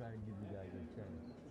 Try to give you guys a chance.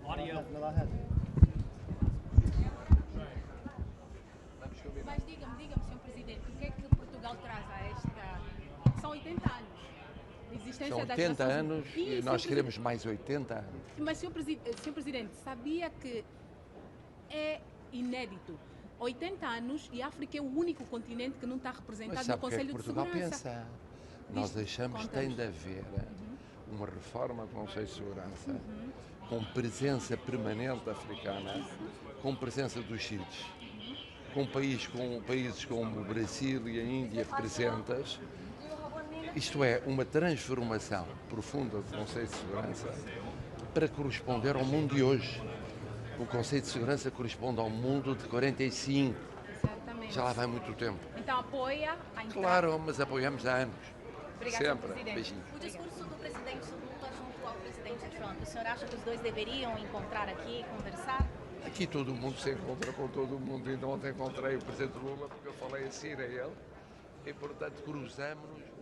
Audio. Mas diga-me, Sr. Presidente, o que é que Portugal traz a esta... São 80 anos de existência São das 80 Nações anos e nós queremos mais 80 anos. Mas, Sr. Presidente, sabia que é inédito? 80 anos e a África é o único continente que não está representado Mas no sabe o que é Conselho que de Portugal Segurança. pensa? Nós achamos que tem de haver uma reforma do Conselho de Segurança com presença permanente africana, com presença dos sírios, com países como o Brasil e a Índia presentes. Isto é, uma transformação profunda do Conselho de Segurança para corresponder ao mundo de hoje. O Conselho de Segurança corresponde ao mundo de 45. Exatamente. Já lá vai muito tempo. Então apoia a entrada. Claro, mas apoiamos há anos. Obrigada, Sempre. Presidente. Beijinhos. O discurso do presidente Lula junto ao presidente Trump, o senhor acha que os dois deveriam encontrar aqui e conversar? Aqui todo mundo se encontra com todo mundo. Ainda ontem encontrei o presidente Lula porque eu falei assim a ele e, portanto, cruzamos-nos.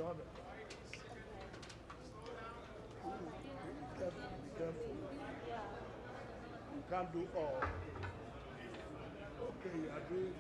other parts. Be careful. You can't do all. Okay, you are doing it.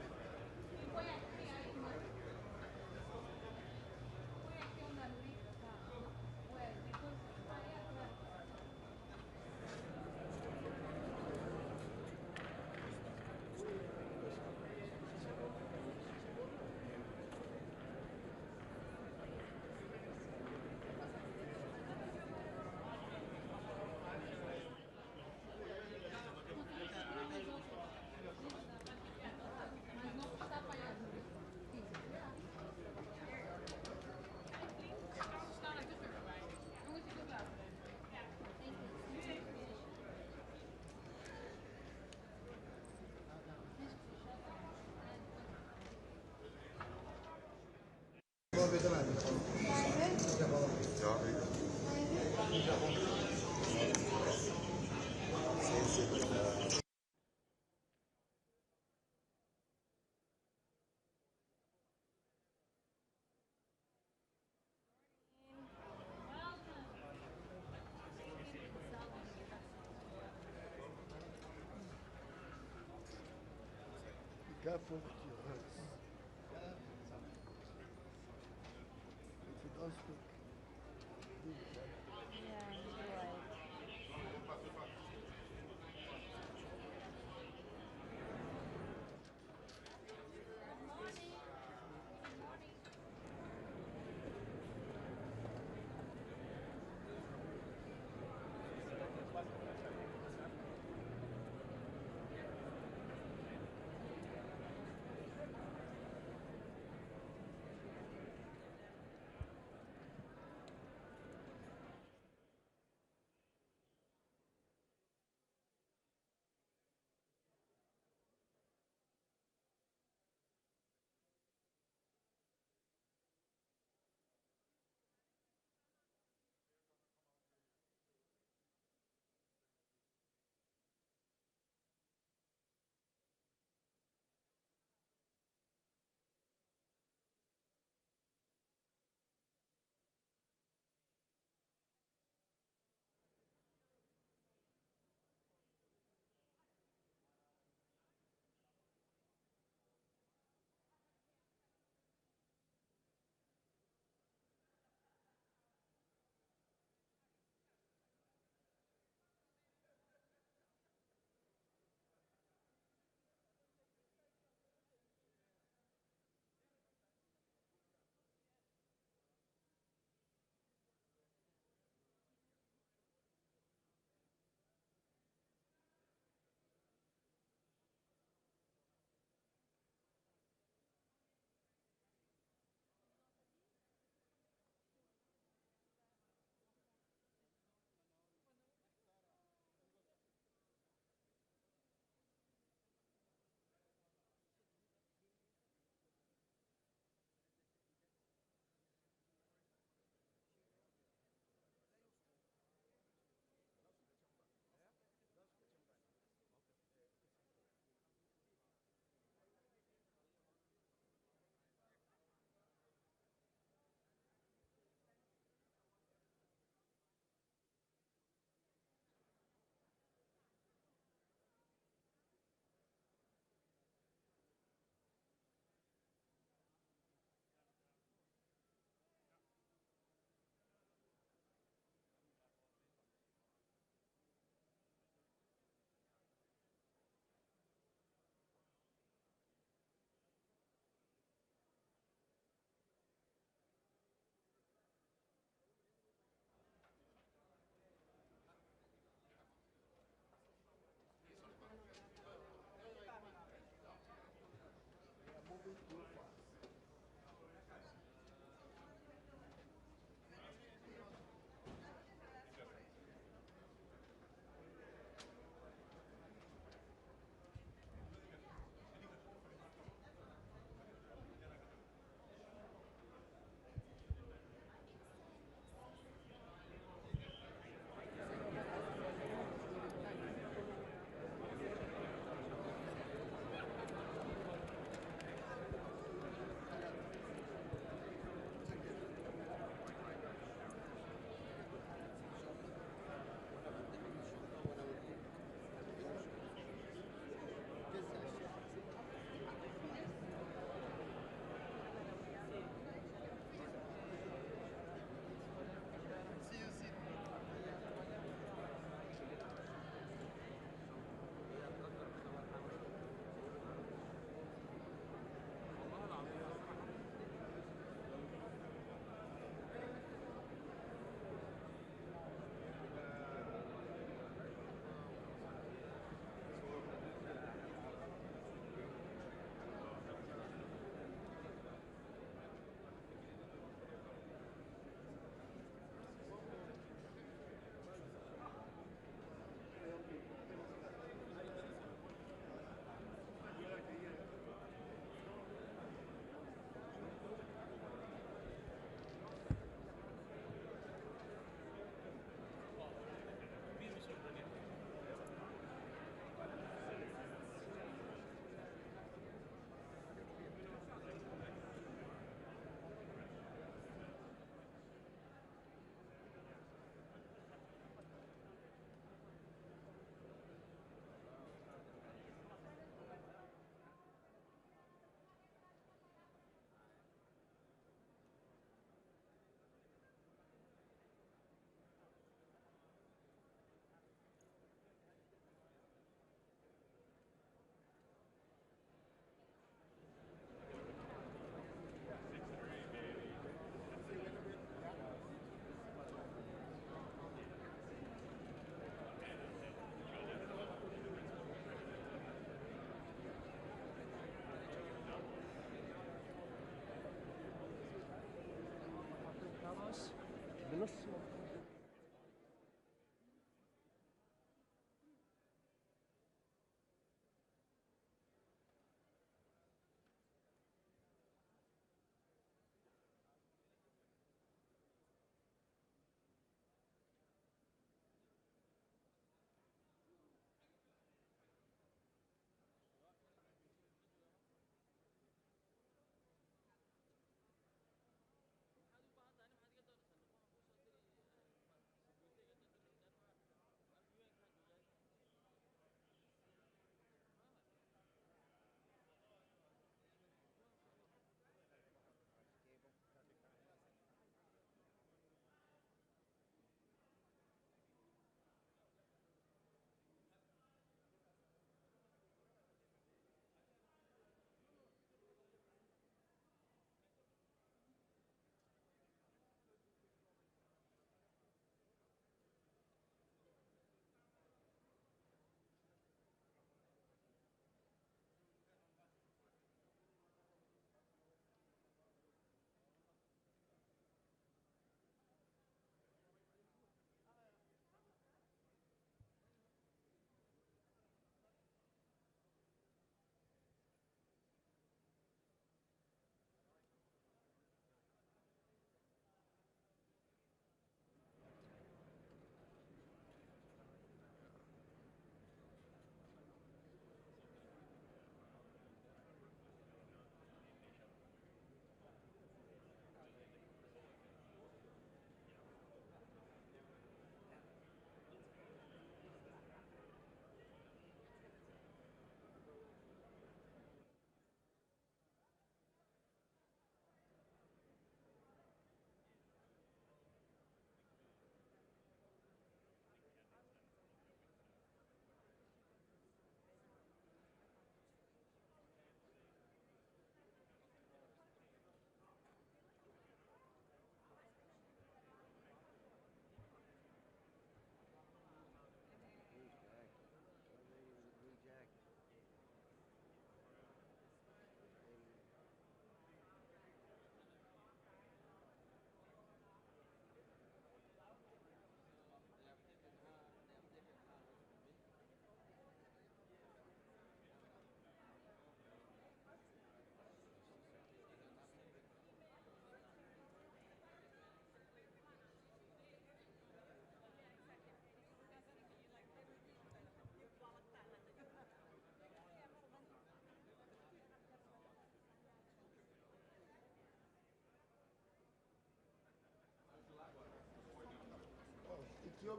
Be careful with your hands. If you don't speak, do it. Yeah, you're right.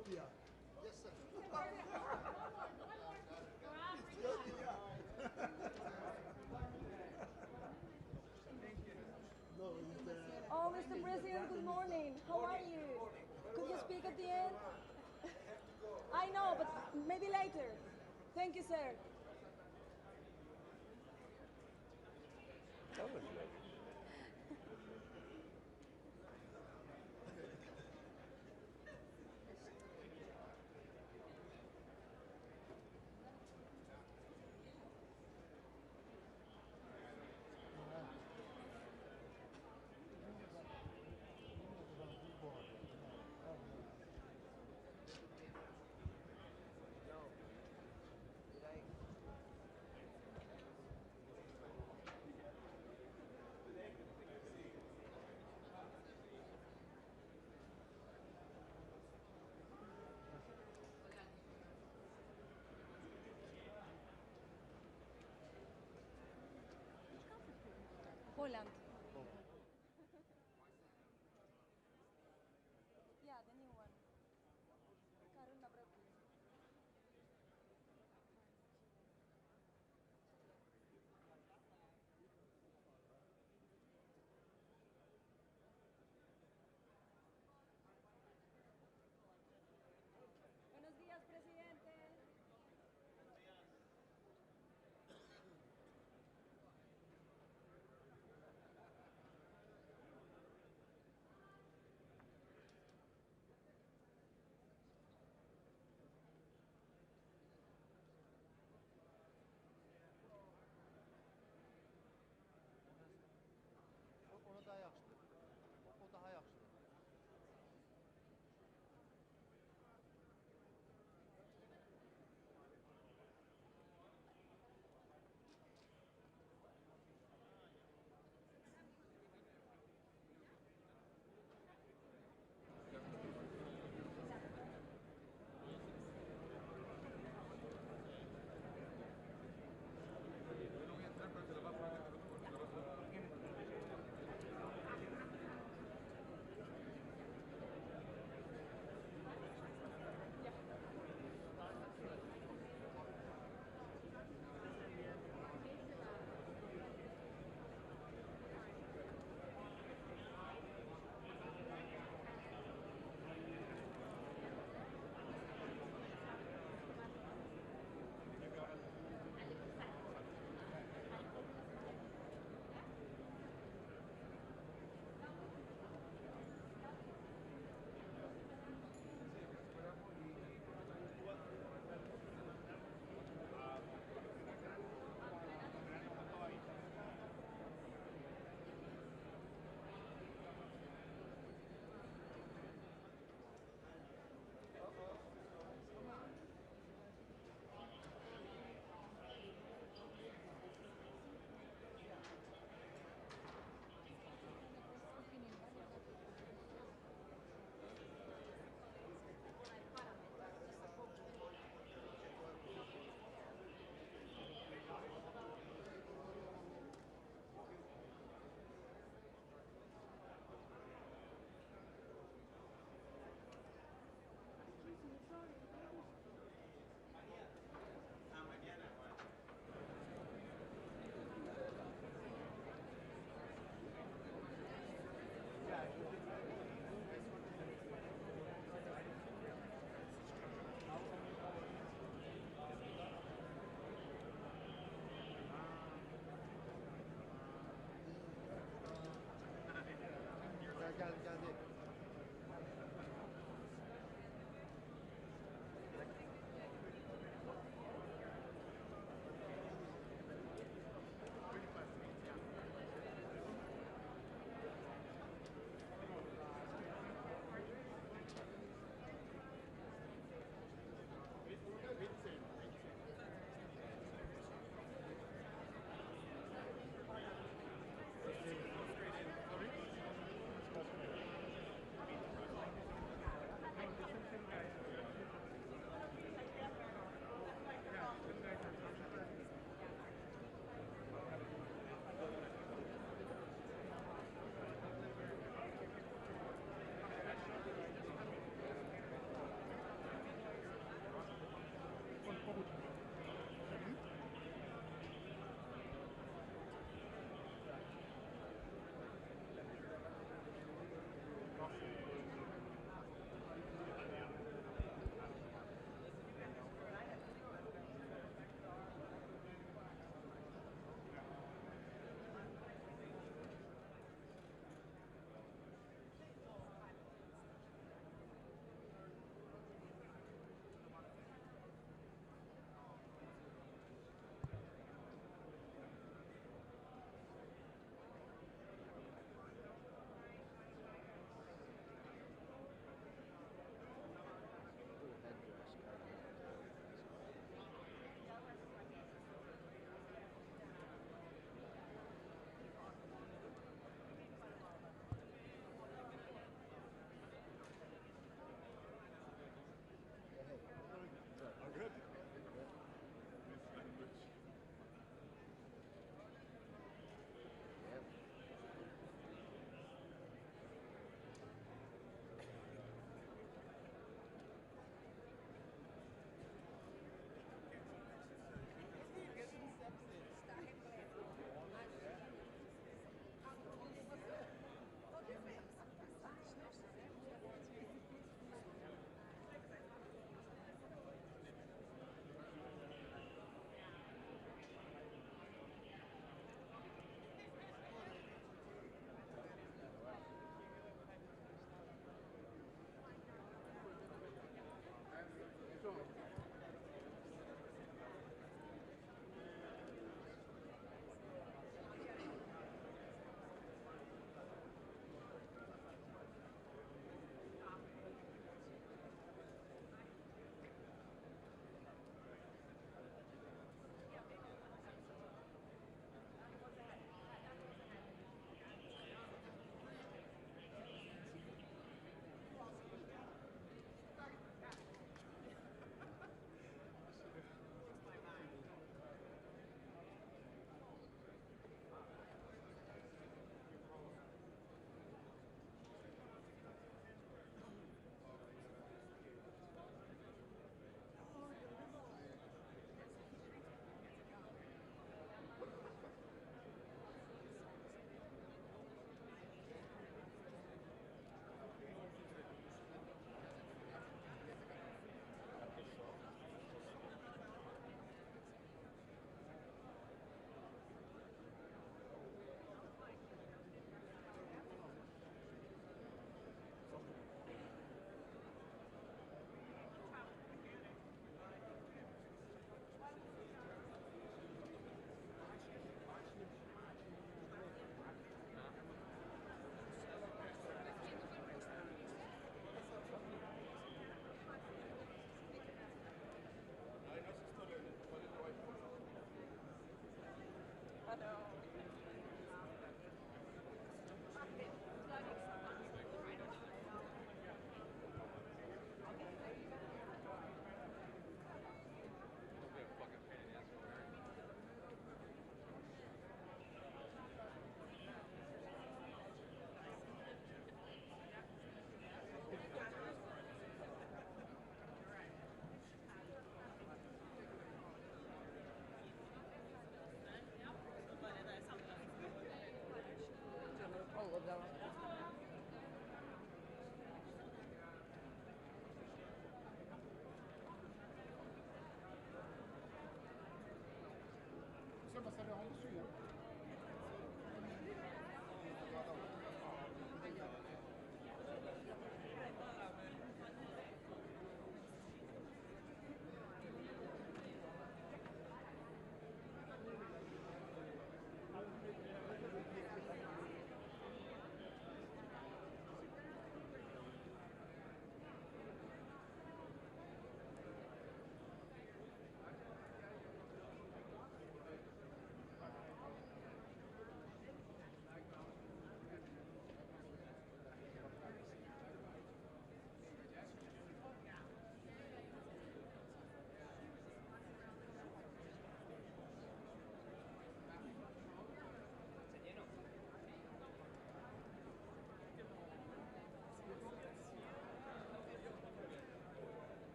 Ethiopia. Yes, sir. Ethiopia. No, Oh, Mr. President, good morning. How are you? Could you speak at the end? I know, but maybe later. Thank you, sir. Poland. Yeah, the new one. Karuna Bradley. Buenos días, presidente.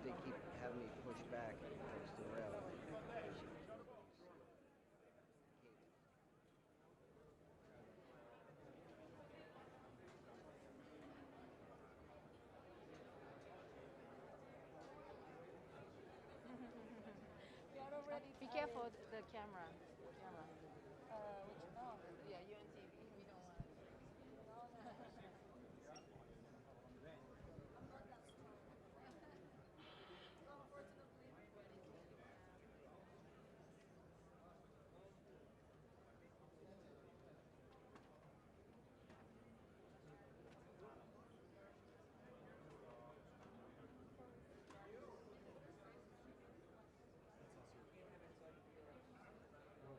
They keep having me push back against the rail. Be careful the camera. Yeah, you on TV. We don't want.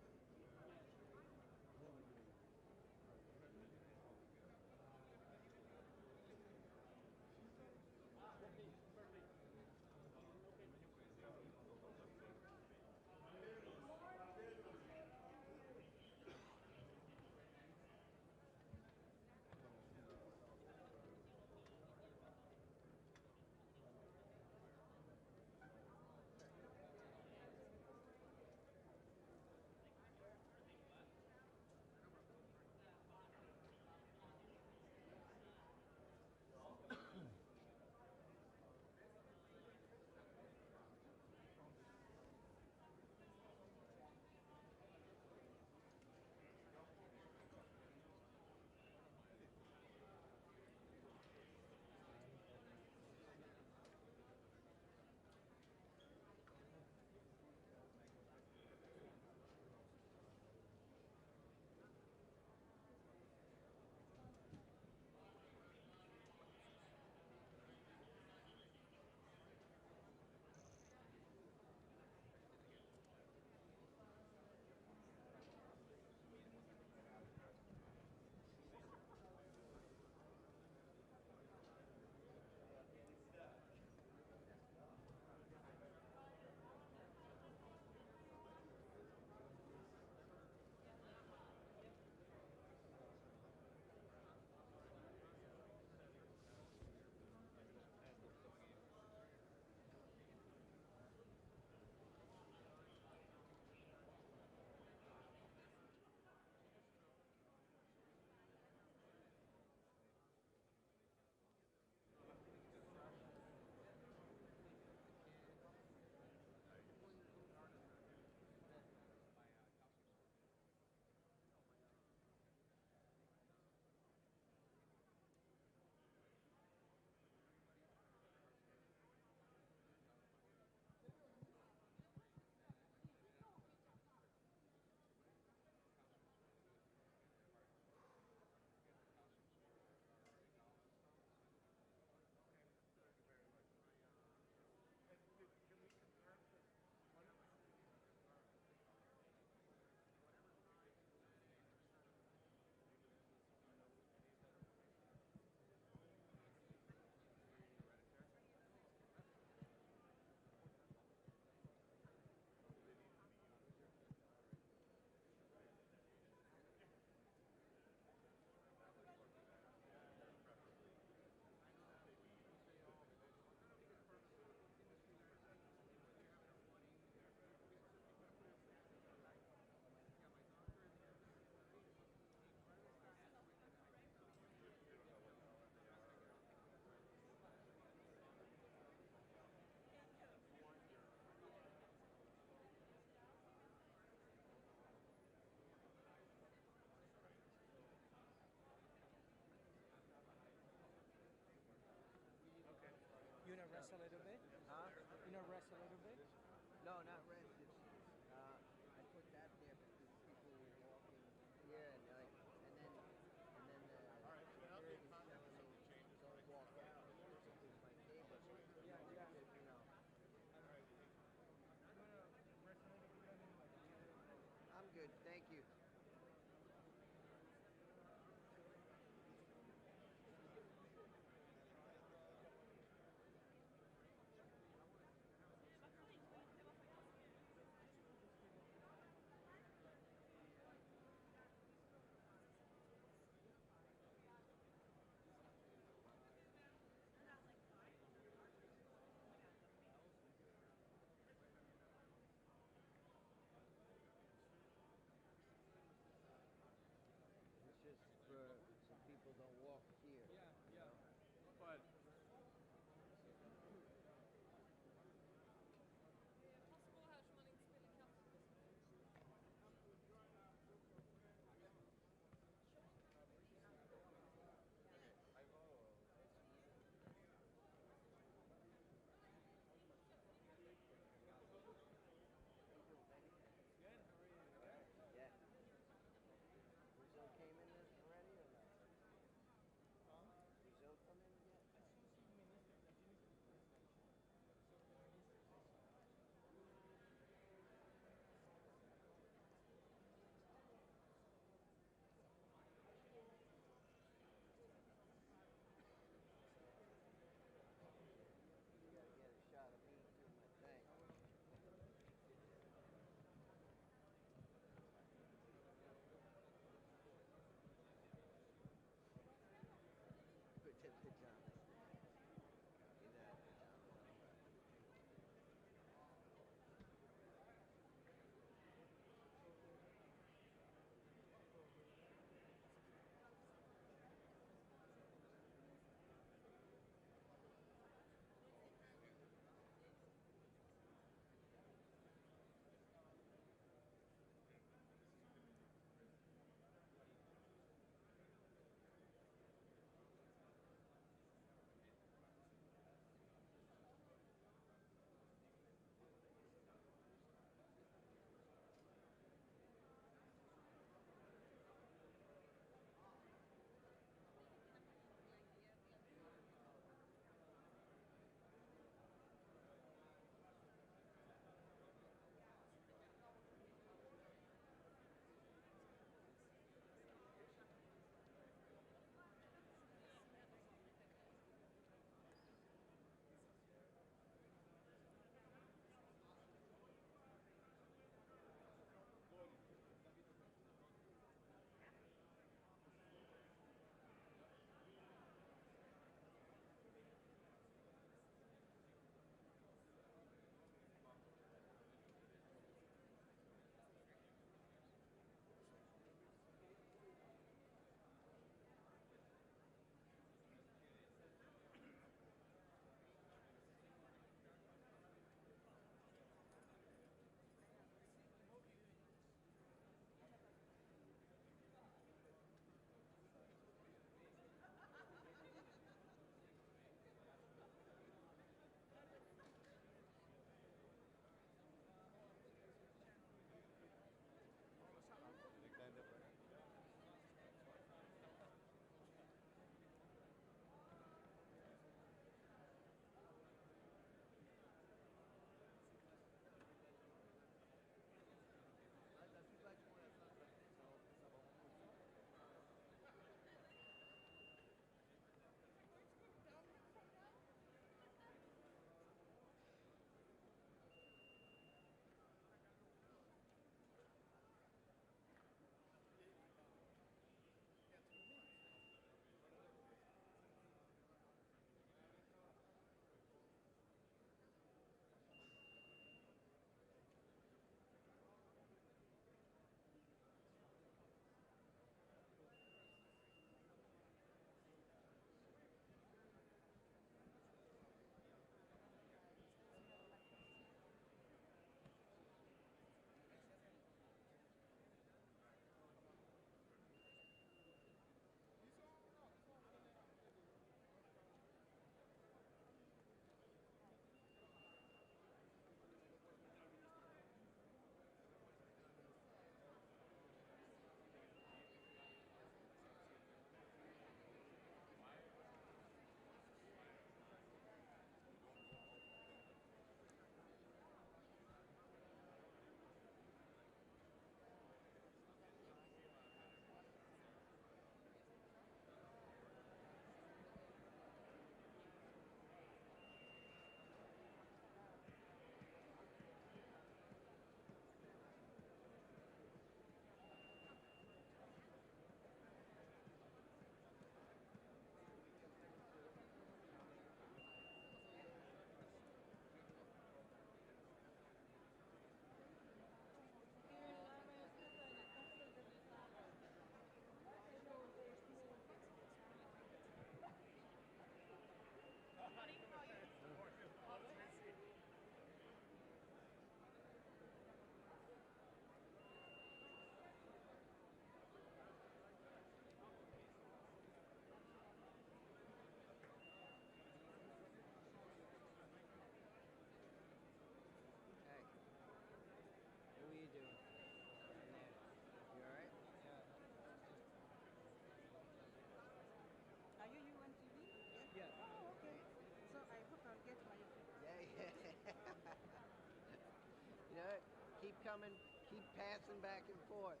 You know, keep coming, keep passing back and forth.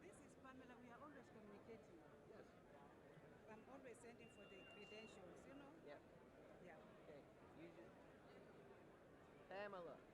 This is Pamela. We are always communicating. Yes. I'm always sending for the credentials, you know? Yep. Yeah. Okay. You just Pamela. Yeah.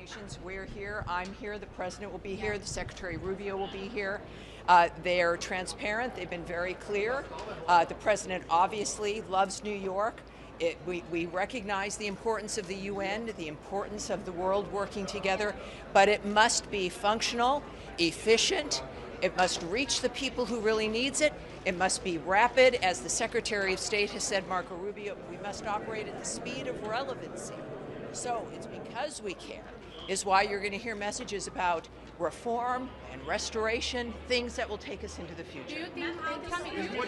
delegations. We're here, I'm here, the President will be here, the Secretary Rubio will be here. They're transparent, they've been very clear. The President obviously loves New York. We recognize the importance of the UN, the importance of the world working together, but it must be functional, efficient, it must reach the people who really needs it, it must be rapid, as the Secretary of State has said, Marco Rubio, we must operate at the speed of relevancy. So it's because we care is why you're going to hear messages about reform and restoration, things that will take us into the future. Do you think the President will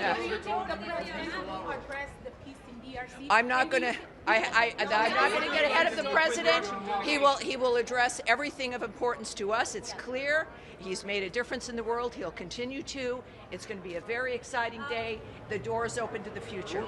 address the peace in DRC? I'm not going to get ahead of the President. He will address everything of importance to us. It's clear. He's made a difference in the world. He'll continue to. It's going to be a very exciting day. The door is open to the future.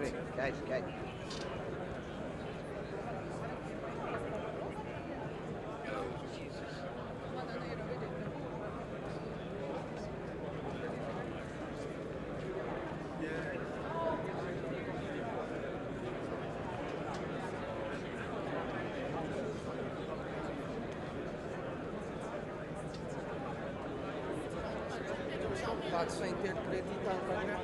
Copy. Okay, okay. Pode sem ter acreditado, né?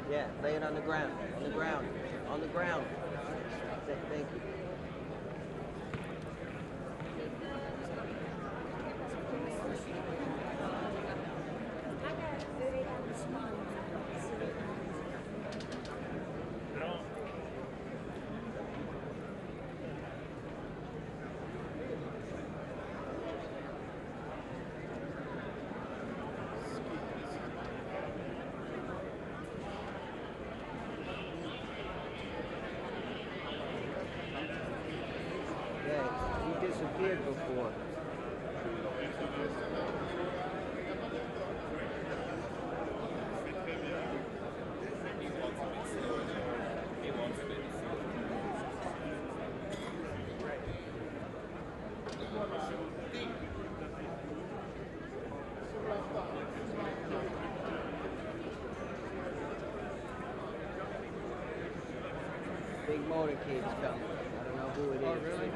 Yeah, lay it on the ground, on the ground, on the ground. Thank you. Disappeared before. Big motorcade's coming. I don't know who it is. Oh, really?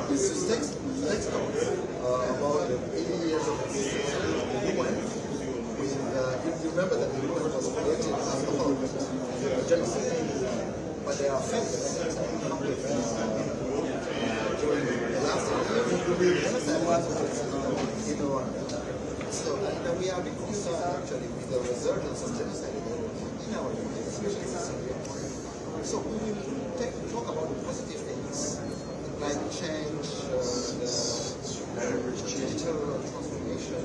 This text talks about the 80 years of existence of the UN. If you remember that the UN was created as a whole genocide, but there are facts during the last year, genocide was in Rwanda. So we are a bit concerned actually with the resurgence of genocide in our country, especially in Syria. So we will talk about the positive things, like change, the digital transformation,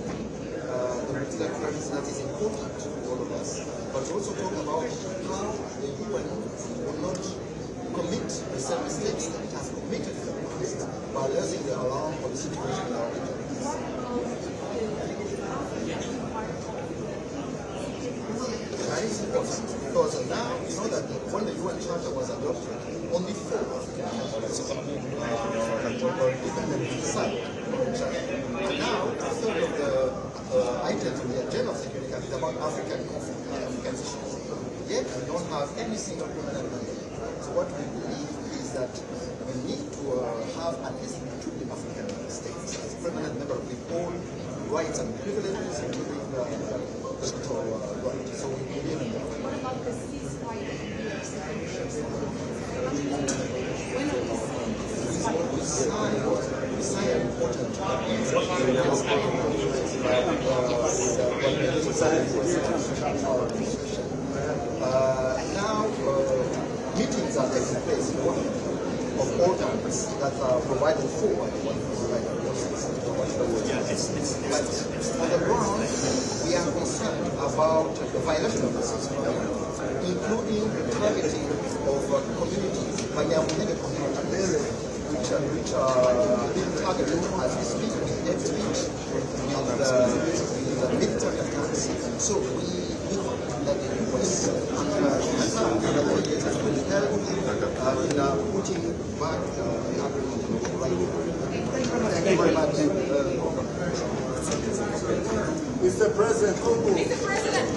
the multilateralism that is important to all of us, but also talk about how the UN will not commit the same mistakes that it has committed in the past by raising the alarm for the situation in our region. That is important because now you know that when the UN Charter was adopted, only 4 African countries were independent inside the Charter. And now, a third of the items on the agenda of Security Council is about African issues. Yet we don't have any single permanent mandate. So what we believe is that we need to have at least 2 African states as permanent member with all rights and privileges, including the electoral rights. So we believe in that. What about the ceasefire? We signed an important now meetings are taking place of all kinds that are provided for by the one but on the ground, we are concerned about the violation of the ceasefire, including the targeting of communities, Banyamulenge communities, which are being targeted as we speak with hate speech with the military attacks. So we hope that the US and Qatar and other agencies will help in putting back the agreement in the right way. Thank you very much. Mr. President, Mr. President,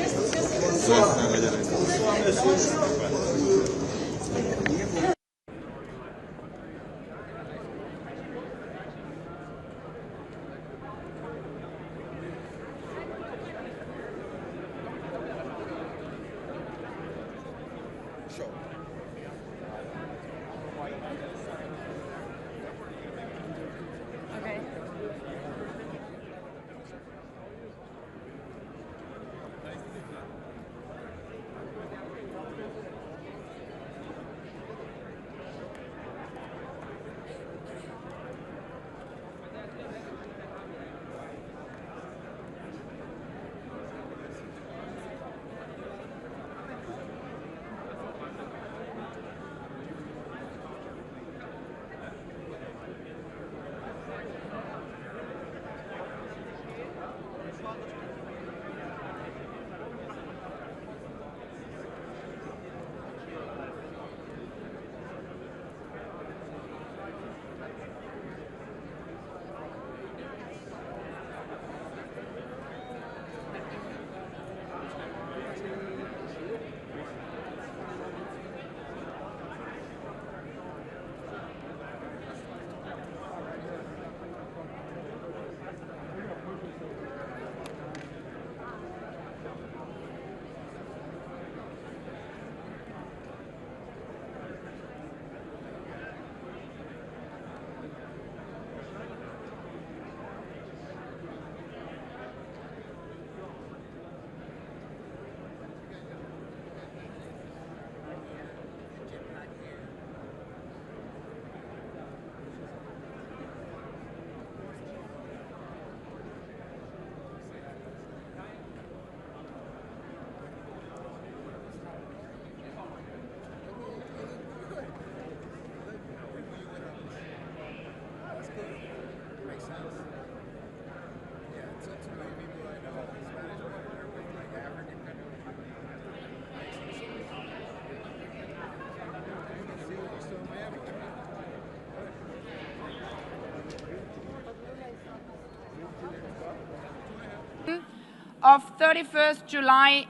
of 31st July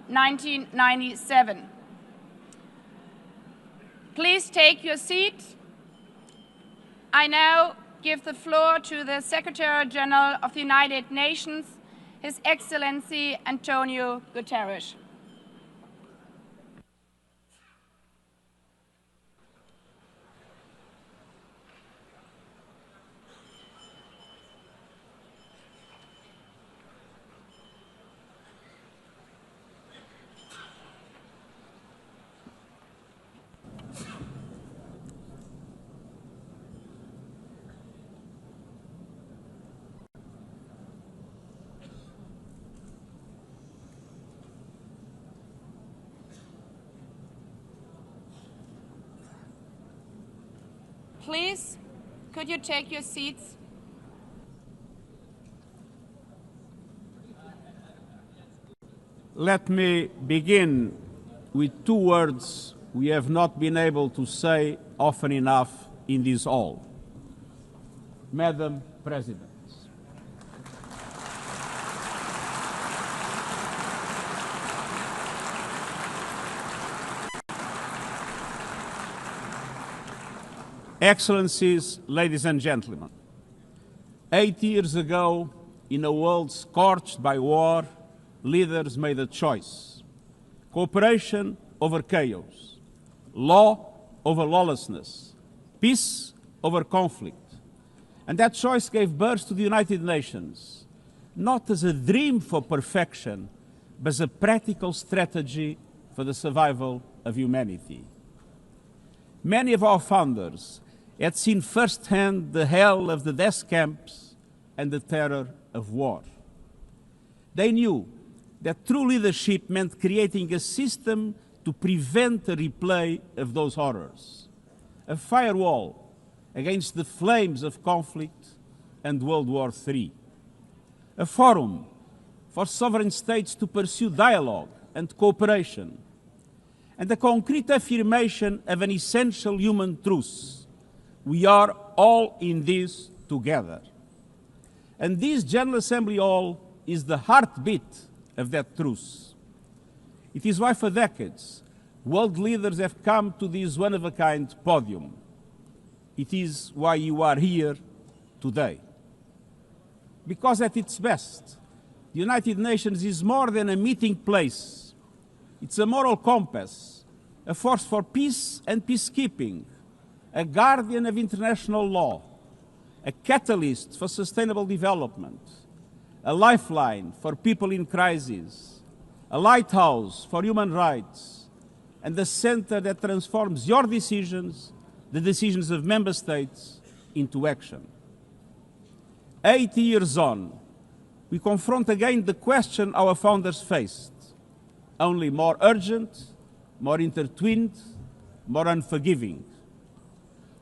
1997. Please take your seat. I now give the floor to the Secretary General of the United Nations, His Excellency Antonio Guterres. Please, could you take your seats? Let me begin with two words we have not been able to say often enough in this hall. Madam President. Excellencies, ladies and gentlemen, 8 years ago, in a world scorched by war, leaders made a choice: cooperation over chaos, law over lawlessness, peace over conflict. And that choice gave birth to the United Nations, not as a dream for perfection, but as a practical strategy for the survival of humanity. Many of our founders had seen firsthand the hell of the death camps and the terror of war. They knew that true leadership meant creating a system to prevent a replay of those horrors, a firewall against the flames of conflict and World War III, a forum for sovereign states to pursue dialogue and cooperation, and the concrete affirmation of an essential human truth: we are all in this together. And this General Assembly Hall is the heartbeat of that truth. It is why for decades, world leaders have come to this one-of-a-kind podium. It is why you are here today. Because at its best, the United Nations is more than a meeting place. It's a moral compass, a force for peace and peacekeeping, a guardian of international law, a catalyst for sustainable development, a lifeline for people in crisis, a lighthouse for human rights, and a center that transforms your decisions, the decisions of member states, into action. 80 years on, we confront again the question our founders faced, only more urgent, more intertwined, more unforgiving.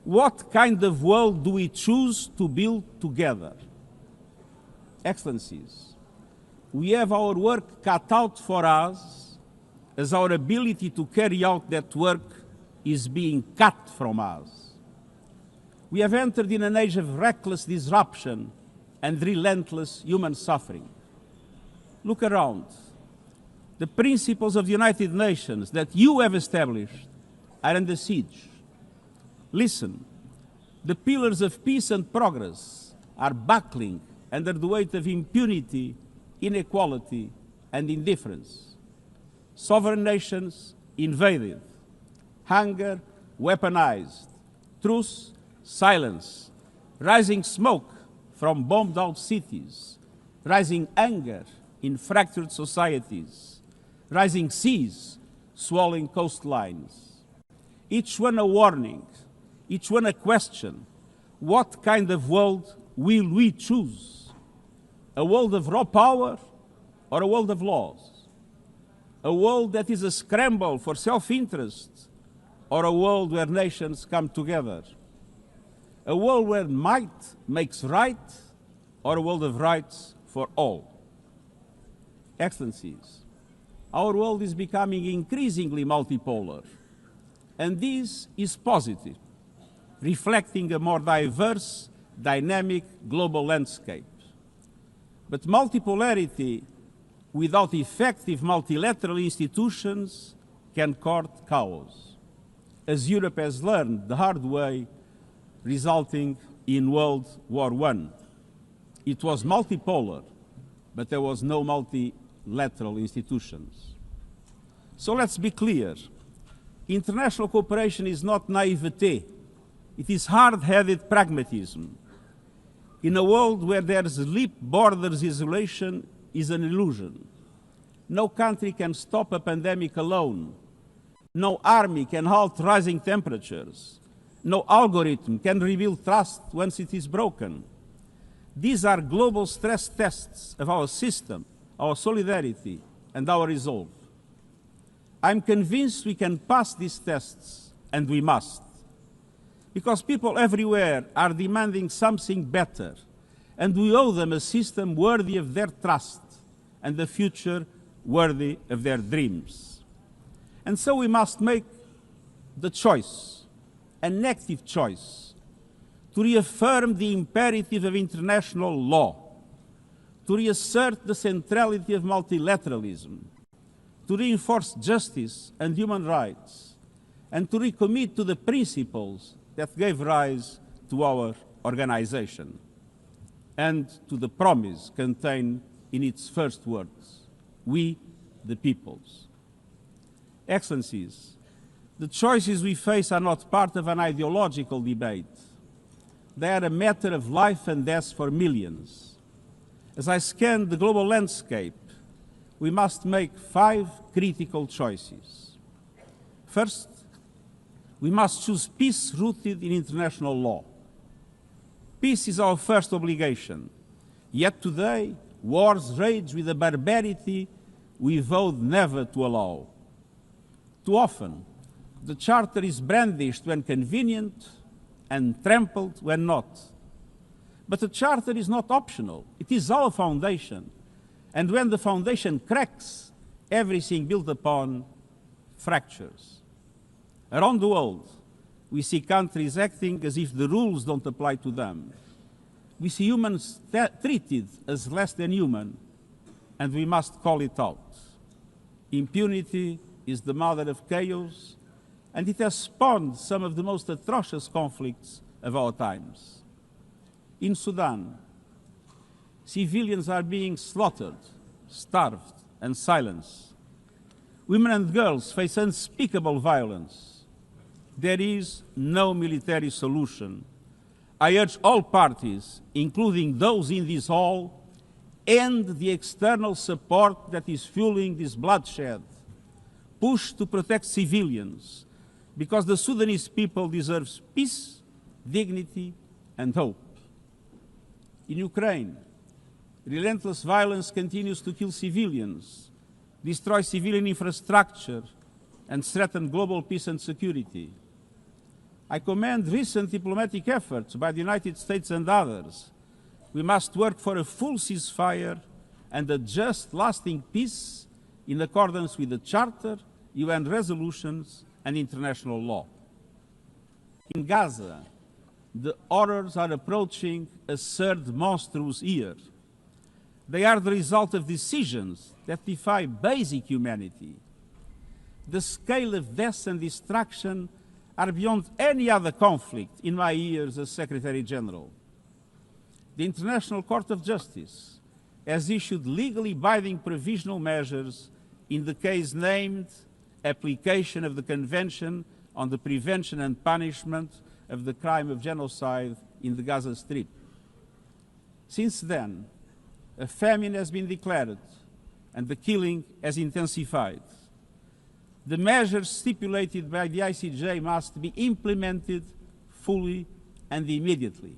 What kind of world do we choose to build together? Excellencies, we have our work cut out for us, as our ability to carry out that work is being cut from us. We have entered in an age of reckless disruption and relentless human suffering. Look around. The principles of the United Nations that you have established are under siege. Listen, the pillars of peace and progress are buckling under the weight of impunity, inequality, and indifference. Sovereign nations invaded, hunger weaponized, truth silence, rising smoke from bombed-out cities, rising anger in fractured societies, rising seas swallowing coastlines. Each one a warning, each one a question: what kind of world will we choose? A world of raw power or a world of laws? A world that is a scramble for self-interest or a world where nations come together? A world where might makes right or a world of rights for all? Excellencies, our world is becoming increasingly multipolar, and this is positive, reflecting a more diverse, dynamic global landscape. But multipolarity without effective multilateral institutions can court chaos, as Europe has learned the hard way, resulting in World War I. It was multipolar, but there was no multilateral institutions. So let's be clear. International cooperation is not naivete. It is hard-headed pragmatism. In a world where there's leap borders, isolation is an illusion. No country can stop a pandemic alone. No army can halt rising temperatures. No algorithm can rebuild trust once it is broken. These are global stress tests of our system, our solidarity, and our resolve. I'm convinced we can pass these tests, and we must. Because people everywhere are demanding something better, and we owe them a system worthy of their trust and a future worthy of their dreams. And so we must make the choice, an active choice, to reaffirm the imperative of international law, to reassert the centrality of multilateralism, to reinforce justice and human rights, and to recommit to the principles that gave rise to our organization, and to the promise contained in its first words, we the peoples. Excellencies, the choices we face are not part of an ideological debate. They are a matter of life and death for millions. As I scan the global landscape, we must make 5 critical choices. First, we must choose peace rooted in international law. Peace is our first obligation. Yet today, wars rage with a barbarity we vowed never to allow. Too often, the Charter is brandished when convenient and trampled when not. But the Charter is not optional. It is our foundation. And when the foundation cracks, everything built upon fractures. Around the world, we see countries acting as if the rules don't apply to them. We see humans treated as less than human, and we must call it out. Impunity is the mother of chaos, and it has spawned some of the most atrocious conflicts of our times. In Sudan, civilians are being slaughtered, starved, and silenced. Women and girls face unspeakable violence. There is no military solution. I urge all parties, including those in this hall, end the external support that is fueling this bloodshed. Push to protect civilians, because the Sudanese people deserve peace, dignity, and hope. In Ukraine, relentless violence continues to kill civilians, destroy civilian infrastructure, and threaten global peace and security. I commend recent diplomatic efforts by the United States and others. We must work for a full ceasefire and a just, lasting peace in accordance with the Charter, UN resolutions, and international law. In Gaza, the horrors are approaching a third monstrous year. They are the result of decisions that defy basic humanity. The scale of death and destruction are beyond any other conflict in my years as Secretary General. The International Court of Justice has issued legally binding provisional measures in the case named application of the Convention on the Prevention and Punishment of the Crime of Genocide in the Gaza Strip. Since then, a famine has been declared and the killing has intensified. The measures stipulated by the ICJ must be implemented fully and immediately.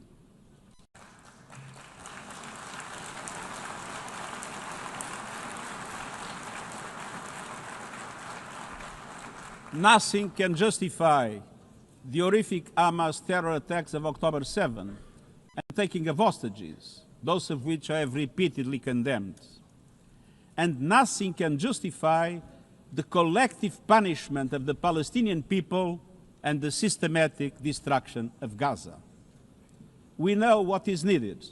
Nothing can justify the horrific Hamas terror attacks of October 7 and taking of hostages, those of which I have repeatedly condemned. And nothing can justify the collective punishment of the Palestinian people and the systematic destruction of Gaza. We know what is needed.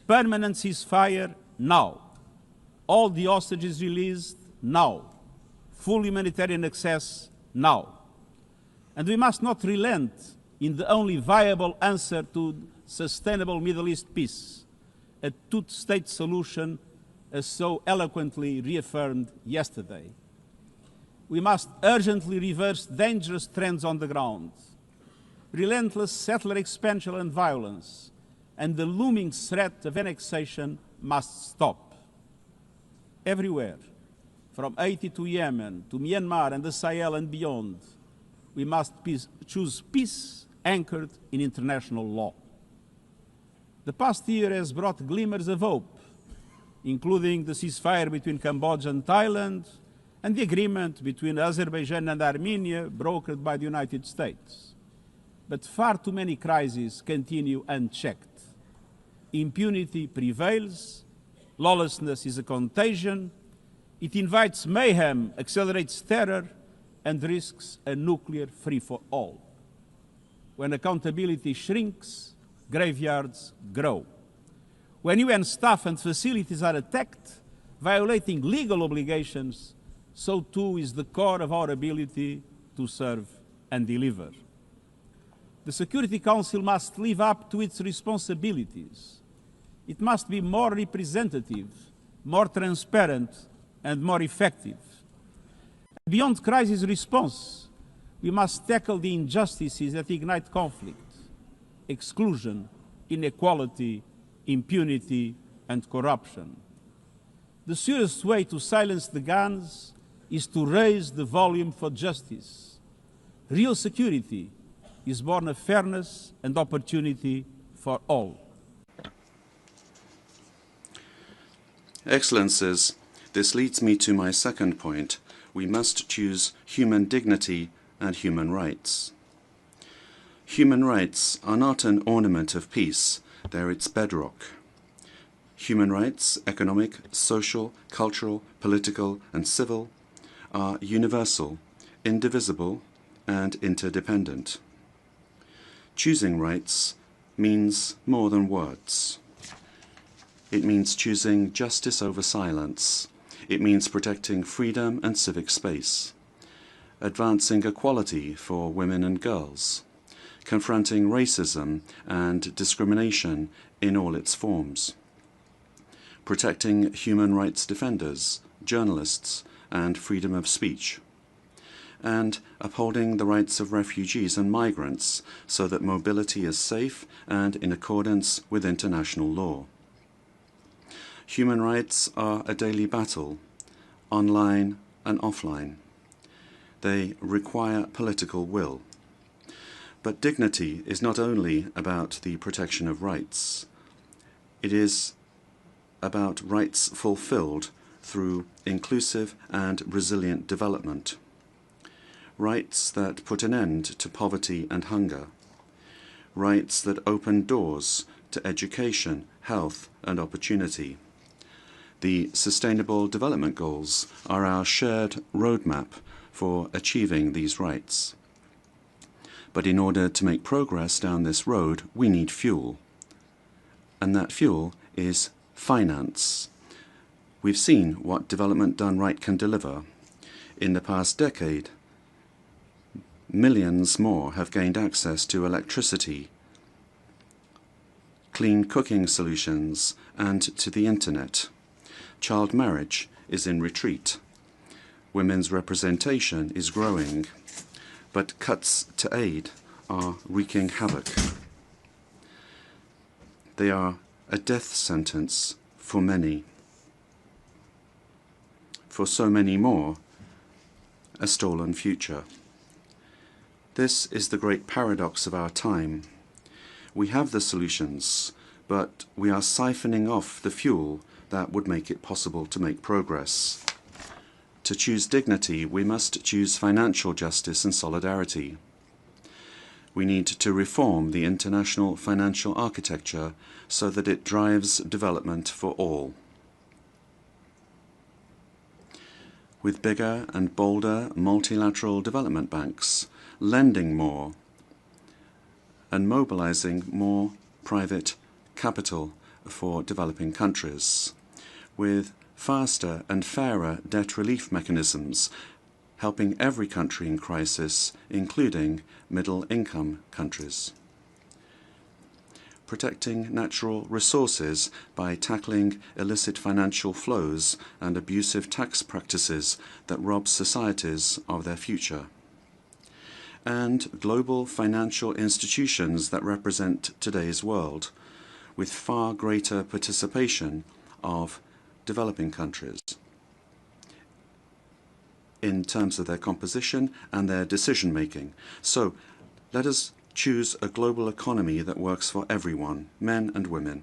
Permanent ceasefire now. All the hostages released now. Full humanitarian access now. And we must not relent in the only viable answer to sustainable Middle East peace, a two-state solution as so eloquently reaffirmed yesterday. We must urgently reverse dangerous trends on the ground. Relentless settler expansion and violence and the looming threat of annexation must stop. Everywhere, from Haiti to Yemen, to Myanmar and the Sahel and beyond, we must choose peace anchored in international law. The past year has brought glimmers of hope, including the ceasefire between Cambodia and Thailand and the agreement between Azerbaijan and Armenia brokered by the United States. But far too many crises continue unchecked. Impunity prevails, lawlessness is a contagion, it invites mayhem, accelerates terror, and risks a nuclear free-for-all. When accountability shrinks, graveyards grow. When UN staff and facilities are attacked, violating legal obligations, so too is the core of our ability to serve and deliver. The Security Council must live up to its responsibilities. It must be more representative, more transparent, and more effective. Beyond crisis response, we must tackle the injustices that ignite conflict: exclusion, inequality, impunity, and corruption. The surest way to silence the guns is to raise the volume for justice. Real security is born of fairness and opportunity for all. Excellencies, this leads me to my second point. We must choose human dignity and human rights. Human rights are not an ornament of peace, they're its bedrock. Human rights, economic, social, cultural, political, and civil, are universal, indivisible, and interdependent. Choosing rights means more than words. It means choosing justice over silence. It means protecting freedom and civic space, advancing equality for women and girls, confronting racism and discrimination in all its forms, protecting human rights defenders, journalists, and freedom of speech, and upholding the rights of refugees and migrants so that mobility is safe and in accordance with international law. Human rights are a daily battle, online and offline. They require political will. But dignity is not only about the protection of rights. It is about rights fulfilled through inclusive and resilient development. Rights that put an end to poverty and hunger. Rights that open doors to education, health, and opportunity. The Sustainable Development Goals are our shared roadmap for achieving these rights. But in order to make progress down this road, we need fuel. And that fuel is finance. We've seen what development done right can deliver. In the past decade, millions more have gained access to electricity, clean cooking solutions, and to the internet. Child marriage is in retreat. Women's representation is growing, but cuts to aid are wreaking havoc. They are a death sentence for many. For so many more, a stolen future. This is the great paradox of our time. We have the solutions, but we are siphoning off the fuel that would make it possible to make progress. To choose dignity, we must choose financial justice and solidarity. We need to reform the international financial architecture so that it drives development for all. With bigger and bolder multilateral development banks, lending more, and mobilizing more private capital for developing countries, with faster and fairer debt relief mechanisms, helping every country in crisis, including middle-income countries. protecting natural resources by tackling illicit financial flows and abusive tax practices that rob societies of their future, and global financial institutions that represent today's world, with far greater participation of developing countries in terms of their composition and their decision-making. So let us choose a global economy that works for everyone, men and women.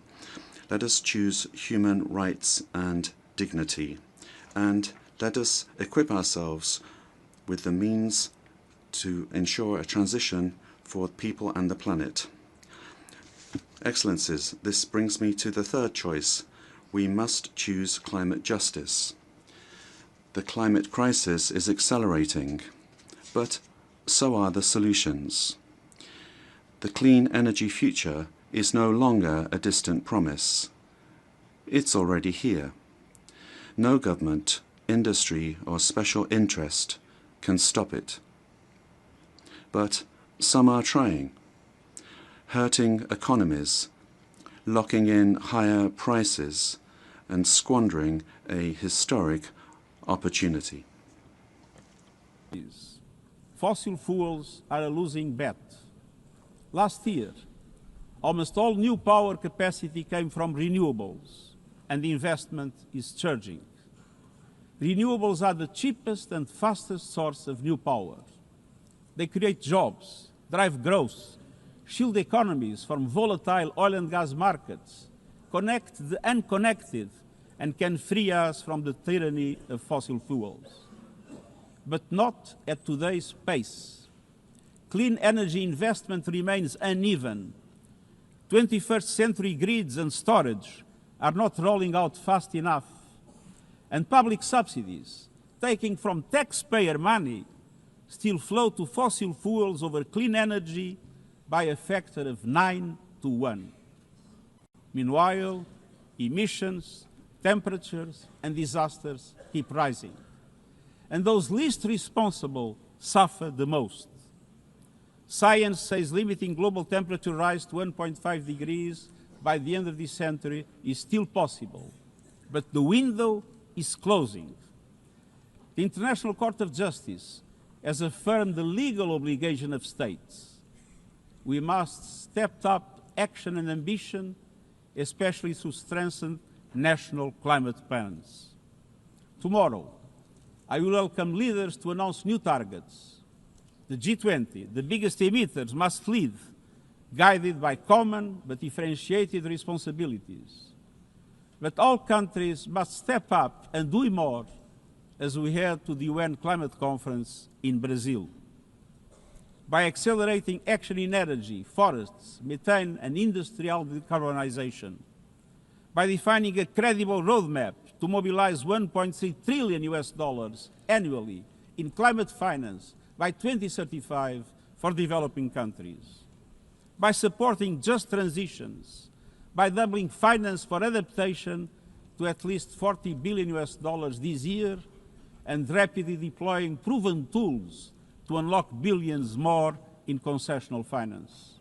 Let us choose human rights and dignity, and let us equip ourselves with the means to ensure a transition for people and the planet. Excellencies, this brings me to the third choice. We must choose climate justice. The climate crisis is accelerating, but so are the solutions. The clean energy future is no longer a distant promise. It's already here. No government, industry, or special interest can stop it. But some are trying, hurting economies, locking in higher prices, and squandering a historic opportunity. Fossil fuels are a losing bet. Last year, almost all new power capacity came from renewables, and the investment is surging. Renewables are the cheapest and fastest source of new power. They create jobs, drive growth, shield economies from volatile oil and gas markets, connect the unconnected, and can free us from the tyranny of fossil fuels. But not at today's pace. Clean energy investment remains uneven. 21st century grids and storage are not rolling out fast enough. And public subsidies, taking from taxpayer money, still flow to fossil fuels over clean energy by a factor of 9 to 1. Meanwhile, emissions, temperatures, and disasters keep rising. And those least responsible suffer the most. Science says limiting global temperature rise to 1.5 degrees by the end of this century is still possible, but the window is closing. The International Court of Justice has affirmed the legal obligation of states. We must step up action and ambition, especially through strengthened national climate plans. Tomorrow, I will welcome leaders to announce new targets. The G20, the biggest emitters, must lead, guided by common but differentiated responsibilities. But all countries must step up and do more as we head to the UN Climate Conference in Brazil. By accelerating action in energy, forests, methane, and industrial decarbonization. By defining a credible roadmap to mobilize $1.3 trillion annually in climate finance by 2035 for developing countries. By supporting just transitions, by doubling finance for adaptation to at least $40 billion this year, and rapidly deploying proven tools to unlock billions more in concessional finance.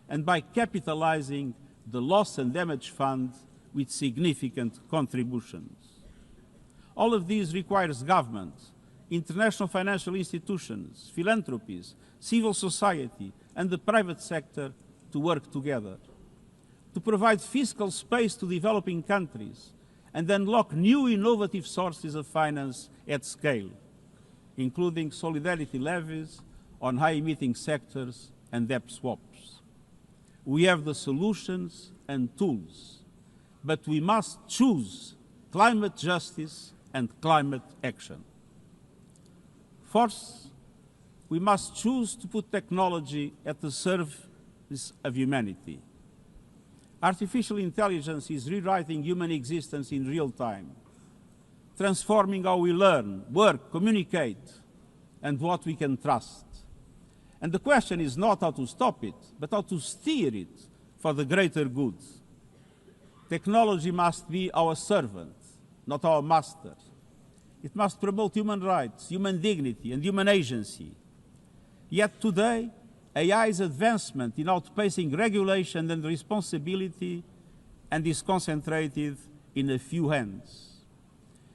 And by capitalizing the Loss and Damage Fund with significant contributions. All of these requires government, international financial institutions, philanthropies, civil society, and the private sector to work together, to provide fiscal space to developing countries and unlock new innovative sources of finance at scale, including solidarity levies on high-emitting sectors and debt swaps. We have the solutions and tools, but we must choose climate justice and climate action. First, we must choose to put technology at the service of humanity. Artificial intelligence is rewriting human existence in real time, transforming how we learn, work, communicate, and what we can trust. And the question is not how to stop it, but how to steer it for the greater good. Technology must be our servant, not our master. It must promote human rights, human dignity, and human agency. Yet today, AI's advancement in outpacing regulation and responsibility and is concentrated in a few hands.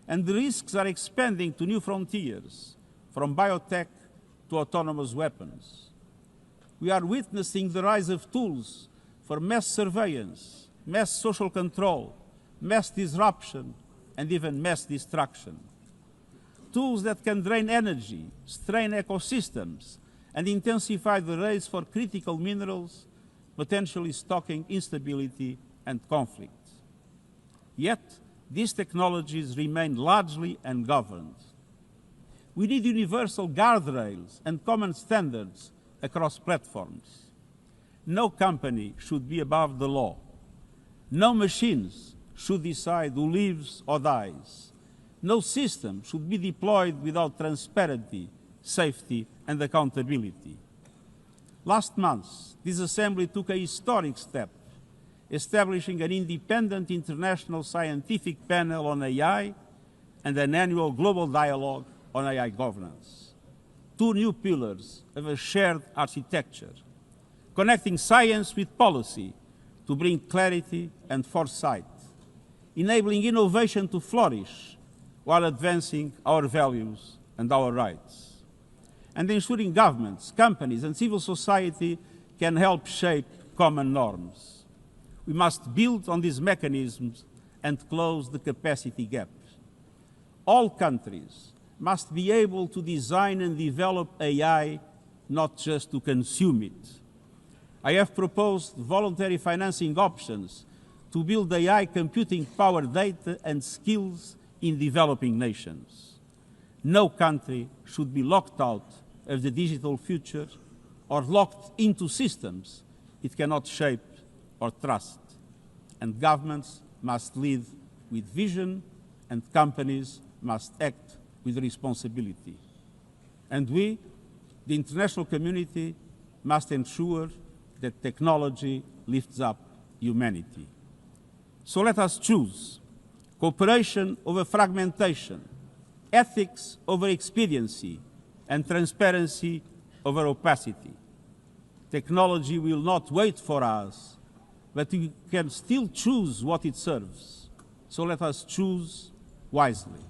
And the risks are expanding to new frontiers, from biotech to autonomous weapons. We are witnessing the rise of tools for mass surveillance, mass social control, mass disruption, and even mass destruction. Tools that can drain energy, strain ecosystems, and intensify the race for critical minerals, potentially stoking instability and conflict. Yet, these technologies remain largely ungoverned. We need universal guardrails and common standards across platforms. No company should be above the law. No machines should decide who lives or dies. No system should be deployed without transparency, safety, and accountability. Last month, this Assembly took a historic step, establishing an independent international scientific panel on AI and an annual global dialogue on AI governance. Two new pillars of a shared architecture, connecting science with policy to bring clarity and foresight, enabling innovation to flourish while advancing our values and our rights, and ensuring governments, companies, and civil society can help shape common norms. We must build on these mechanisms and close the capacity gap. All countries must be able to design and develop AI, not just to consume it. I have proposed voluntary financing options to build AI computing power, data, and skills in developing nations. No country should be locked out of the digital future or locked into systems it cannot shape or trust. And governments must lead with vision, and companies must act with responsibility. And we, the international community, must ensure that technology lifts up humanity. So let us choose cooperation over fragmentation, ethics over expediency, and transparency over opacity. Technology will not wait for us, but we can still choose what it serves. So let us choose wisely.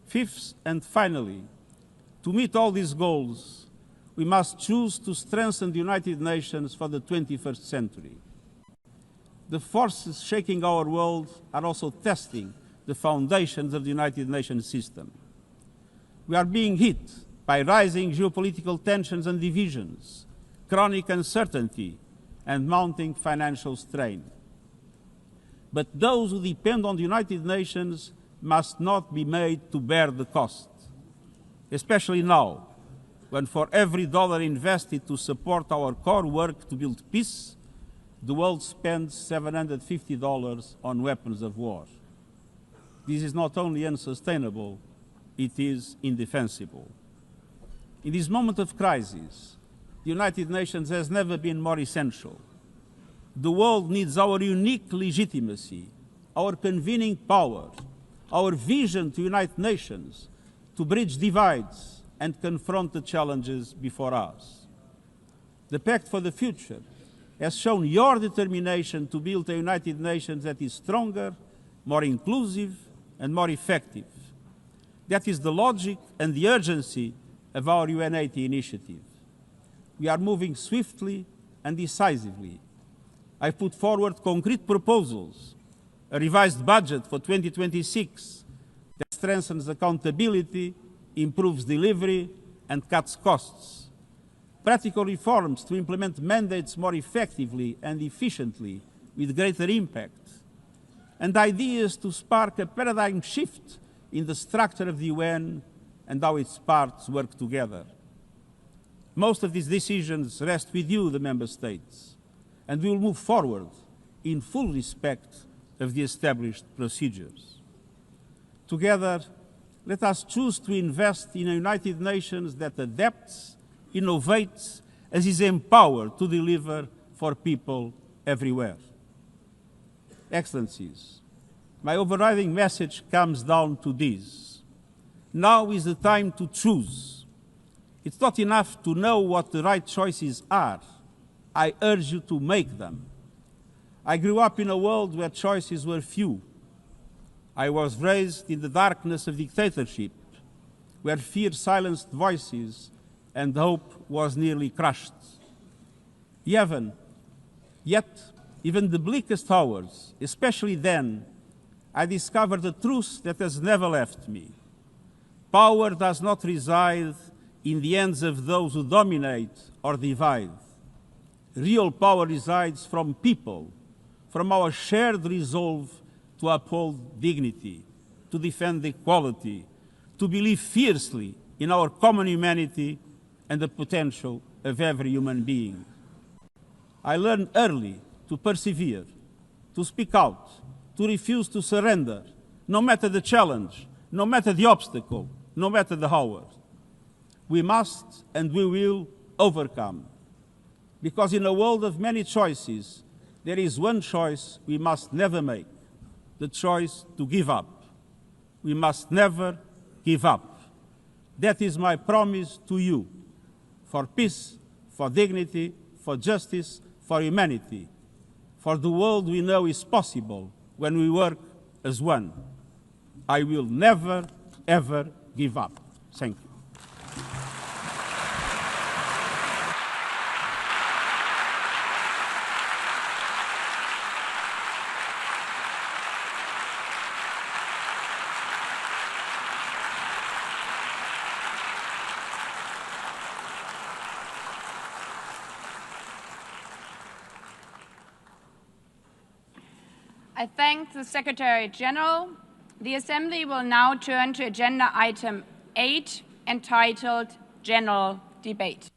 Fifth and finally, to meet all these goals, we must choose to strengthen the United Nations for the 21st century. The forces shaking our world are also testing the foundations of the United Nations system. We are being hit by rising geopolitical tensions and divisions, chronic uncertainty, and mounting financial strain. But those who depend on the United Nations must not be made to bear the cost, especially now, when for every dollar invested to support our core work to build peace, the world spends $750 on weapons of war. This is not only unsustainable, it is indefensible. In this moment of crisis, the United Nations has never been more essential. The world needs our unique legitimacy, our convening power, our vision to unite nations, to bridge divides and confront the challenges before us. The Pact for the Future has shown your determination to build a United Nations that is stronger, more inclusive, and more effective. That is the logic and the urgency of our UN80 initiative. We are moving swiftly and decisively. I put forward concrete proposals, a revised budget for 2026 that strengthens accountability, improves delivery, and cuts costs. Practical reforms to implement mandates more effectively and efficiently with greater impact. And ideas to spark a paradigm shift in the structure of the UN and how its parts work together. Most of these decisions rest with you, the Member States, and we will move forward in full respect of the established procedures. Together, let us choose to invest in a United Nations that adapts, innovates, and is empowered to deliver for people everywhere. Excellencies, my overriding message comes down to this. Now is the time to choose. It's not enough to know what the right choices are. I urge you to make them. I grew up in a world where choices were few. I was raised in the darkness of dictatorship, where fear silenced voices and hope was nearly crushed. Yet, even the bleakest hours, especially then, I discovered a truth that has never left me. Power does not reside in the hands of those who dominate or divide. Real power resides from people, from our shared resolve to uphold dignity, to defend equality, to believe fiercely in our common humanity and the potential of every human being. I learned early to persevere, to speak out, to refuse to surrender, no matter the challenge, no matter the obstacle, no matter the hour. We must and we will overcome. Because in a world of many choices, there is one choice we must never make, the choice to give up. We must never give up. That is my promise to you, for peace, for dignity, for justice, for humanity, for the world we know is possible when we work as one. I will never, ever give up. Thank you. I thank the Secretary General. The Assembly will now turn to Agenda Item 8, entitled General Debate.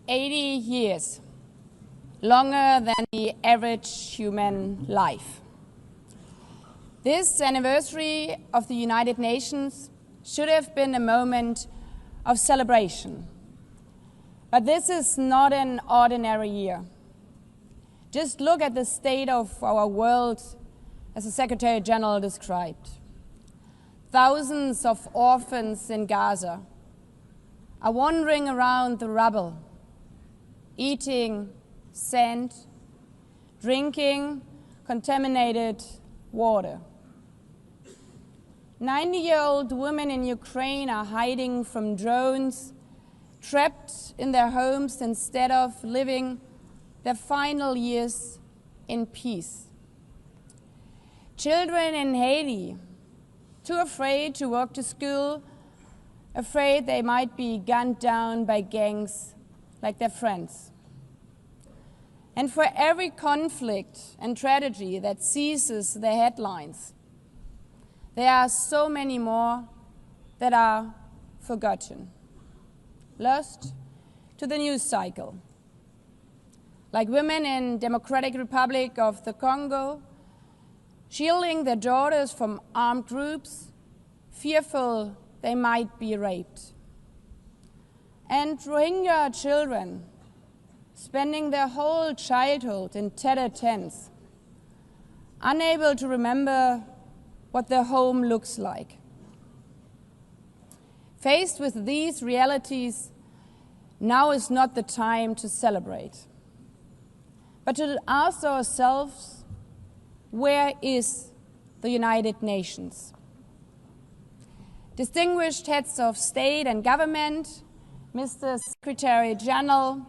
"80 years. Longer than the average human life. This anniversary of the United Nations should have been a moment of celebration. But this is not an ordinary year. Just look at the state of our world, as the Secretary General described. Thousands of orphans in Gaza are wandering around the rubble, eating sand, drinking contaminated water. 90-year-old women in Ukraine are hiding from drones, trapped in their homes instead of living their final years in peace. Children in Haiti, too afraid to walk to school, afraid they might be gunned down by gangs like their friends. And for every conflict and tragedy that seizes the headlines, there are so many more that are forgotten, lost to the news cycle. Like women in Democratic Republic of the Congo, shielding their daughters from armed groups, fearful they might be raped. And Rohingya children, spending their whole childhood in tattered tents, unable to remember what their home looks like. Faced with these realities, now is not the time to celebrate, but to ask ourselves, where is the United Nations? Distinguished heads of state and government, Mr. Secretary General,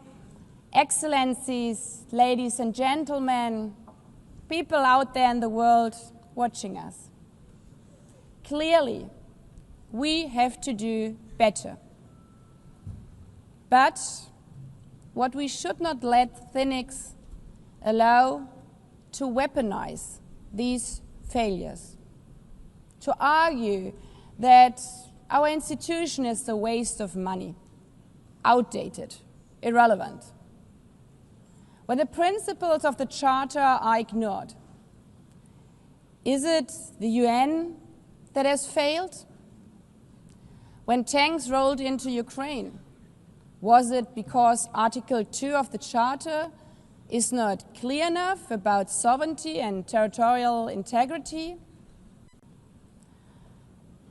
Excellencies, ladies and gentlemen, people out there in the world watching us. Clearly, we have to do better. But what we should not let cynics allow to weaponize these failures, to argue that our institution is a waste of money, outdated, irrelevant. When the principles of the Charter are ignored, is it the UN that has failed? when tanks rolled into Ukraine? Was it because Article 2 of the Charter is not clear enough about sovereignty and territorial integrity?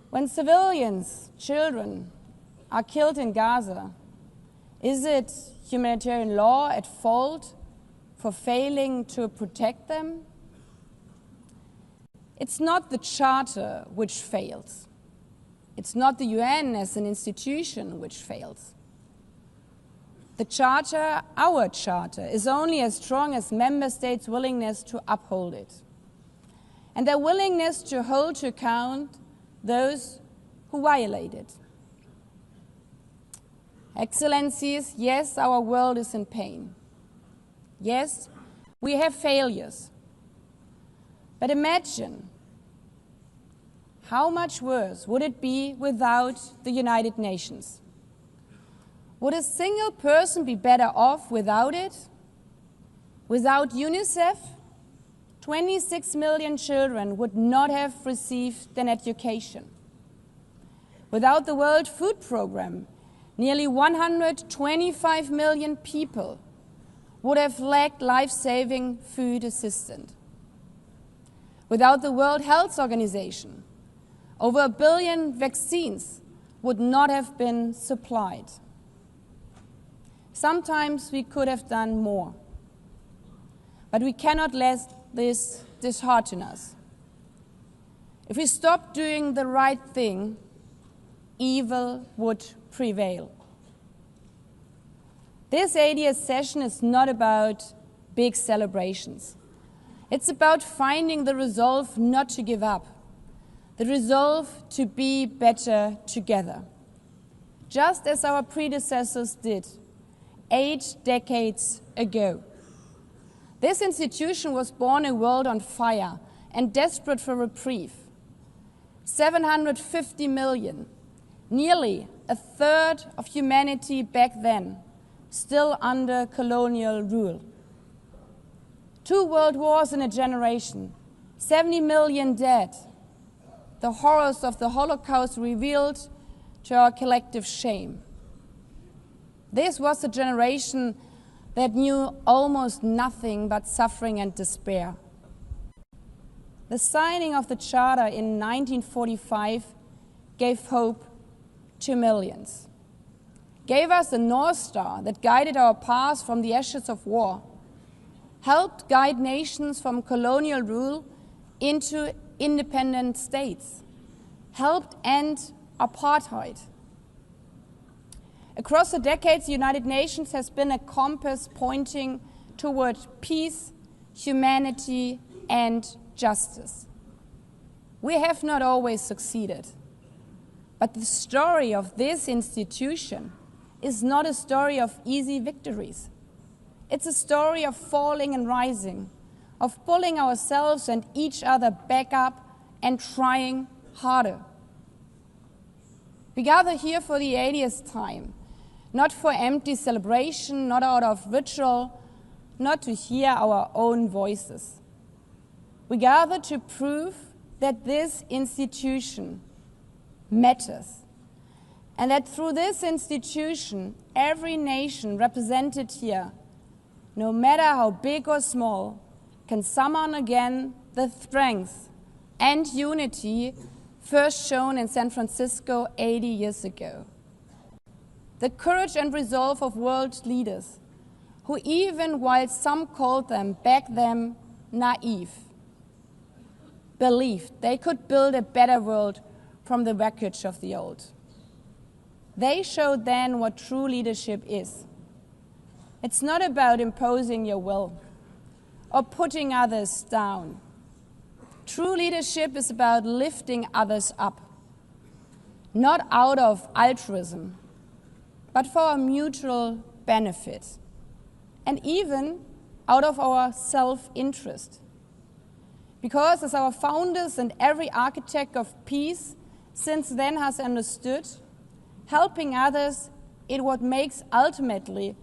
When civilians, children, are killed in Gaza, is it humanitarian law at fault for failing to protect them? It's not the Charter which fails. It's not the UN as an institution which fails. The Charter, our Charter, is only as strong as member states' willingness to uphold it, and their willingness to hold to account those who violate it. Excellencies, yes, our world is in pain. Yes, we have failures. But imagine how much worse would it be without the United Nations? Would a single person be better off without it? Without UNICEF, 26 million children would not have received an education. Without the World Food Programme, nearly 125 million people would have lacked life-saving food assistance. Without the World Health Organization, over 1 billion vaccines would not have been supplied. Sometimes we could have done more, but we cannot let this dishearten us. If we stop doing the right thing, evil would prevail. This 80th session is not about big celebrations. It's about finding the resolve not to give up, the resolve to be better together, just as our predecessors did 8 decades ago. This institution was born in a world on fire and desperate for reprieve. 750 million, nearly a third of humanity back then, still under colonial rule. 2 world wars in a generation, 70 million dead. The horrors of the Holocaust revealed to our collective shame. This was a generation that knew almost nothing but suffering and despair. The signing of the Charter in 1945 gave hope to millions, gave us a North Star that guided our path from the ashes of war, helped guide nations from colonial rule into independent states, helped end apartheid. Across the decades, the United Nations has been a compass pointing toward peace, humanity, and justice. We have not always succeeded, but the story of this institution is not a story of easy victories. It's a story of falling and rising, of pulling ourselves and each other back up and trying harder. We gather here for the 80th time, not for empty celebration, not out of ritual, not to hear our own voices. We gather to prove that this institution matters, and that through this institution, every nation represented here, no matter how big or small, can summon again the strength and unity first shown in San Francisco 80 years ago. The courage and resolve of world leaders who, even while some called them back then naive, believed they could build a better world from the wreckage of the old. They showed then what true leadership is. It's not about imposing your will or putting others down. True leadership is about lifting others up, not out of altruism, but for our mutual benefit, and even out of our self-interest. Because as our founders and every architect of peace since then has understood, helping others is what makes ultimately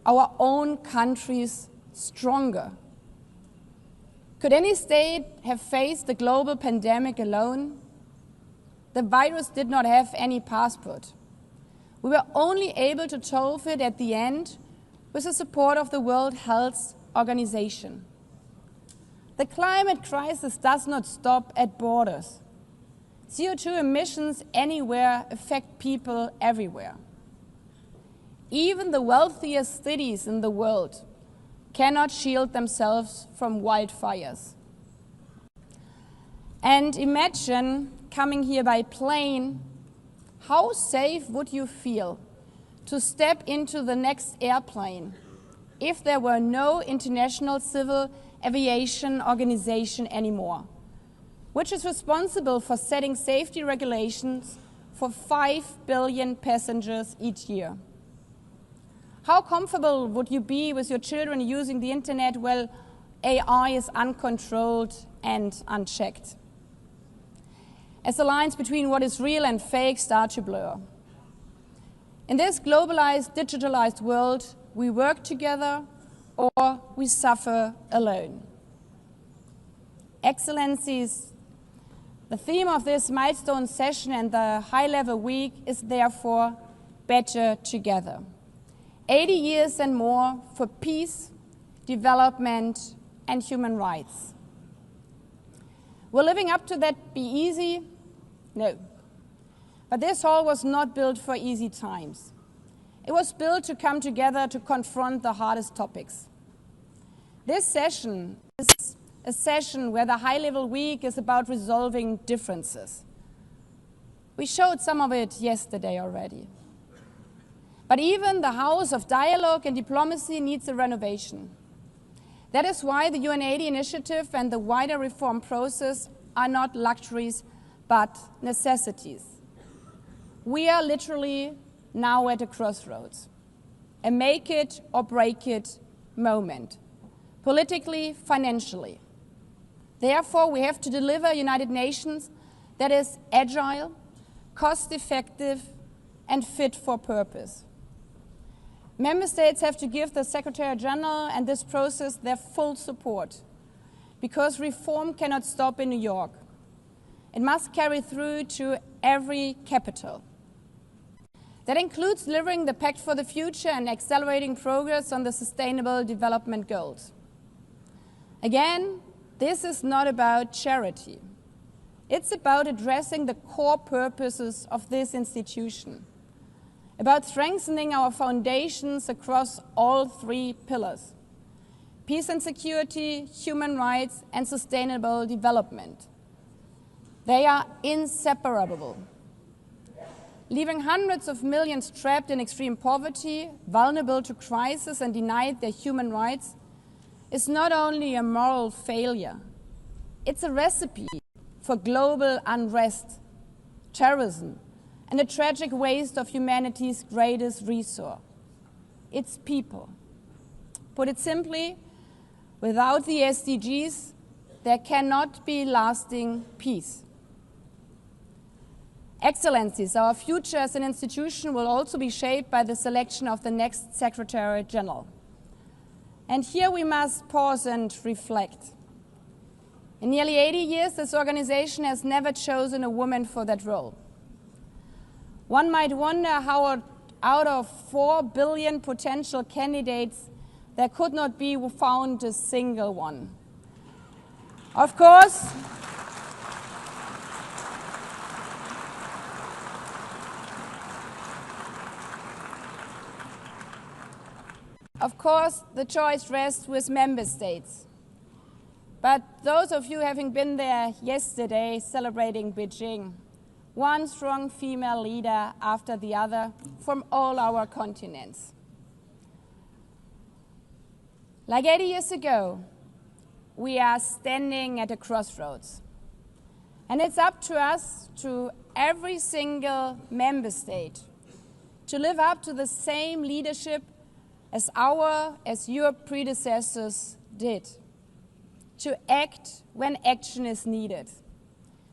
our own countries stronger. Could any state have faced the global pandemic alone? the virus did not have any passport. We were only able to solve it at the end with the support of the World Health Organization. The climate crisis does not stop at borders. CO2 emissions anywhere affect people everywhere. Even the wealthiest cities in the world cannot shield themselves from wildfires. And imagine coming here by plane, how safe would you feel to step into the next airplane if there were no International Civil Aviation Organization anymore, which is responsible for setting safety regulations for 5 billion passengers each year? How comfortable would you be with your children using the internet while AI is uncontrolled and unchecked, as the lines between what is real and fake start to blur? In this globalized, digitalized world, we work together or we suffer alone. Excellencies, the theme of this milestone session and the high-level week is therefore better together. 80 years and more for peace, development, and human rights. Will living up to that be easy? No. But this hall was not built for easy times. It was built to come together to confront the hardest topics. This session is a session where the high-level week is about resolving differences. We showed some of it yesterday already. But even the house of dialogue and diplomacy needs a renovation. That is why the UN80 initiative and the wider reform process are not luxuries, but necessities. We are literally now at a crossroads, a make it or break it moment, politically, financially. Therefore, we have to deliver a United Nations that is agile, cost-effective, and fit for purpose. Member States have to give the Secretary General and this process their full support, because reform cannot stop in New York. It must carry through to every capital. That includes delivering the Pact for the Future and accelerating progress on the Sustainable Development Goals. Again, this is not about charity. It's about addressing the core purposes of this institution, about strengthening our foundations across all 3 pillars: peace and security, human rights, and sustainable development. They are inseparable. Leaving hundreds of millions trapped in extreme poverty, vulnerable to crisis, and denied their human rights is not only a moral failure, it's a recipe for global unrest, terrorism, and a tragic waste of humanity's greatest resource, its people. Put it simply, without the SDGs, there cannot be lasting peace. Excellencies, our future as an institution will also be shaped by the selection of the next Secretary General. And here we must pause and reflect. In nearly 80 years, this organization has never chosen a woman for that role. One might wonder how out of 4 billion potential candidates, there could not be found a single one. Of course, the choice rests with member states. But those of you having been there yesterday celebrating Beijing, one strong female leader after the other from all our continents. Like 80 years ago, we are standing at a crossroads. And it's up to us, to every single member state, to live up to the same leadership as your predecessors did, to act when action is needed,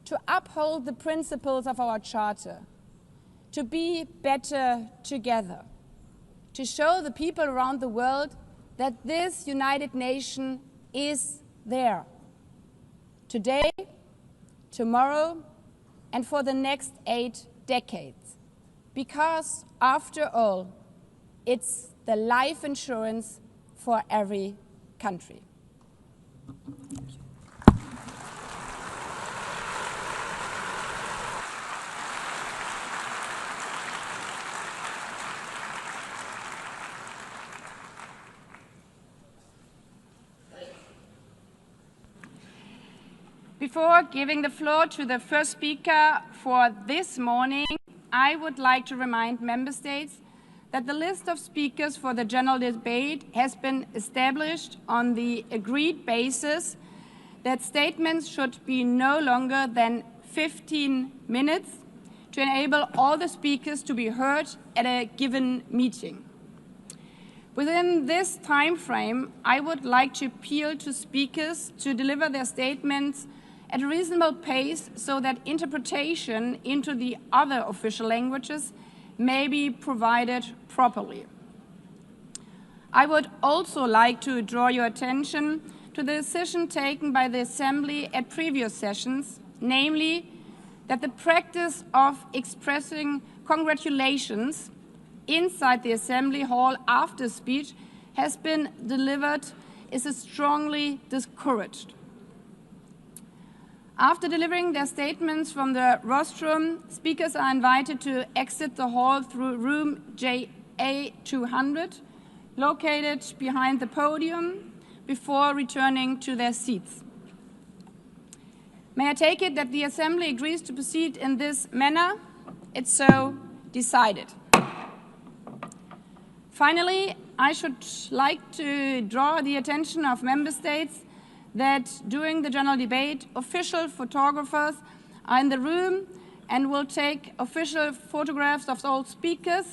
to uphold the principles of our Charter, to be better together, to show the people around the world that this United Nation is there, today, tomorrow, and for the next 8 decades. Because, after all, it's the life insurance for every country. Before giving the floor to the first speaker for this morning, I would like to remind Member States that the list of speakers for the general debate has been established on the agreed basis that statements should be no longer than 15 minutes to enable all the speakers to be heard at a given meeting. Within this time frame, I would like to appeal to speakers to deliver their statements at a reasonable pace so that interpretation into the other official languages may be provided properly. I would also like to draw your attention to the decision taken by the Assembly at previous sessions, namely that the practice of expressing congratulations inside the Assembly Hall after speech has been delivered is strongly discouraged. After delivering their statements from the rostrum, speakers are invited to exit the hall through room JA200, located behind the podium, before returning to their seats. May I take it that the Assembly agrees to proceed in this manner? It's so decided. Finally, I should like to draw the attention of Member States that during the general debate, official photographers are in the room and will take official photographs of all speakers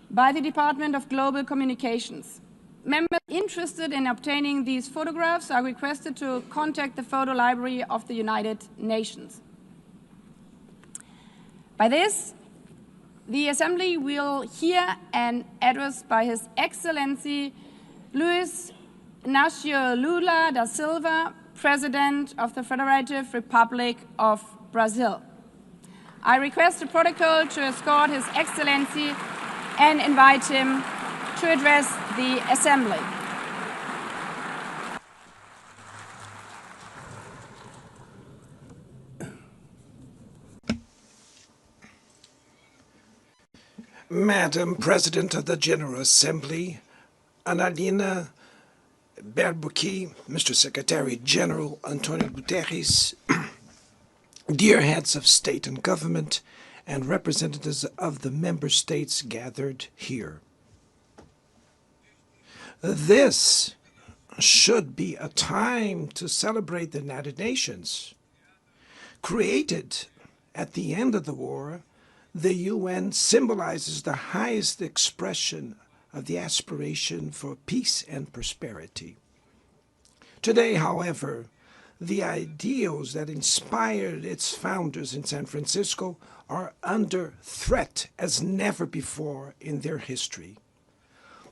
by the Department of Global Communications. Members interested in obtaining these photographs are requested to contact the Photo Library of the United Nations. By this, the Assembly will hear an address by His Excellency Luiz Inácio Lula da Silva, President of the Federative Republic of Brazil. I request the protocol to escort His Excellency and invite him to address the Assembly. Madam President of the General Assembly, Annalena Baerbock, Mr. Secretary General Antonio Guterres, dear heads of state and government, and representatives of the member states gathered here. This should be a time to celebrate the United Nations. Created at the end of the war, the UN symbolizes the highest expression of the aspiration for peace and prosperity. Today, however, the ideals that inspired its founders in San Francisco are under threat as never before in their history.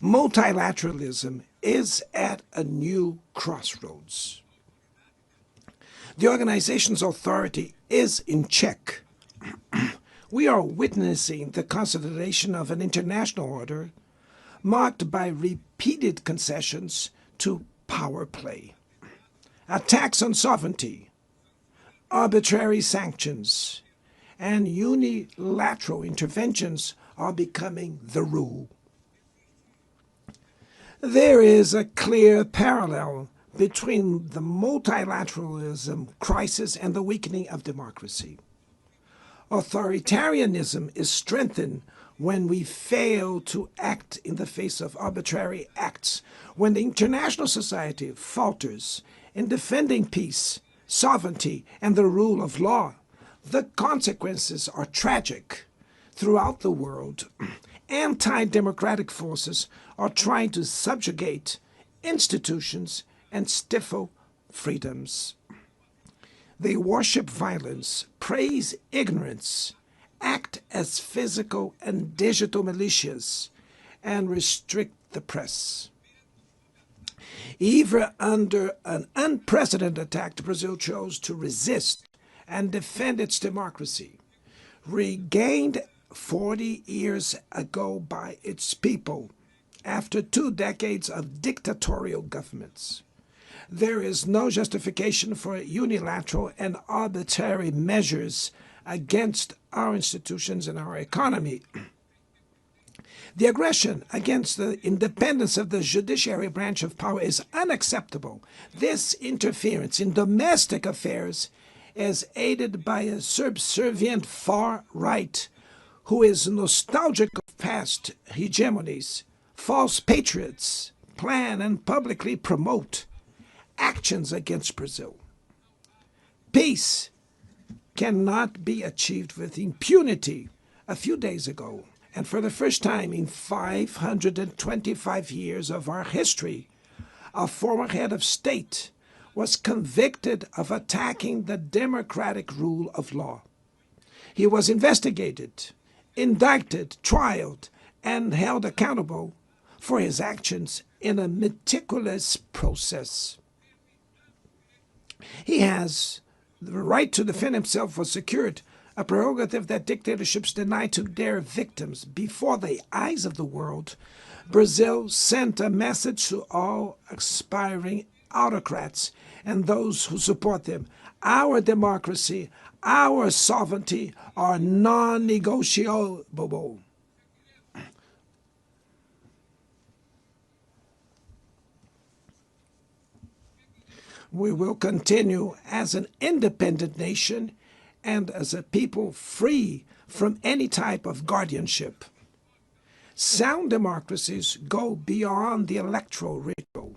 Multilateralism is at a new crossroads. The organization's authority is in check. We are witnessing the consolidation of an international order marked by repeated concessions to power play, attacks on sovereignty, arbitrary sanctions, and unilateral interventions are becoming the rule. There is a clear parallel between the multilateralism crisis and the weakening of democracy. Authoritarianism is strengthened when we fail to act in the face of arbitrary acts, when the international society falters in defending peace, sovereignty, and the rule of law. The consequences are tragic. Throughout the world, anti-democratic forces are trying to subjugate institutions and stifle freedoms. They worship violence, praise ignorance, act as physical and digital militias, and restrict the press. Even under an unprecedented attack, Brazil chose to resist and defend its democracy, regained 40 years ago by its people after 2 decades of dictatorial governments. There is no justification for unilateral and arbitrary measures against our institutions and our economy. The aggression against the independence of the judiciary branch of power is unacceptable. This interference in domestic affairs is aided by a subservient far right who is nostalgic of past hegemonies. False patriots plan and publicly promote actions against Brazil. Peace cannot be achieved with impunity. A few days ago, and for the first time in 525 years of our history, a former head of state was convicted of attacking the democratic rule of law. He was investigated, indicted, trialed, and held accountable for his actions in a meticulous process. He has the right to defend himself was secured, a prerogative that dictatorships deny to their victims. Before the eyes of the world, Brazil sent a message to all aspiring autocrats and those who support them. Our democracy, our sovereignty are non-negotiable. We will continue as an independent nation and as a people free from any type of guardianship. Sound democracies go beyond the electoral ritual.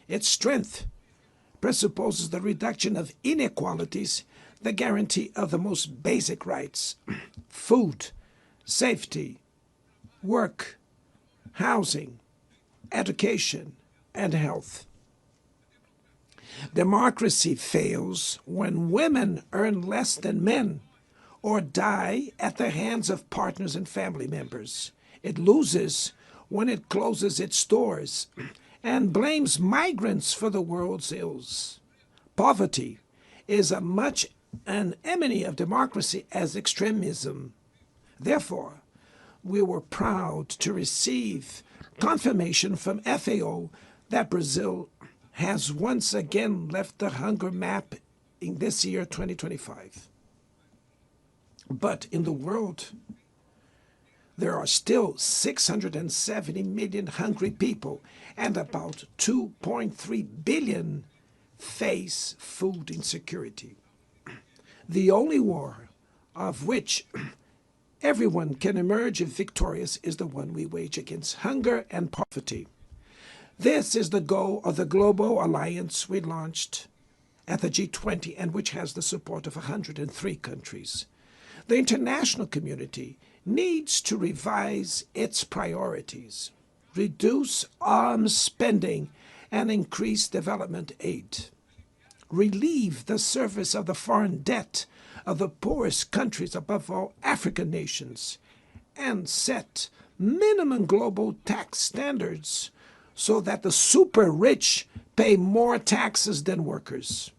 Its strength presupposes the reduction of inequalities, the guarantee of the most basic rights: food, safety, work, housing, education, and health. Democracy fails when women earn less than men or die at the hands of partners and family members. It loses when it closes its doors and blames migrants for the world's ills. Poverty is as much an enemy of democracy as extremism. Therefore, we were proud to receive confirmation from FAO that Brazil has once again left the hunger map in this year, 2025. But in the world, there are still 670 million hungry people, and about 2.3 billion face food insecurity. The only war of which everyone can emerge victorious is the one we wage against hunger and poverty. This is the goal of the global alliance we launched at the G20 and which has the support of 103 countries. The international community needs to revise its priorities, reduce arms spending, and increase development aid. Relieve the service of the foreign debt of the poorest countries, above all African nations, and set minimum global tax standards so that the super rich pay more taxes than workers.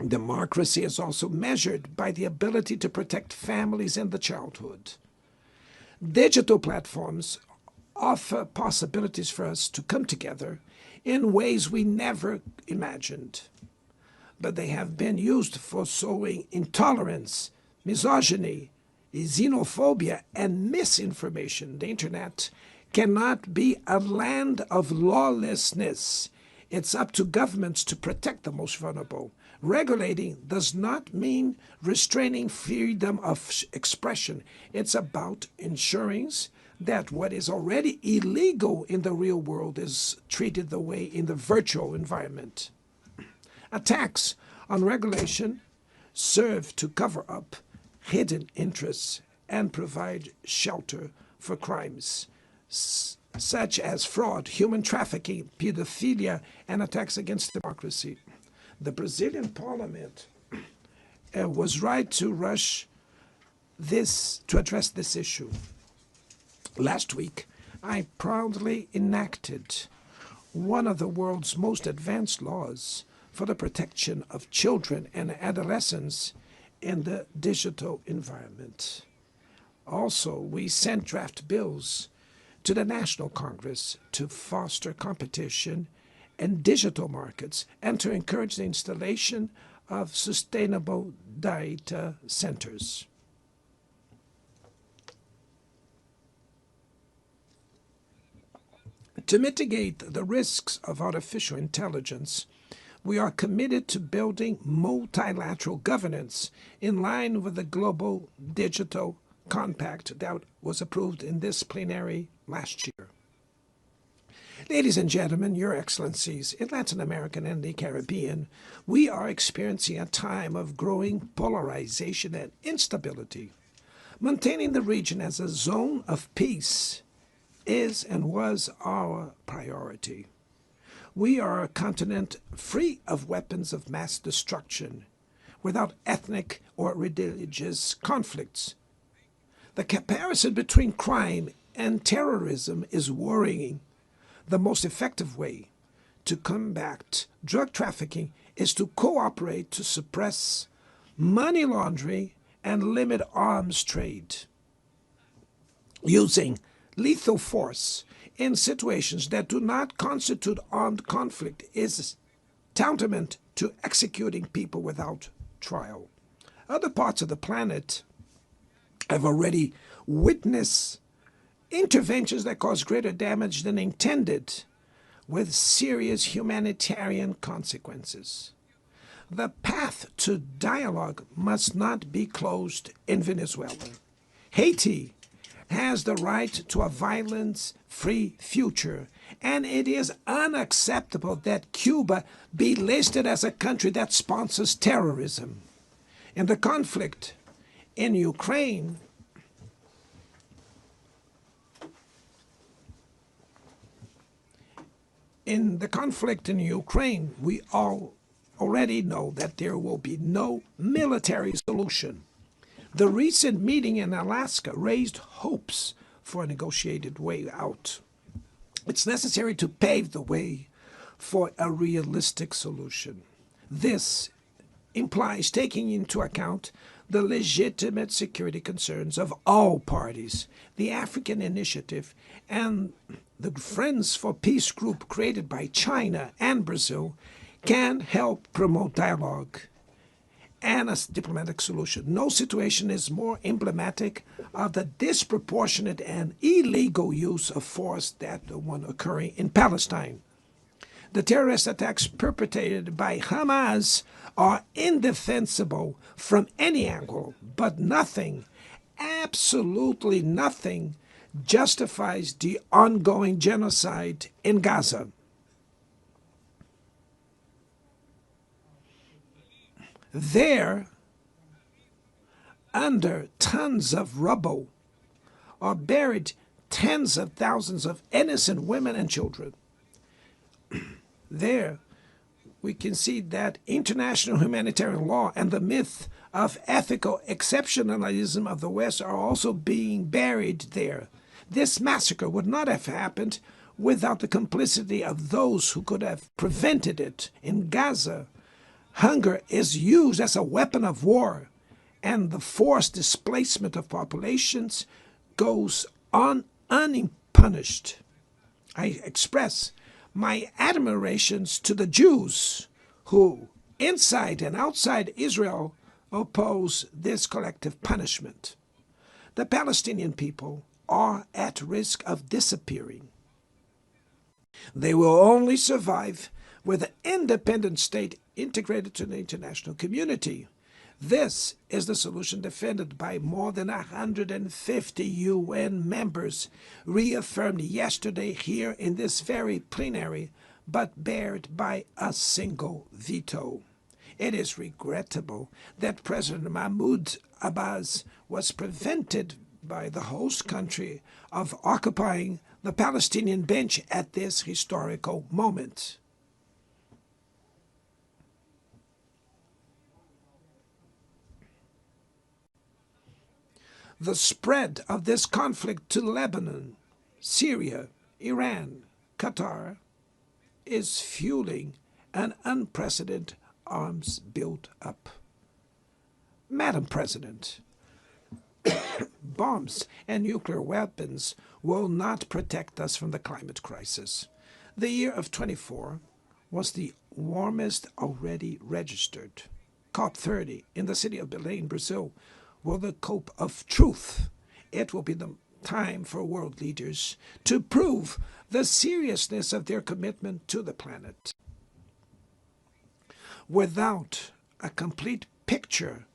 Democracy is also measured by the ability to protect families and the childhood. Digital platforms offer possibilities for us to come together in ways we never imagined. But they have been used for sowing intolerance, misogyny, xenophobia, and misinformation. The internet cannot be a land of lawlessness. It's up to governments to protect the most vulnerable. Regulating does not mean restraining freedom of expression. It's about ensuring that what is already illegal in the real world is treated the way in the virtual environment. Attacks on regulation serve to cover up hidden interests and provide shelter for crimes such as fraud, human trafficking, pedophilia, and attacks against democracy. The Brazilian parliament was right to rush to address this issue. Last week, I proudly enacted one of the world's most advanced laws for the protection of children and adolescents in the digital environment. Also, we sent draft bills to the National Congress to foster competition in digital markets and to encourage the installation of sustainable data centers. To mitigate the risks of artificial intelligence, we are committed to building multilateral governance in line with the Global Digital Compact that was approved in this plenary last year. Ladies and gentlemen, Your Excellencies, in Latin America and the Caribbean, we are experiencing a time of growing polarization and instability. Maintaining the region as a zone of peace is and was our priority. We are a continent free of weapons of mass destruction, without ethnic or religious conflicts. The comparison between crime and terrorism is worrying. The most effective way to combat drug trafficking is to cooperate to suppress money laundering and limit arms trade. Using lethal force in situations that do not constitute armed conflict is tantamount to executing people without trial. Other parts of the planet have already witnessed interventions that cause greater damage than intended, with serious humanitarian consequences. The path to dialogue must not be closed in Venezuela. Haiti has the right to a violence-free future, and it is unacceptable that Cuba be listed as a country that sponsors terrorism. In the conflict in Ukraine, we all already know that there will be no military solution. The recent meeting in Alaska raised hopes for a negotiated way out. It's necessary to pave the way for a realistic solution. This implies taking into account the legitimate security concerns of all parties. The African Initiative and the Friends for Peace group created by China and Brazil can help promote dialogue and a diplomatic solution. No situation is more emblematic of the disproportionate and illegal use of force than the one occurring in Palestine. The terrorist attacks perpetrated by Hamas are indefensible from any angle, but nothing, absolutely nothing, justifies the ongoing genocide in Gaza. There, under tons of rubble, are buried tens of thousands of innocent women and children. There, we can see that international humanitarian law and the myth of ethical exceptionalism of the West are also being buried there. This massacre would not have happened without the complicity of those who could have prevented it. In Gaza, hunger is used as a weapon of war, and the forced displacement of populations goes on unpunished. I express my admirations to the Jews who, inside and outside Israel, oppose this collective punishment. The Palestinian people are at risk of disappearing. They will only survive with an independent state integrated to the international community. This is the solution defended by more than 150 UN members, reaffirmed yesterday here in this very plenary, but barred by a single veto. It is regrettable that President Mahmoud Abbas was prevented by the host country of occupying the Palestinian bench at this historical moment. The spread of this conflict to Lebanon, Syria, Iran, Qatar is fueling an unprecedented arms build-up. Madam President, bombs and nuclear weapons will not protect us from the climate crisis. The year of 24 was the warmest already registered. COP30 in the city of Belém, Brazil, will the COP of truth. It will be the time for world leaders to prove the seriousness of their commitment to the planet. Without a complete picture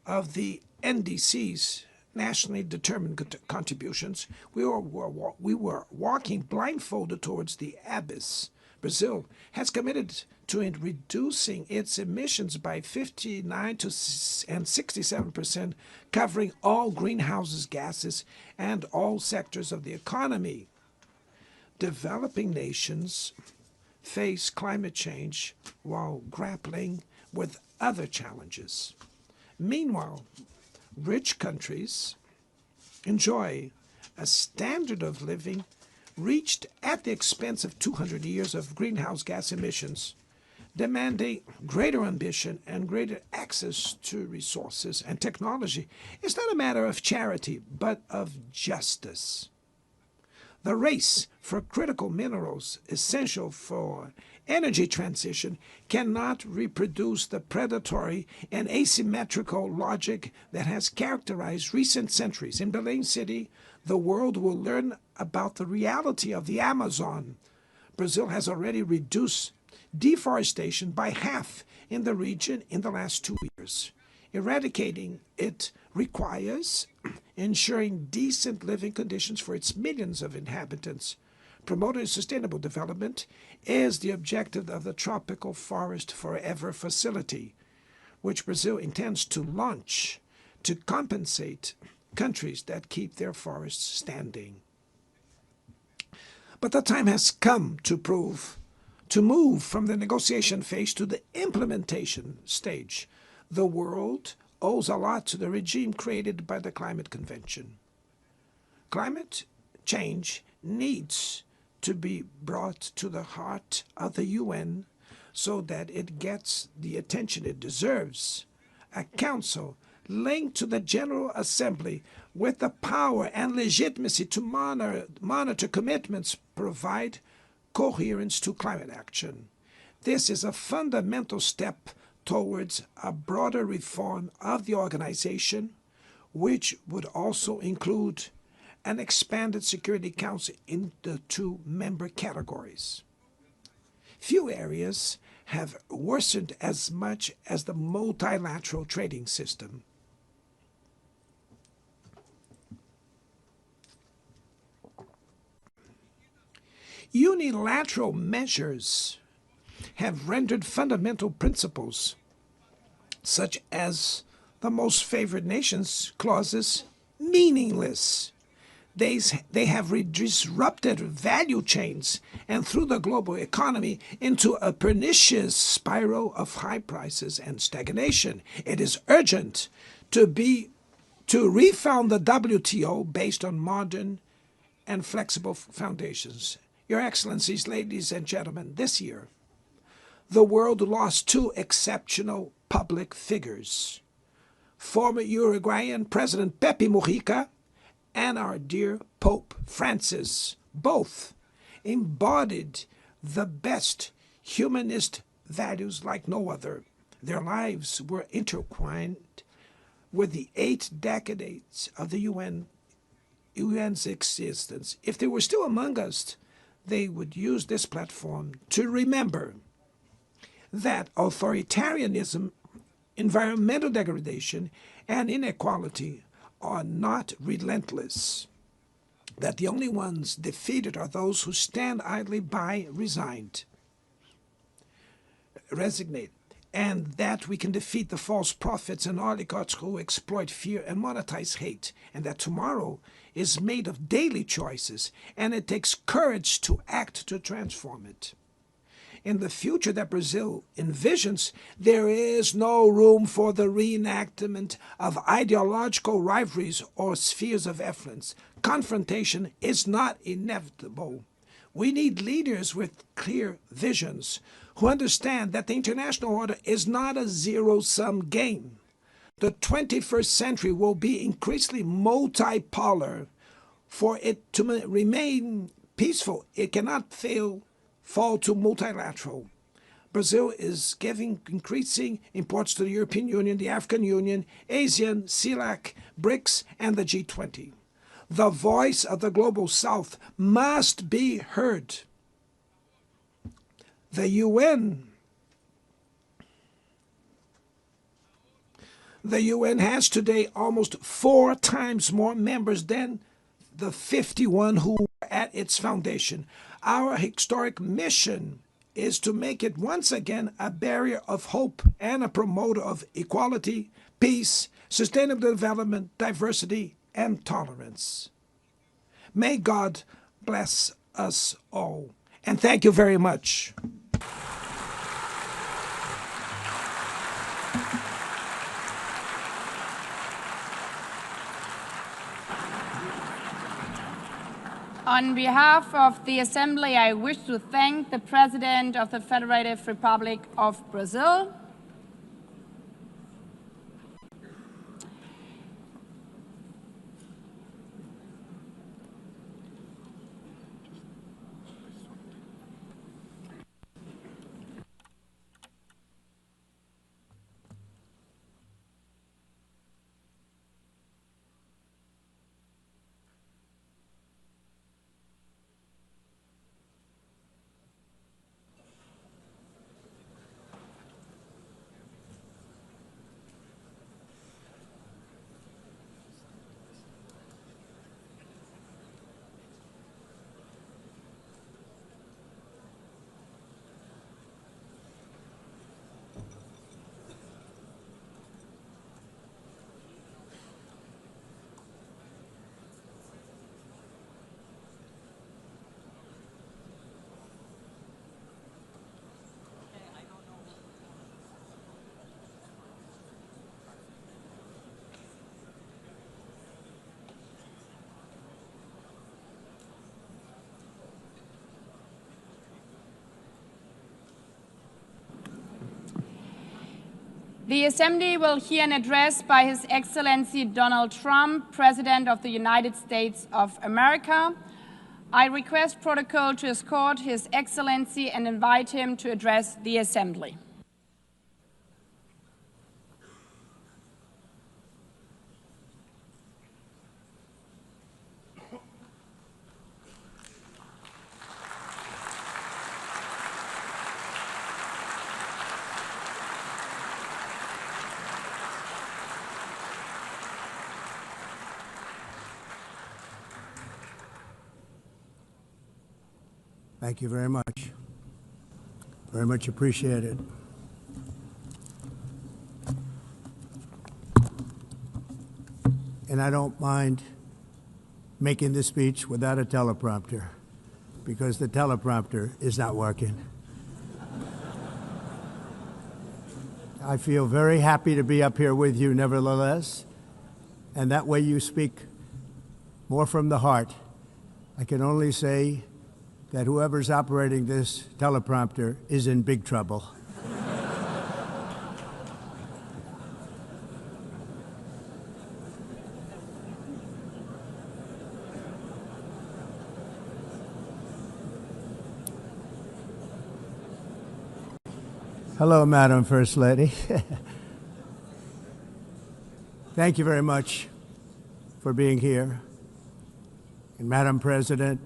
of the NDC's nationally determined contributions, we were walking blindfolded towards the abyss. Brazil has committed to reducing its emissions by 59% and 67%, covering all greenhouse gases and all sectors of the economy. Developing nations face climate change while grappling with other challenges. Meanwhile, rich countries enjoy a standard of living reached at the expense of 200 years of greenhouse gas emissions, demanding greater ambition and greater access to resources and technology. It's not a matter of charity, but of justice. The race for critical minerals essential for energy transition cannot reproduce the predatory and asymmetrical logic that has characterized recent centuries. In Belém City, the world will learn about the reality of the Amazon. Brazil has already reduced deforestation by half in the region in the last 2 years. Eradicating it requires ensuring decent living conditions for its millions of inhabitants. Promoting sustainable development is the objective of the Tropical Forest Forever facility, which Brazil intends to launch to compensate countries that keep their forests standing. But the time has come to move from the negotiation phase to the implementation stage. The world owes a lot to the regime created by the Climate Convention. Climate change needs to be brought to the heart of the UN so that it gets the attention it deserves. A council linked to the General Assembly with the power and legitimacy to monitor commitments provide coherence to climate action. This is a fundamental step towards a broader reform of the organization, which would also include an expanded Security Council in the 2 member categories. Few areas have worsened as much as the multilateral trading system. Unilateral measures have rendered fundamental principles, such as the most favored nations clauses, meaningless. They have disrupted value chains and threw the global economy into a pernicious spiral of high prices and stagnation. It is urgent to refound the WTO based on modern and flexible foundations. Your Excellencies, ladies and gentlemen, this year, the world lost 2 exceptional public figures. Former Uruguayan President Pepe Mujica and our dear Pope Francis. Both embodied the best humanist values like no other. Their lives were intertwined with the 8 decades of the UN's existence. If they were still among us, they would use this platform to remember that authoritarianism, environmental degradation, and inequality are not relentless, that the only ones defeated are those who stand idly by, resignate, and that we can defeat the false prophets and oligarchs who exploit fear and monetize hate, and that tomorrow is made of daily choices, and it takes courage to act to transform it. In the future that Brazil envisions, there is no room for the reenactment of ideological rivalries or spheres of influence. Confrontation is not inevitable. We need leaders with clear visions who understand that the international order is not a zero-sum game. The 21st century will be increasingly multipolar. For it to remain peaceful, it cannot fall to multilateral. Brazil is giving increasing importance to the European Union, the African Union, ASEAN, CELAC, BRICS, and the G20. The voice of the Global South must be heard. The UN has today almost 4 times more members than the 51 who were at its foundation. Our historic mission is to make it once again a barrier of hope and a promoter of equality, peace, sustainable development, diversity, and tolerance. May God bless us all. And thank you very much. On behalf of the Assembly, I wish to thank the President of the Federative Republic of Brazil, the Assembly will hear an address by His Excellency Donald Trump, President of the United States of America. I request protocol to escort His Excellency and invite him to address the Assembly. Thank you very much. Very much appreciated. And I don't mind making this speech without a teleprompter, because the teleprompter is not working. I feel very happy to be up here with you nevertheless, and that way you speak more from the heart. I can only say that whoever's operating this teleprompter is in big trouble. Hello, Madam First Lady. Thank you very much for being here. And Madam President,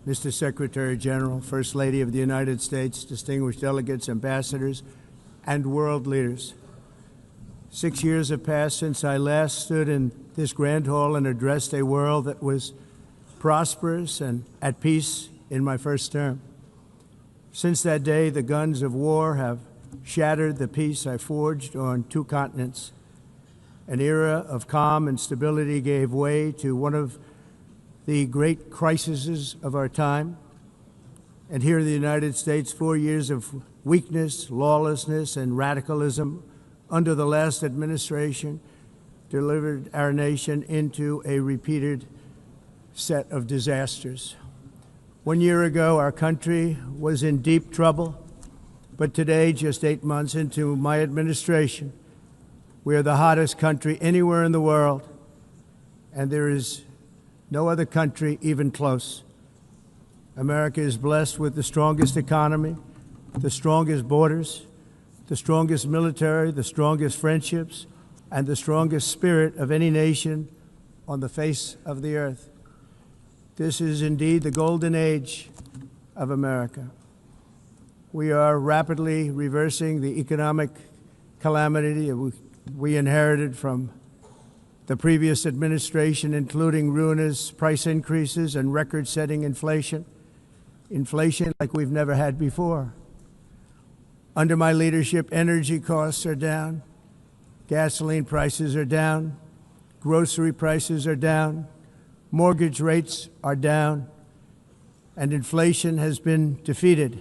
Mr. Secretary General, First Lady of the United States, distinguished delegates, ambassadors, and world leaders. 6 years have passed since I last stood in this grand hall and addressed a world that was prosperous and at peace in my first term. Since that day, the guns of war have shattered the peace I forged on 2 continents. An era of calm and stability gave way to one of the great crises of our time. And here in the United States, 4 years of weakness, lawlessness, and radicalism under the last administration delivered our nation into a repeated set of disasters. 1 year ago, our country was in deep trouble, but today, just 8 months into my administration, we are the hottest country anywhere in the world, and there is no other country even close. America is blessed with the strongest economy, the strongest borders, the strongest military, the strongest friendships, and the strongest spirit of any nation on the face of the earth. This is indeed the golden age of America. We are rapidly reversing the economic calamity we inherited from the previous administration, including ruinous price increases and record-setting inflation like we've never had before. Under my leadership, energy costs are down, gasoline prices are down, grocery prices are down, mortgage rates are down, and inflation has been defeated.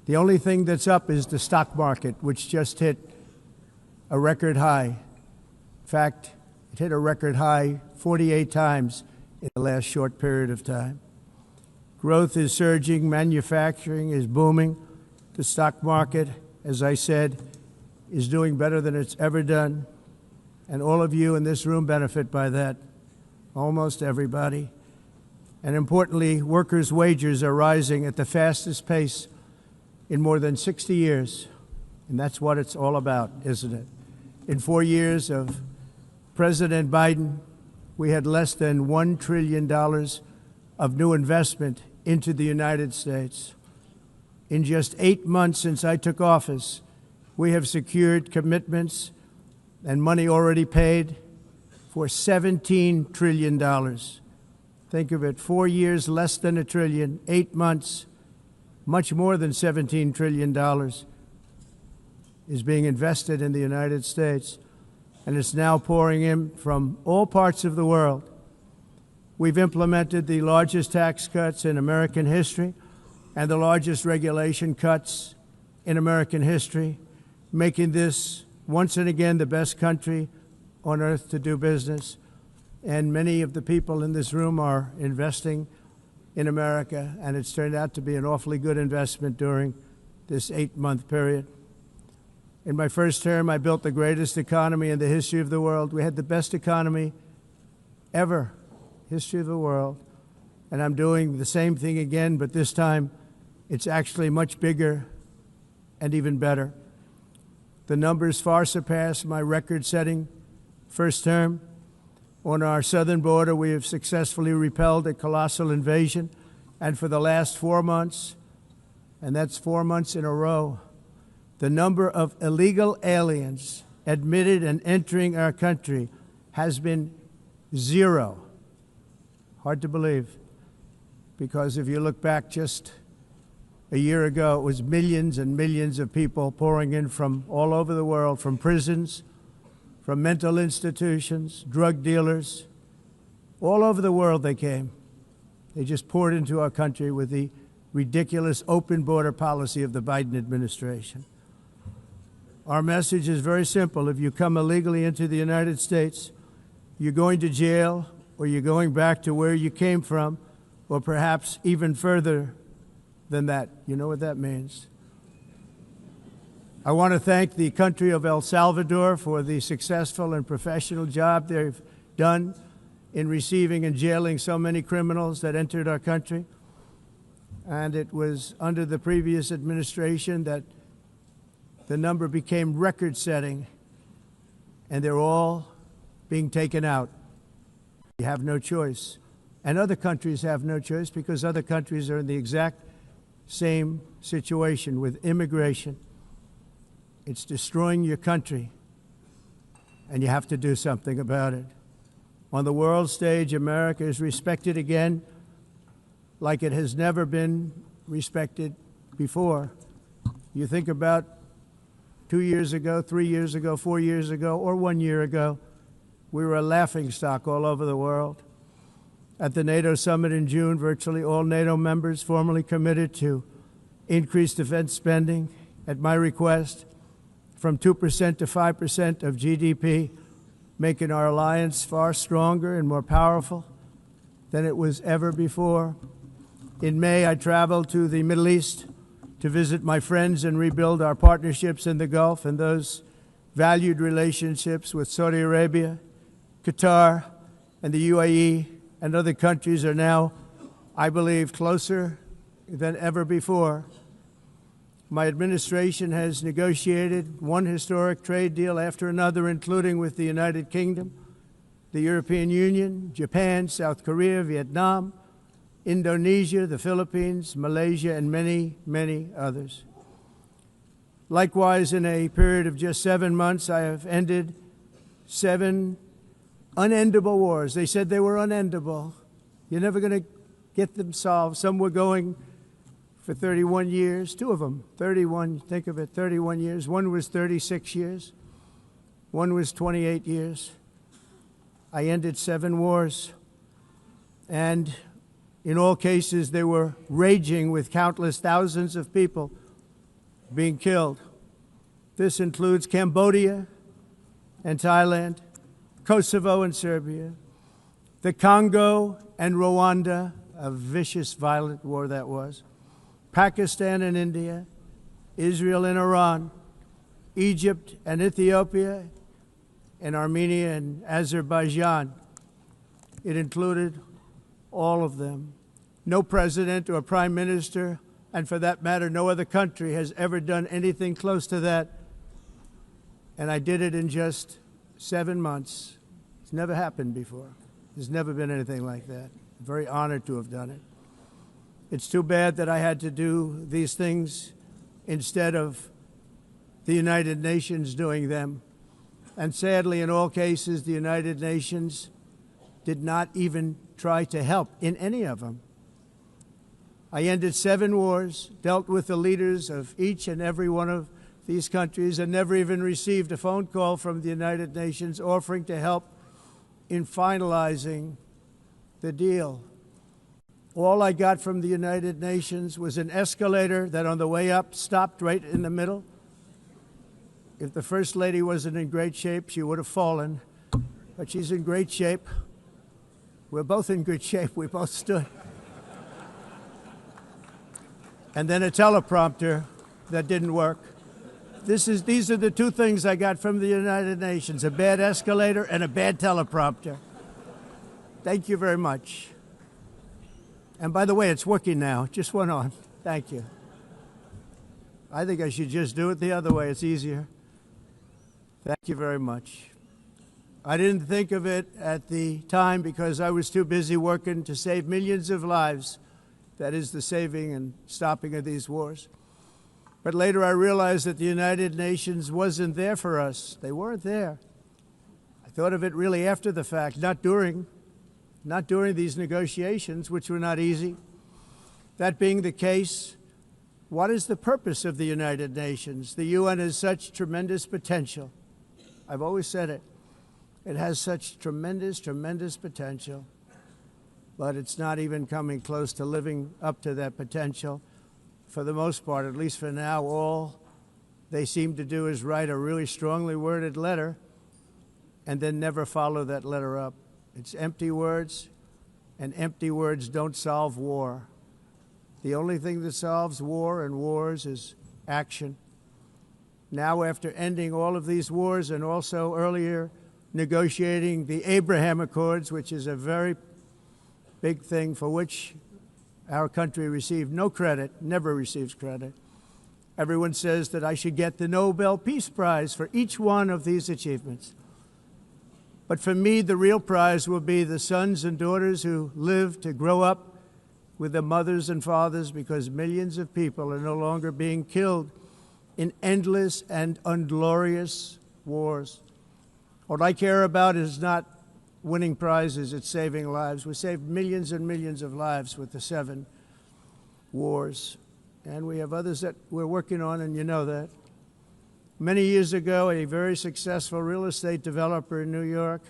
The only thing that's up is the stock market, which just hit a record high. In fact, it hit a record high 48 times in the last short period of time. Growth is surging, manufacturing is booming. The stock market, as I said, is doing better than it's ever done. And all of you in this room benefit by that, almost everybody. And importantly, workers' wages are rising at the fastest pace in more than 60 years. And that's what it's all about, isn't it? In 4 years of President Biden, we had less than $1 trillion of new investment into the United States. In just 8 months since I took office, we have secured commitments and money already paid for $17 trillion. Think of it, 4 years, less than $1 trillion, 8 months, much more than $17 trillion is being invested in the United States, and it's now pouring in from all parts of the world. We've implemented the largest tax cuts in American history and the largest regulation cuts in American history, making this once and again the best country on earth to do business. And many of the people in this room are investing in America, and it's turned out to be an awfully good investment during this 8-month period. In my first term, I built the greatest economy in the history of the world. We had the best economy ever, history of the world. And I'm doing the same thing again, but this time it's actually much bigger and even better. The numbers far surpass my record-setting first term. On our southern border, we have successfully repelled a colossal invasion. And for the last 4 months, and that's 4 months in a row, the number of illegal aliens admitted and entering our country has been 0. Hard to believe, because if you look back just a year ago, it was millions and millions of people pouring in from all over the world, from prisons, from mental institutions, drug dealers. All over the world they came. They just poured into our country with the ridiculous open border policy of the Biden administration. Our message is very simple. If you come illegally into the United States, you're going to jail, or you're going back to where you came from, or perhaps even further than that. You know what that means. I want to thank the country of El Salvador for the successful and professional job they've done in receiving and jailing so many criminals that entered our country. And it was under the previous administration that the number became record-setting, and they're all being taken out. You have no choice. And other countries have no choice, because other countries are in the exact same situation with immigration. It's destroying your country, and you have to do something about it. On the world stage, America is respected again like it has never been respected before. You think about 2 years ago, 3 years ago, 4 years ago, or 1 year ago, we were a laughingstock all over the world. At the NATO summit in June, virtually all NATO members formally committed to increase defense spending, at my request, from 2% to 5% of GDP, making our alliance far stronger and more powerful than it was ever before. In May, I traveled to the Middle East to visit my friends and rebuild our partnerships in the Gulf, and those valued relationships with Saudi Arabia, Qatar, and the UAE and other countries are now, I believe, closer than ever before. My administration has negotiated one historic trade deal after another, including with the United Kingdom, the European Union, Japan, South Korea, Vietnam, Indonesia, the Philippines, Malaysia, and many, many others. Likewise, in a period of just 7 months, I have ended 7 unendable wars. They said they were unendable. You're never going to get them solved. Some were going for 31 years, 2 of them, 31, think of it, 31 years. One was 36 years. One was 28 years. I ended 7 wars. And in all cases, they were raging with countless thousands of people being killed. This includes Cambodia and Thailand, Kosovo and Serbia, the Congo and Rwanda, a vicious, violent war that was, Pakistan and India, Israel and Iran, Egypt and Ethiopia, and Armenia and Azerbaijan. It included all of them. No president or prime minister, and for that matter, no other country has ever done anything close to that. And I did it in just 7 months. It's never happened before. There's never been anything like that. I'm very honored to have done it. It's too bad that I had to do these things instead of the United Nations doing them. And sadly, in all cases, the United Nations did not even try to help in any of them. I ended 7 wars, dealt with the leaders of each and every one of these countries, and never even received a phone call from the United Nations offering to help in finalizing the deal. All I got from the United Nations was an escalator that on the way up stopped right in the middle. If the First Lady wasn't in great shape, she would have fallen, but she's in great shape. We're both in good shape. We both stood. And then a teleprompter that didn't work. These are the 2 things I got from the United Nations, a bad escalator and a bad teleprompter. Thank you very much. And by the way, it's working now. It just went on. Thank you. I think I should just do it the other way. It's easier. Thank you very much. I didn't think of it at the time because I was too busy working to save millions of lives. That is the saving and stopping of these wars. But later I realized that the United Nations wasn't there for us. They weren't there. I thought of it really after the fact, not during these negotiations, which were not easy. That being the case, what is the purpose of the United Nations? The UN has such tremendous potential. I've always said it. It has such tremendous, tremendous potential, but it's not even coming close to living up to that potential. For the most part, at least for now, all they seem to do is write a really strongly worded letter and then never follow that letter up. It's empty words, and empty words don't solve war. The only thing that solves war and wars is action. Now, after ending all of these wars and also earlier negotiating the Abraham Accords, which is a very big thing for which our country received no credit, never receives credit. Everyone says that I should get the Nobel Peace Prize for each one of these achievements. But for me, the real prize will be the sons and daughters who live to grow up with their mothers and fathers, because millions of people are no longer being killed in endless and unglorious wars. What I care about is not winning prizes, it's saving lives. We saved millions and millions of lives with the 7 wars. And we have others that we're working on, and you know that. Many years ago, a very successful real estate developer in New York,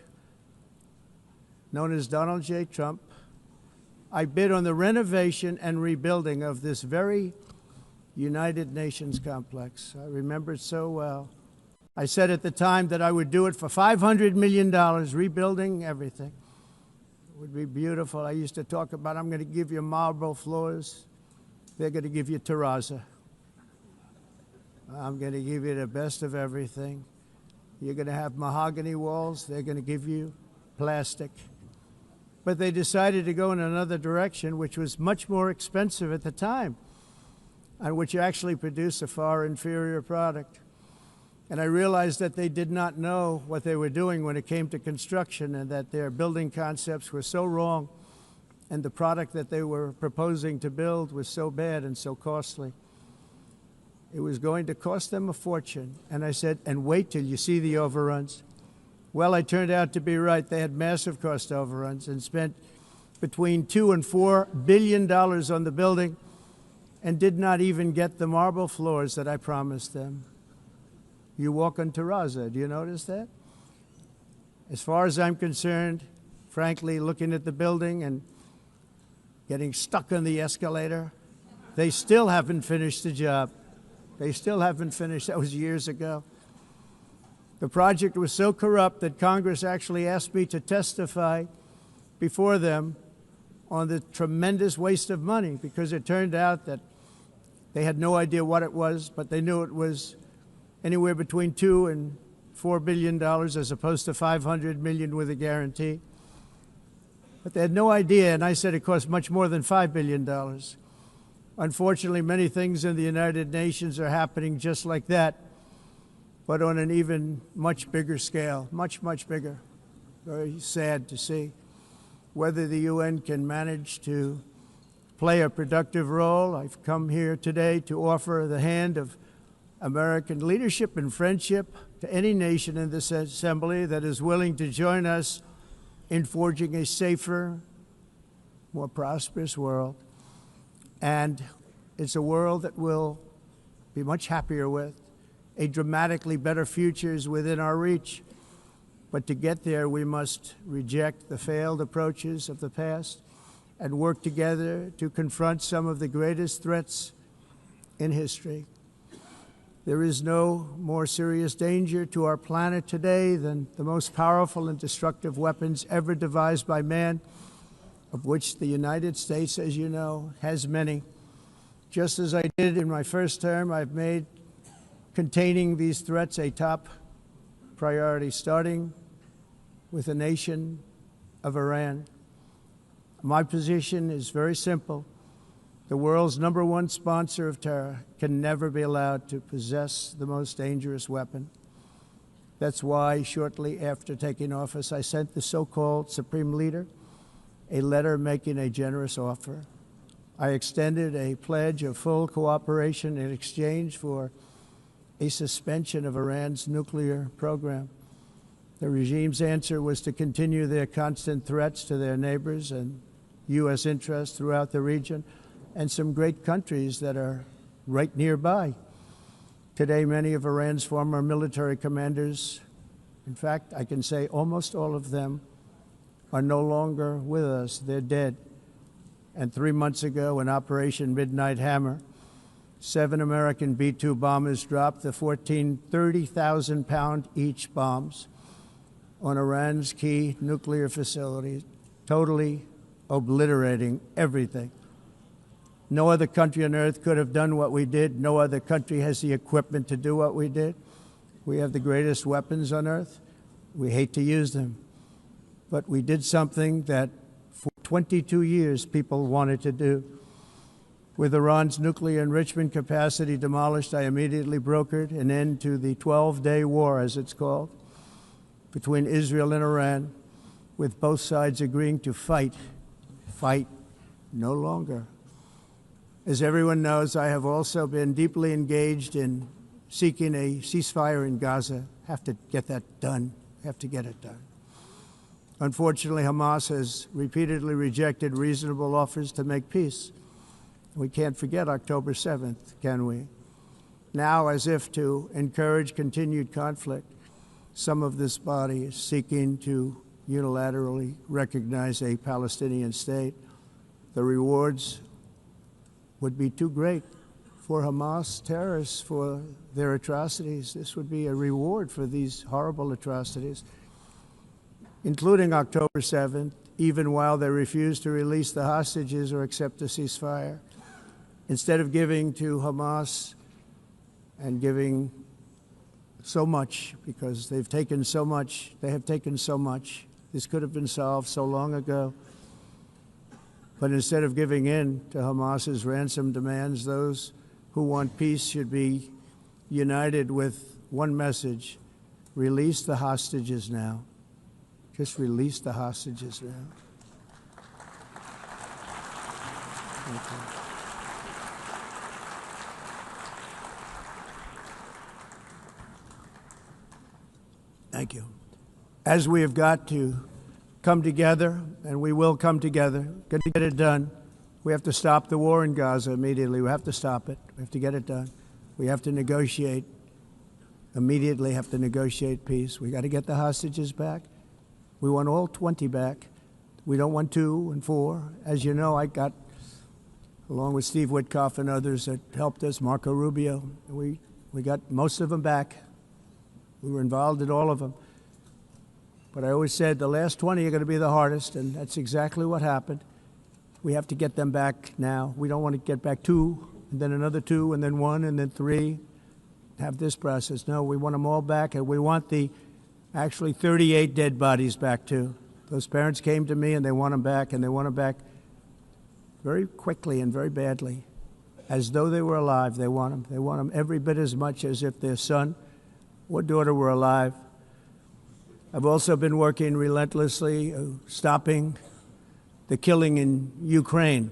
known as Donald J. Trump, I bid on the renovation and rebuilding of this very United Nations complex. I remember it so well. I said at the time that I would do it for $500 million, rebuilding everything. would be beautiful. I used to talk about, I'm going to give you marble floors. They're going to give you terrazzo. I'm going to give you the best of everything. You're going to have mahogany walls. They're going to give you plastic. But they decided to go in another direction, which was much more expensive at the time, and which actually produced a far inferior product. And I realized that they did not know what they were doing when it came to construction, and that their building concepts were so wrong, and the product that they were proposing to build was so bad and so costly. It was going to cost them a fortune. And I said, and wait till you see the overruns. Well, I turned out to be right. They had massive cost overruns and spent between $2 and $4 billion on the building and did not even get the marble floors that I promised them. You walk on terrazzo. Do you notice that? As far as I'm concerned, frankly, looking at the building and getting stuck on the escalator, they still haven't finished the job. They still haven't finished. That was years ago. The project was so corrupt that Congress actually asked me to testify before them on the tremendous waste of money, because it turned out that they had no idea what it was, but they knew it was anywhere between $2 and $4 billion as opposed to $500 million with a guarantee. But they had no idea, and I said it cost much more than $5 billion. Unfortunately, many things in the United Nations are happening just like that, but on an even much bigger scale, much, much bigger. Very sad to see. Whether the UN can manage to play a productive role, I've come here today to offer the hand of American leadership and friendship to any nation in this assembly that is willing to join us in forging a safer, more prosperous world. And it's a world that we'll be much happier with. A dramatically better future is within our reach. But to get there, we must reject the failed approaches of the past and work together to confront some of the greatest threats in history. There is no more serious danger to our planet today than the most powerful and destructive weapons ever devised by man, of which the United States, as you know, has many. Just as I did in my first term, I've made containing these threats a top priority, starting with the nation of Iran. My position is very simple. The world's #1 sponsor of terror can never be allowed to possess the most dangerous weapon. That's why shortly after taking office, I sent the so-called Supreme Leader a letter making a generous offer. I extended a pledge of full cooperation in exchange for a suspension of Iran's nuclear program. The regime's answer was to continue their constant threats to their neighbors and U.S. interests throughout the region, and some great countries that are right nearby. Today, many of Iran's former military commanders, in fact, I can say almost all of them, are no longer with us. They're dead. And 3 months ago, in Operation Midnight Hammer, 7 American B-2 bombers dropped the 14 30,000-pound each bombs on Iran's key nuclear facilities, totally obliterating everything. No other country on earth could have done what we did. No other country has the equipment to do what we did. We have the greatest weapons on earth. We hate to use them. But we did something that for 22 years people wanted to do. With Iran's nuclear enrichment capacity demolished, I immediately brokered an end to the 12-day war, as it's called, between Israel and Iran, with both sides agreeing to fight no longer. As everyone knows, I have also been deeply engaged in seeking a ceasefire in Gaza. Have to get that done. Have to get it done. Unfortunately, Hamas has repeatedly rejected reasonable offers to make peace. We can't forget October 7th, can we? Now, as if to encourage continued conflict, some of this body is seeking to unilaterally recognize a Palestinian state. The rewards would be too great for Hamas terrorists for their atrocities. This would be a reward for these horrible atrocities, including October 7th, even while they refuse to release the hostages or accept a ceasefire. Instead of giving to Hamas and giving so much, because they've taken so much, they have taken so much. This could have been solved so long ago. But instead of giving in to Hamas's ransom demands, those who want peace should be united with one message: release the hostages now. Just release the hostages now. Thank you. Thank you. As we have got to come together, and we will come together, get it done, we have to stop the war in Gaza immediately. We have to stop it. We have to get it done. We have to negotiate, immediately have to negotiate peace. We got to get the hostages back. We want all 20 back. We don't want 2 and 4. As you know, I got, along with Steve Witkoff and others that helped us, Marco Rubio, we got most of them back. We were involved in all of them. But I always said the last 20 are going to be the hardest, and that's exactly what happened. We have to get them back now. We don't want to get back 2, and then another 2, and then 1, and then 3. Have this process. No, we want them all back, and we want the actually 38 dead bodies back too. Those parents came to me, and they want them back, and they want them back very quickly and very badly, as though they were alive. They want them. They want them every bit as much as if their son or daughter were alive. I've also been working relentlessly, stopping the killing in Ukraine.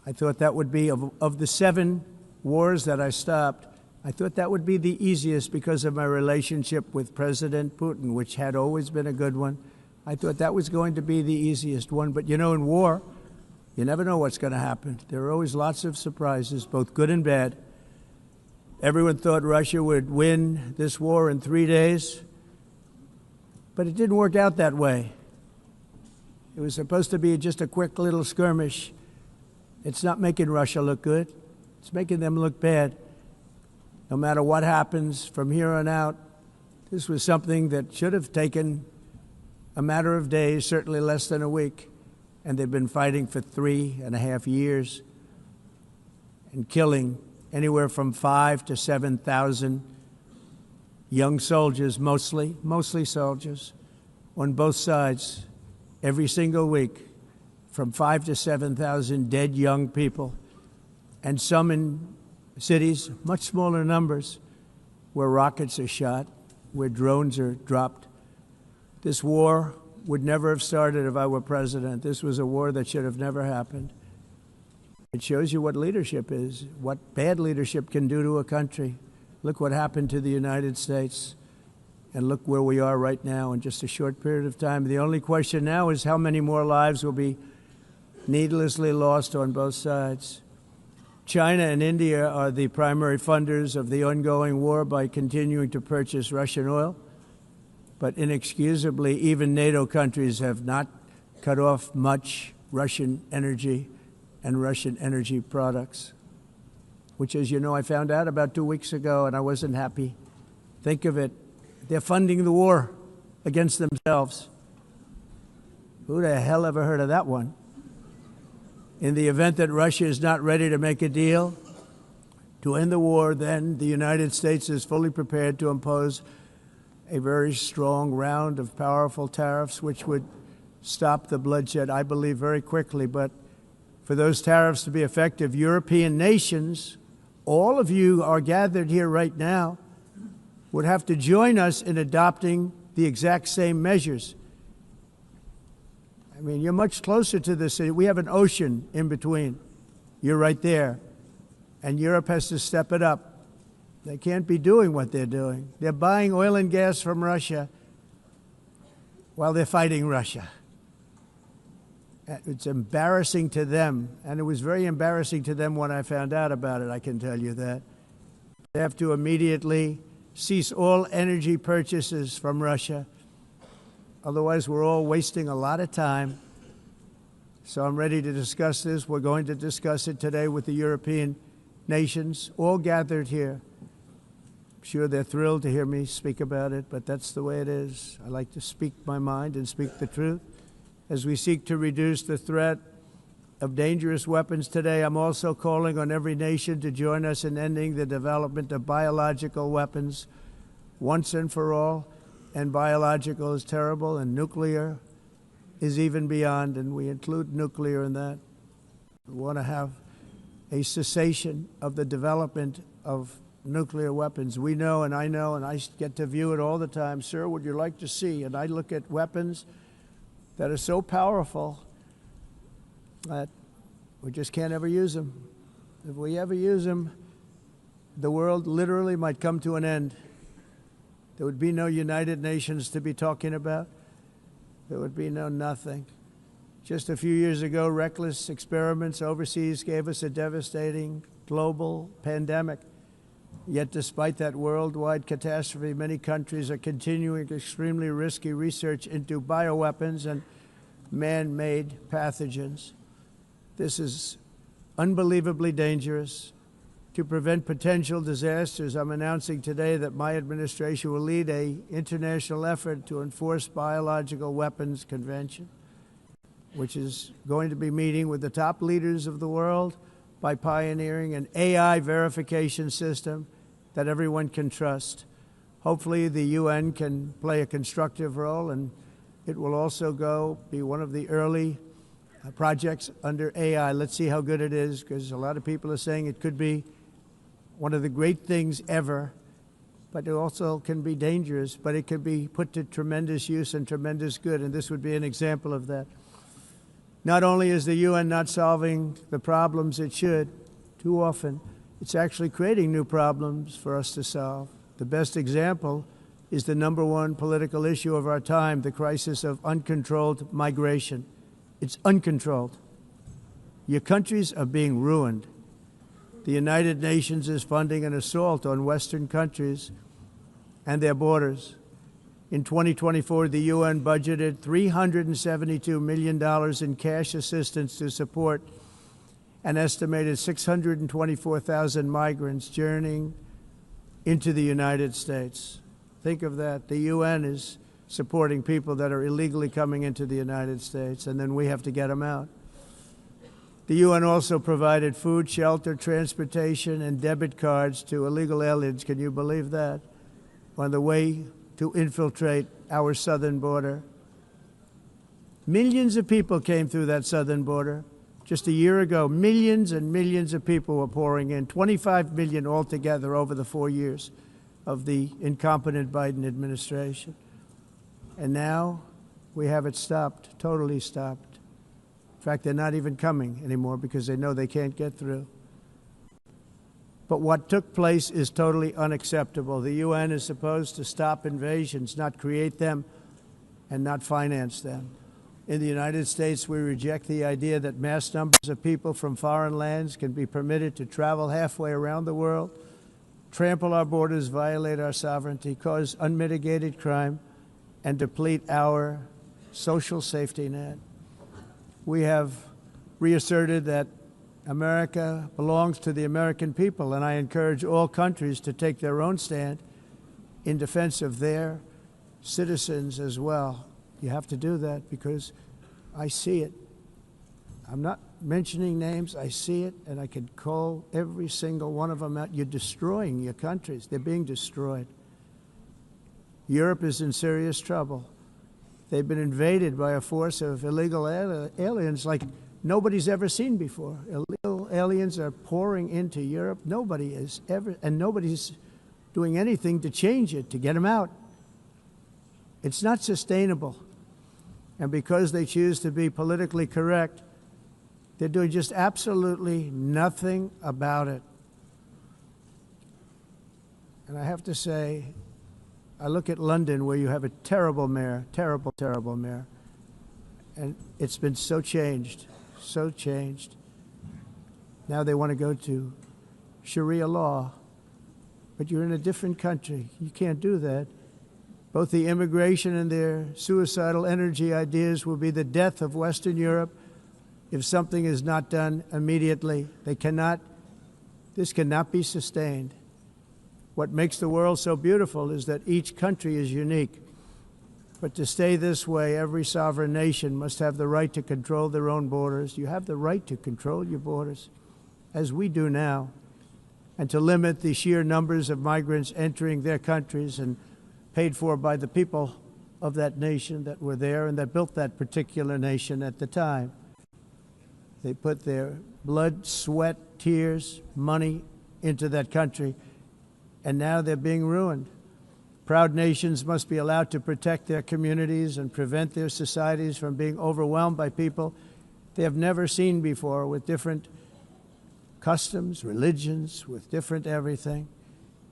I thought that would be, of the 7 wars that I stopped, I thought that would be the easiest because of my relationship with President Putin, which had always been a good one. I thought that was going to be the easiest one. But you know, in war, you never know what's going to happen. There are always lots of surprises, both good and bad. Everyone thought Russia would win this war in 3 days, but it didn't work out that way. It was supposed to be just a quick little skirmish. It's not making Russia look good. It's making them look bad. No matter what happens from here on out, this was something that should have taken a matter of days, certainly less than a week, and they've been fighting for 3.5 years and killing anywhere from 5,000 to 7,000 young soldiers, mostly soldiers, on both sides, every single week, from 5,000 to 7,000 dead young people, and some in cities, much smaller numbers, where rockets are shot, where drones are dropped. This war would never have started if I were president. This was a war that should have never happened. It shows you what leadership is, what bad leadership can do to a country. Look what happened to the United States, and look where we are right now in just a short period of time. The only question now is how many more lives will be needlessly lost on both sides. China and India are the primary funders of the ongoing war by continuing to purchase Russian oil. But inexcusably, even NATO countries have not cut off much Russian energy and Russian energy products, which, as you know, I found out about 2 weeks ago, and I wasn't happy. Think of it. They're funding the war against themselves. Who the hell ever heard of that one? In the event that Russia is not ready to make a deal to end the war, then the United States is fully prepared to impose a very strong round of powerful tariffs, which would stop the bloodshed, I believe, very quickly. But for those tariffs to be effective, European nations, all of you are gathered here right now, would have to join us in adopting the exact same measures. I mean, you're much closer to this. We have an ocean in between. You're right there. And Europe has to step it up. They can't be doing what they're doing. They're buying oil and gas from Russia while they're fighting Russia. It's embarrassing to them, and it was very embarrassing to them when I found out about it, I can tell you that. They have to immediately cease all energy purchases from Russia. Otherwise, we're all wasting a lot of time. So I'm ready to discuss this. We're going to discuss it today with the European nations, all gathered here. I'm sure they're thrilled to hear me speak about it, but that's the way it is. I like to speak my mind and speak the truth. As we seek to reduce the threat of dangerous weapons today, I'm also calling on every nation to join us in ending the development of biological weapons once and for all. And biological is terrible, and nuclear is even beyond, and we include nuclear in that. We want to have a cessation of the development of nuclear weapons. We know, and I get to view it all the time. Sir, would you like to see? And I look at weapons that are so powerful that we just can't ever use them. If we ever use them, the world literally might come to an end. There would be no United Nations to be talking about. There would be no nothing. Just a few years ago, reckless experiments overseas gave us a devastating global pandemic. Yet despite that worldwide catastrophe, many countries are continuing extremely risky research into bioweapons and man-made pathogens. This is unbelievably dangerous. To prevent potential disasters, I'm announcing today that my administration will lead an international effort to enforce biological weapons convention, which is going to be meeting with the top leaders of the world by pioneering an AI verification system that everyone can trust. Hopefully the UN can play a constructive role, and it will also be one of the early projects under AI. Let's see how good it is, because a lot of people are saying it could be one of the great things ever, but it also can be dangerous, but it can be put to tremendous use and tremendous good, and this would be an example of that. Not only is the UN not solving the problems it should, too often, it's actually creating new problems for us to solve. The best example is the #1 political issue of our time, the crisis of uncontrolled migration. It's uncontrolled. Your countries are being ruined. The United Nations is funding an assault on Western countries and their borders. In 2024, the UN budgeted $372 million in cash assistance to support an estimated 624,000 migrants journeying into the United States. Think of that. The UN is supporting people that are illegally coming into the United States, and then we have to get them out. The UN also provided food, shelter, transportation, and debit cards to illegal aliens. Can you believe that? On the way to infiltrate our southern border. Millions of people came through that southern border. Just a year ago, millions and millions of people were pouring in, 25 million altogether over the 4 years of the incompetent Biden administration. And now we have it stopped, totally stopped. In fact, they're not even coming anymore because they know they can't get through. But what took place is totally unacceptable. The UN is supposed to stop invasions, not create them and not finance them. In the United States, we reject the idea that mass numbers of people from foreign lands can be permitted to travel halfway around the world, trample our borders, violate our sovereignty, cause unmitigated crime, and deplete our social safety net. We have reasserted that America belongs to the American people, and I encourage all countries to take their own stand in defense of their citizens as well. You have to do that because I see it. I'm not mentioning names. I see it, and I could call every single one of them out. You're destroying your countries. They're being destroyed. Europe is in serious trouble. They've been invaded by a force of illegal aliens like nobody's ever seen before. Illegal aliens are pouring into Europe. Nobody is ever, and nobody's doing anything to change it, to get them out. It's not sustainable. And because they choose to be politically correct, they're doing just absolutely nothing about it. And I have to say, I look at London, where you have a terrible mayor, terrible, terrible mayor. And it's been so changed, so changed. Now they want to go to Sharia law. But you're in a different country. You can't do that. Both the immigration and their suicidal energy ideas will be the death of Western Europe if something is not done immediately. This cannot be sustained. What makes the world so beautiful is that each country is unique. But to stay this way, every sovereign nation must have the right to control their own borders. You have the right to control your borders, as we do now, and to limit the sheer numbers of migrants entering their countries and paid for by the people of that nation that were there and that built that particular nation at the time. They put their blood, sweat, tears, money into that country, and now they're being ruined. Proud nations must be allowed to protect their communities and prevent their societies from being overwhelmed by people they have never seen before, with different customs, religions, with different everything.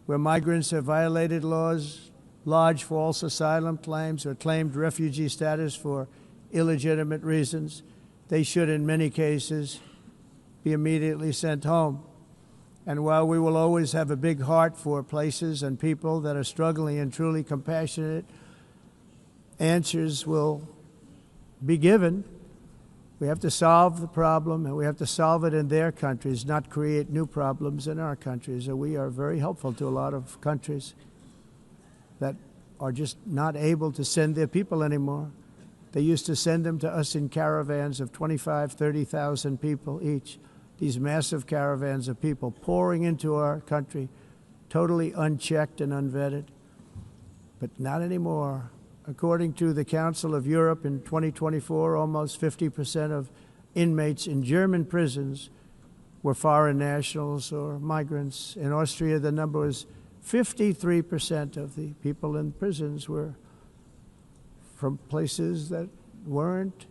Where migrants have violated laws, lodged false asylum claims, or claimed refugee status for illegitimate reasons, they should, in many cases, be immediately sent home. And while we will always have a big heart for places and people that are struggling and truly compassionate, answers will be given. We have to solve the problem, and we have to solve it in their countries, not create new problems in our countries. And we are very helpful to a lot of countries that are just not able to send their people anymore. They used to send them to us in caravans of 25,000, 30,000 people each. These massive caravans of people pouring into our country, totally unchecked and unvetted. But not anymore. According to the Council of Europe, in 2024, almost 50% of inmates in German prisons were foreign nationals or migrants. In Austria, the number was 53% of the people in prisons were from places that weren't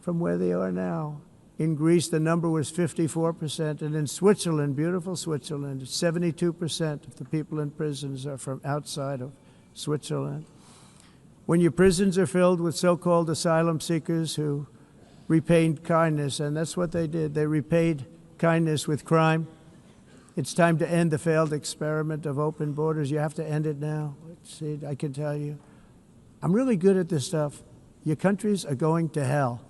from where they are now. In Greece, the number was 54%, and in Switzerland, beautiful Switzerland, 72% of the people in prisons are from outside of Switzerland. When your prisons are filled with so-called asylum seekers who repaid kindness, and that's what they did, they repaid kindness with crime. It's time to end the failed experiment of open borders. You have to end it now. See, I can tell you. I'm really good at this stuff. Your countries are going to hell.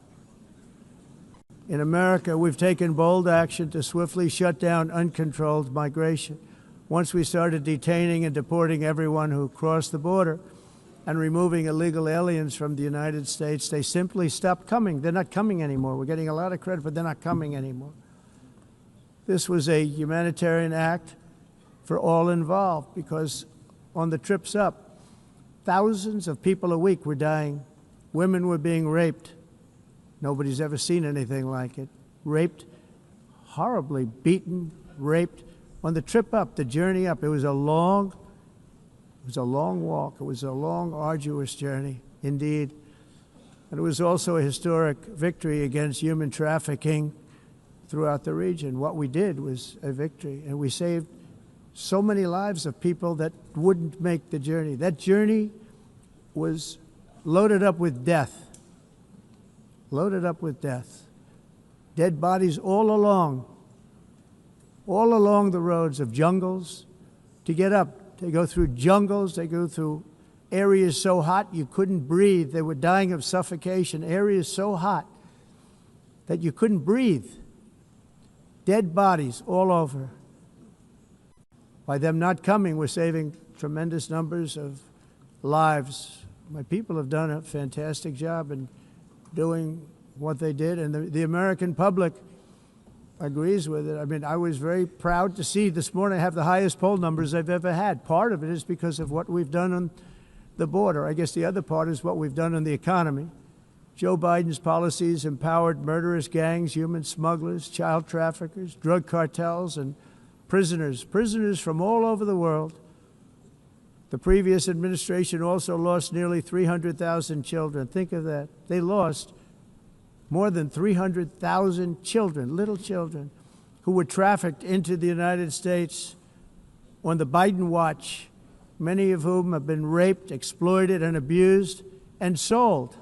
In America, we've taken bold action to swiftly shut down uncontrolled migration. Once we started detaining and deporting everyone who crossed the border and removing illegal aliens from the United States, they simply stopped coming. They're not coming anymore. We're getting a lot of credit, but they're not coming anymore. This was a humanitarian act for all involved, because on the trips up, thousands of people a week were dying. Women were being raped. Nobody's ever seen anything like it. Raped, horribly beaten, raped. On the trip up, the journey up, it was a long walk. It was a long, arduous journey, indeed. And it was also a historic victory against human trafficking throughout the region. What we did was a victory, and we saved so many lives of people that wouldn't make the journey. That journey was loaded up with death. Loaded up with death. Dead bodies all along the roads of jungles to get up. They go through jungles, they go through areas so hot you couldn't breathe. They were dying of suffocation, areas so hot that you couldn't breathe. Dead bodies all over. By them not coming, we're saving tremendous numbers of lives. My people have done a fantastic job in doing what they did, and the American public agrees with it. I mean, I was very proud to see this morning I have the highest poll numbers I've ever had. Part of it is because of what we've done on the border. I guess the other part is what we've done on the economy. Joe Biden's policies empowered murderous gangs, human smugglers, child traffickers, drug cartels, and prisoners from all over the world. The previous administration also lost nearly 300,000 children. Think of that. They lost more than 300,000 children, little children, who were trafficked into the United States on the Biden watch, many of whom have been raped, exploited, and abused, and sold.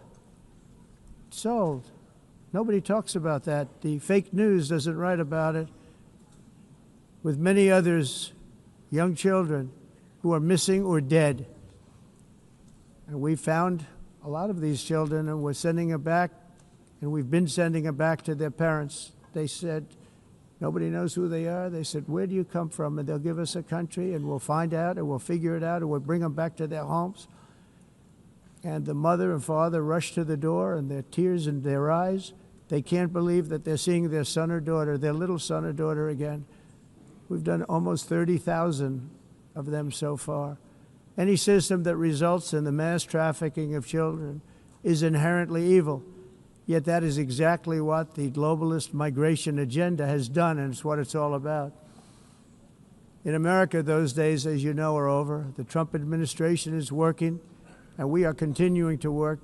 Sold. Nobody talks about that. The fake news doesn't write about it. With many others, young children who are missing or dead. And we found a lot of these children, and we're sending them back, and we've been sending them back to their parents. They said, nobody knows who they are. They said, where do you come from? And they'll give us a country, and we'll find out, and we'll figure it out, and we'll bring them back to their homes. And the mother and father rush to the door, and their tears in their eyes. They can't believe that they're seeing their son or daughter, their little son or daughter again. We've done almost 30,000 of them so far. Any system that results in the mass trafficking of children is inherently evil. Yet that is exactly what the globalist migration agenda has done, and it's what it's all about. In America, those days, as you know, are over. The Trump administration is working, and we are continuing to work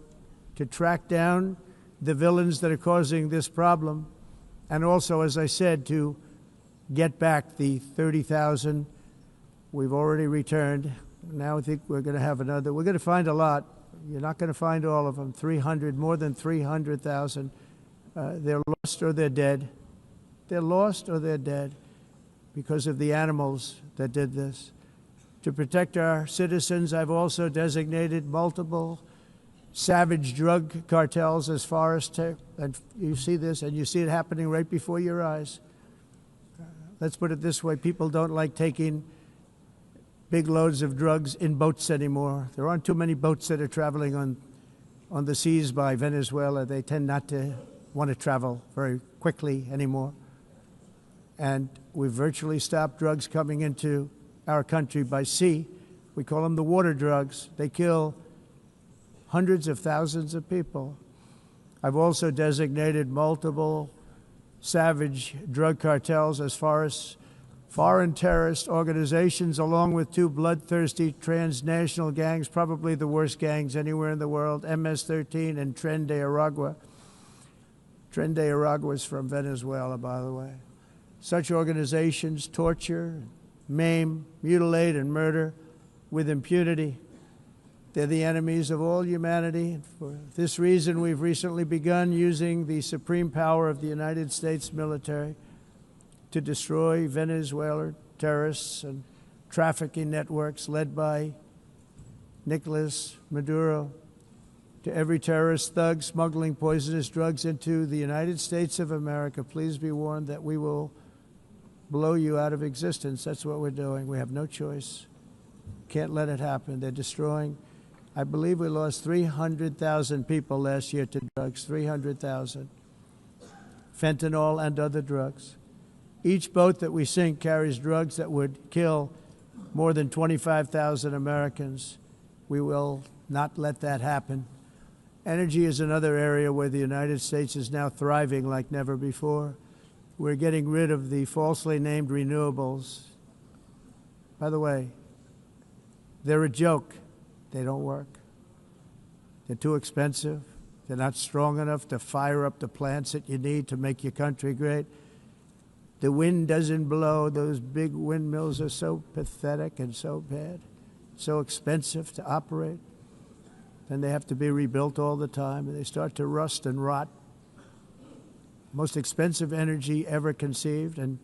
to track down the villains that are causing this problem, and also, as I said, to get back the 30,000 we've already returned. Now I think we're going to have another. We're going to find a lot. You're not going to find all of them. 300, more than 300,000. They're lost or they're dead. They're lost or they're dead because of the animals that did this. To protect our citizens, I've also designated multiple savage drug cartels as far as and you see this, and you see it happening right before your eyes. Let's put it this way, people don't like taking big loads of drugs in boats anymore. There aren't too many boats that are traveling on the seas by Venezuela. They tend not to want to travel very quickly anymore. And we've virtually stopped drugs coming into our country by sea. We call them the water drugs. They kill hundreds of thousands of people. I've also designated multiple savage drug cartels as far as foreign terrorist organizations, along with two bloodthirsty transnational gangs, probably the worst gangs anywhere in the world, MS-13 and Tren de Aragua. Tren de Aragua is from Venezuela, by the way. Such organizations torture, maim, mutilate, and murder with impunity. They're the enemies of all humanity. And for this reason, we've recently begun using the supreme power of the United States military to destroy Venezuelan terrorists and trafficking networks led by Nicolas Maduro. To every terrorist thug smuggling poisonous drugs into the United States of America, please be warned that we will blow you out of existence. That's what we're doing. We have no choice. Can't let it happen. They're destroying. I believe we lost 300,000 people last year to drugs, 300,000. Fentanyl and other drugs. Each boat that we sink carries drugs that would kill more than 25,000 Americans. We will not let that happen. Energy is another area where the United States is now thriving like never before. We're getting rid of the falsely named renewables. By the way, they're a joke. They don't work. They're too expensive. They're not strong enough to fire up the plants that you need to make your country great. The wind doesn't blow. Those big windmills are so pathetic and so bad, so expensive to operate. Then they have to be rebuilt all the time, and they start to rust and rot. Most expensive energy ever conceived, and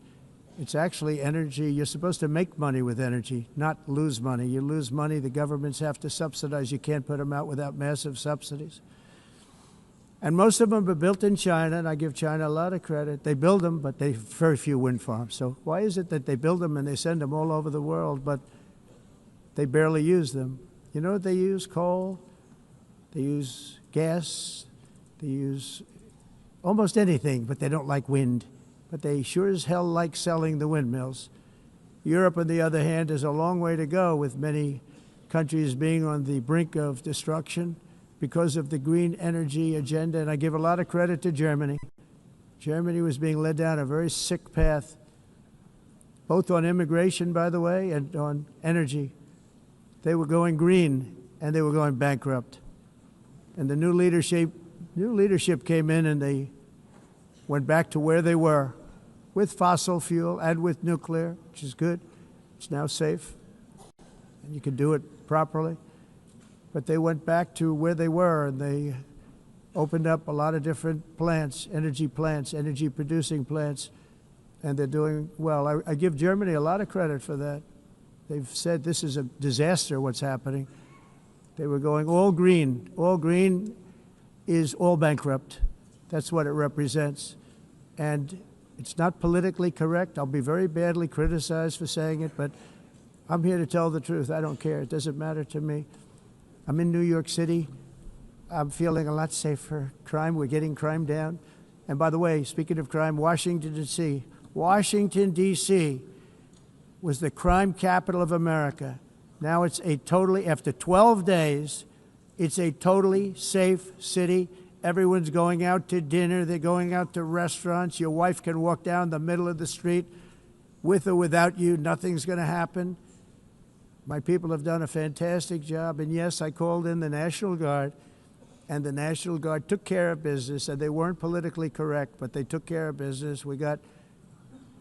it's actually energy. You're supposed to make money with energy, not lose money. You lose money, the governments have to subsidize. You can't put them out without massive subsidies. And most of them are built in China, and I give China a lot of credit. They build them, but they have very few wind farms. So why is it that they build them and they send them all over the world, but they barely use them? You know what they use? Coal. They use gas. They use almost anything, but they don't like wind. But they sure as hell like selling the windmills. Europe, on the other hand, has a long way to go, with many countries being on the brink of destruction because of the green energy agenda. And I give a lot of credit to Germany. Germany was being led down a very sick path, both on immigration, by the way, and on energy. They were going green, and they were going bankrupt. And the new leadership came in, and they went back to where they were, with fossil fuel and with nuclear, which is good. It's now safe, and you can do it properly. But they went back to where they were, and they opened up a lot of different plants, energy-producing plants, and they're doing well. I give Germany a lot of credit for that. They've said this is a disaster, what's happening. They were going all green. All green is all bankrupt. That's what it represents. And it's not politically correct. I'll be very badly criticized for saying it, but I'm here to tell the truth. I don't care. It doesn't matter to me. I'm in New York City. I'm feeling a lot safer. Crime, we're getting crime down. And by the way, speaking of crime, Washington, D.C. Washington, D.C. was the crime capital of America. Now it's a totally, after 12 days, it's a totally safe city. Everyone's going out to dinner. They're going out to restaurants. Your wife can walk down the middle of the street with or without you. Nothing's going to happen. My people have done a fantastic job. And yes, I called in the National Guard, and the National Guard took care of business. And they weren't politically correct, but they took care of business. We got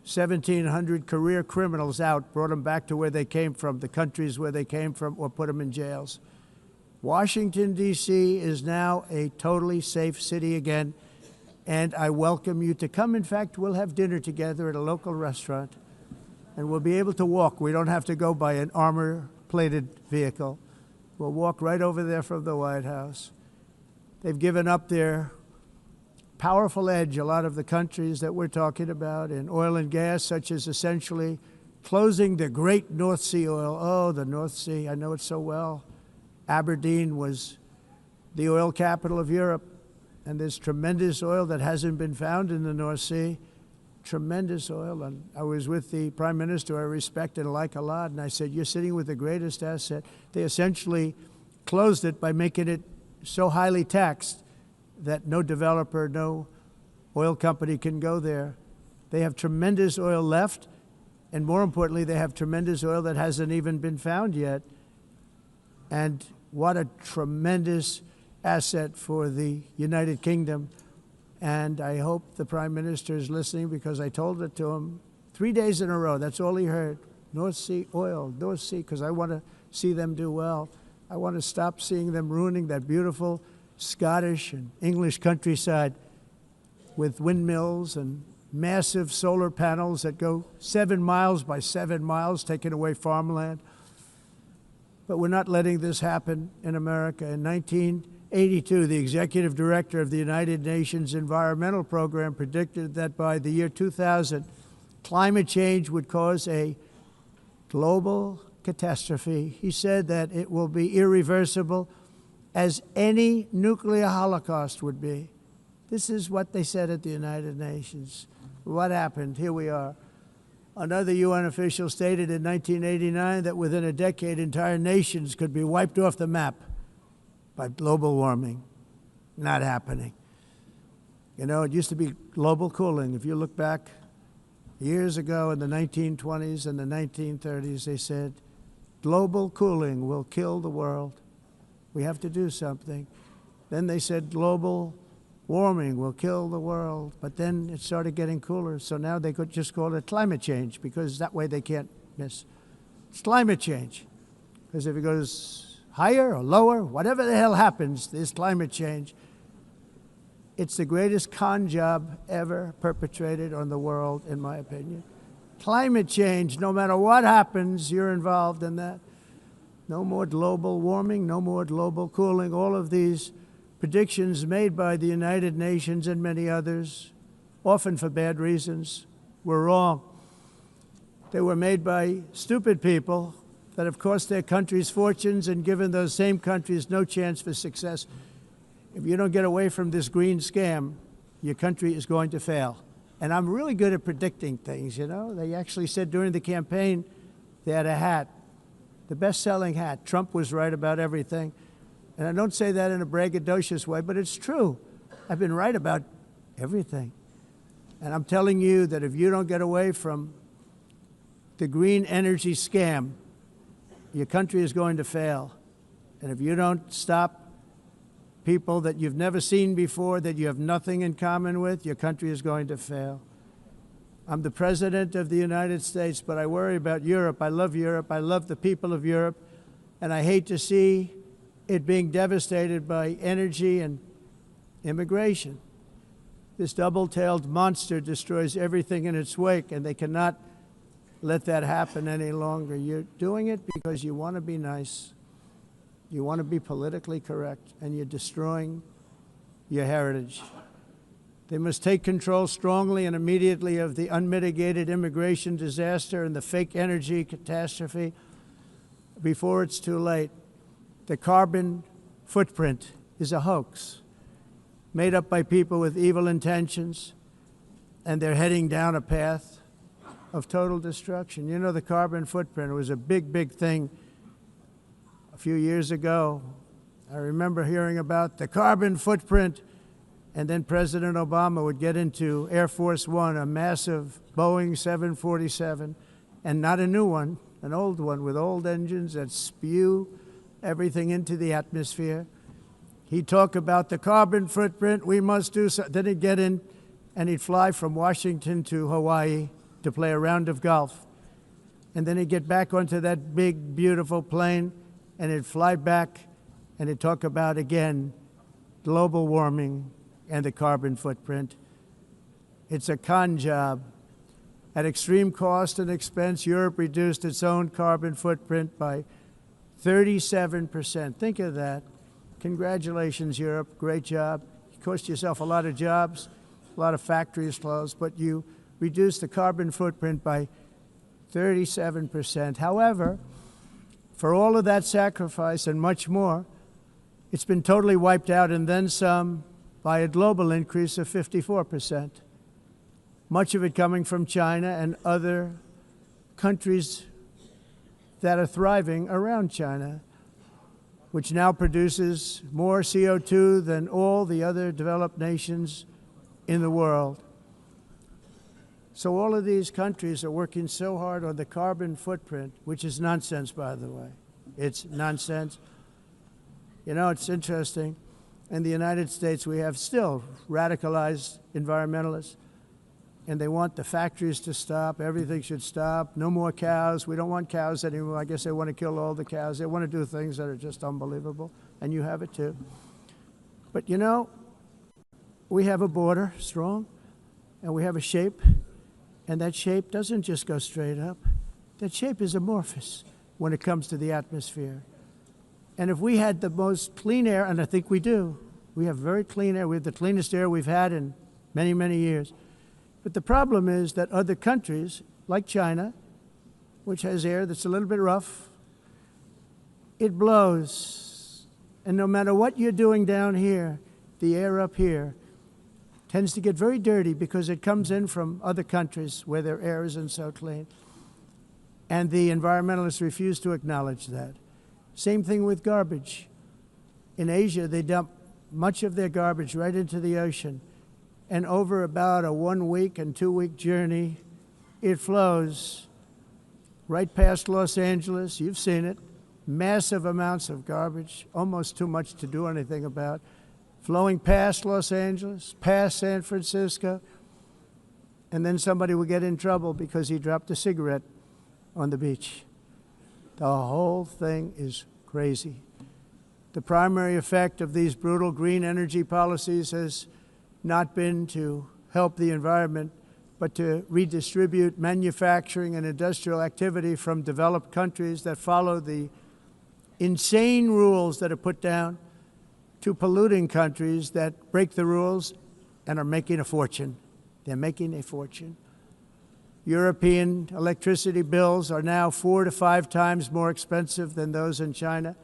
1,700 career criminals out, brought them back to where they came from, the countries where they came from, or put them in jails. Washington, D.C. is now a totally safe city again, and I welcome you to come. In fact, we'll have dinner together at a local restaurant, and we'll be able to walk. We don't have to go by an armor-plated vehicle. We'll walk right over there from the White House. They've given up their powerful edge, a lot of the countries that we're talking about, in oil and gas, such as essentially closing the great North Sea oil. Oh, the North Sea, I know it so well. Aberdeen was the oil capital of Europe, and there's tremendous oil that hasn't been found in the North Sea. Tremendous oil. And I was with the Prime Minister I respect and like a lot, and I said, you're sitting with the greatest asset. They essentially closed it by making it so highly taxed that no developer, no oil company can go there. They have tremendous oil left, and more importantly, they have tremendous oil that hasn't even been found yet. And what a tremendous asset for the United Kingdom. And I hope the Prime Minister is listening, because I told it to him 3 days in a row. That's all he heard. North Sea oil, North Sea, because I want to see them do well. I want to stop seeing them ruining that beautiful Scottish and English countryside with windmills and massive solar panels that go 7 miles by 7 miles, taking away farmland. But we're not letting this happen in America. In 1982, the executive director of the United Nations Environmental Program predicted that by the year 2000, climate change would cause a global catastrophe. He said that it will be irreversible, as any nuclear holocaust would be. This is what they said at the United Nations. What happened? Here we are. Another UN official stated in 1989 that within a decade, entire nations could be wiped off the map by global warming. Not happening. You know, it used to be global cooling. If you look back years ago in the 1920s and the 1930s, they said, global cooling will kill the world. We have to do something. Then they said global warming will kill the world, but then it started getting cooler, so now they could just call it climate change, because that way they can't miss. It's climate change, because if it goes higher or lower, whatever the hell happens, there's climate change. It's the greatest con job ever perpetrated on the world, in my opinion. Climate change, no matter what happens, you're involved in that. No more global warming, no more global cooling. All of these predictions made by the United Nations and many others, often for bad reasons, were wrong. They were made by stupid people that have cost their countries fortunes and given those same countries no chance for success. If you don't get away from this green scam, your country is going to fail. And I'm really good at predicting things, you know. They actually said during the campaign they had a hat, the best-selling hat. Trump was right about everything. And I don't say that in a braggadocious way, but it's true. I've been right about everything. And I'm telling you that if you don't get away from the green energy scam, your country is going to fail. And if you don't stop people that you've never seen before, that you have nothing in common with, your country is going to fail. I'm the President of the United States, but I worry about Europe. I love Europe. I love the people of Europe. And I hate to see it being devastated by energy and immigration. This double-tailed monster destroys everything in its wake, and they cannot let that happen any longer. You're doing it because you want to be nice. You want to be politically correct, and you're destroying your heritage. They must take control strongly and immediately of the unmitigated immigration disaster and the fake energy catastrophe before it's too late. The carbon footprint is a hoax made up by people with evil intentions, and they're heading down a path of total destruction. You know, the carbon footprint was a big, big thing a few years ago. I remember hearing about the carbon footprint, and then President Obama would get into Air Force One, a massive Boeing 747, and not a new one, an old one with old engines that spew everything into the atmosphere. He'd talk about the carbon footprint, we must do so. Then he'd get in and he'd fly from Washington to Hawaii to play a round of golf. And then he'd get back onto that big, beautiful plane and he'd fly back and he'd talk about, again, global warming and the carbon footprint. It's a con job. At extreme cost and expense, Europe reduced its own carbon footprint by 37%. Think of that. Congratulations, Europe. Great job. You cost yourself a lot of jobs, a lot of factories closed, but you reduced the carbon footprint by 37%. However, for all of that sacrifice and much more, it's been totally wiped out and then some by a global increase of 54%. Much of it coming from China and other countries that are thriving around China, which now produces more CO2 than all the other developed nations in the world. So all of these countries are working so hard on the carbon footprint, which is nonsense, by the way. It's nonsense. You know, it's interesting. In the United States, we have still radicalized environmentalists, and they want the factories to stop. Everything should stop. No more cows. We don't want cows anymore. I guess they want to kill all the cows. They want to do things that are just unbelievable, and you have it too. But you know, we have a border, strong, and we have a shape, and that shape doesn't just go straight up. That shape is amorphous when it comes to the atmosphere. And if we had the most clean air, and I think we do, we have very clean air. We have the cleanest air we've had in many, many years. But the problem is that other countries, like China, which has air that's a little bit rough, it blows. And no matter what you're doing down here, the air up here tends to get very dirty because it comes in from other countries where their air isn't so clean. And the environmentalists refuse to acknowledge that. Same thing with garbage. In Asia, they dump much of their garbage right into the ocean. And over about a 1 week and 2 week journey, it flows right past Los Angeles. You've seen it. Massive amounts of garbage, almost too much to do anything about, flowing past Los Angeles, past San Francisco, and then somebody will get in trouble because he dropped a cigarette on the beach. The whole thing is crazy. The primary effect of these brutal green energy policies has not been to help the environment, but to redistribute manufacturing and industrial activity from developed countries that follow the insane rules that are put down to polluting countries that break the rules and are making a fortune. They're making a fortune. European electricity bills are now 4 to 5 times more expensive than those in China,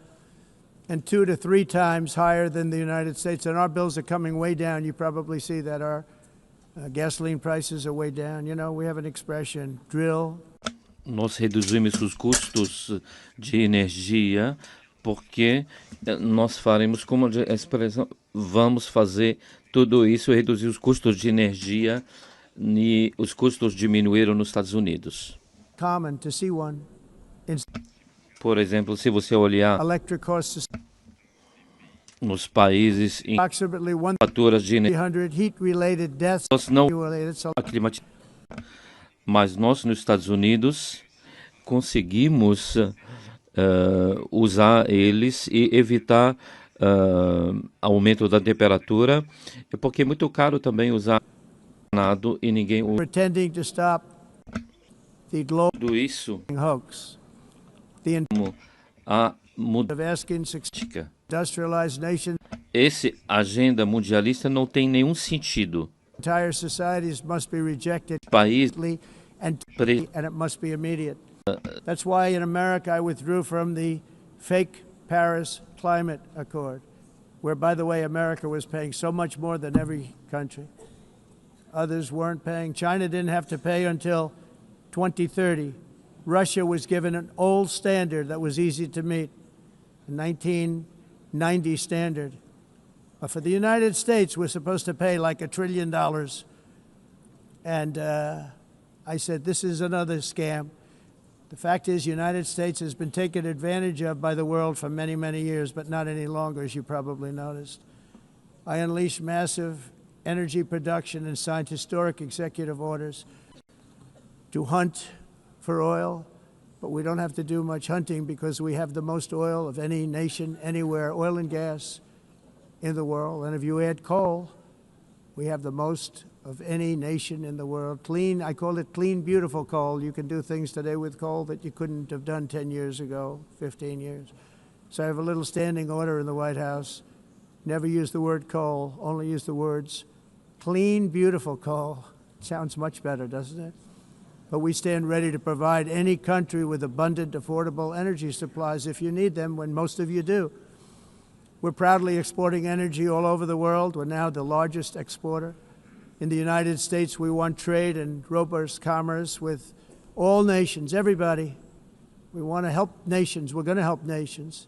and 2 to 3 times higher than the United States. And our bills are coming way down. You probably see that our gasoline prices are way down. You know, we have an expression, drill. Nós reduzimos os custos de energia porque nós faremos, como a expressão, vamos fazer tudo isso, reduzir os custos de energia, e os custos diminuíram nos Estados Unidos. Common to see one. Por exemplo, se você olhar nos países em faturas de energia, nós não mas nós nos Estados Unidos conseguimos usar eles e evitar aumento da temperatura, porque é muito caro também usar nada e ninguém usa. Tudo isso a mudança. Esse agenda mundialista não tem nenhum sentido. País and it must be immediate. That's why in America I withdrew from the fake Paris Climate Accord. where, by the way, America was paying so much more than every country. Others weren't paying. China didn't have to pay until 2030. Russia was given an old standard that was easy to meet, a 1990 standard. But for the United States, we're supposed to pay like $1 trillion. And I said, this is another scam. The fact is, the United States has been taken advantage of by the world for many, many years, but not any longer, as you probably noticed. I unleashed massive energy production and signed historic executive orders to hunt for oil, but we don't have to do much hunting because we have the most oil of any nation anywhere, oil and gas in the world. And if you add coal, we have the most of any nation in the world. Clean, I call it clean, beautiful coal. You can do things today with coal that you couldn't have done 10 years ago, 15 years. So I have a little standing order in the White House. Never use the word coal, only use the words clean, beautiful coal. Sounds much better, doesn't it? But we stand ready to provide any country with abundant, affordable energy supplies if you need them, when most of you do. We're proudly exporting energy all over the world. We're now the largest exporter. In the United States, we want trade and robust commerce with all nations, everybody. We want to help nations. We're going to help nations.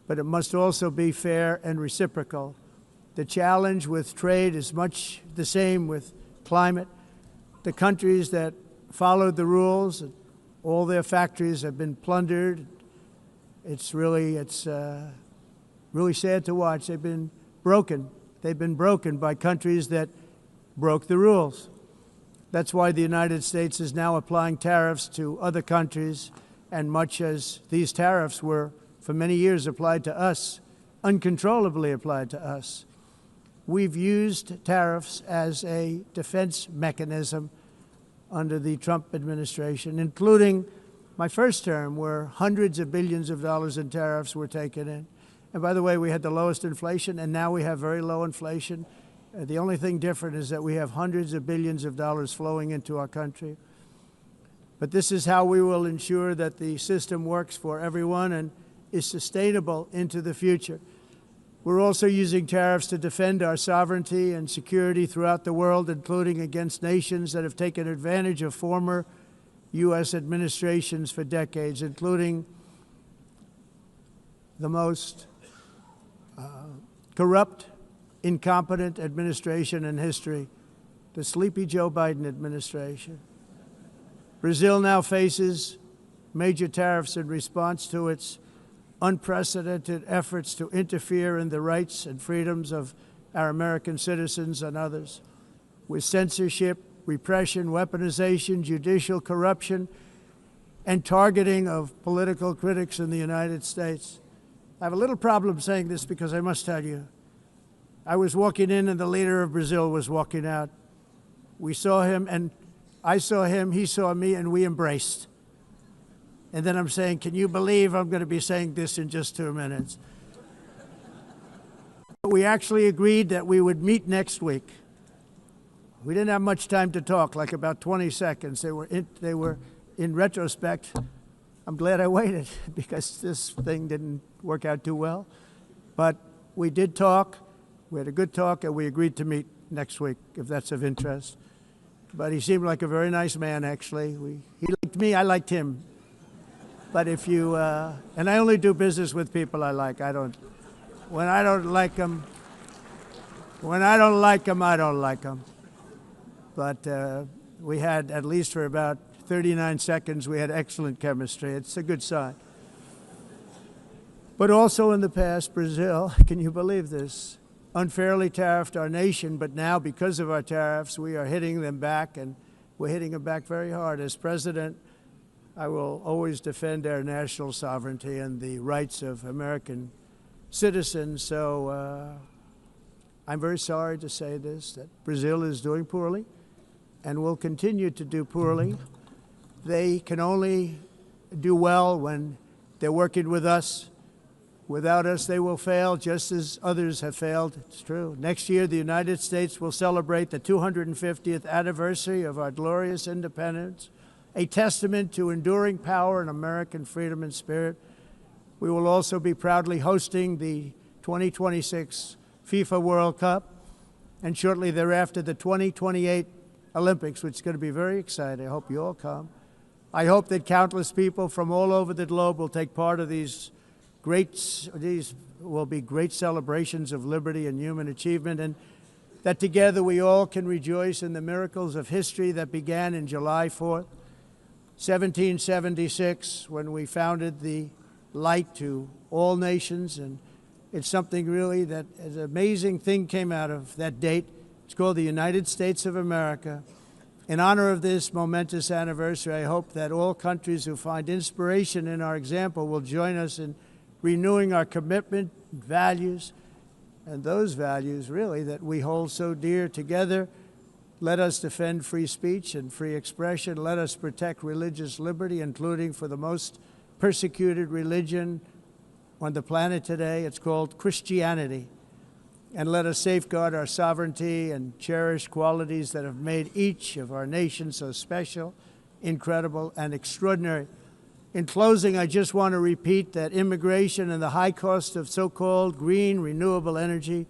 But it must also be fair and reciprocal. The challenge with trade is much the same with climate. The countries that followed the rules, all their factories have been plundered. It's really sad to watch. They've been broken. They've been broken by countries that broke the rules. That's why the United States is now applying tariffs to other countries, and much as these tariffs were for many years applied to us, uncontrollably applied to us. We've used tariffs as a defense mechanism under the Trump administration, including my first term, where hundreds of billions of dollars in tariffs were taken in. And by the way, we had the lowest inflation, and now we have very low inflation. The only thing different is that we have hundreds of billions of dollars flowing into our country. But this is how we will ensure that the system works for everyone and is sustainable into the future. We're also using tariffs to defend our sovereignty and security throughout the world, including against nations that have taken advantage of former U.S. administrations for decades, including the most corrupt, incompetent administration in history, the sleepy Joe Biden administration. Brazil now faces major tariffs in response to its unprecedented efforts to interfere in the rights and freedoms of our American citizens and others, with censorship, repression, weaponization, judicial corruption, and targeting of political critics in the United States. I have a little problem saying this because I must tell you, I was walking in and the leader of Brazil was walking out. We saw him, and I saw him, he saw me, and we embraced. And then I'm saying, can you believe I'm going to be saying this in just 2 minutes? We actually agreed that we would meet next week. We didn't have much time to talk, like about 20 seconds. They were in retrospect, I'm glad I waited because this thing didn't work out too well. But we did talk. We had a good talk, and we agreed to meet next week, if that's of interest. But he seemed like a very nice man, actually. He liked me, I liked him. But if you, and I only do business with people I like. When I don't like them, I don't like them. But we had, at least for about 39 seconds, we had excellent chemistry. It's a good sign. But also in the past, Brazil, can you believe this, unfairly tariffed our nation, but now because of our tariffs, we are hitting them back, and we're hitting them back very hard. As president, I will always defend our national sovereignty and the rights of American citizens. So I'm very sorry to say this, that Brazil is doing poorly and will continue to do poorly. They can only do well when they're working with us. Without us, they will fail, just as others have failed. It's true. Next year, the United States will celebrate the 250th anniversary of our glorious independence, a testament to enduring power and American freedom and spirit. We will also be proudly hosting the 2026 FIFA World Cup, and shortly thereafter the 2028 Olympics, which is going to be very exciting. I hope you all come. I hope that countless people from all over the globe will take part of these will be great celebrations of liberty and human achievement, and that together we all can rejoice in the miracles of history that began in July 4th, 1776, when we founded the light to all nations. And it's something really that an amazing thing came out of that date. It's called the United States of America. In honor of this momentous anniversary, I hope that all countries who find inspiration in our example will join us in renewing our commitment, values, and those values really that we hold so dear. Together, let us defend free speech and free expression. Let us protect religious liberty, including for the most persecuted religion on the planet today. It's called Christianity. And let us safeguard our sovereignty and cherish qualities that have made each of our nations so special, incredible, and extraordinary. In closing, I just want to repeat that immigration and the high cost of so-called green renewable energy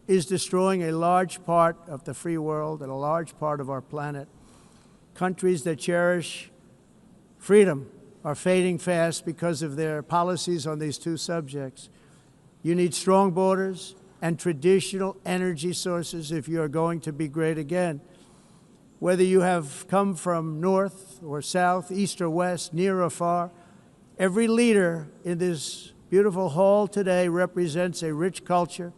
is destroying a large part of the free world and a large part of our planet. Countries that cherish freedom are fading fast because of their policies on these two subjects. You need strong borders and traditional energy sources if you are going to be great again. Whether you have come from north or south, east or west, near or far, every leader in this beautiful hall today represents a rich culture,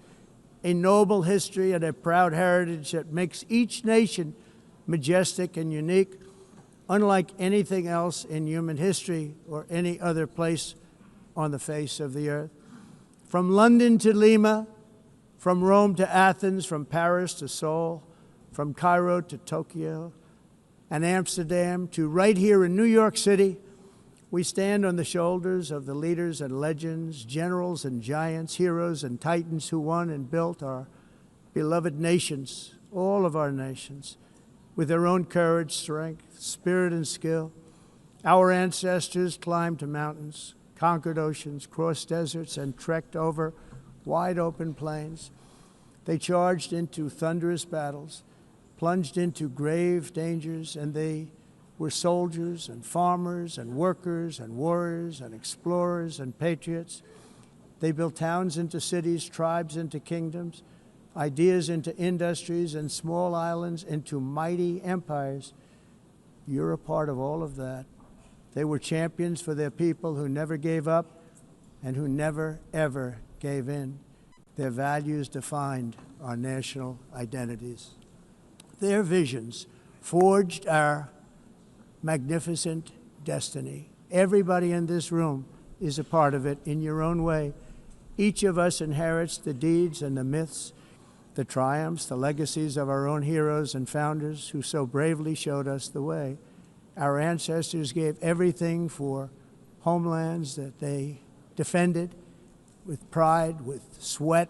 a noble history, and a proud heritage that makes each nation majestic and unique, unlike anything else in human history or any other place on the face of the earth. From London to Lima, from Rome to Athens, from Paris to Seoul, from Cairo to Tokyo and Amsterdam to right here in New York City, we stand on the shoulders of the leaders and legends, generals and giants, heroes and titans who won and built our beloved nations, all of our nations, with their own courage, strength, spirit, and skill. Our ancestors climbed mountains, conquered oceans, crossed deserts, and trekked over wide open plains. They charged into thunderous battles, plunged into grave dangers, and they were soldiers and farmers and workers and warriors and explorers and patriots. They built towns into cities, tribes into kingdoms, ideas into industries, and small islands into mighty empires. You're a part of all of that. They were champions for their people who never gave up and who never, ever gave in. Their values defined our national identities. Their visions forged our magnificent destiny. Everybody in this room is a part of it in your own way. Each of us inherits the deeds and the myths, the triumphs, the legacies of our own heroes and founders who so bravely showed us the way. Our ancestors gave everything for homelands that they defended with pride, with sweat,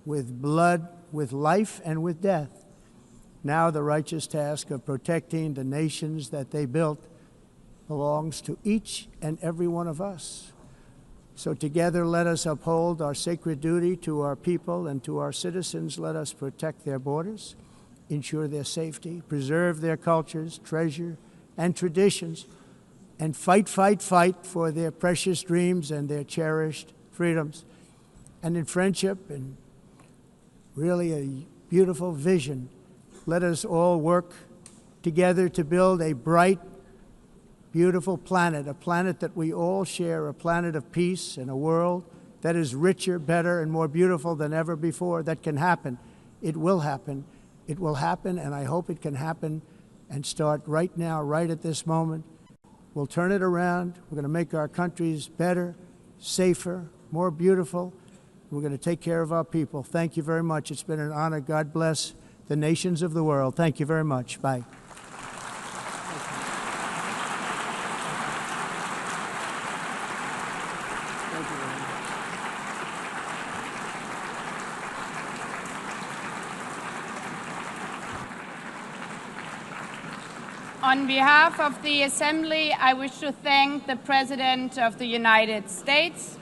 with blood, with life, and with death. Now the righteous task of protecting the nations that they built belongs to each and every one of us. So together let us uphold our sacred duty to our people and to our citizens. Let us protect their borders, ensure their safety, preserve their cultures, treasure, and traditions, and fight, fight, fight for their precious dreams and their cherished freedoms. And in friendship and really a beautiful vision, let us all work together to build a bright, beautiful planet, a planet that we all share, a planet of peace and a world that is richer, better, and more beautiful than ever before. That can happen. It will happen. It will happen, and I hope it can happen and start right now, right at this moment. We'll turn it around. We're going to make our countries better, safer, more beautiful. We're going to take care of our people. Thank you very much. It's been an honor. God bless the nations of the world. Thank you very much. Bye. On behalf of the Assembly, I wish to thank the President of the United States,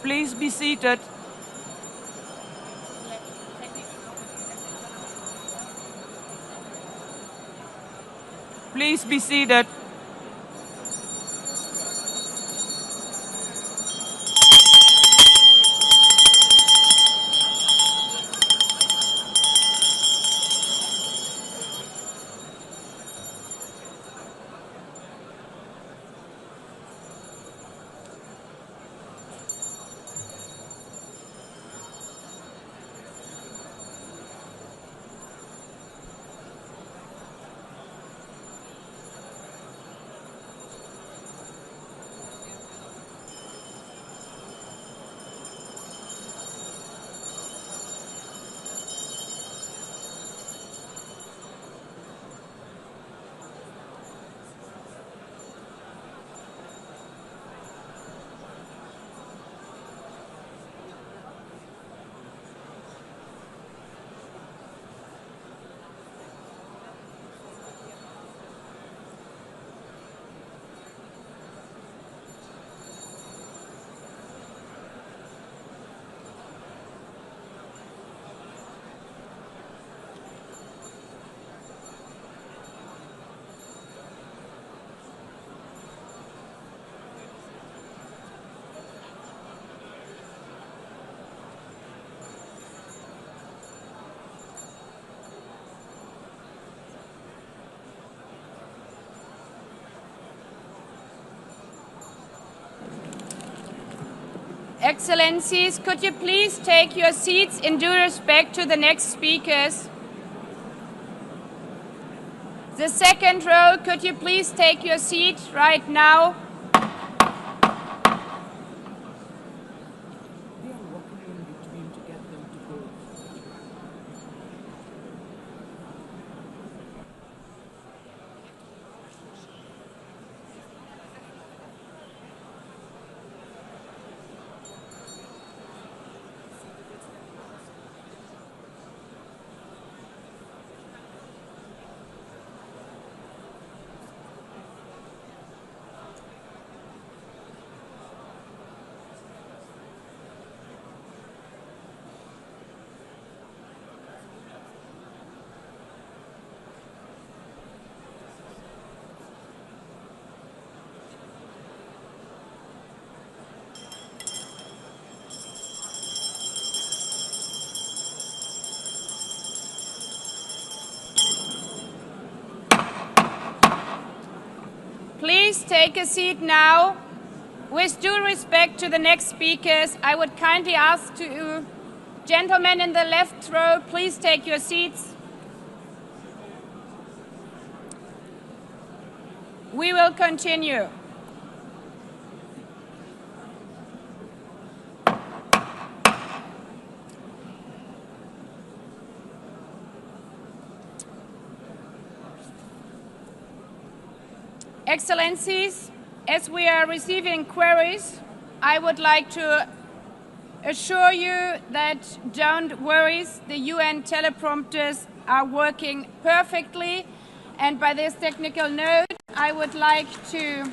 please be seated. Please be seated. Excellencies, could you please take your seats in due respect to the next speakers? The second row, could you please take your seat right now? Please take a seat now. With due respect to the next speakers, I would kindly ask you, gentlemen in the left row, please take your seats. We will continue. Excellencies, as we are receiving queries, I would like to assure you that don't worry, the UN teleprompters are working perfectly. And by this technical note, I would like to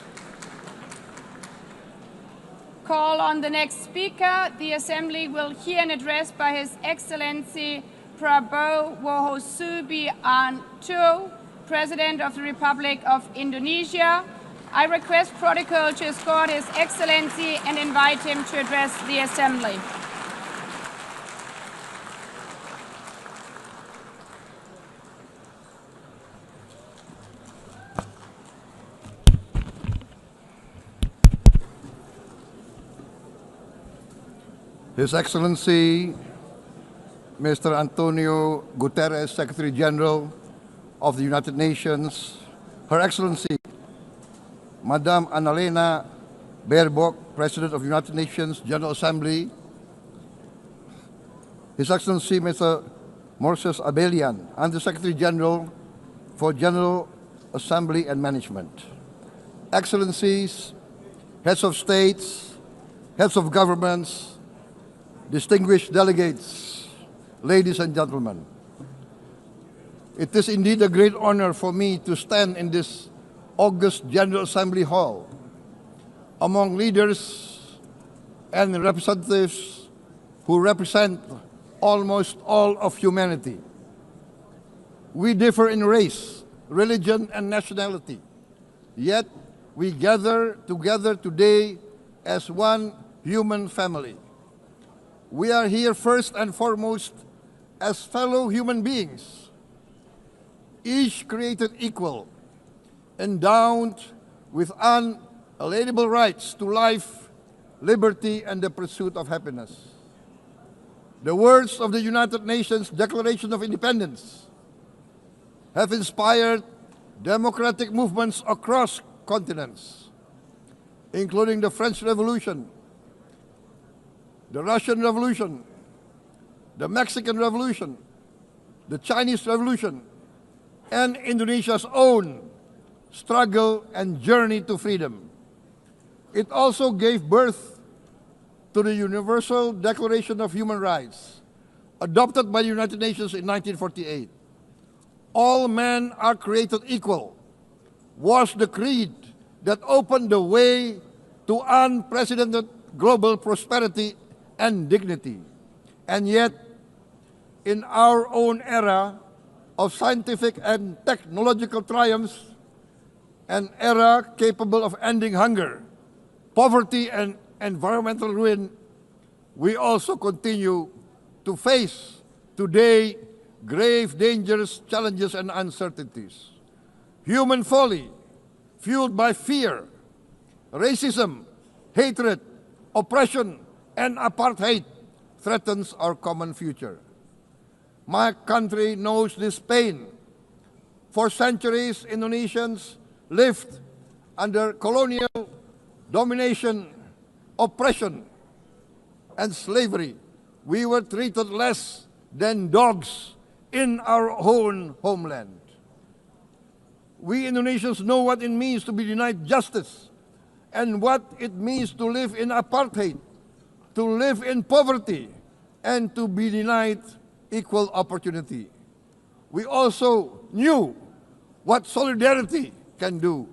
call on the next speaker. The Assembly will hear an address by His Excellency Prabowo Subianto, President of the Republic of Indonesia. I request protocol to escort His Excellency and invite him to address the Assembly. His Excellency Mr. Antonio Guterres, Secretary General of the United Nations, Her Excellency Madame Annalena Baerbock, President of the United Nations General Assembly, His Excellency Mr. Moses Abelian, Under Secretary General for General Assembly and Management, Excellencies, Heads of States, Heads of Governments, distinguished delegates, ladies and gentlemen. It is indeed a great honor for me to stand in this august General Assembly Hall among leaders and representatives who represent almost all of humanity. We differ in race, religion, and nationality, yet we gather together today as one human family. We are here first and foremost as fellow human beings, each created equal, endowed with unalienable rights to life, liberty, and the pursuit of happiness. The words of the United Nations Declaration of Independence have inspired democratic movements across continents, including the French Revolution, the Russian Revolution, the Mexican Revolution, the Chinese Revolution, and Indonesia's own struggle and journey to freedom. It also gave birth to the Universal Declaration of Human Rights, adopted by the United Nations in 1948. All men are created equal was the creed that opened the way to unprecedented global prosperity and dignity. And yet, in our own era of scientific and technological triumphs, an era capable of ending hunger, poverty, and environmental ruin, we also continue to face today grave dangers, challenges, and uncertainties. Human folly, fueled by fear, racism, hatred, oppression, and apartheid, threatens our common future. My country knows this pain. For centuries, Indonesians lived under colonial domination, oppression, and slavery. We were treated less than dogs in our own homeland. We Indonesians know what it means to be denied justice and what it means to live in apartheid, to live in poverty, and to be denied equal opportunity. We also knew what solidarity can do.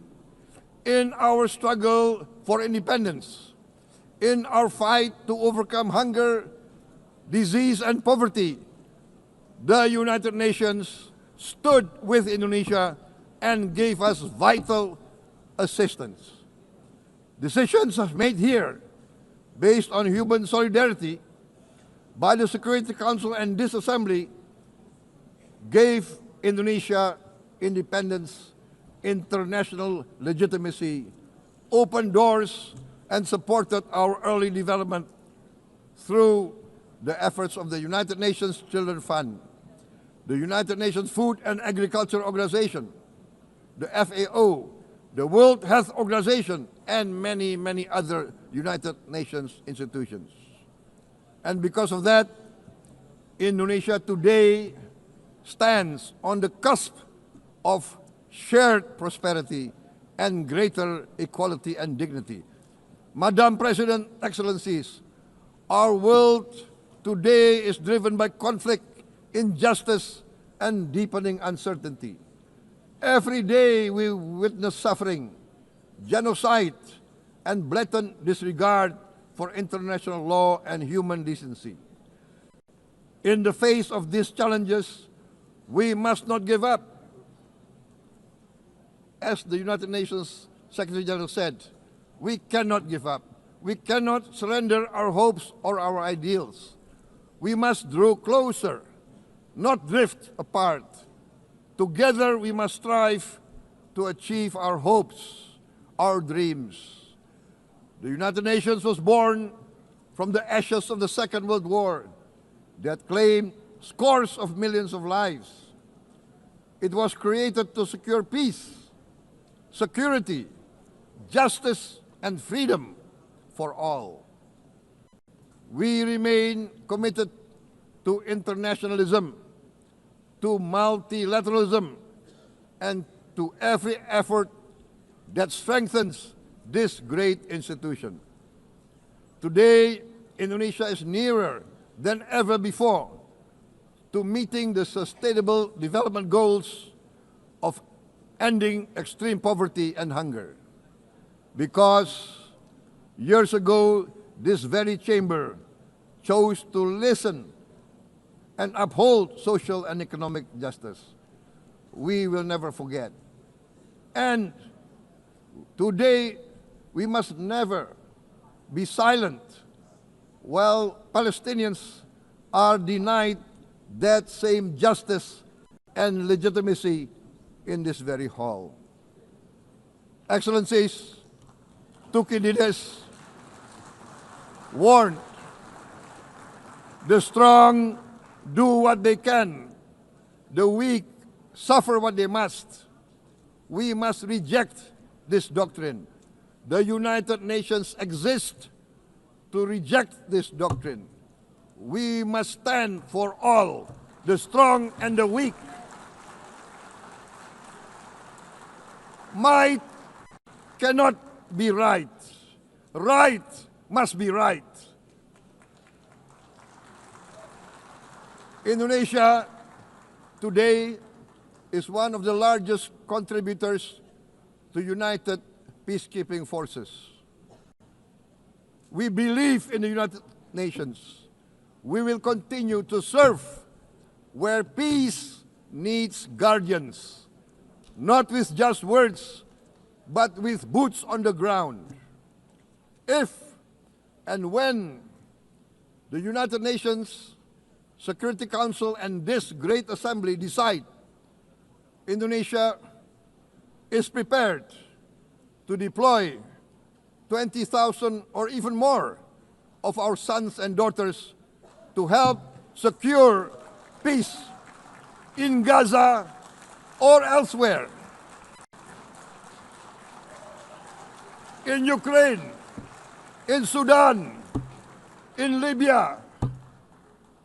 In our struggle for independence, in our fight to overcome hunger, disease, and poverty, the United Nations stood with Indonesia and gave us vital assistance. Decisions made here based on human solidarity by the Security Council and this Assembly gave Indonesia independence, international legitimacy, opened doors, and supported our early development through the efforts of the United Nations Children Fund, the United Nations Food and Agriculture Organization, the FAO, the World Health Organization, and many, many other United Nations institutions. And because of that, Indonesia today stands on the cusp of shared prosperity and greater equality and dignity. Madam President, Excellencies, our world today is driven by conflict, injustice, and deepening uncertainty. Every day we witness suffering, genocide, and blatant disregard for international law and human decency. In the face of these challenges, we must not give up. As the United Nations Secretary General said, we cannot give up. We cannot surrender our hopes or our ideals. We must draw closer, not drift apart. Together we must strive to achieve our hopes, our dreams. The United Nations was born from the ashes of the Second World War that claimed scores of millions of lives. It was created to secure peace, security, justice, and freedom for all. We remain committed to internationalism, to multilateralism, and to every effort that strengthens this great institution. Today, Indonesia is nearer than ever before to meeting the sustainable development goals of ending extreme poverty and hunger. Because years ago, this very chamber chose to listen and uphold social and economic justice. We will never forget. And today, we must never be silent while Palestinians are denied that same justice and legitimacy in this very hall. Excellencies, Thucydides warned, the strong do what they can, the weak suffer what they must. We must reject this doctrine. The United Nations exist to reject this doctrine. We must stand for all, the strong and the weak. Might cannot be right. Right must be right. Indonesia today is one of the largest contributors to United Peacekeeping Forces. We believe in the United Nations. We will continue to serve where peace needs guardians, not with just words, but with boots on the ground. If and when the United Nations Security Council and this great assembly decide Indonesia is prepared to deploy 20,000 or even more of our sons and daughters to help secure peace in Gaza or elsewhere, in Ukraine, in Sudan, in Libya,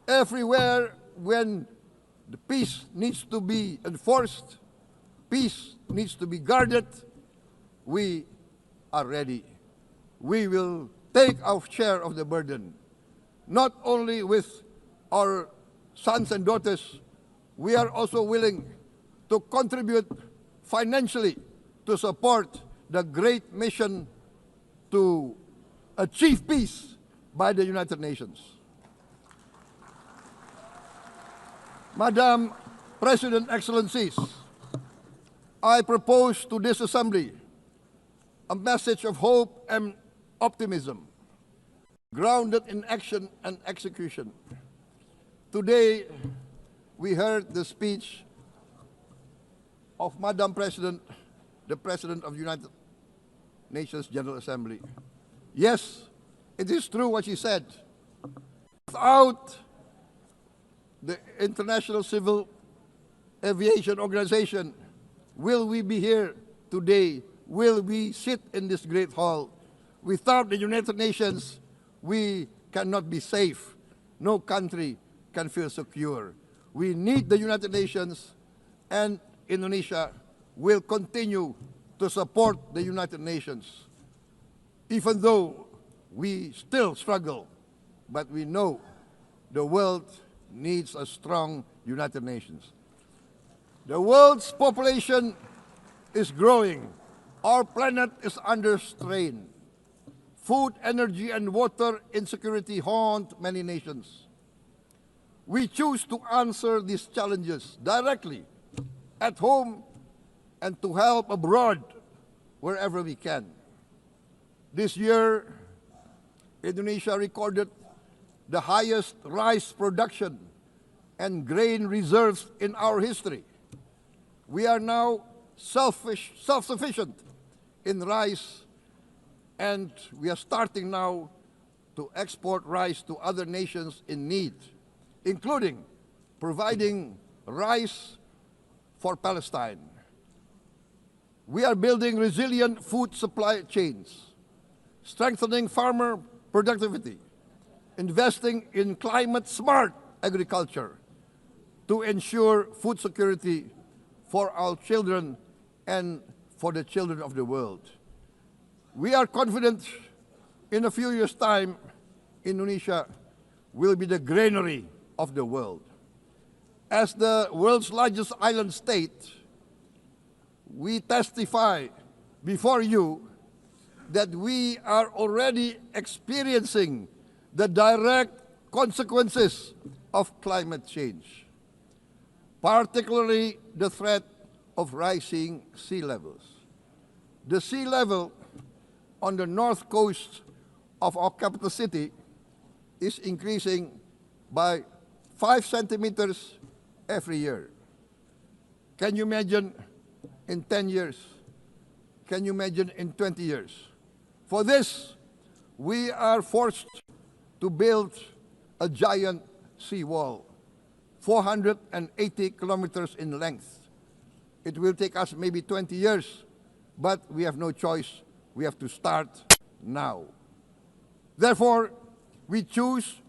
everywhere when the peace needs to be enforced, peace needs to be guarded, we are ready. We will take our share of the burden, not only with our sons and daughters, we are also willing to contribute financially to support the great mission to achieve peace by the United Nations. Madam President, Excellencies, I propose to this Assembly a message of hope and optimism, grounded in action and execution. Today, we heard the speech of Madam President, the President of the United Nations General Assembly. Yes, it is true what she said. Without the International Civil Aviation Organization, will we be here today? Will we sit in this great hall? Without the United Nations, we cannot be safe. No country can feel secure. We need the United Nations, and Indonesia will continue to support the United Nations. Even though we still struggle, but we know the world needs a strong United Nations. The world's population is growing. Our planet is under strain. Food, energy, and water insecurity haunt many nations. We choose to answer these challenges directly at home and to help abroad wherever we can. This year, Indonesia recorded the highest rice production and grain reserves in our history. We are now self-sufficient in rice, and we are starting now to export rice to other nations in need, including providing rice for Palestine. We are building resilient food supply chains, strengthening farmer productivity, investing in climate-smart agriculture to ensure food security for our children and for the children of the world. We are confident in a few years' time, Indonesia will be the granary of the world. As the world's largest island state, we testify before you that we are already experiencing the direct consequences of climate change, particularly the threat of rising sea levels. The sea level on the north coast of our capital city is increasing by 5 centimeters every year. Can you imagine in 10 years? Can you imagine in 20 years? For this, we are forced to build a giant seawall, 480 kilometers in length. It will take us maybe 20 years, but we have no choice. We have to start now. Therefore, we choose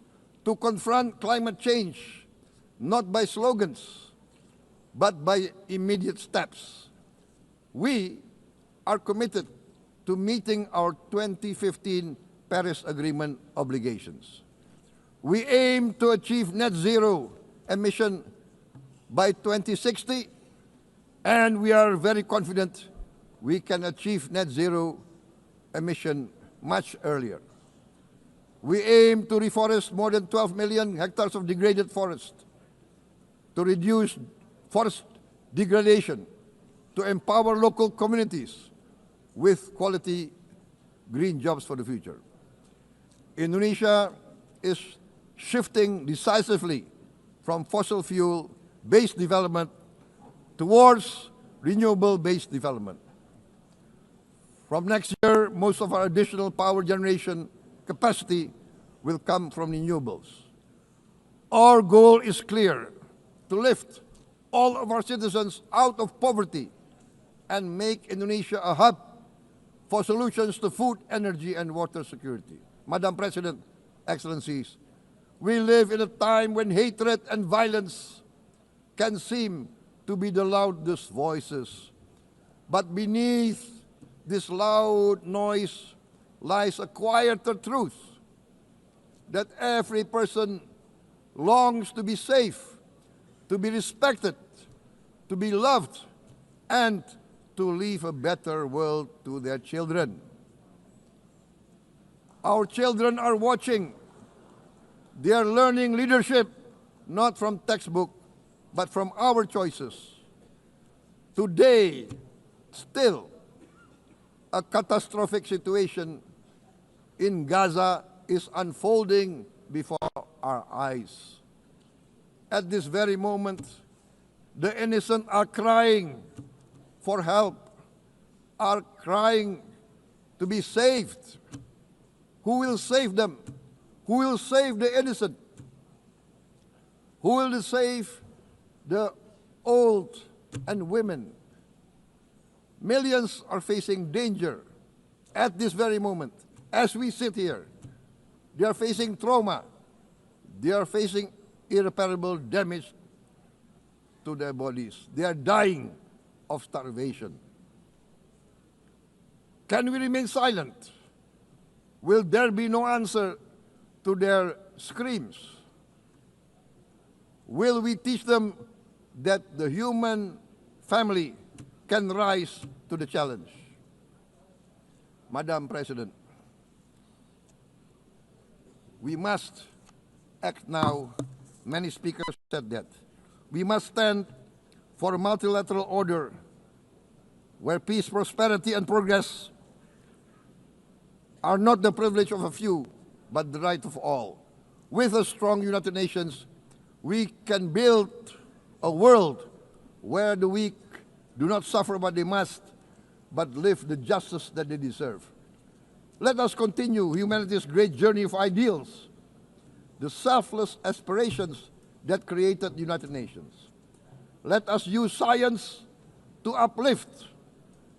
to confront climate change not by slogans, but by immediate steps. We are committed to meeting our 2015 Paris Agreement obligations. We aim to achieve net zero emission by 2060, and we are very confident we can achieve net zero emission much earlier. We aim to reforest more than 12 million hectares of degraded forest, to reduce forest degradation, to empower local communities with quality green jobs for the future. Indonesia is shifting decisively from fossil fuel-based development towards renewable-based development. From next year, most of our additional power generation capacity will come from renewables. Our goal is clear: to lift all of our citizens out of poverty and make Indonesia a hub for solutions to food, energy, and water security. Madam President, Excellencies, we live in a time when hatred and violence can seem to be the loudest voices. But beneath this loud noise lies a quieter truth, that every person longs to be safe, to be respected, to be loved, and to leave a better world to their children. Our children are watching. They are learning leadership not from textbook, but from our choices. Today, still, a catastrophic situation in Gaza is unfolding before our eyes. At this very moment, the innocent are crying for help, are crying to be saved. Who will save them? Who will save the innocent? Who will save the old and women? Millions are facing danger at this very moment. As we sit here, they are facing trauma. They are facing irreparable damage to their bodies. They are dying of starvation. Can we remain silent? Will there be no answer to their screams? Will we teach them that the human family can rise to the challenge? Madam President, we must act now. Many speakers said that. We must stand for a multilateral order where peace, prosperity, and progress are not the privilege of a few, but the right of all. With a strong United Nations, we can build a world where the weak do not suffer what they must, but live the justice that they deserve. Let us continue humanity's great journey of ideals, the selfless aspirations that created the United Nations. Let us use science to uplift,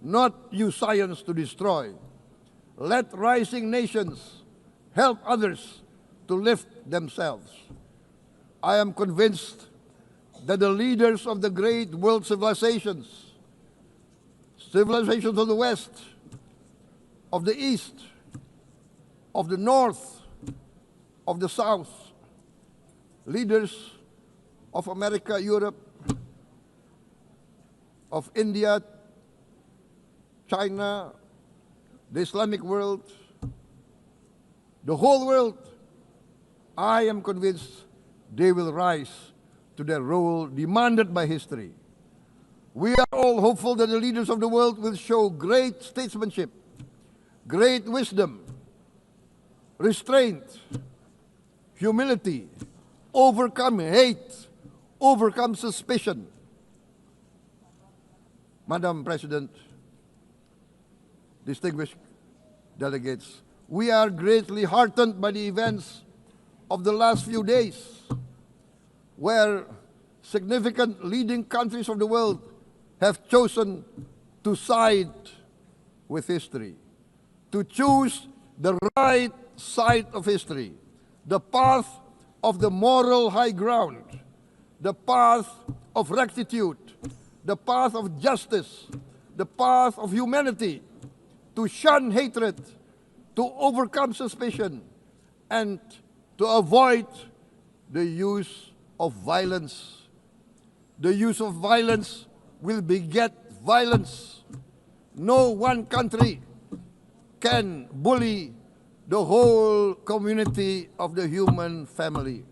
not use science to destroy. Let rising nations help others to lift themselves. I am convinced that the leaders of the great world civilizations, civilizations of the West, of the East, of the North, of the South, leaders of America, Europe, of India, China, the Islamic world, the whole world, I am convinced they will rise to their role demanded by history. We are all hopeful that the leaders of the world will show great statesmanship, great wisdom, restraint, humility, overcome hate, overcome suspicion. Madam President, distinguished delegates, we are greatly heartened by the events of the last few days, where significant leading countries of the world have chosen to side with history, to choose the right side of history, the path of the moral high ground, the path of rectitude, the path of justice, the path of humanity, to shun hatred, to overcome suspicion, and to avoid the use of violence. The use of violence will beget violence. No one country can bully the whole community of the human family.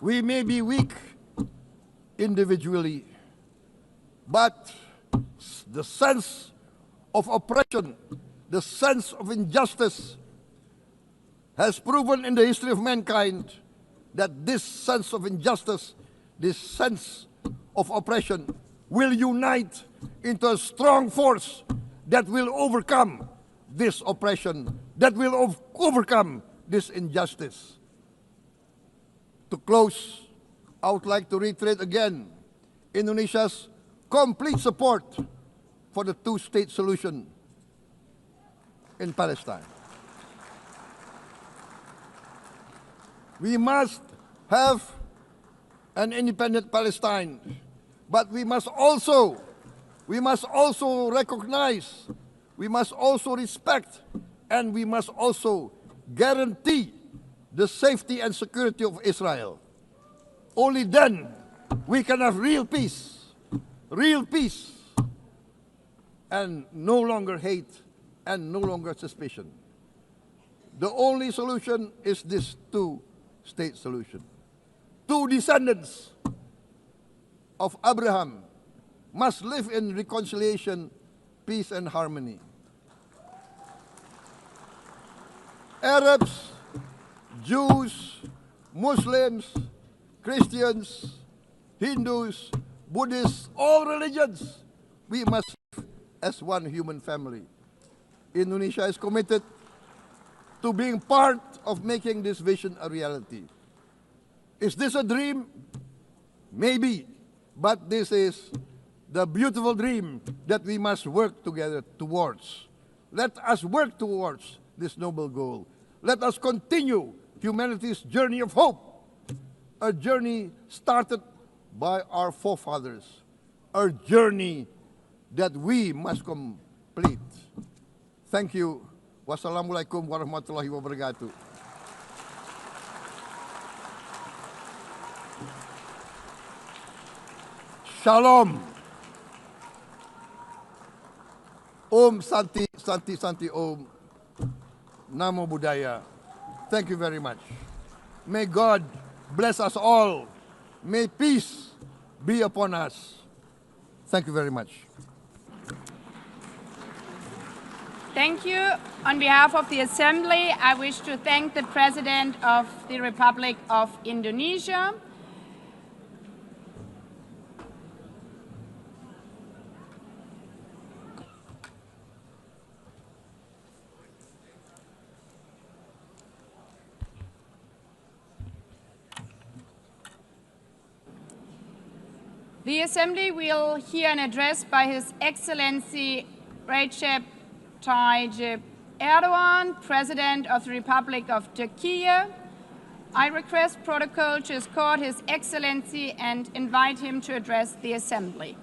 We may be weak individually, but the sense of oppression, the sense of injustice has proven in the history of mankind that this sense of injustice, this sense of oppression will unite into a strong force that will overcome this oppression, that will overcome this injustice. To close, I would like to reiterate again Indonesia's complete support for the two-state solution in Palestine. We must have an independent Palestine, but we must also recognize, we must also respect, and we must also guarantee the safety and security of Israel. Only then we can have real peace, and no longer hate and no longer suspicion. The only solution is this two-state solution. Two descendants of Abraham must live in reconciliation, peace, and harmony. Arabs, Jews, Muslims, Christians, Hindus, Buddhists, all religions, we must live as one human family. Indonesia is committed to being part of making this vision a reality. Is this a dream? Maybe, but this is the beautiful dream that we must work together towards. Let us work towards this noble goal. Let us continue humanity's journey of hope, a journey started by our forefathers, a journey that we must complete. Thank you. Wassalamualaikum warahmatullahi wabarakatuh. Shalom. Om Santi, Santi, Santi Om. Namo Buddhaya. Thank you very much. May God bless us all. May peace be upon us. Thank you very much. Thank you. On behalf of the Assembly, I wish to thank the President of the Republic of Indonesia. The Assembly will hear an address by His Excellency Recep Tayyip Erdogan, President of the Republic of Turkey. I request protocol to escort His Excellency and invite him to address the Assembly.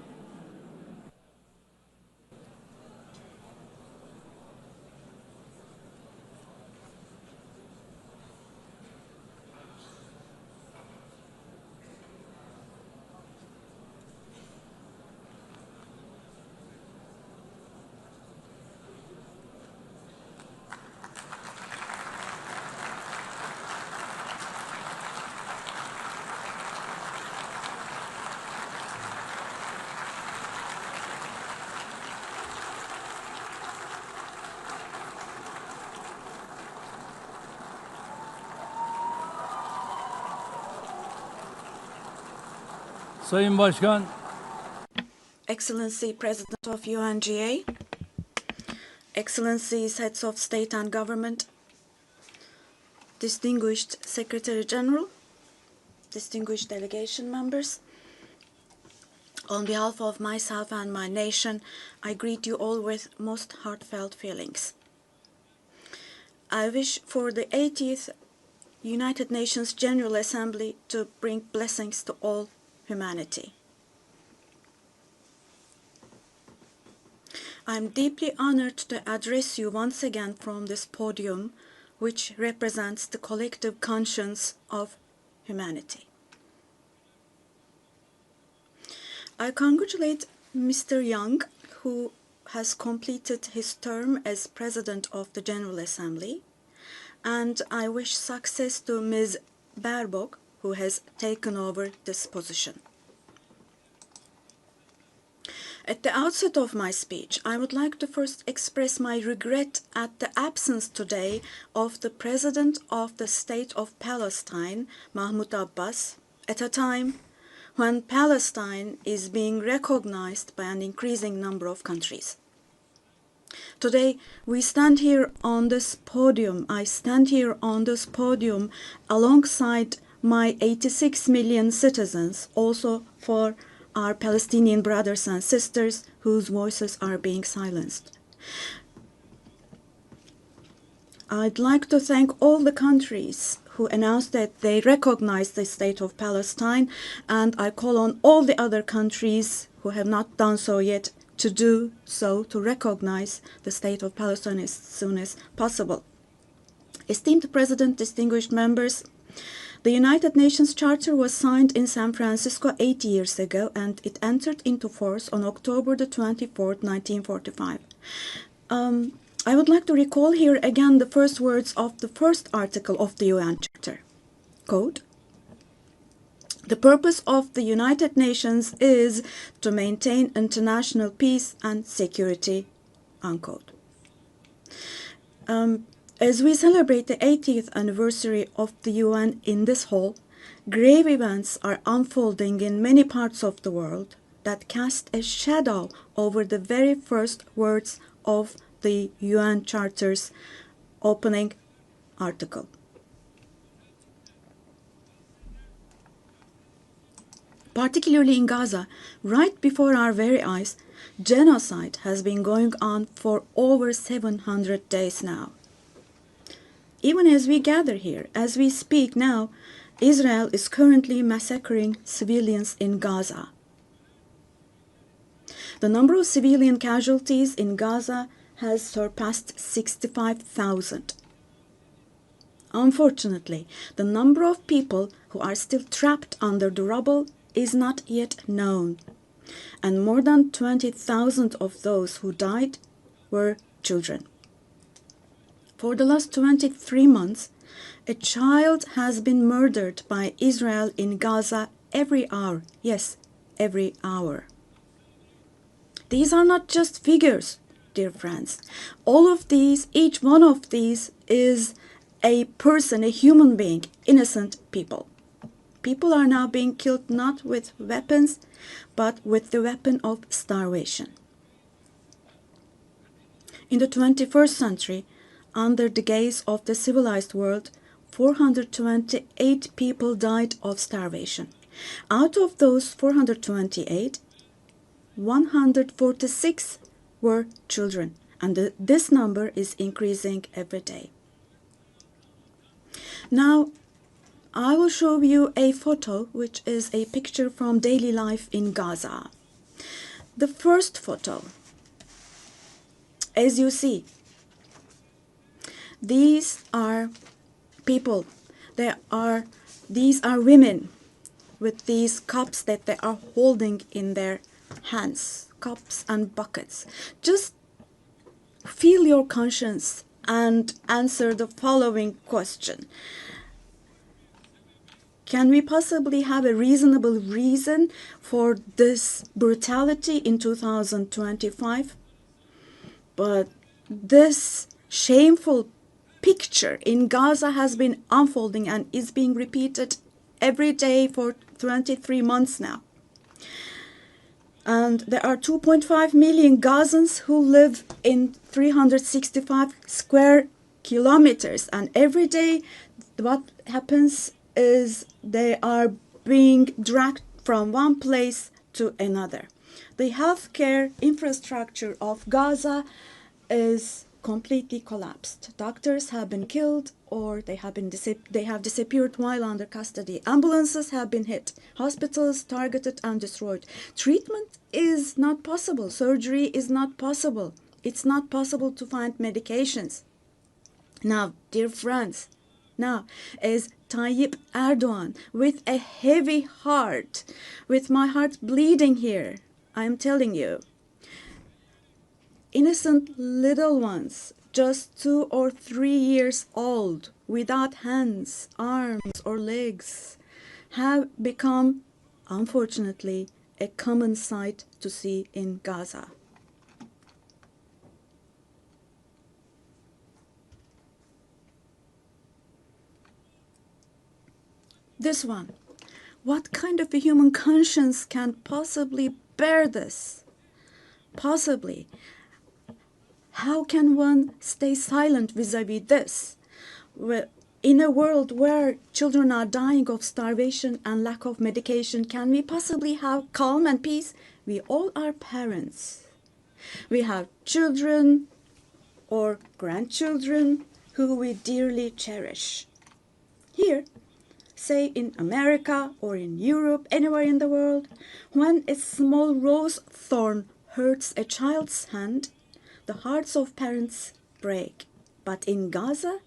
Sayın Başkan, Excellency President of UNGA, Excellencies Heads of State and Government, Distinguished Secretary General, distinguished delegation members, on behalf of myself and my nation, I greet you all with most heartfelt feelings. I wish for the 80th United Nations General Assembly to bring blessings to all humanity. I am deeply honored to address you once again from this podium, which represents the collective conscience of humanity. I congratulate Mr. Young, who has completed his term as President of the General Assembly, and I wish success to Ms. Baerbock, who has taken over this position. At the outset of my speech, I would like to first express my regret at the absence today of the President of the State of Palestine, Mahmoud Abbas, at a time when Palestine is being recognized by an increasing number of countries. Today, we stand here on this podium. I stand here on this podium alongside my 86 million citizens, also for our Palestinian brothers and sisters whose voices are being silenced. I'd like to thank all the countries who announced that they recognize the state of Palestine, and I call on all the other countries who have not done so yet to do so, to recognize the state of Palestine as soon as possible. Esteemed President, distinguished members, the United Nations Charter was signed in San Francisco 8 years ago, and it entered into force on October the 24th, 1945. I would like to recall here again the first words of the first article of the UN Charter. Quote, "The purpose of the United Nations is to maintain international peace and security," unquote. As we celebrate the 80th anniversary of the UN in this hall, grave events are unfolding in many parts of the world that cast a shadow over the very first words of the UN Charter's opening article. Particularly in Gaza, right before our very eyes, genocide has been going on for over 700 days now. Even as we gather here, as we speak now, Israel is currently massacring civilians in Gaza. The number of civilian casualties in Gaza has surpassed 65,000. Unfortunately, the number of people who are still trapped under the rubble is not yet known, and more than 20,000 of those who died were children. For the last 23 months, a child has been murdered by Israel in Gaza every hour. Yes, every hour. These are not just figures, dear friends. All of these, each one of these is a person, a human being, innocent people. People are now being killed not with weapons, but with the weapon of starvation. In the 21st century, under the gaze of the civilized world, 428 people died of starvation. Out of those 428, 146 were children, and this number is increasing every day. Now, I will show you a photo, which is a picture from daily life in Gaza. The first photo, as you see, these are people. These are women with these cups that they are holding in their hands, cups and buckets. Just feel your conscience and answer the following question. Can we possibly have a reasonable reason for this brutality in 2025? But this shameful picture in Gaza has been unfolding and is being repeated every day for 23 months now. And there are 2.5 million Gazans who live in 365 square kilometers. And every day what happens is they are being dragged from one place to another. The healthcare infrastructure of Gaza is completely collapsed. Doctors have been killed or they have disappeared while under custody. Ambulances have been hit. Hospitals targeted and destroyed. Treatment is not possible. Surgery is not possible. It's not possible to find medications. Now, dear friends, now as Tayyip Erdogan, with a heavy heart, with my heart bleeding here, I am telling you, innocent little ones, just 2 or 3 years old, without hands, arms, or legs, have become, unfortunately, a common sight to see in Gaza. This one. What kind of a human conscience can possibly bear this? Possibly. How can one stay silent vis-à-vis this? In a world where children are dying of starvation and lack of medication, can we possibly have calm and peace? We all are parents. We have children or grandchildren who we dearly cherish. Here, say in America or in Europe, anywhere in the world, when a small rose thorn hurts a child's hand, the hearts of parents break. But in Gaza,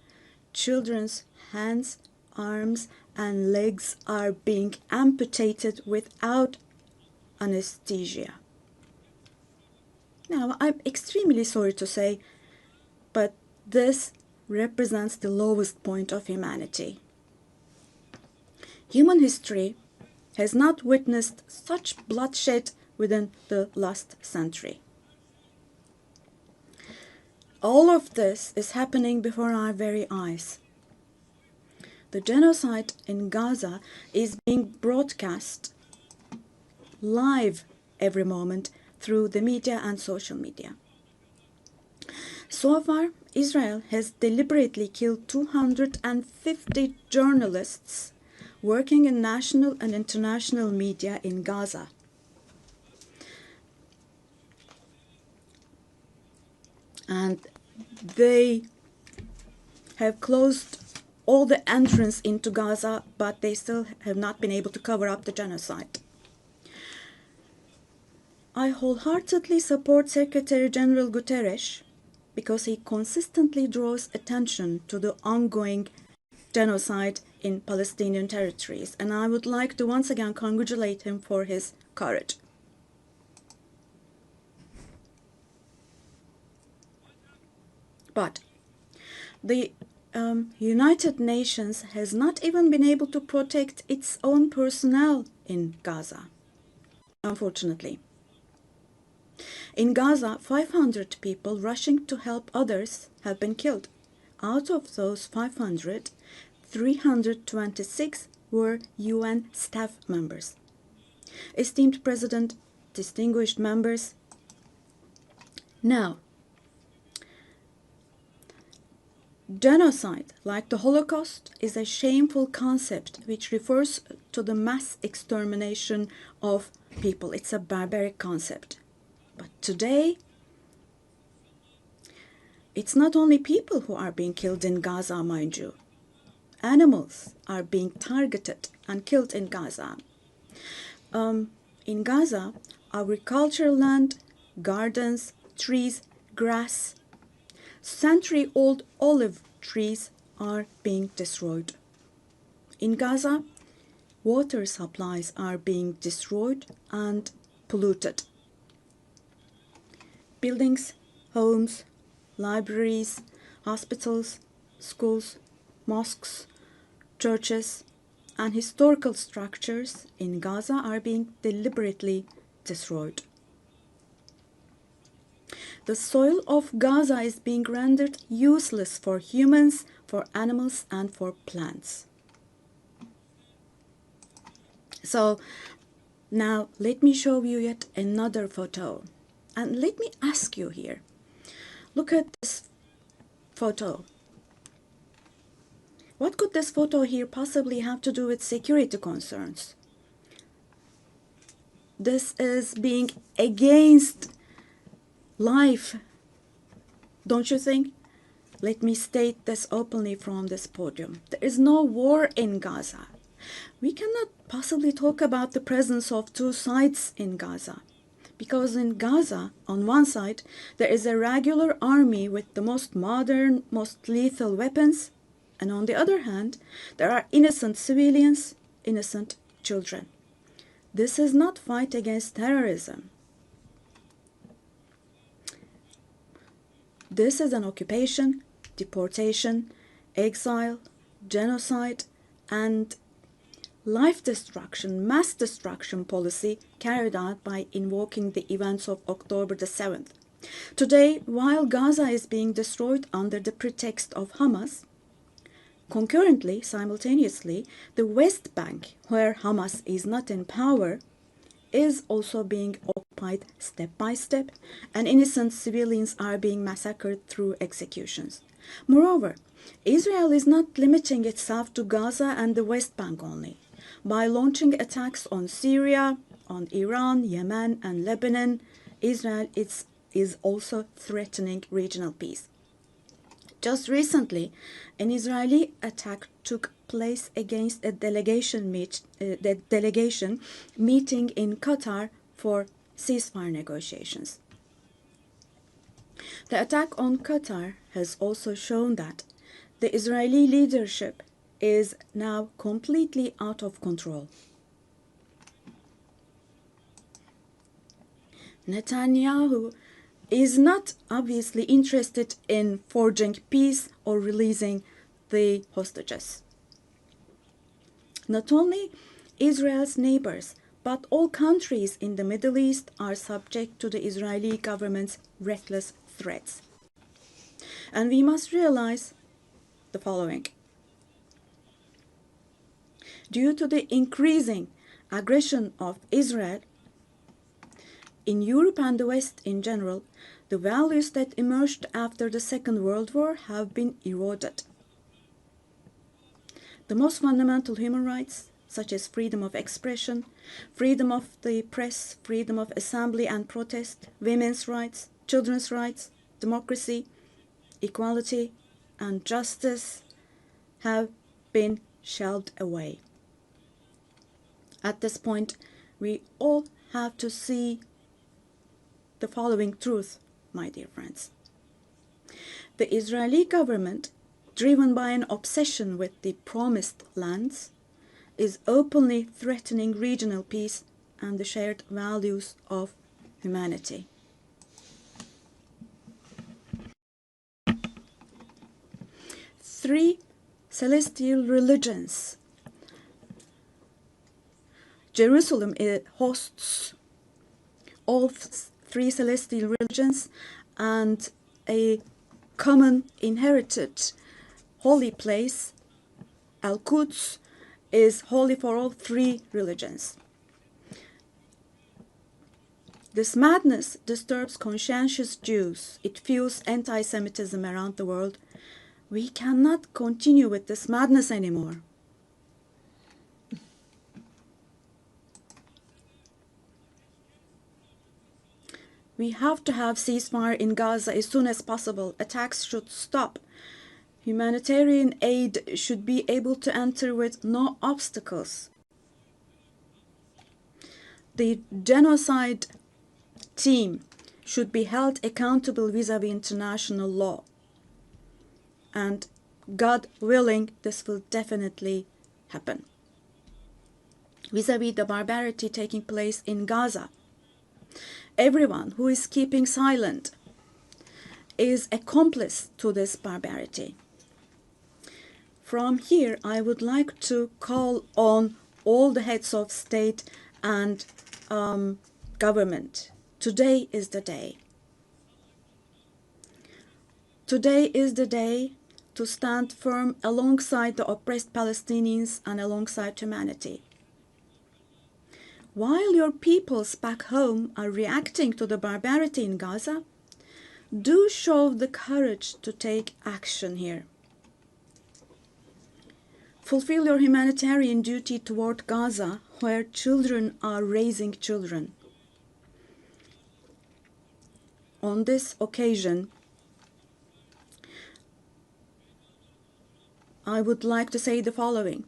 children's hands, arms, and legs are being amputated without anesthesia. Now, I'm extremely sorry to say, but this represents the lowest point of humanity. Human history has not witnessed such bloodshed within the last century. All of this is happening before our very eyes. The genocide in Gaza is being broadcast live every moment through the media and social media. So far, Israel has deliberately killed 250 journalists working in national and international media in Gaza. And they have closed all the entrance into Gaza, but they still have not been able to cover up the genocide. I wholeheartedly support Secretary General Guterres because he consistently draws attention to the ongoing genocide in Palestinian territories, and I would like to once again congratulate him for his courage. But the United Nations has not even been able to protect its own personnel in Gaza, unfortunately. In Gaza, 500 people rushing to help others have been killed. Out of those 500, 326 were UN staff members. Esteemed President, distinguished members, now, genocide, like the Holocaust, is a shameful concept which refers to the mass extermination of people. It's a barbaric concept. But today, it's not only people who are being killed in Gaza, mind you. Animals are being targeted and killed in Gaza. In Gaza, agricultural land, gardens, trees, grass, century-old olive trees are being destroyed. In Gaza, water supplies are being destroyed and polluted. Buildings, homes, libraries, hospitals, schools, mosques, churches, and historical structures in Gaza are being deliberately destroyed. The soil of Gaza is being rendered useless for humans, for animals, and for plants. So, Now, let me show you yet another photo. And let me ask you here. Look at this photo. What could this photo here possibly have to do with security concerns? This is being against life, don't you think? Let me state this openly from this podium. There is no war in Gaza. We cannot possibly talk about the presence of two sides in Gaza. Because in Gaza, on one side, there is a regular army with the most modern, most lethal weapons, and on the other hand, there are innocent civilians, innocent children. This is not fight against terrorism. This is an occupation, deportation, exile, genocide, and life destruction, mass destruction policy carried out by invoking the events of October the 7th. Today, while Gaza is being destroyed under the pretext of Hamas, concurrently, simultaneously, the West Bank, where Hamas is not in power, is also being occupied step by step, and innocent civilians are being massacred through executions. Moreover, Israel is not limiting itself to Gaza and the West Bank only. By launching attacks on Syria, on Iran, Yemen, and Lebanon, Israel is also threatening regional peace. Just recently, an Israeli attack took place against a delegation meeting in Qatar for ceasefire negotiations. The attack on Qatar has also shown that the Israeli leadership is now completely out of control. Netanyahu is not obviously interested in forging peace or releasing the hostages. Not only Israel's neighbors, but all countries in the Middle East are subject to the Israeli government's reckless threats. And we must realize the following. Due to the increasing aggression of Israel, in Europe and the West in general, the values that emerged after the Second World War have been eroded. The most fundamental human rights, such as freedom of expression, freedom of the press, freedom of assembly and protest, women's rights, children's rights, democracy, equality, and justice, have been shelved away. At this point, we all have to see the following truth, my dear friends. The Israeli government, driven by an obsession with the promised lands, is openly threatening regional peace and the shared values of humanity. Three celestial religions. Jerusalem hosts all three celestial religions, and a common inherited holy place, Al-Quds, is holy for all three religions. This madness disturbs conscientious Jews. It fuels anti-Semitism around the world. We cannot continue with this madness anymore. We have to have ceasefire in Gaza as soon as possible. Attacks should stop. Humanitarian aid should be able to enter with no obstacles. The genocide team should be held accountable vis-à-vis international law. And God willing, this will definitely happen. Vis-à-vis the barbarity taking place in Gaza, everyone who is keeping silent is accomplice to this barbarity. From here, I would like to call on all the heads of state and government. Today is the day. Today is the day to stand firm alongside the oppressed Palestinians and alongside humanity. while your peoples back home are reacting to the barbarity in Gaza, do show the courage to take action here. Fulfill your humanitarian duty toward Gaza, where children are raising children. On this occasion, I would like to say the following.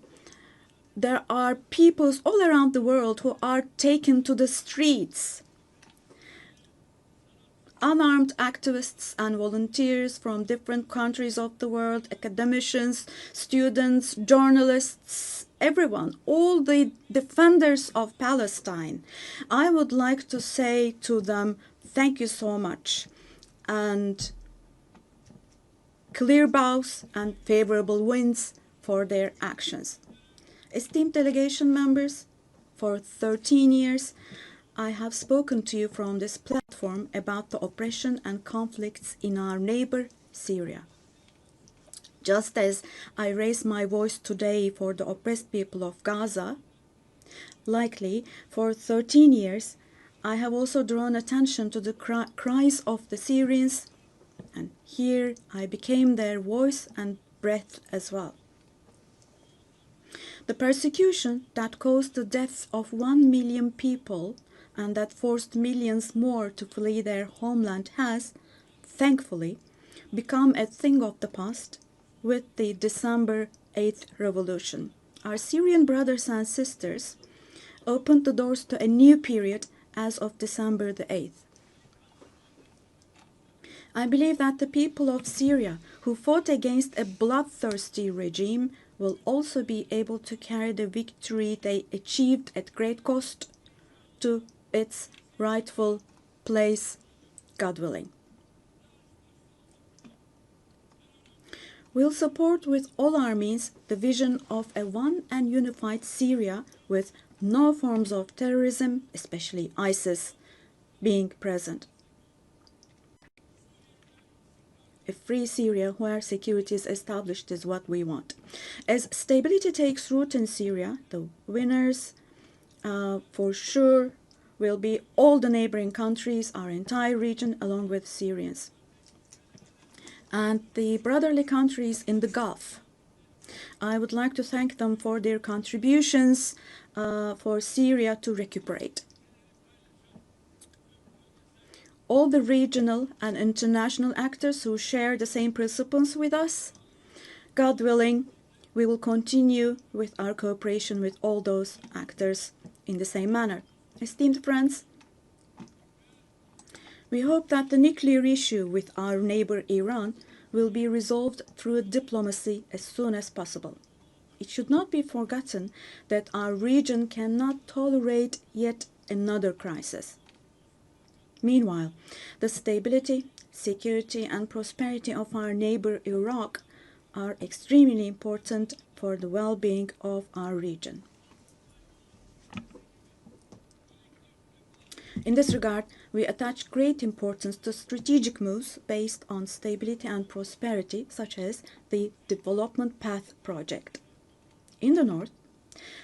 There are peoples all around the world who are taken to the streets. Unarmed activists and volunteers from different countries of the world, academicians, students, journalists, everyone, all the defenders of Palestine. I would like to say to them, thank you so much, and clear bows and favorable winds for their actions. Esteemed delegation members, for 13 years, I have spoken to you from this platform about the oppression and conflicts in our neighbor, Syria. Just as I raise my voice today for the oppressed people of Gaza, likely for 13 years, I have also drawn attention to the cries of the Syrians, and here I became their voice and breath as well. The persecution that caused the death of 1 million people and that forced millions more to flee their homeland has, thankfully, become a thing of the past with the December 8th revolution. Our Syrian brothers and sisters opened the doors to a new period as of December the 8th. I believe that the people of Syria who fought against a bloodthirsty regime will also be able to carry the victory they achieved at great cost to its rightful place, God willing. We'll support with all our means the vision of a one and unified Syria with no forms of terrorism, especially ISIS, being present. A free Syria where security is established is what we want. As stability takes root in Syria, the winners for sure will be all the neighboring countries, our entire region, along with Syrians. And the brotherly countries in the Gulf. I would like to thank them for their contributions for Syria to recuperate. All the regional and international actors who share the same principles with us, God willing, we will continue with our cooperation with all those actors in the same manner. Esteemed friends, we hope that the nuclear issue with our neighbor Iran will be resolved through diplomacy as soon as possible. It should not be forgotten that our region cannot tolerate yet another crisis. Meanwhile, the stability, security, and prosperity of our neighbor Iraq are extremely important for the well-being of our region. In this regard, we attach great importance to strategic moves based on stability and prosperity, such as the Development Path Project. In the north,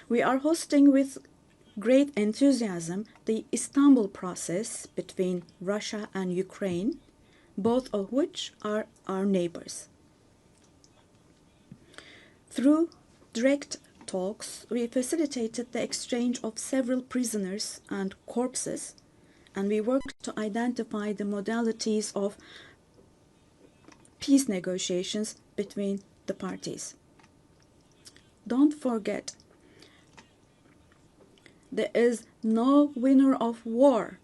we are hosting with great enthusiasm the Istanbul process between Russia and Ukraine, both of which are our neighbors. Through direct talks, we facilitated the exchange of several prisoners and corpses, and we worked to identify the modalities of peace negotiations between the parties. Don't forget, there is no winner of war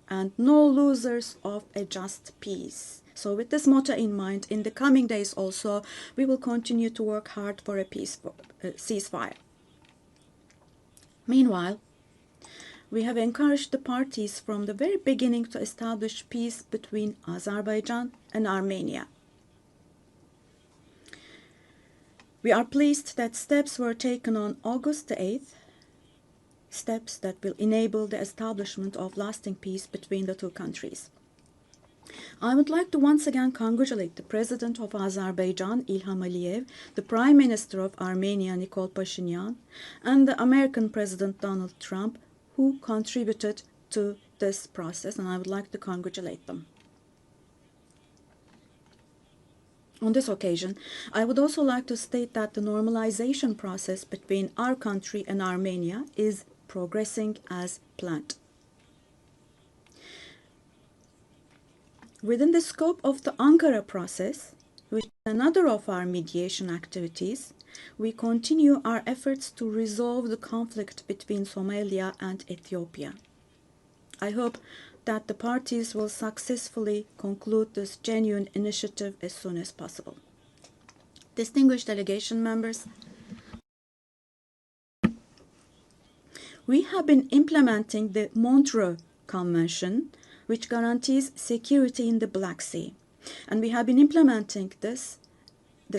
and no losers of a just peace. So with this motto in mind, in the coming days also, we will continue to work hard for a ceasefire. Meanwhile, we have encouraged the parties from the very beginning to establish peace between Azerbaijan and Armenia. We are pleased that steps were taken on August the 8th, steps that will enable the establishment of lasting peace between the two countries. I would like to once again congratulate the President of Azerbaijan, Ilham Aliyev, the Prime Minister of Armenia, Nikol Pashinyan, and the American President Donald Trump, who contributed to this process, and I would like to congratulate them. On this occasion, I would also like to state that the normalization process between our country and Armenia is progressing as planned. Within the scope of the Ankara process, which is another of our mediation activities, we continue our efforts to resolve the conflict between Somalia and Ethiopia. I hope that the parties will successfully conclude this genuine initiative as soon as possible. Distinguished delegation members, we have been implementing the Montreux Convention, which guarantees security in the Black Sea. And we have been implementing this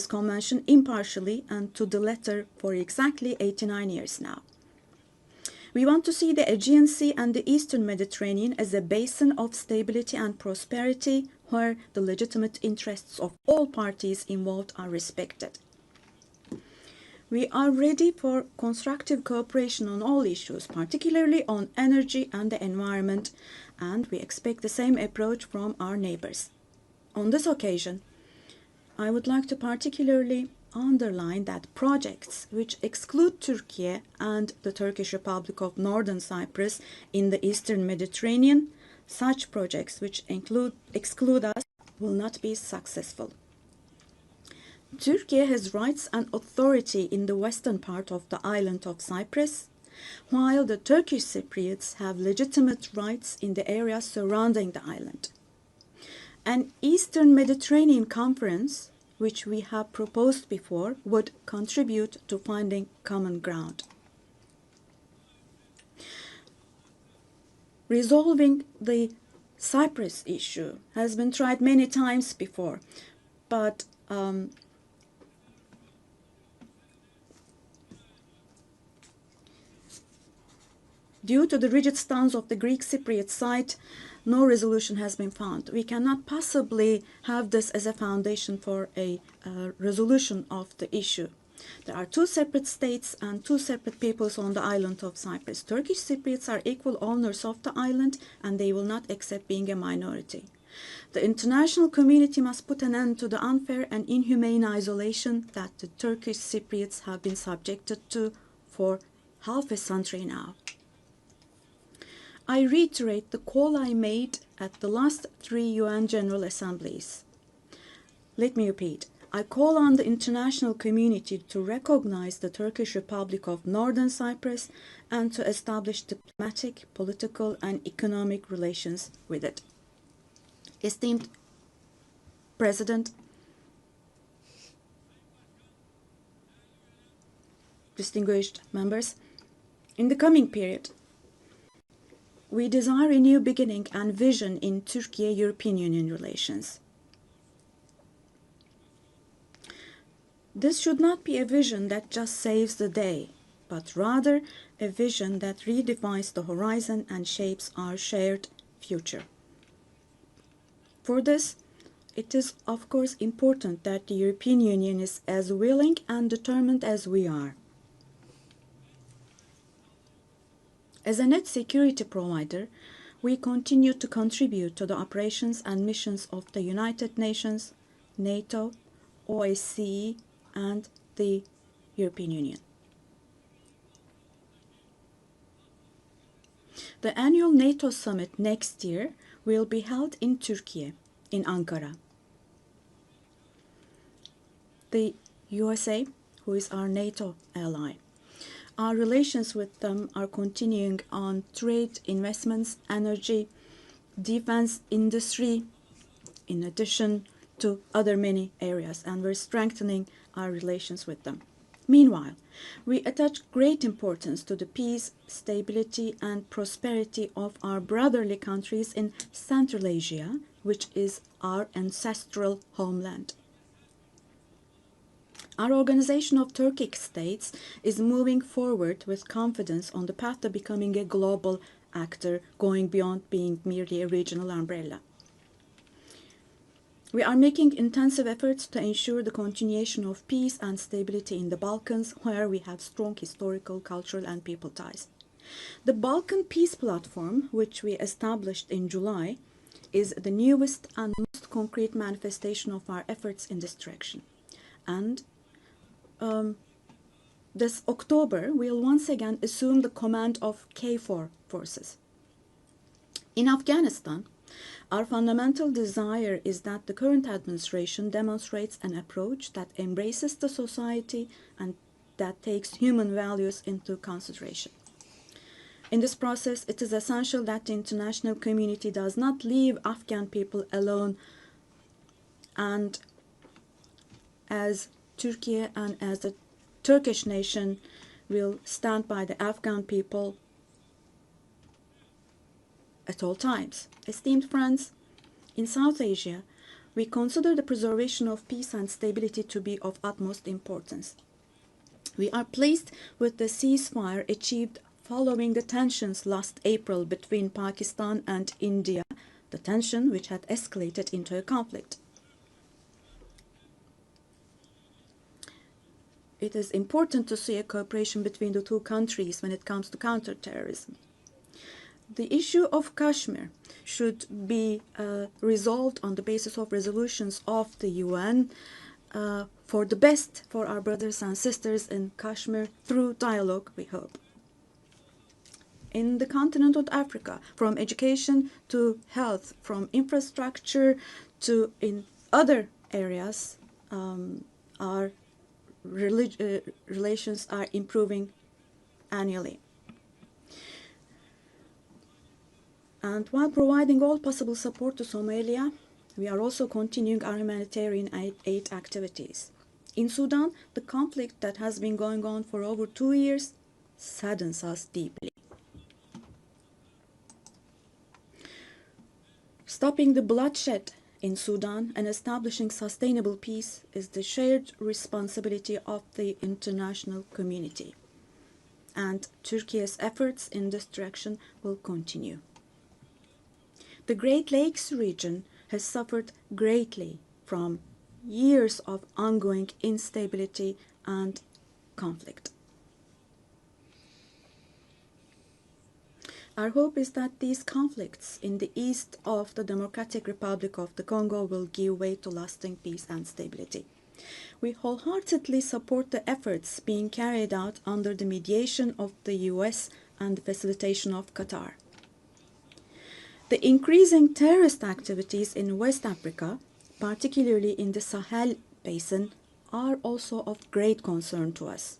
convention impartially and to the letter for exactly 89 years now. We want to see the Aegean Sea and the Eastern Mediterranean as a basin of stability and prosperity where the legitimate interests of all parties involved are respected. We are ready for constructive cooperation on all issues, particularly on energy and the environment, and we expect the same approach from our neighbors. On this occasion, I would like to particularly underline that projects which exclude Turkey and the Turkish Republic of Northern Cyprus in the Eastern Mediterranean, such projects which exclude us will not be successful. Turkey has rights and authority in the western part of the island of Cyprus, while the Turkish Cypriots have legitimate rights in the area surrounding the island. An Eastern Mediterranean Conference, which we have proposed before, would contribute to finding common ground. Resolving the Cyprus issue has been tried many times before, but due to the rigid stance of the Greek Cypriot side, no resolution has been found. We cannot possibly have this as a foundation for a resolution of the issue. There are two separate states and two separate peoples on the island of Cyprus. Turkish Cypriots are equal owners of the island, and they will not accept being a minority. The international community must put an end to the unfair and inhumane isolation that the Turkish Cypriots have been subjected to for half a century now. I reiterate the call I made at the last 3 UN General Assemblies. Let me repeat. I call on the international community to recognize the Turkish Republic of Northern Cyprus and to establish diplomatic, political, and economic relations with it. Esteemed President, distinguished members, in the coming period, we desire a new beginning and vision in Turkey-European Union relations. This should not be a vision that just saves the day, but rather a vision that redefines the horizon and shapes our shared future. For this, it is of course important that the European Union is as willing and determined as we are. As a net security provider, we continue to contribute to the operations and missions of the United Nations, NATO, OSCE, and the European Union. The annual NATO summit next year will be held in Turkey, in Ankara. The USA, who is our NATO ally, our relations with them are continuing on trade, investments, energy, defense industry, in addition to other many areas, and we're strengthening our relations with them. Meanwhile, we attach great importance to the peace, stability, and prosperity of our brotherly countries in Central Asia, which is our ancestral homeland. Our Organization of Turkic States is moving forward with confidence on the path to becoming a global actor, going beyond being merely a regional umbrella. We are making intensive efforts to ensure the continuation of peace and stability in the Balkans, where we have strong historical, cultural, and people ties. The Balkan Peace Platform, which we established in July, is the newest and most concrete manifestation of our efforts in this direction. And this October, we'll once again assume the command of KFOR forces. In Afghanistan, our fundamental desire is that the current administration demonstrates an approach that embraces the society and that takes human values into consideration. In this process, it is essential that the international community does not leave Afghan people alone, and as Turkey and as the Turkish nation will stand by the Afghan people at all times. Esteemed friends, in South Asia, we consider the preservation of peace and stability to be of utmost importance. We are pleased with the ceasefire achieved following the tensions last April between Pakistan and India, the tension which had escalated into a conflict. It is important to see a cooperation between the two countries when it comes to counterterrorism. The issue of Kashmir should be resolved on the basis of resolutions of the UN for the best for our brothers and sisters in Kashmir through dialogue, we hope. In the continent of Africa, from education to health, from infrastructure to in other areas, our relations are improving annually. And while providing all possible support to Somalia, we are also continuing our humanitarian aid activities. In Sudan, the conflict that has been going on for over 2 years saddens us deeply. Stopping the bloodshed in Sudan and establishing sustainable peace is the shared responsibility of the international community. And Turkey's efforts in this direction will continue. The Great Lakes region has suffered greatly from years of ongoing instability and conflict. Our hope is that these conflicts in the east of the Democratic Republic of the Congo will give way to lasting peace and stability. We wholeheartedly support the efforts being carried out under the mediation of the US and the facilitation of Qatar. The increasing terrorist activities in West Africa, particularly in the Sahel Basin, are also of great concern to us.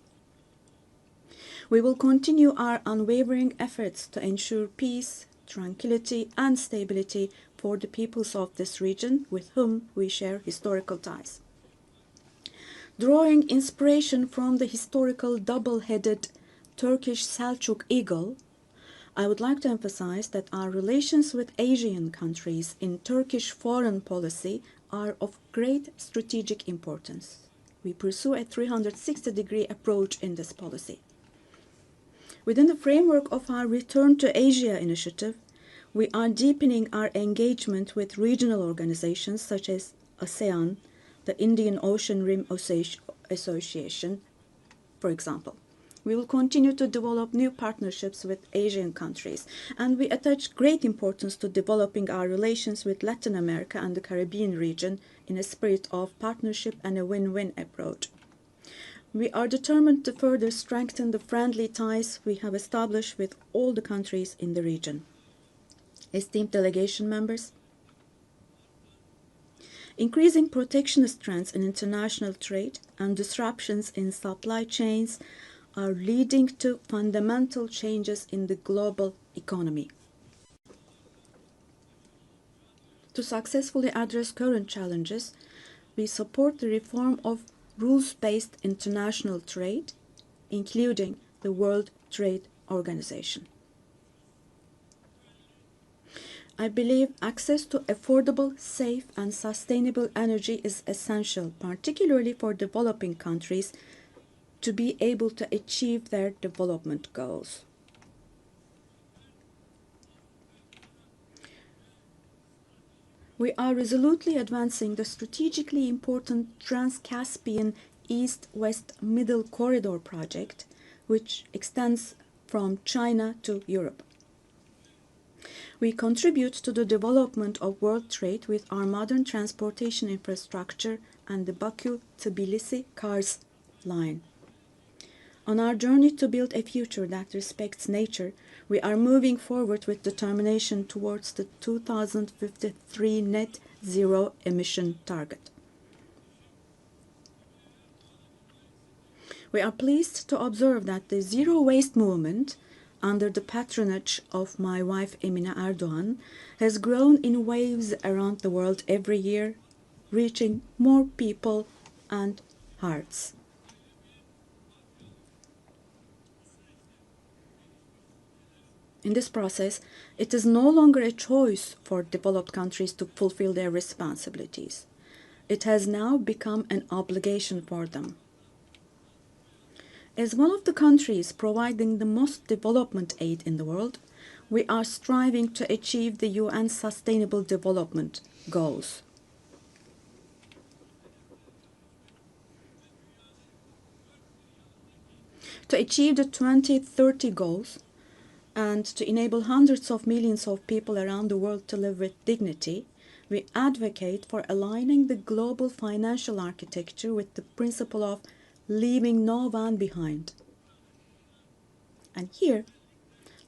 We will continue our unwavering efforts to ensure peace, tranquility, and stability for the peoples of this region with whom we share historical ties. Drawing inspiration from the historical double-headed Turkish Selçuk eagle, I would like to emphasize that our relations with Asian countries in Turkish foreign policy are of great strategic importance. We pursue a 360-degree approach in this policy. Within the framework of our Return to Asia initiative, we are deepening our engagement with regional organizations such as ASEAN, the Indian Ocean Rim Association, for example. We will continue to develop new partnerships with Asian countries, and we attach great importance to developing our relations with Latin America and the Caribbean region in a spirit of partnership and a win-win approach. We are determined to further strengthen the friendly ties we have established with all the countries in the region. Esteemed delegation members, increasing protectionist trends in international trade and disruptions in supply chains are leading to fundamental changes in the global economy. To successfully address current challenges, we support the reform of rules-based international trade, including the World Trade Organization. I believe access to affordable, safe, and sustainable energy is essential, particularly for developing countries, to be able to achieve their development goals. We are resolutely advancing the strategically important Trans-Caspian East-West Middle Corridor project, which extends from China to Europe. We contribute to the development of world trade with our modern transportation infrastructure and the Baku-Tbilisi Kars line. On our journey to build a future that respects nature, we are moving forward with determination towards the 2053 net zero emission target. We are pleased to observe that the zero waste movement, under the patronage of my wife Emine Erdogan, has grown in waves around the world every year, reaching more people and hearts. In this process, it is no longer a choice for developed countries to fulfill their responsibilities. It has now become an obligation for them. As one of the countries providing the most development aid in the world, we are striving to achieve the UN Sustainable Development Goals. To achieve the 2030 goals and to enable hundreds of millions of people around the world to live with dignity, we advocate for aligning the global financial architecture with the principle of leaving no one behind. And here,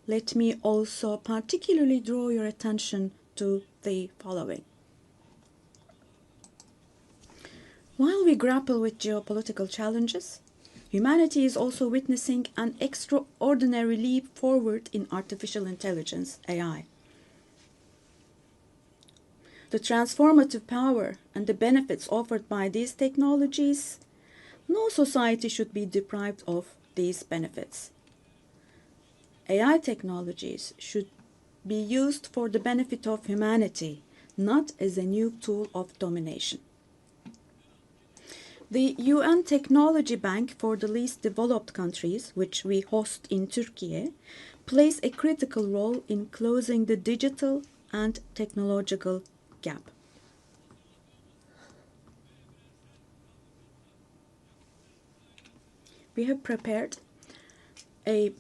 let me also particularly draw your attention to the following. While we grapple with geopolitical challenges, humanity is also witnessing an extraordinary leap forward in artificial intelligence, AI. The transformative power and the benefits offered by these technologies, no society should be deprived of these benefits. AI technologies should be used for the benefit of humanity, not as a new tool of domination. The UN Technology Bank for the Least Developed Countries, which we host in Turkey, plays a critical role in closing the digital and technological gap. We have prepared a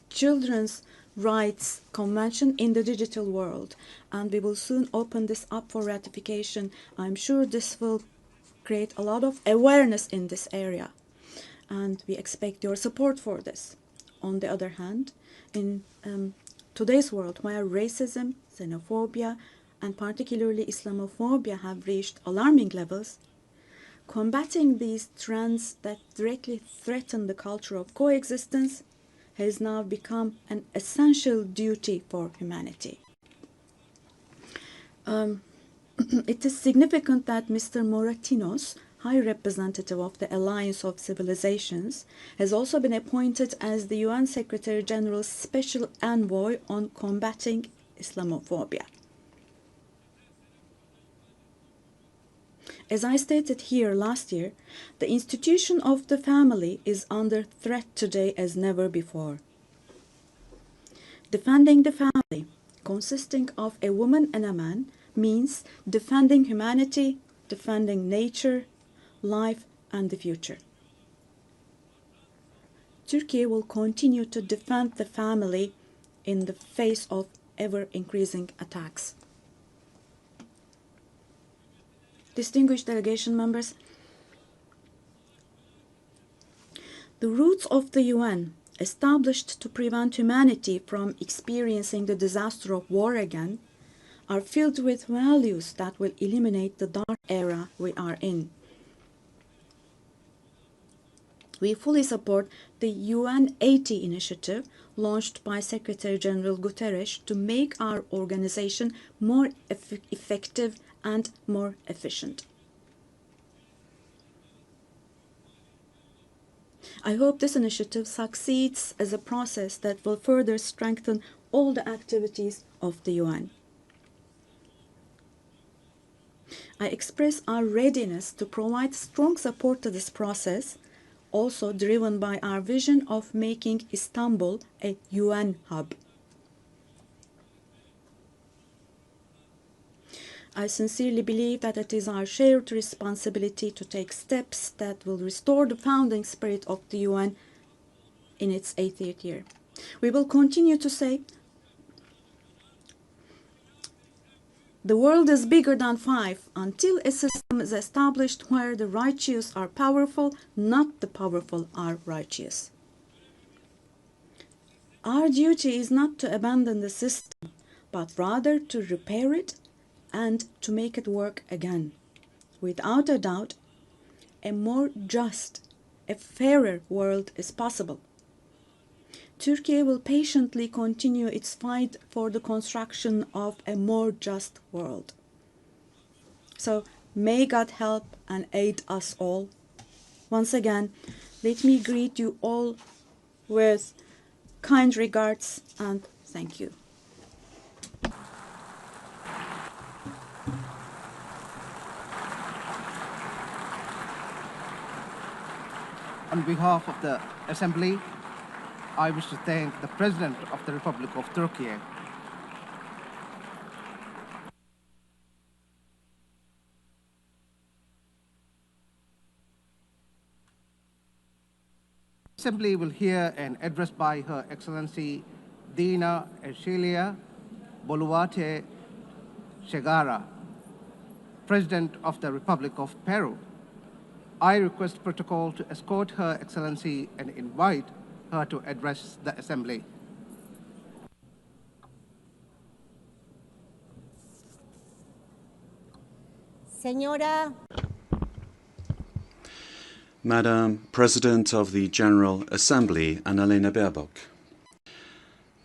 children's rights convention in the digital world, and we will soon open this up for ratification. I'm sure this will create a lot of awareness in this area, and we expect your support for this. On the other hand, in today's world, where racism, xenophobia, and particularly Islamophobia have reached alarming levels, combating these trends that directly threaten the culture of coexistence has now become an essential duty for humanity. It is significant that Mr. Moratinos, High Representative of the Alliance of Civilizations, has also been appointed as the UN Secretary General's Special Envoy on combating Islamophobia. As I stated here last year, the institution of the family is under threat today as never before. Defending the family, consisting of a woman and a man, means defending humanity, defending nature, life, and the future. Turkey will continue to defend the family in the face of ever-increasing attacks. Distinguished delegation members, the roots of the UN, established to prevent humanity from experiencing the disaster of war again, are filled with values that will eliminate the dark era we are in. We fully support the UN 80 initiative launched by Secretary General Guterres to make our organization more effective and more efficient. I hope this initiative succeeds as a process that will further strengthen all the activities of the UN. I express our readiness to provide strong support to this process, also driven by our vision of making Istanbul a UN hub. I sincerely believe that it is our shared responsibility to take steps that will restore the founding spirit of the UN in its 80th year. We will continue to say, the world is bigger than 5 until a system is established where the righteous are powerful, not the powerful are righteous. Our duty is not to abandon the system, but rather to repair it and to make it work again. Without a doubt, a more just, a fairer world is possible. Turkey will patiently continue its fight for the construction of a more just world. So may God help and aid us all. Once again, let me greet you all with kind regards and thank you. On behalf of the Assembly, I wish to thank the President of the Republic of Turkey. The Assembly will hear an address by Her Excellency Dina Ercilia Boluarte Segarra, President of the Republic of Peru. I request protocol to escort Her Excellency and invite her to address the Assembly. Señora. Madam President of the General Assembly, Annalena Baerbock.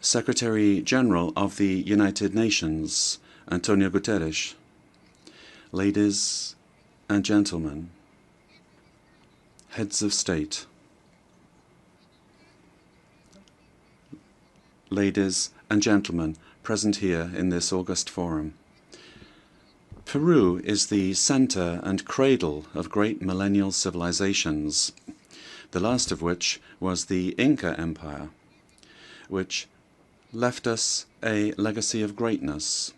Secretary General of the United Nations, Antonio Guterres. Ladies and gentlemen, heads of state, ladies and gentlemen present here in this august forum. Peru is the center and cradle of great millennial civilizations, the last of which was the Inca Empire, which left us a legacy of greatness.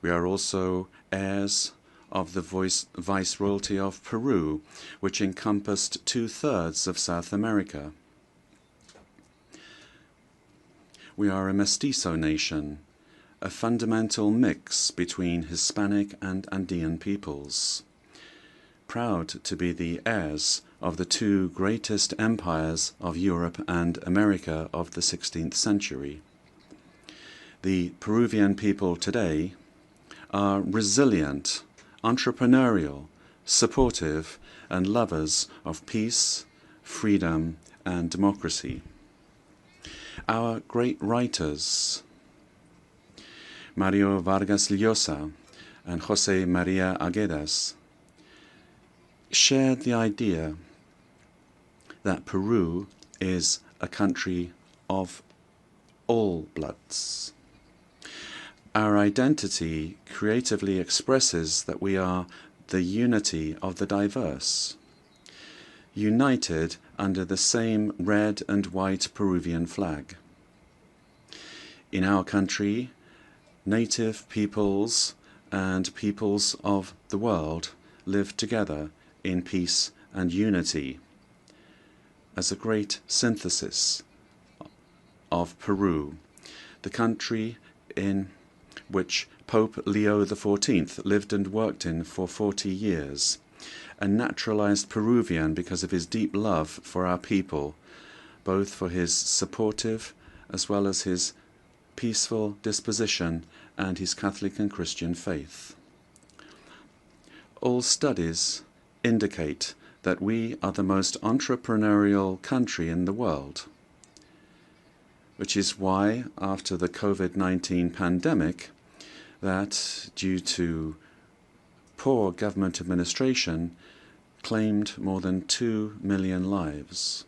We are also heirs of the Viceroyalty of Peru, which encompassed 2/3 of South America. We are a mestizo nation, a fundamental mix between Hispanic and Andean peoples, proud to be the heirs of the 2 greatest empires of Europe and America of the 16th century. The Peruvian people today are resilient, entrepreneurial, supportive, and lovers of peace, freedom, and democracy. Our great writers, Mario Vargas Llosa and José María Arguedas, shared the idea that Peru is a country of all bloods. Our identity creatively expresses that we are the unity of the diverse, united under the same red and white Peruvian flag. In our country, native peoples and peoples of the world live together in peace and unity as a great synthesis of Peru, the country in which Pope Leo XIV lived and worked in for 40 years, a naturalized Peruvian because of his deep love for our people, both for his supportive as well as his peaceful disposition and his Catholic and Christian faith. All studies indicate that we are the most entrepreneurial country in the world, which is why, after the COVID-19 pandemic, that, due to poor government administration, claimed more than 2 million lives.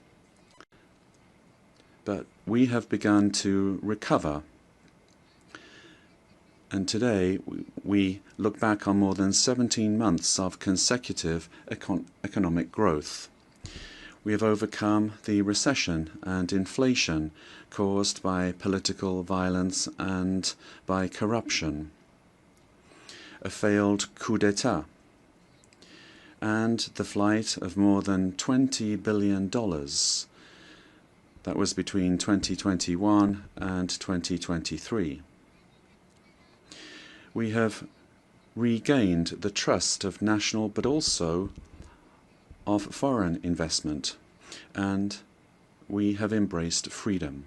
But we have begun to recover, and today we look back on more than 17 months of consecutive economic growth. We have overcome the recession and inflation caused by political violence and by corruption, a failed coup d'etat, and the flight of more than $20 billion That was between 2021 and 2023. We have regained the trust of national but also of foreign investment, and we have embraced freedom.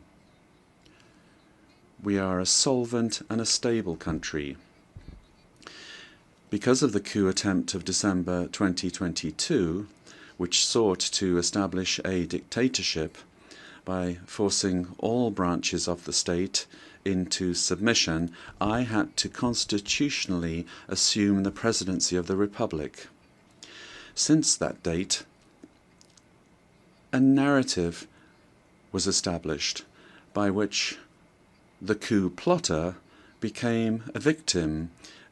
We are a solvent and a stable country. Because of the coup attempt of December 2022, which sought to establish a dictatorship by forcing all branches of the state into submission, I had to constitutionally assume the presidency of the Republic. Since that date, a narrative was established by which the coup plotter became a victim,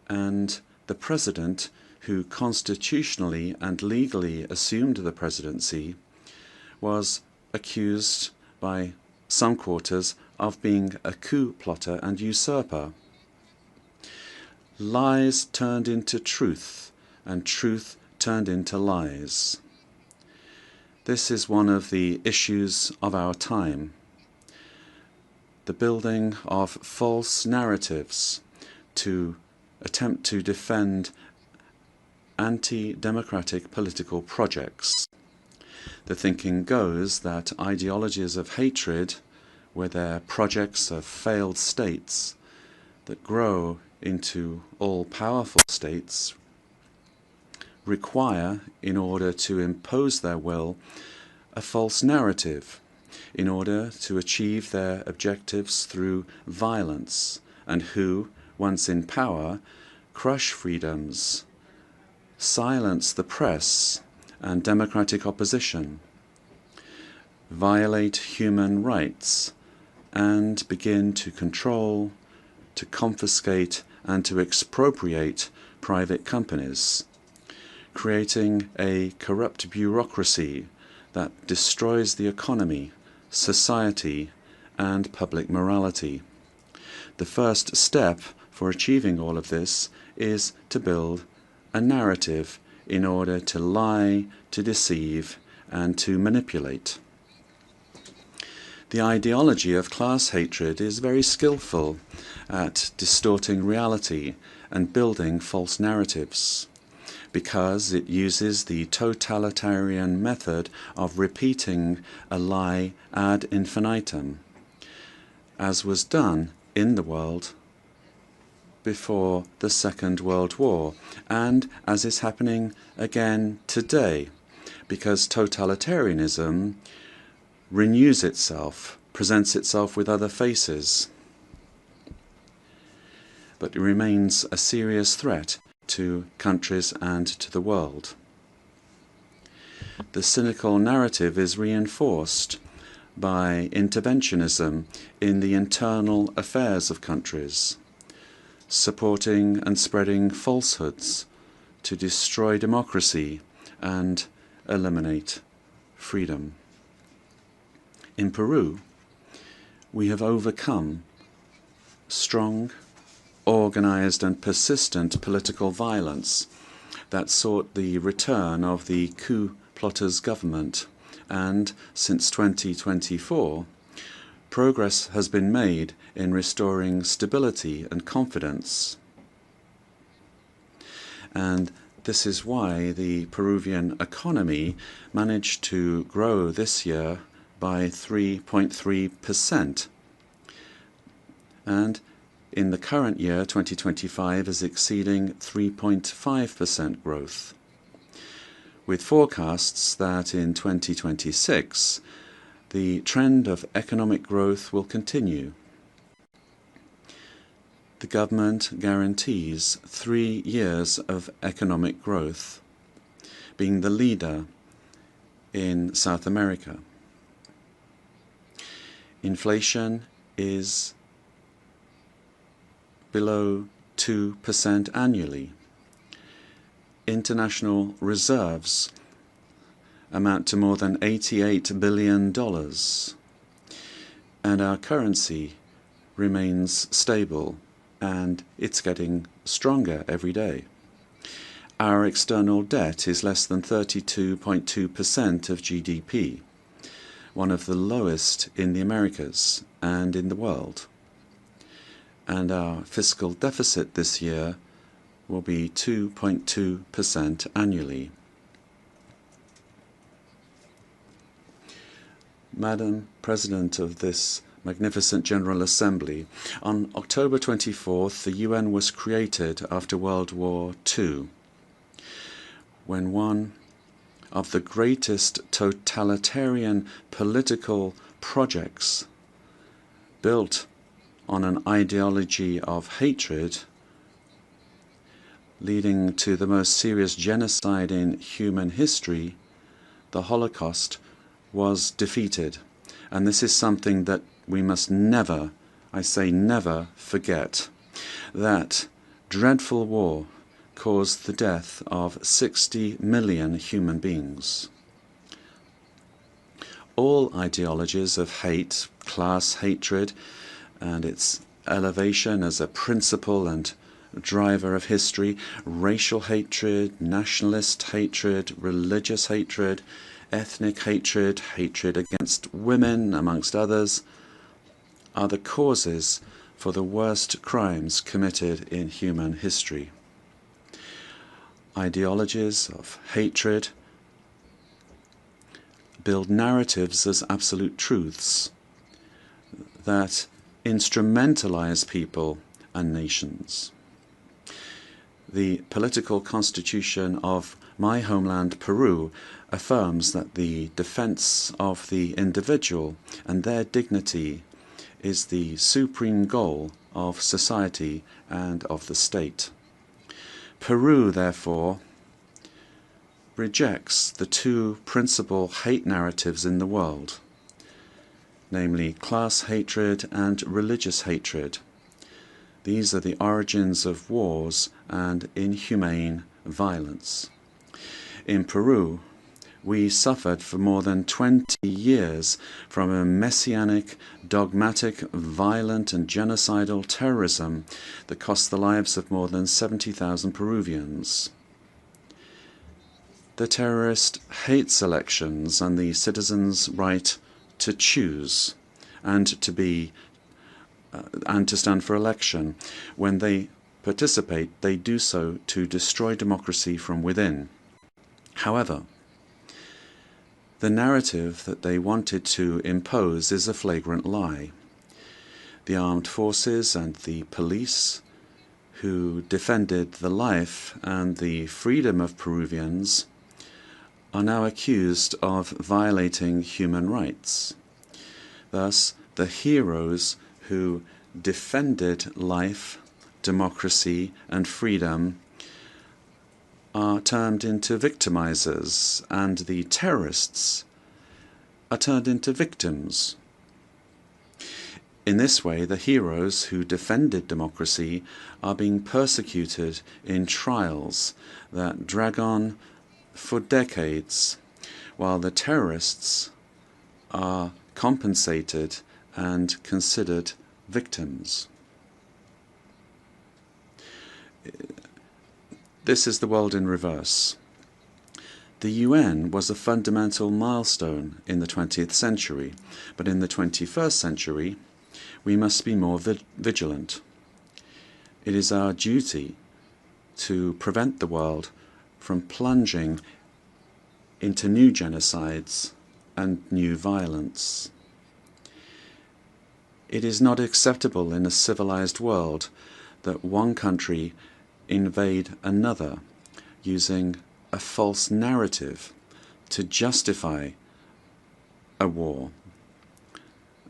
and the president, who constitutionally and legally assumed the presidency, was accused by some quarters of being a coup plotter and usurper. Lies turned into truth, and truth turned into lies. This is one of the issues of our time. The building of false narratives to attempt to defend anti-democratic political projects. The thinking goes that ideologies of hatred, where they're projects of failed states that grow into all-powerful states, require, in order to impose their will, a false narrative, in order to achieve their objectives through violence, and who, once in power, crush freedoms, silence the press and democratic opposition, violate human rights, and begin to control, to confiscate, and to expropriate private companies, creating a corrupt bureaucracy that destroys the economy, society, and public morality. The first step for achieving all of this is to build a narrative in order to lie, to deceive, and to manipulate. The ideology of class hatred is very skillful at distorting reality and building false narratives, because it uses the totalitarian method of repeating a lie ad infinitum, as was done in the world before the Second World War, and as is happening again today, because totalitarianism renews itself, presents itself with other faces, but it remains a serious threat to countries and to the world. The cynical narrative is reinforced by interventionism in the internal affairs of countries, supporting and spreading falsehoods to destroy democracy and eliminate freedom. In Peru, we have overcome strong, organized and persistent political violence that sought the return of the coup plotters' government, and since 2024, progress has been made in restoring stability and confidence. And this is why the Peruvian economy managed to grow this year by 3.3%. And in the current year, 2025, is exceeding 3.5% growth, with forecasts that in 2026 the trend of economic growth will continue. The government guarantees 3 years of economic growth, being the leader in South America. Inflation is below 2% annually. International reserves amount to more than $88 billion, and our currency remains stable, and it's getting stronger every day. Our external debt is less than 32.2% of GDP, one of the lowest in the Americas and in the world. And our fiscal deficit this year will be 2.2% annually. Madam President of this magnificent General Assembly, on October 24th, the UN was created after World War II, when one of the greatest totalitarian political projects built on an ideology of hatred, leading to the most serious genocide in human history, the Holocaust, was defeated. And this is something that we must never, I say never, forget. That dreadful war caused the death of 60 million human beings. All ideologies of hate, class hatred, and its elevation as a principle and driver of history, racial hatred, nationalist hatred, religious hatred, ethnic hatred, hatred against women, amongst others, are the causes for the worst crimes committed in human history. Ideologies of hatred build narratives as absolute truths that instrumentalize people and nations. The political constitution of my homeland, Peru, affirms that the defense of the individual and their dignity is the supreme goal of society and of the state. Peru, therefore, rejects the two principal hate narratives in the world, namely class hatred and religious hatred. These are the origins of wars and inhumane violence. In Peru, we suffered for more than 20 years from a messianic, dogmatic, violent and genocidal terrorism that cost the lives of more than 70,000 Peruvians. The terrorist hates elections and the citizens' right to choose and to stand for election. When they participate, they do so to destroy democracy from within. However, the narrative that they wanted to impose is a flagrant lie. The armed forces and the police, who defended the life and the freedom of Peruvians, are now accused of violating human rights. Thus, the heroes who defended life, democracy, and freedom are turned into victimizers, and the terrorists are turned into victims. In this way, the heroes who defended democracy are being persecuted in trials that drag on for decades, while the terrorists are compensated and considered victims. This is the world in reverse. The UN was a fundamental milestone in the 20th century, but in the 21st century, we must be more vigilant. It is our duty to prevent the world from plunging into new genocides and new violence. It is not acceptable in a civilized world that one country invade another using a false narrative to justify a war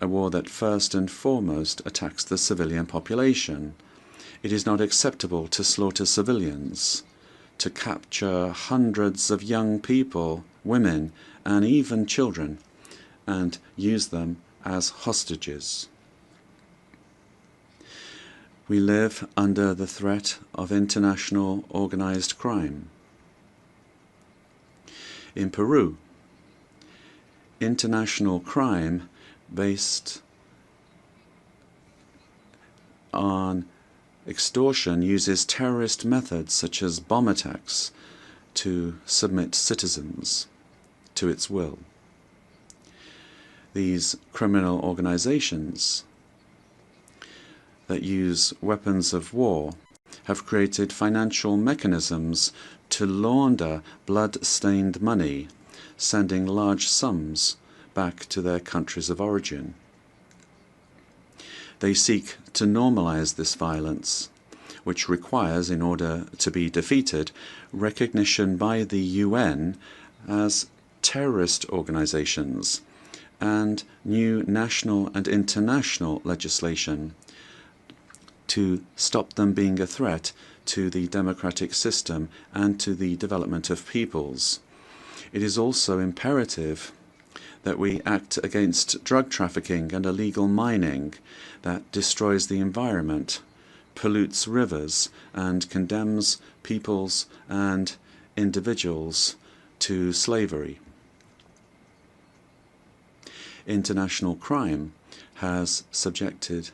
that first and foremost attacks the civilian population. It is not acceptable to slaughter civilians, to capture hundreds of young people, women, and even children, and use them as hostages. We live under the threat of international organized crime. In Peru, international crime based on extortion uses terrorist methods such as bomb attacks to submit citizens to its will. These criminal organizations that use weapons of war have created financial mechanisms to launder blood-stained money, sending large sums back to their countries of origin. They seek to normalize this violence, which requires, in order to be defeated, recognition by the UN as terrorist organizations and new national and international legislation to stop them being a threat to the democratic system and to the development of peoples. It is also imperative that we act against drug trafficking and illegal mining that destroys the environment, pollutes rivers, and condemns peoples and individuals to slavery. International crime has subjected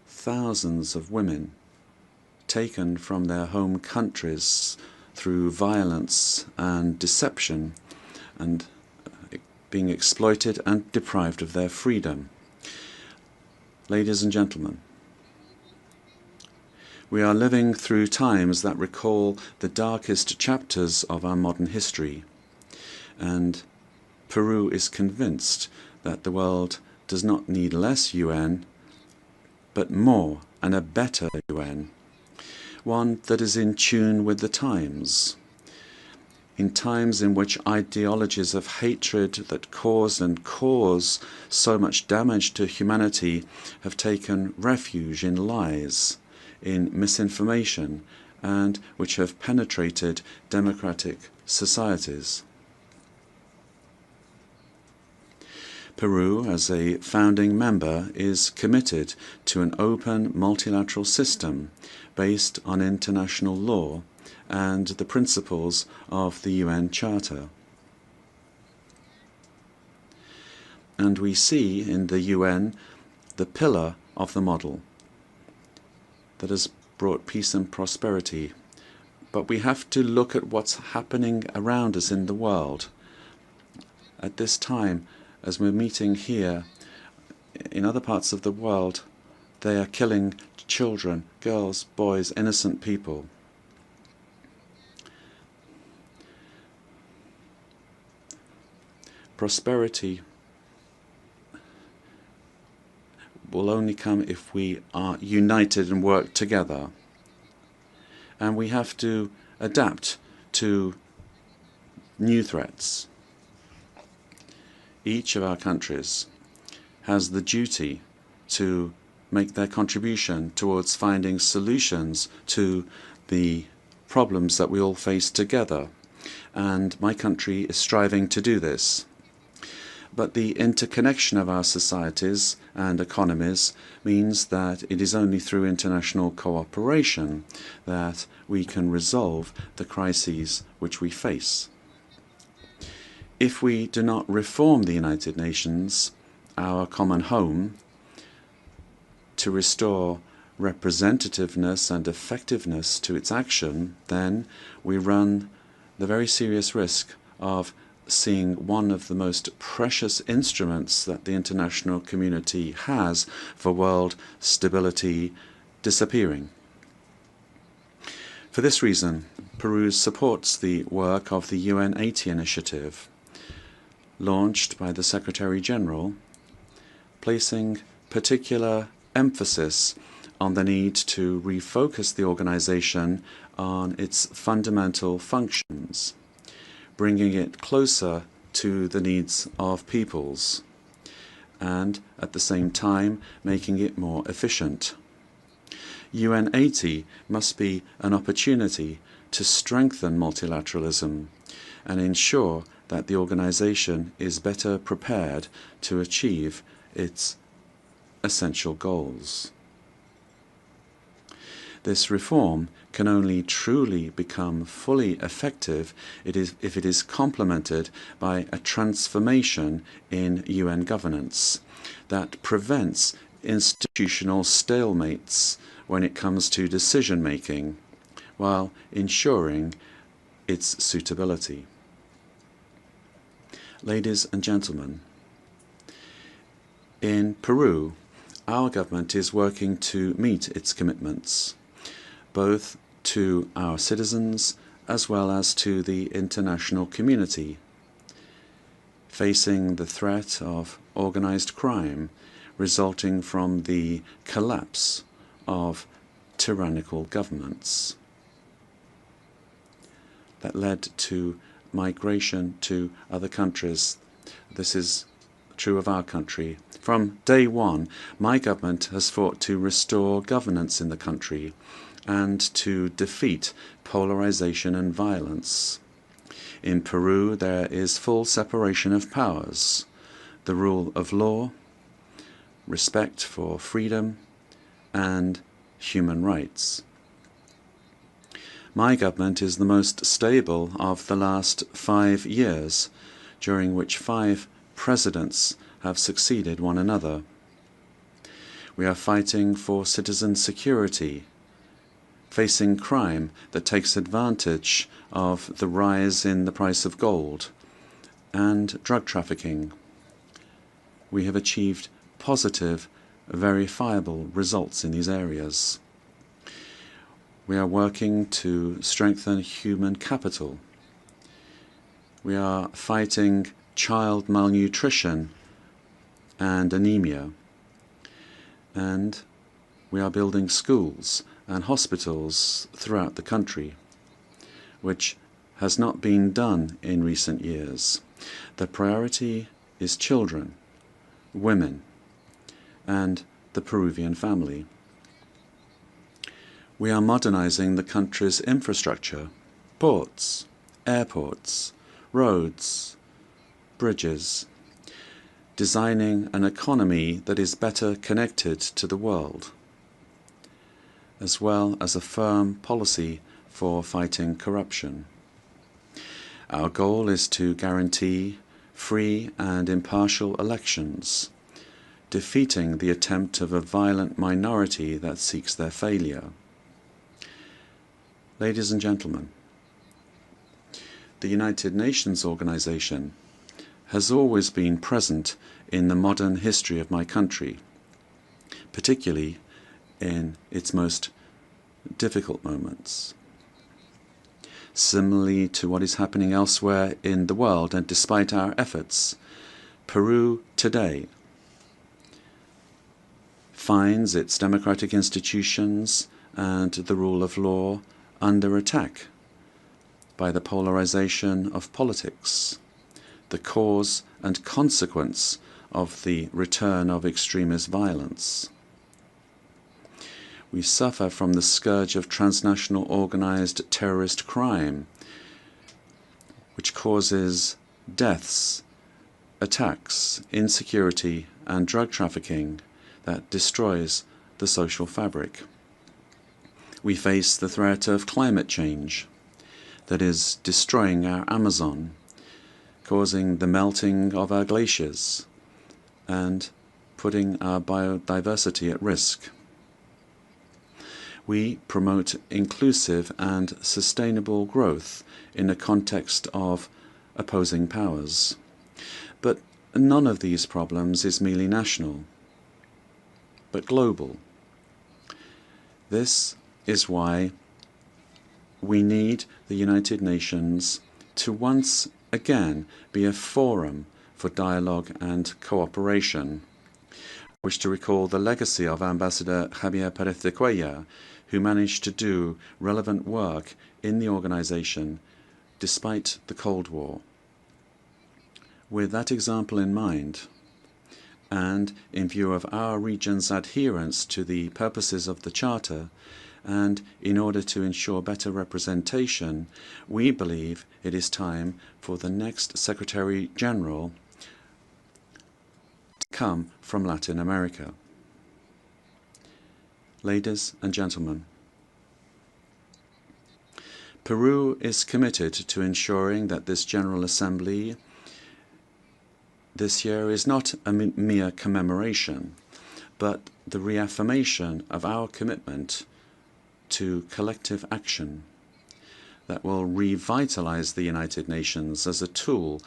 thousands of women taken from their home countries through violence and deception and being exploited and deprived of their freedom. Ladies and gentlemen, we are living through times that recall the darkest chapters of our modern history, and Peru is convinced that the world does not need less UN, but more and a better UN, one that is in tune with the times. In times in which ideologies of hatred that caused and cause so much damage to humanity have taken refuge in lies, in misinformation, and which have penetrated democratic societies. Peru, as a founding member, is committed to an open multilateral system based on international law and the principles of the UN Charter. And we see in the UN the pillar of the model that has brought peace and prosperity. But we have to look at what's happening around us in the world. At this time, as we're meeting here, in other parts of the world, they are killing children, girls, boys, innocent people. Prosperity will only come if we are united and work together. And we have to adapt to new threats. Each of our countries has the duty to make their contribution towards finding solutions to the problems that we all face together. And my country is striving to do this. But the interconnection of our societies and economies means that it is only through international cooperation that we can resolve the crises which we face. If we do not reform the United Nations, our common home, to restore representativeness and effectiveness to its action, then we run the very serious risk of seeing one of the most precious instruments that the international community has for world stability disappearing. For this reason, Peru supports the work of the UN 80 initiative, launched by the Secretary General, placing particular emphasis on the need to refocus the organization on its fundamental functions, bringing it closer to the needs of peoples, and at the same time making it more efficient. UN 80 must be an opportunity to strengthen multilateralism and ensure that the organization is better prepared to achieve its essential goals. This reform can only truly become fully effective if it is complemented by a transformation in UN governance that prevents institutional stalemates when it comes to decision-making, while ensuring its suitability. Ladies and gentlemen, In Peru, our government is working to meet its commitments, both to our citizens as well as to the international community, facing the threat of organized crime resulting from the collapse of tyrannical governments that led to migration to other countries. This is true of our country. From day one, my government has fought to restore governance in the country and to defeat polarization and violence. In Peru, there is full separation of powers, the rule of law, respect for freedom, and human rights. My government is the most stable of the last 5 years, during which 5 presidents have succeeded one another. We are fighting for citizen security, facing crime that takes advantage of the rise in the price of gold, and drug trafficking. We have achieved positive, verifiable results in these areas. We are working to strengthen human capital. We are fighting child malnutrition and anemia. And we are building schools and hospitals throughout the country, which has not been done in recent years. The priority is children, women, and the Peruvian family. We are modernizing the country's infrastructure, ports, airports, roads, bridges, designing an economy that is better connected to the world, as well as a firm policy for fighting corruption. Our goal is to guarantee free and impartial elections, defeating the attempt of a violent minority that seeks their failure. Ladies and gentlemen, the United Nations organization has always been present in the modern history of my country, particularly in its most difficult moments. Similarly to what is happening elsewhere in the world, and despite our efforts, Peru today finds its democratic institutions and the rule of law under attack by the polarization of politics, the cause and consequence of the return of extremist violence. We suffer from the scourge of transnational organized terrorist crime, which causes deaths, attacks, insecurity, and drug trafficking that destroys the social fabric. We face the threat of climate change that is destroying our Amazon, causing the melting of our glaciers, and putting our biodiversity at risk. We promote inclusive and sustainable growth in a context of opposing powers. But none of these problems is merely national, but global. This is why we need the United Nations to once again be a forum for dialogue and cooperation. I wish to recall the legacy of Ambassador Javier Pérez de Cuellar, who managed to do relevant work in the organization despite the Cold War. With that example in mind, and in view of our region's adherence to the purposes of the Charter, and in order to ensure better representation, we believe it is time for the next Secretary General to come from Latin America. Ladies and gentlemen, Peru is committed to ensuring that this General Assembly this year is not a mere commemoration, but the reaffirmation of our commitment to collective action that will revitalize the United Nations as a tool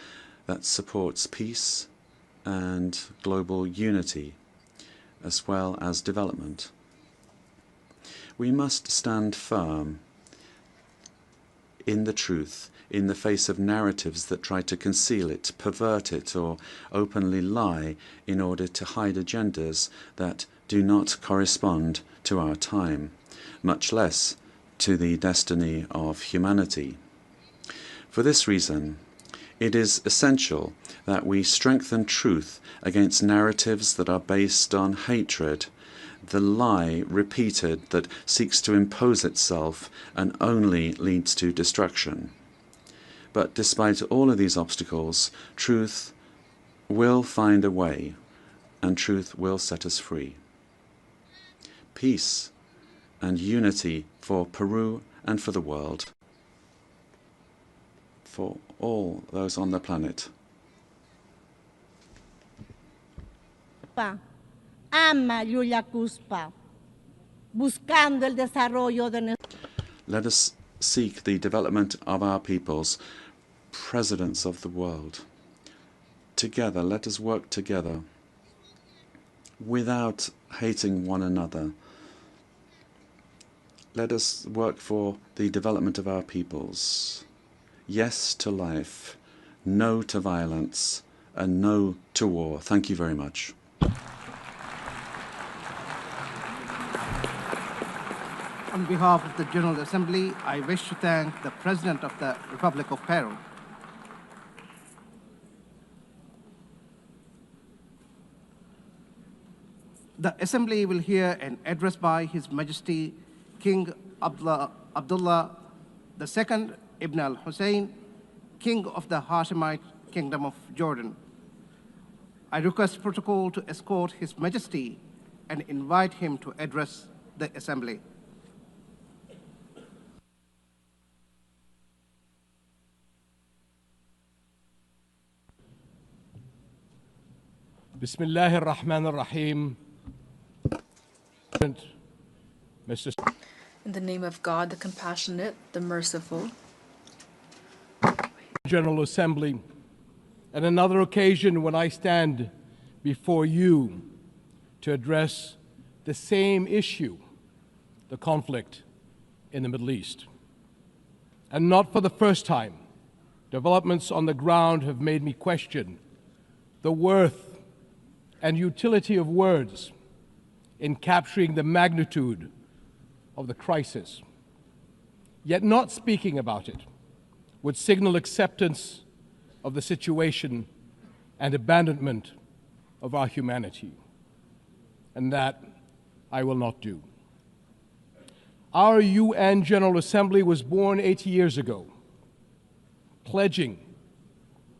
that supports peace and global unity, as well as development. We must stand firm in the truth in the face of narratives that try to conceal it, pervert it, or openly lie in order to hide agendas that do not correspond to our time, much less to the destiny of humanity. For this reason, it is essential that we strengthen truth against narratives that are based on hatred, the lie repeated that seeks to impose itself and only leads to destruction. But despite all of these obstacles, truth will find a way, and truth will set us free. Peace and unity for Peru and for the world, for all those on the planet. Ama Yulia Cuspa, buscando el desarrollo de nuestro. Let us seek the development of our peoples, presidents of the world. Together, let us work together without hating one another. Let us work for the development of our peoples. Yes to life, no to violence, and no to war. Thank you very much. On behalf of the General Assembly, I wish to thank the President of the Republic of Peru. The Assembly will hear an address by His Majesty King Abdullah II Ibn al-Hussein, King of the Hashemite Kingdom of Jordan. I request protocol to escort His Majesty and invite him to address the Assembly. Bismillah ar-Rahman ar-Rahim. In the name of God, the compassionate, the merciful. General Assembly, at another occasion when I stand before you to address the same issue, the conflict in the Middle East. And not for the first time, developments on the ground have made me question the worth and utility of words in capturing the magnitude of the crisis. Yet not speaking about it would signal acceptance of the situation and abandonment of our humanity. And that I will not do. Our UN General Assembly was born 80 years ago, pledging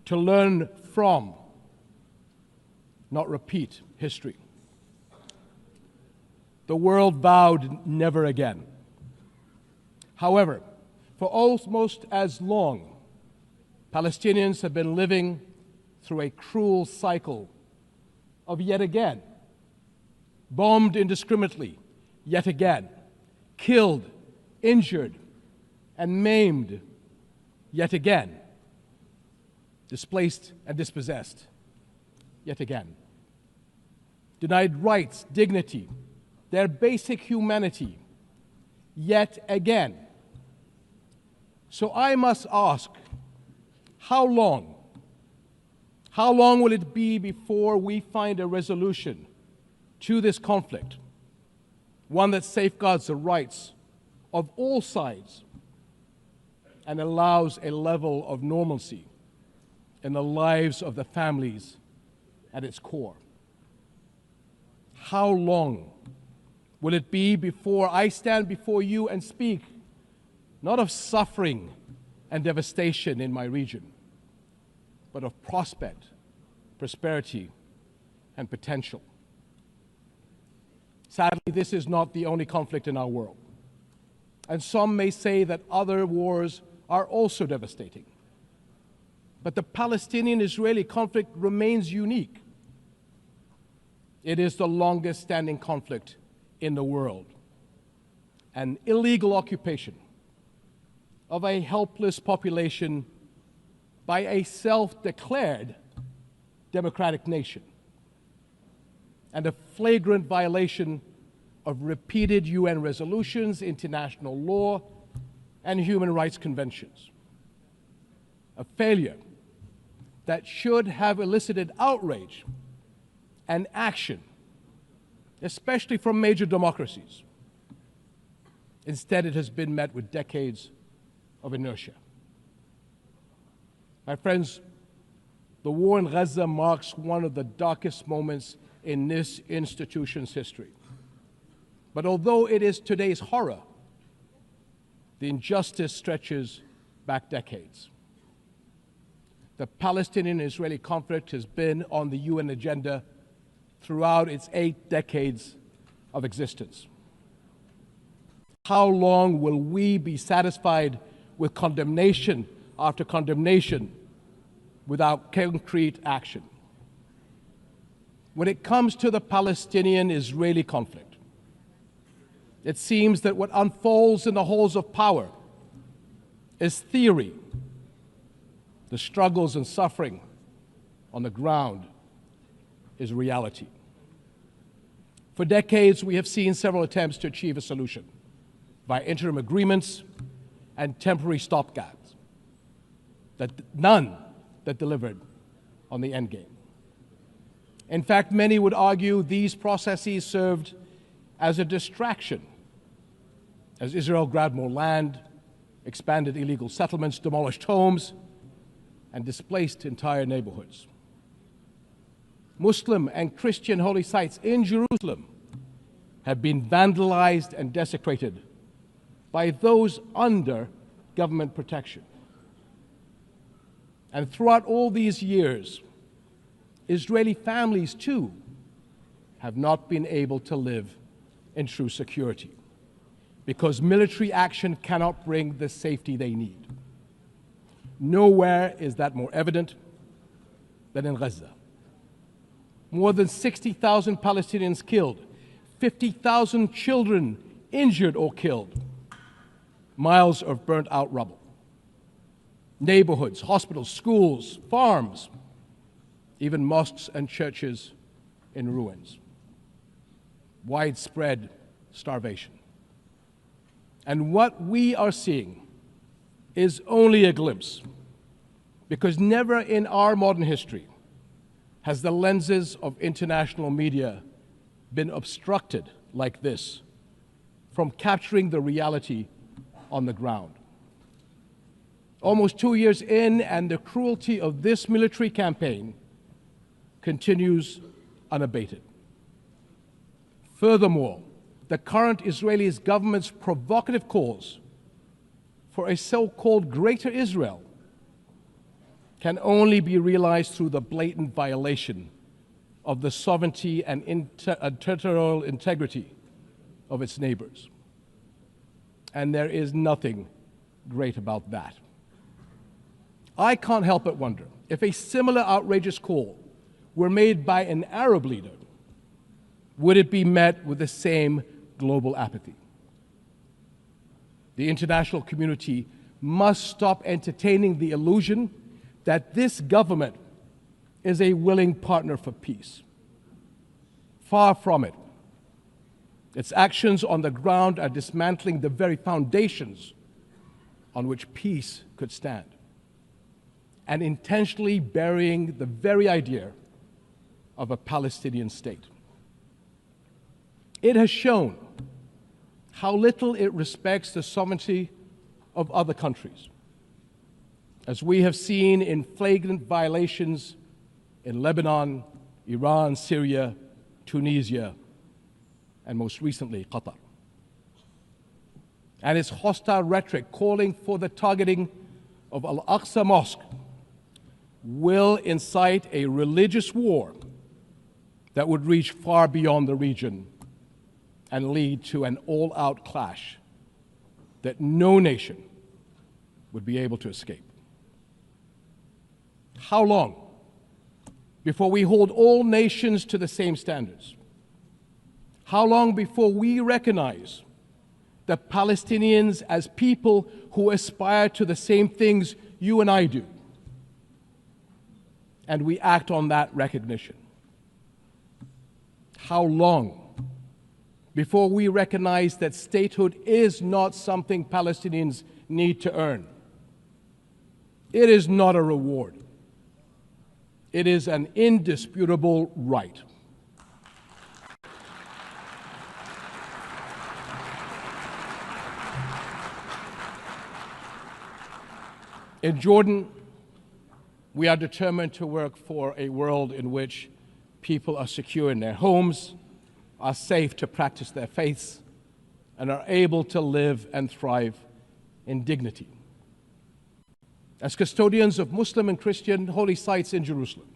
to learn from, not repeat, history. The world vowed never again. However, for almost as long, Palestinians have been living through a cruel cycle of yet again, bombed indiscriminately, yet again, killed, injured, and maimed, yet again, displaced and dispossessed, yet again, denied rights, dignity, their basic humanity, yet again. So I must ask, how long? How long will it be before we find a resolution to this conflict, one that safeguards the rights of all sides and allows a level of normalcy in the lives of the families at its core? How long will it be before I stand before you and speak not of suffering and devastation in my region, but of prospect, prosperity, and potential? Sadly, this is not the only conflict in our world. And some may say that other wars are also devastating. But the Palestinian-Israeli conflict remains unique. It is the longest standing conflict in the world. An illegal occupation of a helpless population by a self-declared democratic nation and a flagrant violation of repeated UN resolutions, international law, and human rights conventions. A failure that should have elicited outrage and action, especially from major democracies. Instead, it has been met with decades of inertia. My friends, the war in Gaza marks one of the darkest moments in this institution's history. But although it is today's horror, the injustice stretches back decades. The Palestinian-Israeli conflict has been on the UN agenda throughout its 8 decades of existence. How long will we be satisfied with condemnation after condemnation without concrete action? When it comes to the Palestinian-Israeli conflict, it seems that what unfolds in the halls of power is theory. The struggles and suffering on the ground is reality. For decades, we have seen several attempts to achieve a solution by interim agreements and temporary stopgaps, none that delivered on the end game. In fact, many would argue these processes served as a distraction as Israel grabbed more land, expanded illegal settlements, demolished homes, and displaced entire neighborhoods. Muslim and Christian holy sites in Jerusalem have been vandalized and desecrated by those under government protection. And throughout all these years, Israeli families too have not been able to live in true security because military action cannot bring the safety they need. Nowhere is that more evident than in Gaza. More than 60,000 Palestinians killed, 50,000 children injured or killed, miles of burnt out rubble. Neighborhoods, hospitals, schools, farms, even mosques and churches in ruins. Widespread starvation. And what we are seeing is only a glimpse, because never in our modern history has the lenses of international media been obstructed like this from capturing the reality on the ground. Almost 2 years in, and the cruelty of this military campaign continues unabated. Furthermore, the current Israeli government's provocative calls for a so-called Greater Israel can only be realized through the blatant violation of the sovereignty and territorial integrity of its neighbors. And there is nothing great about that. I can't help but wonder if a similar outrageous call were made by an Arab leader, would it be met with the same global apathy? The international community must stop entertaining the illusion that this government is a willing partner for peace. Far from it. Its actions on the ground are dismantling the very foundations on which peace could stand, and intentionally burying the very idea of a Palestinian state. It has shown how little it respects the sovereignty of other countries, as we have seen in flagrant violations in Lebanon, Iran, Syria, Tunisia, and most recently, Qatar. And its hostile rhetoric calling for the targeting of Al-Aqsa Mosque will incite a religious war that would reach far beyond the region and lead to an all-out clash that no nation would be able to escape. How long before we hold all nations to the same standards? How long before we recognize the Palestinians as people who aspire to the same things you and I do? and we act on that recognition. How long before we recognize that statehood is not something Palestinians need to earn? It is not a reward. It is an indisputable right. In Jordan, we are determined to work for a world in which people are secure in their homes, are safe to practice their faiths, and are able to live and thrive in dignity. As custodians of Muslim and Christian holy sites in Jerusalem,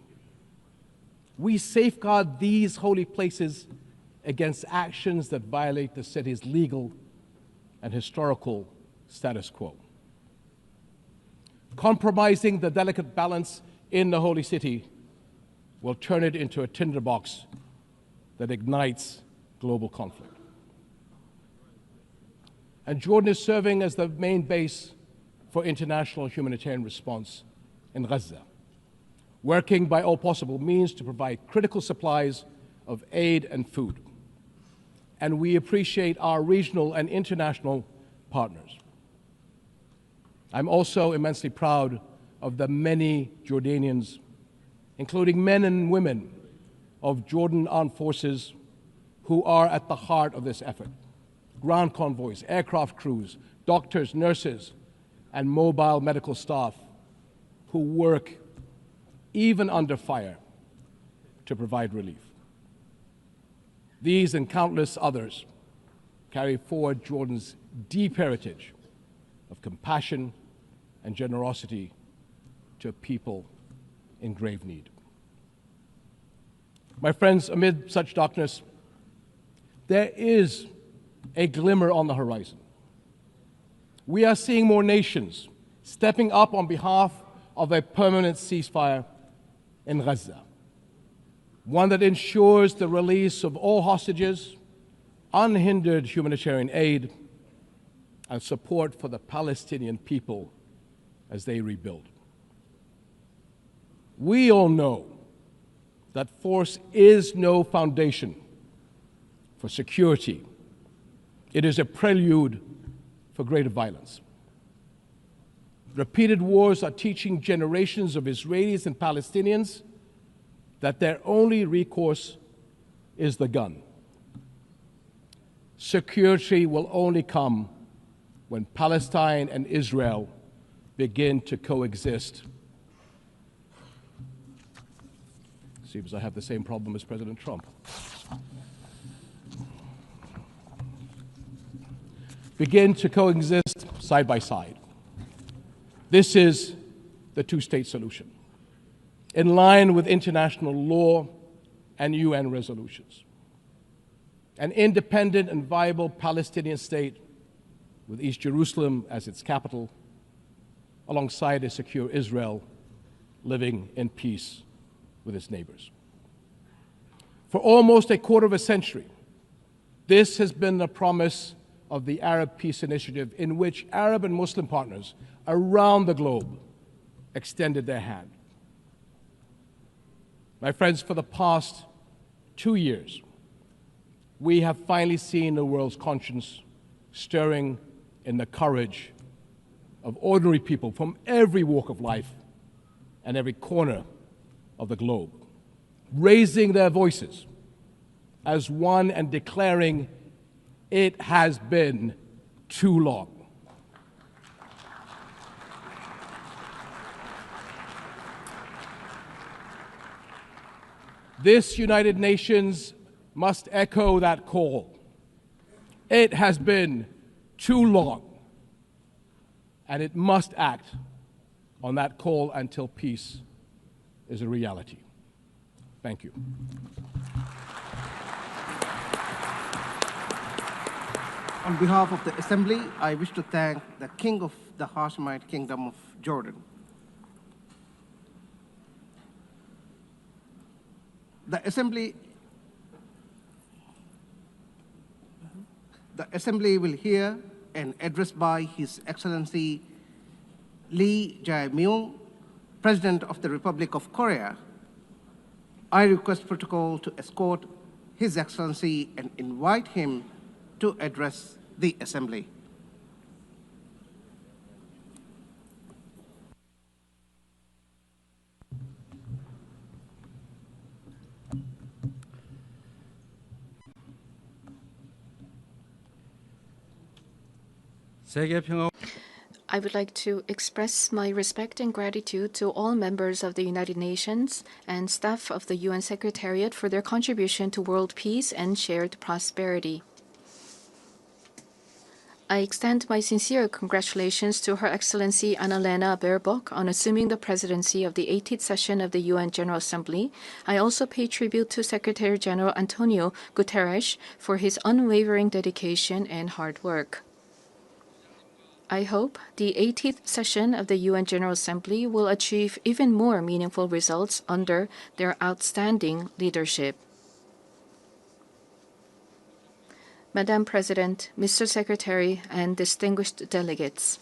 we safeguard these holy places against actions that violate the city's legal and historical status quo. Compromising the delicate balance in the holy city will turn it into a tinderbox that ignites global conflict. And Jordan is serving as the main base for international humanitarian response in Gaza, working by all possible means to provide critical supplies of aid and food. And we appreciate our regional and international partners. I'm also immensely proud of the many Jordanians, including men and women of Jordan Armed Forces, who are at the heart of this effort. Ground convoys, aircraft crews, doctors, nurses, and mobile medical staff who work even under fire to provide relief. These and countless others carry forward Jordan's deep heritage of compassion and generosity to a people in grave need. My friends, amid such darkness, there is a glimmer on the horizon. We are seeing more nations stepping up on behalf of a permanent ceasefire in Gaza, one that ensures the release of all hostages, unhindered humanitarian aid, and support for the Palestinian people as they rebuild. We all know that force is no foundation for security. It is a prelude for greater violence. Repeated wars are teaching generations of Israelis and Palestinians that their only recourse is the gun. Security will only come when Palestine and Israel begin to coexist. Seems I have the same problem as President Trump. Begin to coexist side by side. This is the two-state solution, in line with international law and UN resolutions. An independent and viable Palestinian state with East Jerusalem as its capital, alongside a secure Israel living in peace with its neighbors. For almost a quarter of a century, this has been the promise of the Arab Peace Initiative, in which Arab and Muslim partners around the globe extended their hand. My friends, for the past 2 years, we have finally seen the world's conscience stirring in the courage of ordinary people from every walk of life and every corner of the globe, raising their voices as one and declaring, it has been too long. This United Nations must echo that call. It has been too long, and it must act on that call until peace is a reality. Thank you. On behalf of the Assembly, I wish to thank the King of the Hashemite Kingdom of Jordan. The Assembly will hear an address by His Excellency Lee Jae-myung, President of the Republic of Korea, I request Protocol to escort His Excellency and invite him to address the Assembly. I would like to express my respect and gratitude to all members of the United Nations and staff of the UN Secretariat for their contribution to world peace and shared prosperity. I extend my sincere congratulations to Her Excellency Annalena Baerbock on assuming the presidency of the 18th session of the UN General Assembly. I also pay tribute to Secretary General Antonio Guterres for his unwavering dedication and hard work. I hope the 18th session of the UN General Assembly will achieve even more meaningful results under their outstanding leadership. Madam President, Mr. Secretary, and distinguished delegates,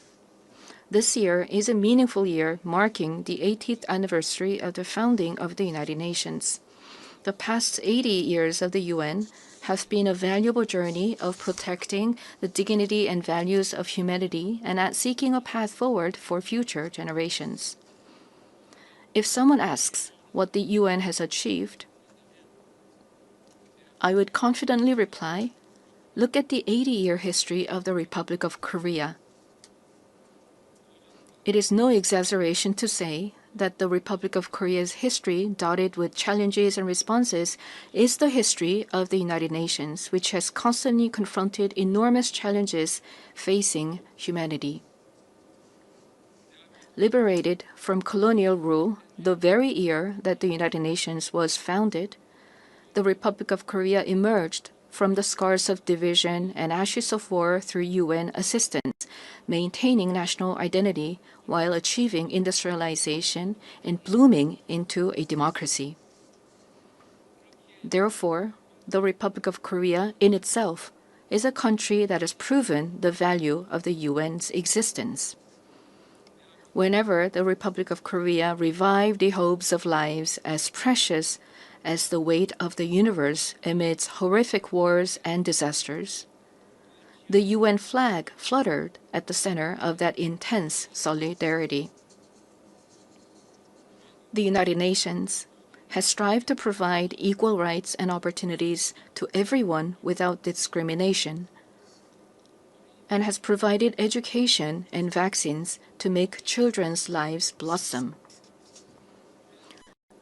this year is a meaningful year marking the 80th anniversary of the founding of the United Nations. The past 80 years of the UN have been a valuable journey of protecting the dignity and values of humanity and at seeking a path forward for future generations. If someone asks what the UN has achieved, I would confidently reply, look at the 80-year history of the Republic of Korea. It is no exaggeration to say that the Republic of Korea's history, dotted with challenges and responses, is the history of the United Nations, which has constantly confronted enormous challenges facing humanity. Liberated from colonial rule the very year that the United Nations was founded, the Republic of Korea emerged from the scars of division and ashes of war through UN assistance, maintaining national identity while achieving industrialization and blooming into a democracy. Therefore, the Republic of Korea in itself is a country that has proven the value of the UN's existence. Whenever the Republic of Korea revived the hopes of lives as precious as the weight of the universe amidst horrific wars and disasters, the UN flag fluttered at the center of that intense solidarity. The United Nations has strived to provide equal rights and opportunities to everyone without discrimination, and has provided education and vaccines to make children's lives blossom.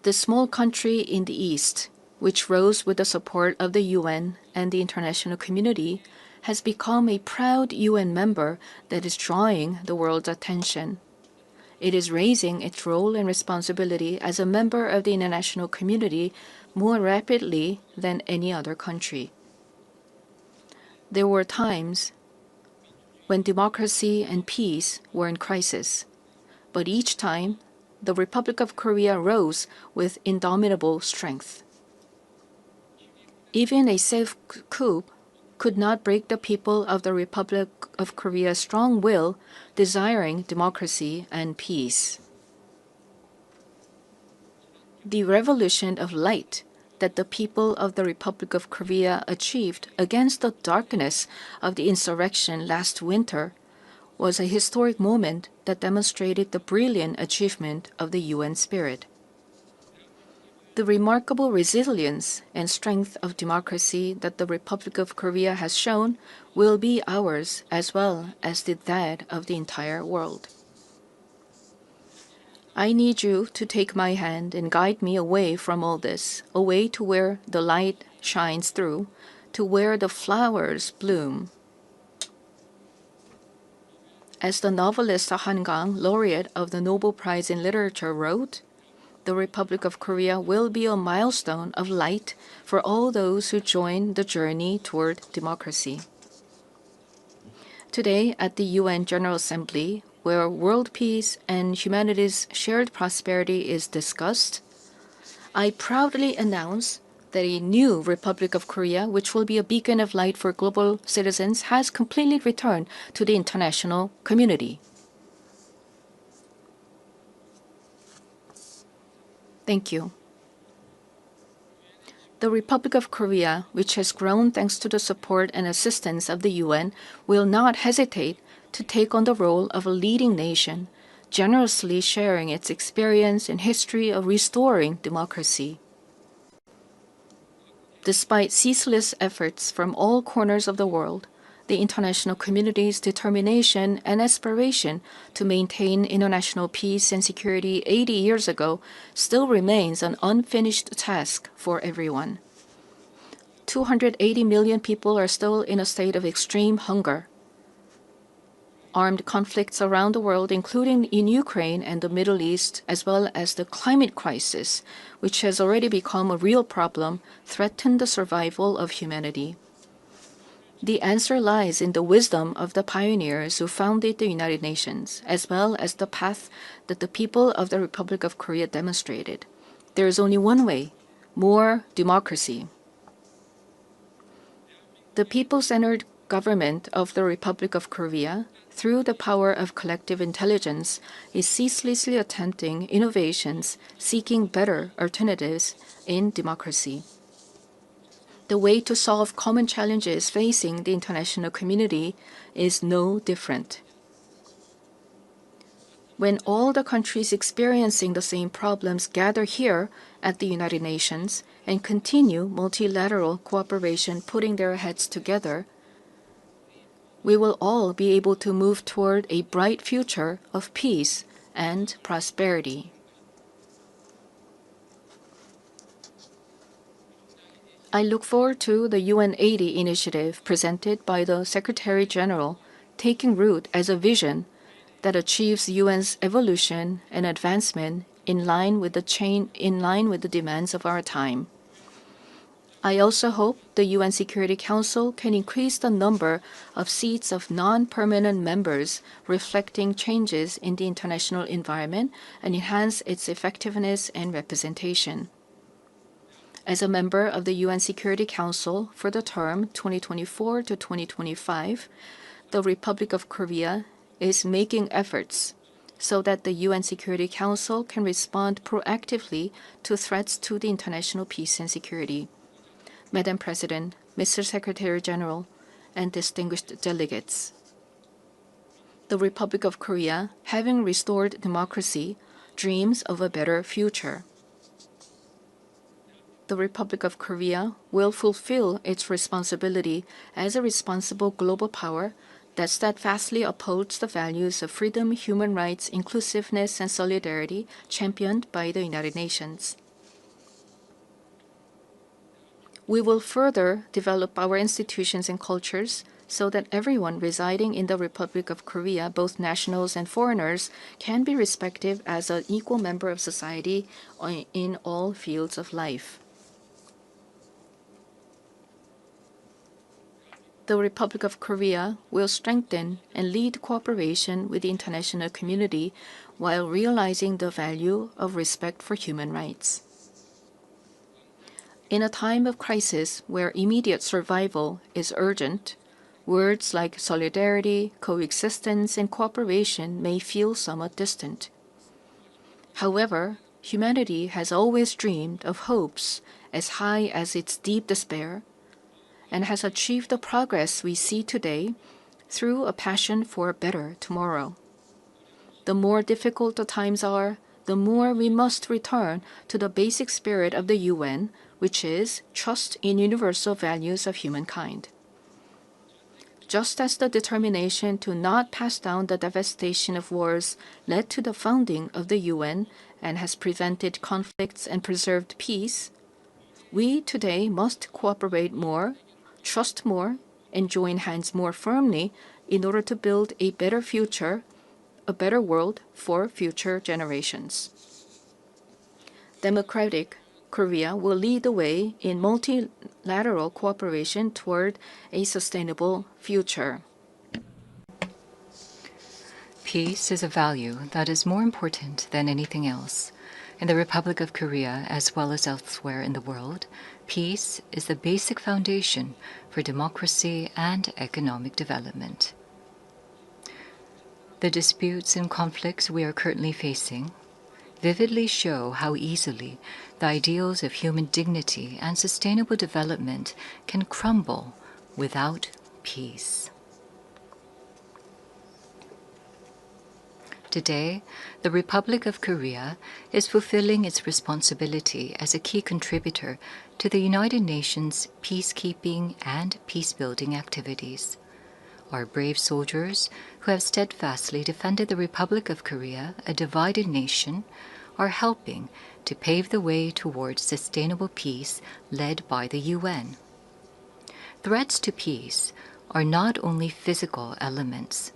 The small country in the East, which rose with the support of the UN and the international community, has become a proud UN member that is drawing the world's attention. It is raising its role and responsibility as a member of the international community more rapidly than any other country. There were times when democracy and peace were in crisis, but each time the Republic of Korea rose with indomitable strength. Even a safe coup could not break the people of the Republic of Korea's strong will, desiring democracy and peace. The revolution of light that the people of the Republic of Korea achieved against the darkness of the insurrection last winter was a historic moment that demonstrated the brilliant achievement of the UN spirit. The remarkable resilience and strength of democracy that the Republic of Korea has shown will be ours as well as that of the entire world. I need you to take my hand and guide me away from all this, away to where the light shines through, to where the flowers bloom. As the novelist Han Gang, laureate of the Nobel Prize in Literature, wrote, the Republic of Korea will be a milestone of light for all those who join the journey toward democracy. Today, at the UN General Assembly, where world peace and humanity's shared prosperity is discussed, I proudly announce that a new Republic of Korea, which will be a beacon of light for global citizens, has completely returned to the international community. Thank you. The Republic of Korea, which has grown thanks to the support and assistance of the UN, will not hesitate to take on the role of a leading nation, generously sharing its experience and history of restoring democracy. Despite ceaseless efforts from all corners of the world, the international community's determination and aspiration to maintain international peace and security 80 years ago still remains an unfinished task for everyone. 280 million people are still in a state of extreme hunger. Armed conflicts around the world, including in Ukraine and the Middle East, as well as the climate crisis, which has already become a real problem, threaten the survival of humanity. The answer lies in the wisdom of the pioneers who founded the United Nations, as well as the path that the people of the Republic of Korea demonstrated. There is only one way: more democracy. The people-centered government of the Republic of Korea, through the power of collective intelligence, is ceaselessly attempting innovations, seeking better alternatives in democracy. The way to solve common challenges facing the international community is no different. When all the countries experiencing the same problems gather here at the United Nations and continue multilateral cooperation, putting their heads together, we will all be able to move toward a bright future of peace and prosperity. I look forward to the UN 80 initiative presented by the Secretary General, taking root as a vision that achieves UN's evolution and advancement in line with the demands of our time. I also hope the UN Security Council can increase the number of seats of non-permanent members, reflecting changes in the international environment, and enhance its effectiveness and representation. As a member of the UN Security Council for the term 2024 to 2025, the Republic of Korea is making efforts so that the UN Security Council can respond proactively to threats to the international peace and security. Madam President, Mr. Secretary General, and distinguished delegates, the Republic of Korea, having restored democracy, dreams of a better future. The Republic of Korea will fulfill its responsibility as a responsible global power that steadfastly upholds the values of freedom, human rights, inclusiveness, and solidarity championed by the United Nations. We will further develop our institutions and cultures so that everyone residing in the Republic of Korea, both nationals and foreigners, can be respected as an equal member of society in all fields of life. The Republic of Korea will strengthen and lead cooperation with the international community while realizing the value of respect for human rights. In a time of crisis where immediate survival is urgent, words like solidarity, coexistence, and cooperation may feel somewhat distant. However, humanity has always dreamed of hopes as high as its deep despair, and has achieved the progress we see today through a passion for a better tomorrow. The more difficult the times are, the more we must return to the basic spirit of the UN, which is trust in universal values of humankind. Just as the determination to not pass down the devastation of wars led to the founding of the UN and has prevented conflicts and preserved peace, we today must cooperate more, trust more, and join hands more firmly in order to build a better future, a better world for future generations. Democratic Korea will lead the way in multilateral cooperation toward a sustainable future. Peace is a value that is more important than anything else. In the Republic of Korea, as well as elsewhere in the world, peace is the basic foundation for democracy and economic development. The disputes and conflicts we are currently facing vividly show how easily the ideals of human dignity and sustainable development can crumble without peace. Today, the Republic of Korea is fulfilling its responsibility as a key contributor to the United Nations peacekeeping and peacebuilding activities. Our brave soldiers, who have steadfastly defended the Republic of Korea, a divided nation, are helping to pave the way towards sustainable peace led by the UN. Threats to peace are not only physical elements.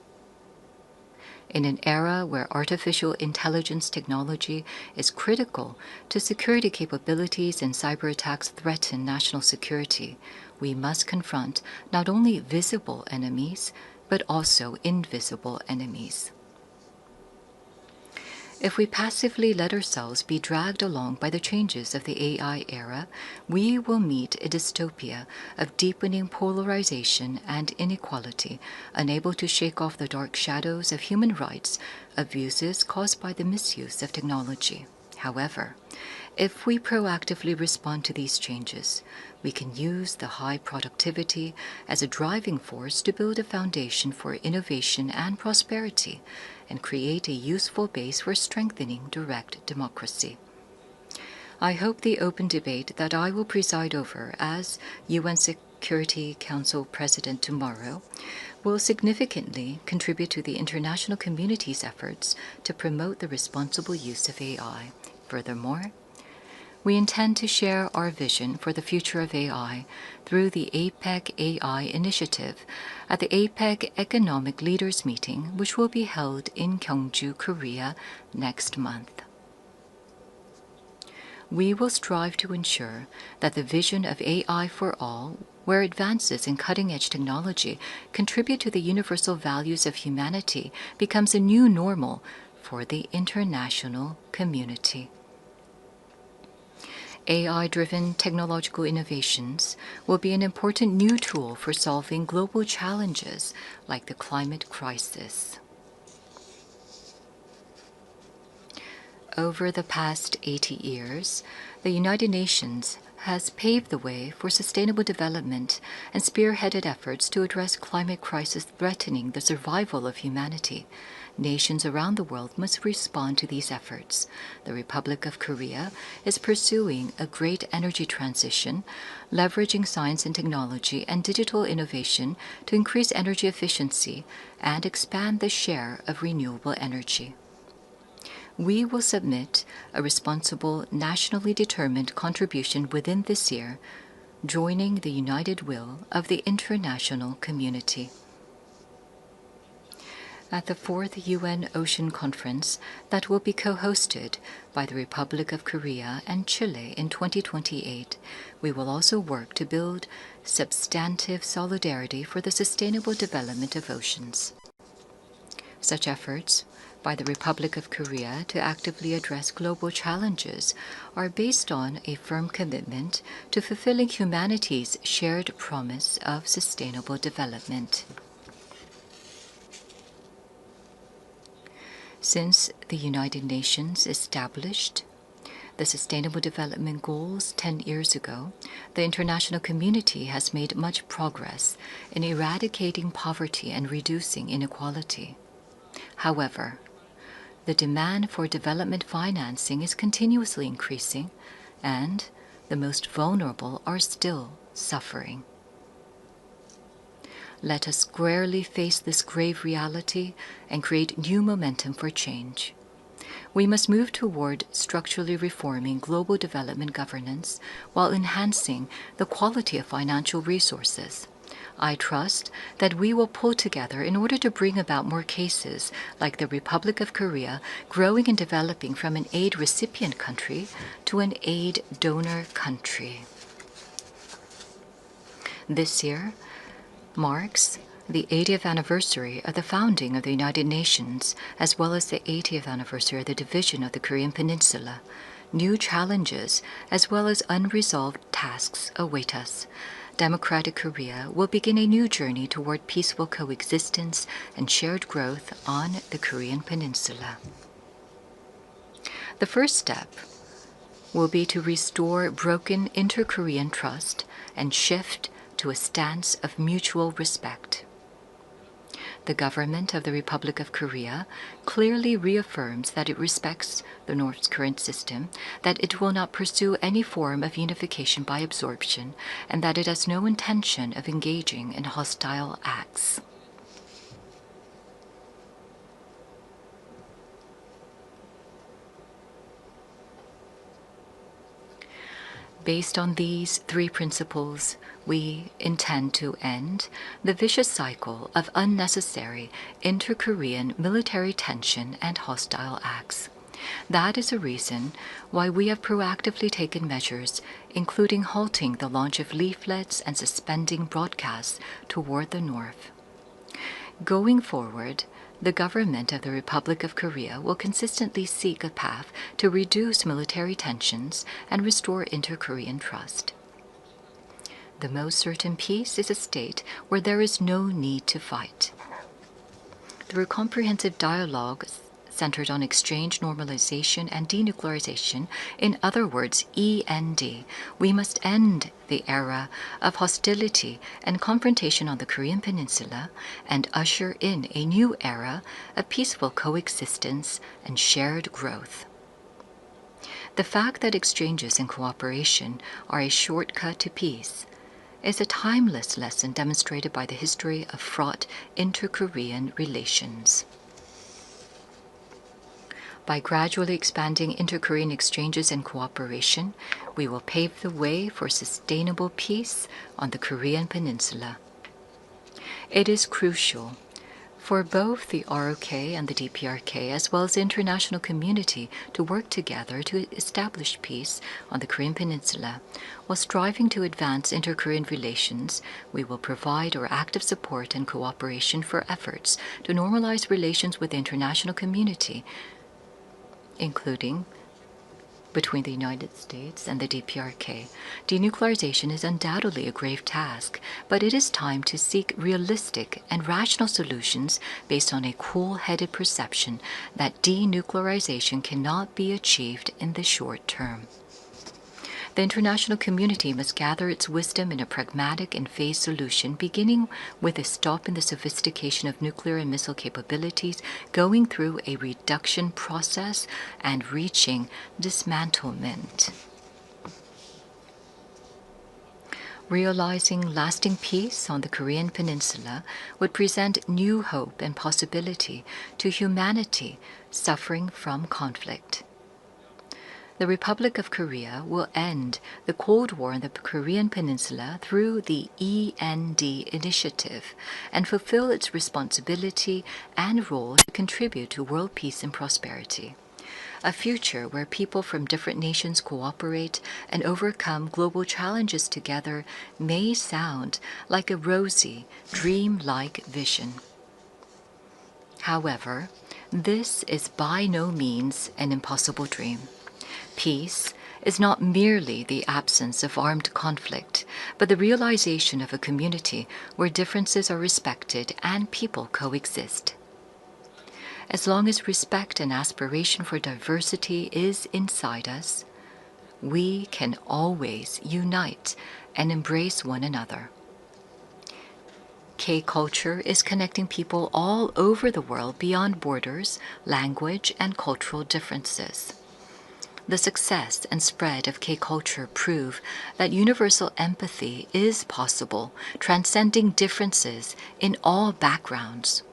In an era where artificial intelligence technology is critical to security capabilities and cyber attacks threaten national security, we must confront not only visible enemies, but also invisible enemies. If we passively let ourselves be dragged along by the changes of the AI era, we will meet a dystopia of deepening polarization and inequality, unable to shake off the dark shadows of human rights abuses caused by the misuse of technology. However, if we proactively respond to these changes, we can use the high productivity as a driving force to build a foundation for innovation and prosperity, and create a useful base for strengthening direct democracy. I hope the open debate that I will preside over as UN Security Council President tomorrow will significantly contribute to the international community's efforts to promote the responsible use of AI. Furthermore, we intend to share our vision for the future of AI through the APEC AI initiative at the APEC Economic Leaders Meeting, which will be held in Gyeongju, Korea next month. We will strive to ensure that the vision of AI for all, where advances in cutting-edge technology contribute to the universal values of humanity, becomes a new normal for the international community. AI-driven technological innovations will be an important new tool for solving global challenges like the climate crisis. Over the past 80 years, the United Nations has paved the way for sustainable development and spearheaded efforts to address climate crisis threatening the survival of humanity. Nations around the world must respond to these efforts. The Republic of Korea is pursuing a great energy transition, leveraging science and technology and digital innovation to increase energy efficiency and expand the share of renewable energy. We will submit a responsible, nationally determined contribution within this year, joining the united will of the international community. At the 4th UN Ocean Conference that will be co-hosted by the Republic of Korea and Chile in 2028, we will also work to build substantive solidarity for the sustainable development of oceans. Such efforts by the Republic of Korea to actively address global challenges are based on a firm commitment to fulfilling humanity's shared promise of sustainable development. Since the United Nations established the Sustainable Development Goals 10 years ago, the international community has made much progress in eradicating poverty and reducing inequality. However, the demand for development financing is continuously increasing, and the most vulnerable are still suffering. Let us squarely face this grave reality and create new momentum for change. We must move toward structurally reforming global development governance while enhancing the quality of financial resources. I trust that we will pull together in order to bring about more cases like the Republic of Korea growing and developing from an aid recipient country to an aid donor country. This year marks the 80th anniversary of the founding of the United Nations, as well as the 80th anniversary of the division of the Korean Peninsula. New challenges, as well as unresolved tasks, await us. Democratic Korea will begin a new journey toward peaceful coexistence and shared growth on the Korean Peninsula. The first step will be to restore broken inter-Korean trust and shift to a stance of mutual respect. The government of the Republic of Korea clearly reaffirms that it respects the North's current system, that it will not pursue any form of unification by absorption, and that it has no intention of engaging in hostile acts. Based on these three principles, we intend to end the vicious cycle of unnecessary inter-Korean military tension and hostile acts. That is a reason why we have proactively taken measures, including halting the launch of leaflets and suspending broadcasts toward the North. Going forward, the government of the Republic of Korea will consistently seek a path to reduce military tensions and restore inter-Korean trust. The most certain peace is a state where there is no need to fight. Through comprehensive dialogue centered on exchange, normalization, and denuclearization, in other words, END, we must end the era of hostility and confrontation on the Korean Peninsula and usher in a new era of peaceful coexistence and shared growth. The fact that exchanges and cooperation are a shortcut to peace is a timeless lesson demonstrated by the history of fraught inter-Korean relations. By gradually expanding inter-Korean exchanges and cooperation, we will pave the way for sustainable peace on the Korean Peninsula. It is crucial for both the ROK and the DPRK, as well as the international community, to work together to establish peace on the Korean Peninsula. While striving to advance inter-Korean relations, we will provide our active support and cooperation for efforts to normalize relations with the international community, including between the United States and the DPRK. Denuclearization is undoubtedly a grave task, but it is time to seek realistic and rational solutions based on a cool-headed perception that denuclearization cannot be achieved in the short term. The international community must gather its wisdom in a pragmatic and phased solution, beginning with a stop in the sophistication of nuclear and missile capabilities, going through a reduction process, and reaching dismantlement. Realizing lasting peace on the Korean Peninsula would present new hope and possibility to humanity suffering from conflict. The Republic of Korea will end the Cold War on the Korean Peninsula through the END initiative and fulfill its responsibility and role to contribute to world peace and prosperity. A future where people from different nations cooperate and overcome global challenges together may sound like a rosy, dream-like vision. However, this is by no means an impossible dream. Peace is not merely the absence of armed conflict, but the realization of a community where differences are respected and people coexist. As long as respect and aspiration for diversity is inside us, we can always unite and embrace one another. K-culture is connecting people all over the world beyond borders, language, and cultural differences. The success and spread of K-culture prove that universal empathy is possible, transcending differences in all backgrounds.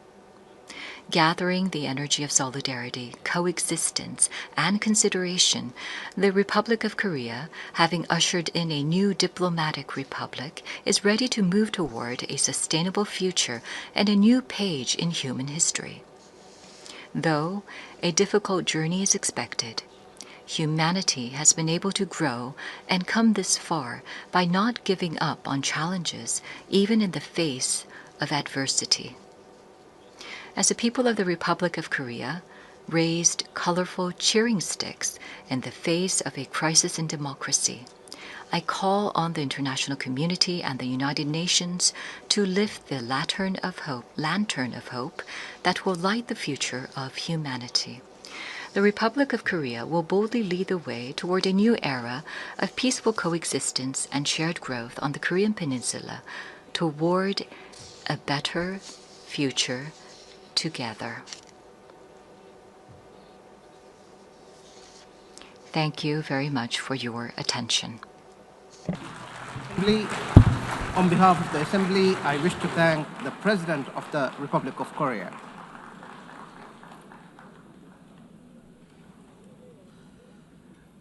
Gathering the energy of solidarity, coexistence, and consideration, the Republic of Korea, having ushered in a new diplomatic republic, is ready to move toward a sustainable future and a new page in human history. Though a difficult journey is expected, humanity has been able to grow and come this far by not giving up on challenges, even in the face of adversity. As the people of the Republic of Korea raised colorful cheering sticks in the face of a crisis in democracy, I call on the international community and the United Nations to lift the lantern of hope that will light the future of humanity. the Republic of Korea will boldly lead the way toward a new era of peaceful coexistence and shared growth on the Korean Peninsula toward a better future together. Thank you very much for your attention. On behalf of the Assembly, I wish to thank the President of the Republic of Korea.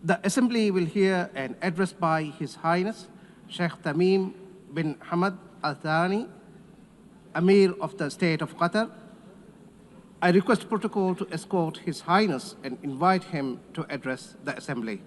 The Assembly will hear an address by His Highness Sheikh Tamim bin Hamad Al Thani, Amir of the State of Qatar. I request protocol to escort His Highness and invite him to address the Assembly.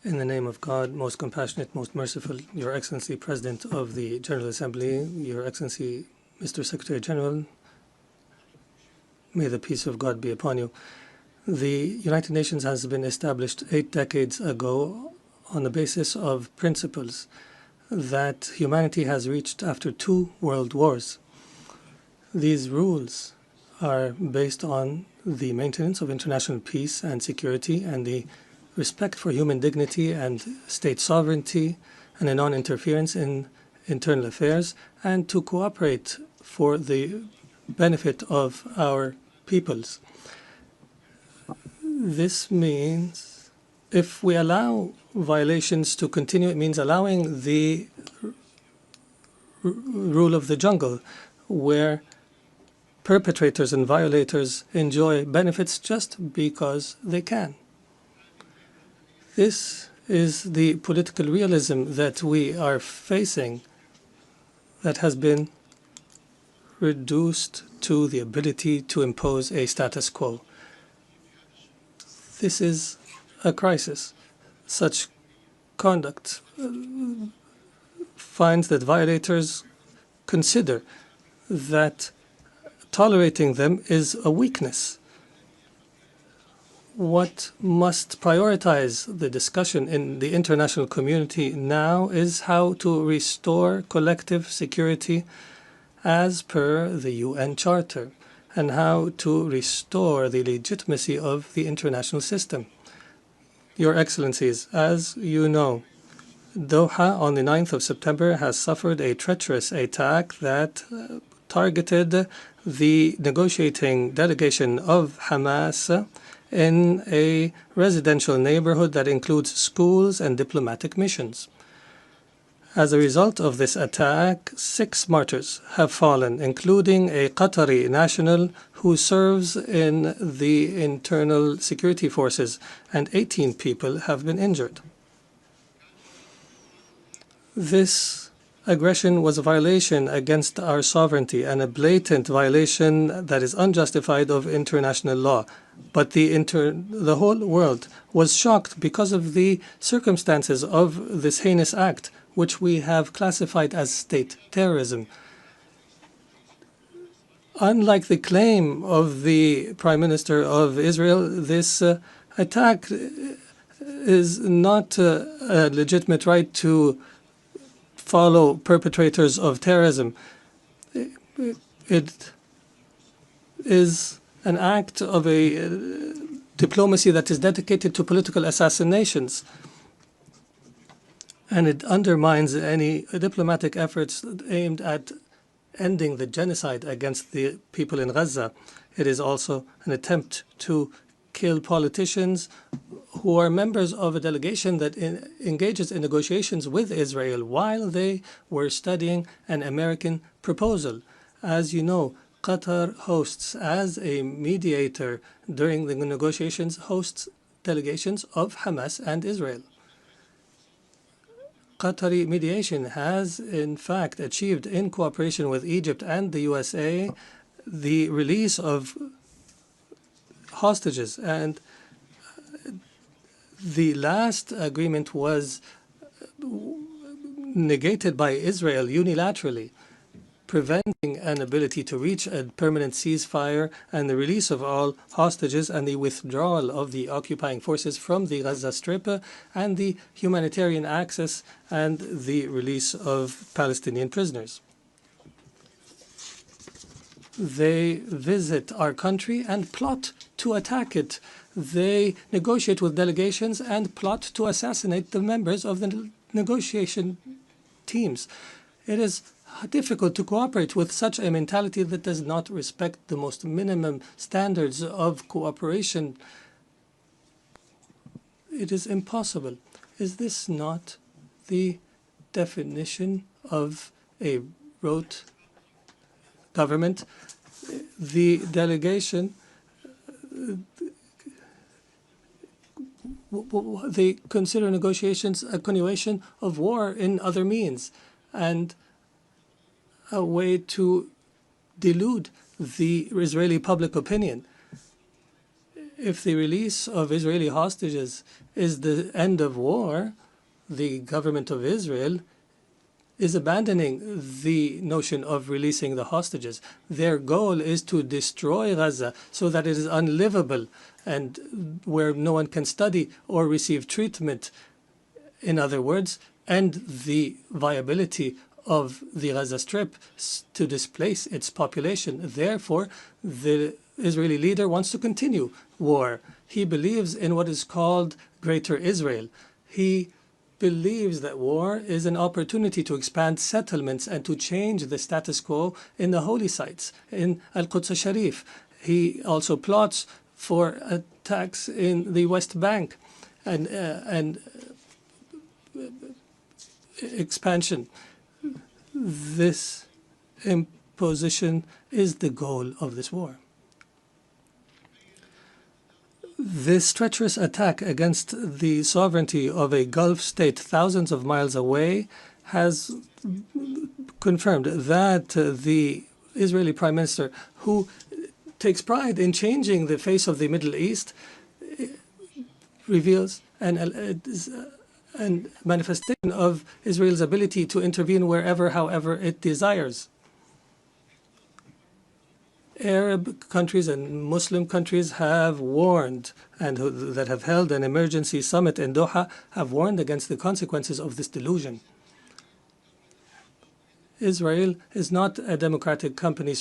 In the name of God, most compassionate, most merciful, Your Excellency, President of the General Assembly, Your Excellency, Mr. Secretary General, may the peace of God be upon you. The United Nations has been established 8 decades ago on the basis of principles that humanity has reached after 2 world wars. These rules are based on the maintenance of international peace and security and the respect for human dignity and state sovereignty and a non-interference in internal affairs, and to cooperate for the benefit of our peoples. This means if we allow violations to continue, it means allowing the rule of the jungle, where perpetrators and violators enjoy benefits just because they can. This is the political realism that we are facing, that has been reduced to the ability to impose a status quo. This is a crisis. Such conduct finds that violators consider that tolerating them is a weakness. What must prioritize the discussion in the international community now is how to restore collective security as per the UN Charter, and how to restore the legitimacy of the international system. Your Excellencies, as you know, Doha on the 9th of September has suffered a treacherous attack that targeted the negotiating delegation of Hamas in a residential neighborhood that includes schools and diplomatic missions. As a result of this attack, 6 martyrs have fallen, including a Qatari national who serves in the internal security forces, and 18 people have been injured. This aggression was a violation against our sovereignty and a blatant violation that is unjustified of international law. But the whole world was shocked because of the circumstances of this heinous act, which we have classified as state terrorism. Unlike the claim of the Prime Minister of Israel, this attack is not a legitimate right to follow perpetrators of terrorism. It is an act of a diplomacy that is dedicated to political assassinations, and it undermines any diplomatic efforts aimed at ending the genocide against the people in Gaza. It is also an attempt to kill politicians who are members of a delegation that engages in negotiations with Israel while they were studying an American proposal. As you know, Qatar hosts, as a mediator during the negotiations, hosts delegations of Hamas and Israel. Qatari mediation has, in fact, achieved, in cooperation with Egypt and the USA, the release of hostages. And the last agreement was negated by Israel unilaterally. preventing an ability to reach a permanent ceasefire and the release of all hostages and the withdrawal of the occupying forces from the Gaza Strip and the humanitarian access and the release of Palestinian prisoners. They visit our country and plot to attack it. They negotiate with delegations and plot to assassinate the members of the negotiation teams. It is difficult to cooperate with such a mentality that does not respect the most minimum standards of cooperation. It is impossible. Is this not the definition of a rote government? The delegation, they consider negotiations a continuation of war in other means and a way to delude the Israeli public opinion. If the release of Israeli hostages is the end of war, the government of Israel is abandoning the notion of releasing the hostages. Their goal is to destroy Gaza so that it is unlivable and where no one can study or receive treatment. In other words, end the viability of the Gaza Strip to displace its population. Therefore, the Israeli leader wants to continue war. He believes in what is called Greater Israel. He believes that war is an opportunity to expand settlements and to change the status quo in the holy sites in Al-Quds al-Sharif. He also plots for attacks in the West Bank and expansion. This imposition is the goal of this war. This treacherous attack against the sovereignty of a Gulf state thousands of miles away has confirmed that the Israeli Prime Minister, who takes pride in changing the face of the Middle East, reveals an manifestation of Israel's ability to intervene wherever, however it desires. Arab countries and Muslim countries have warned, and that have held an emergency summit in Doha, have warned against the consequences of this delusion. Israel is not a democratic country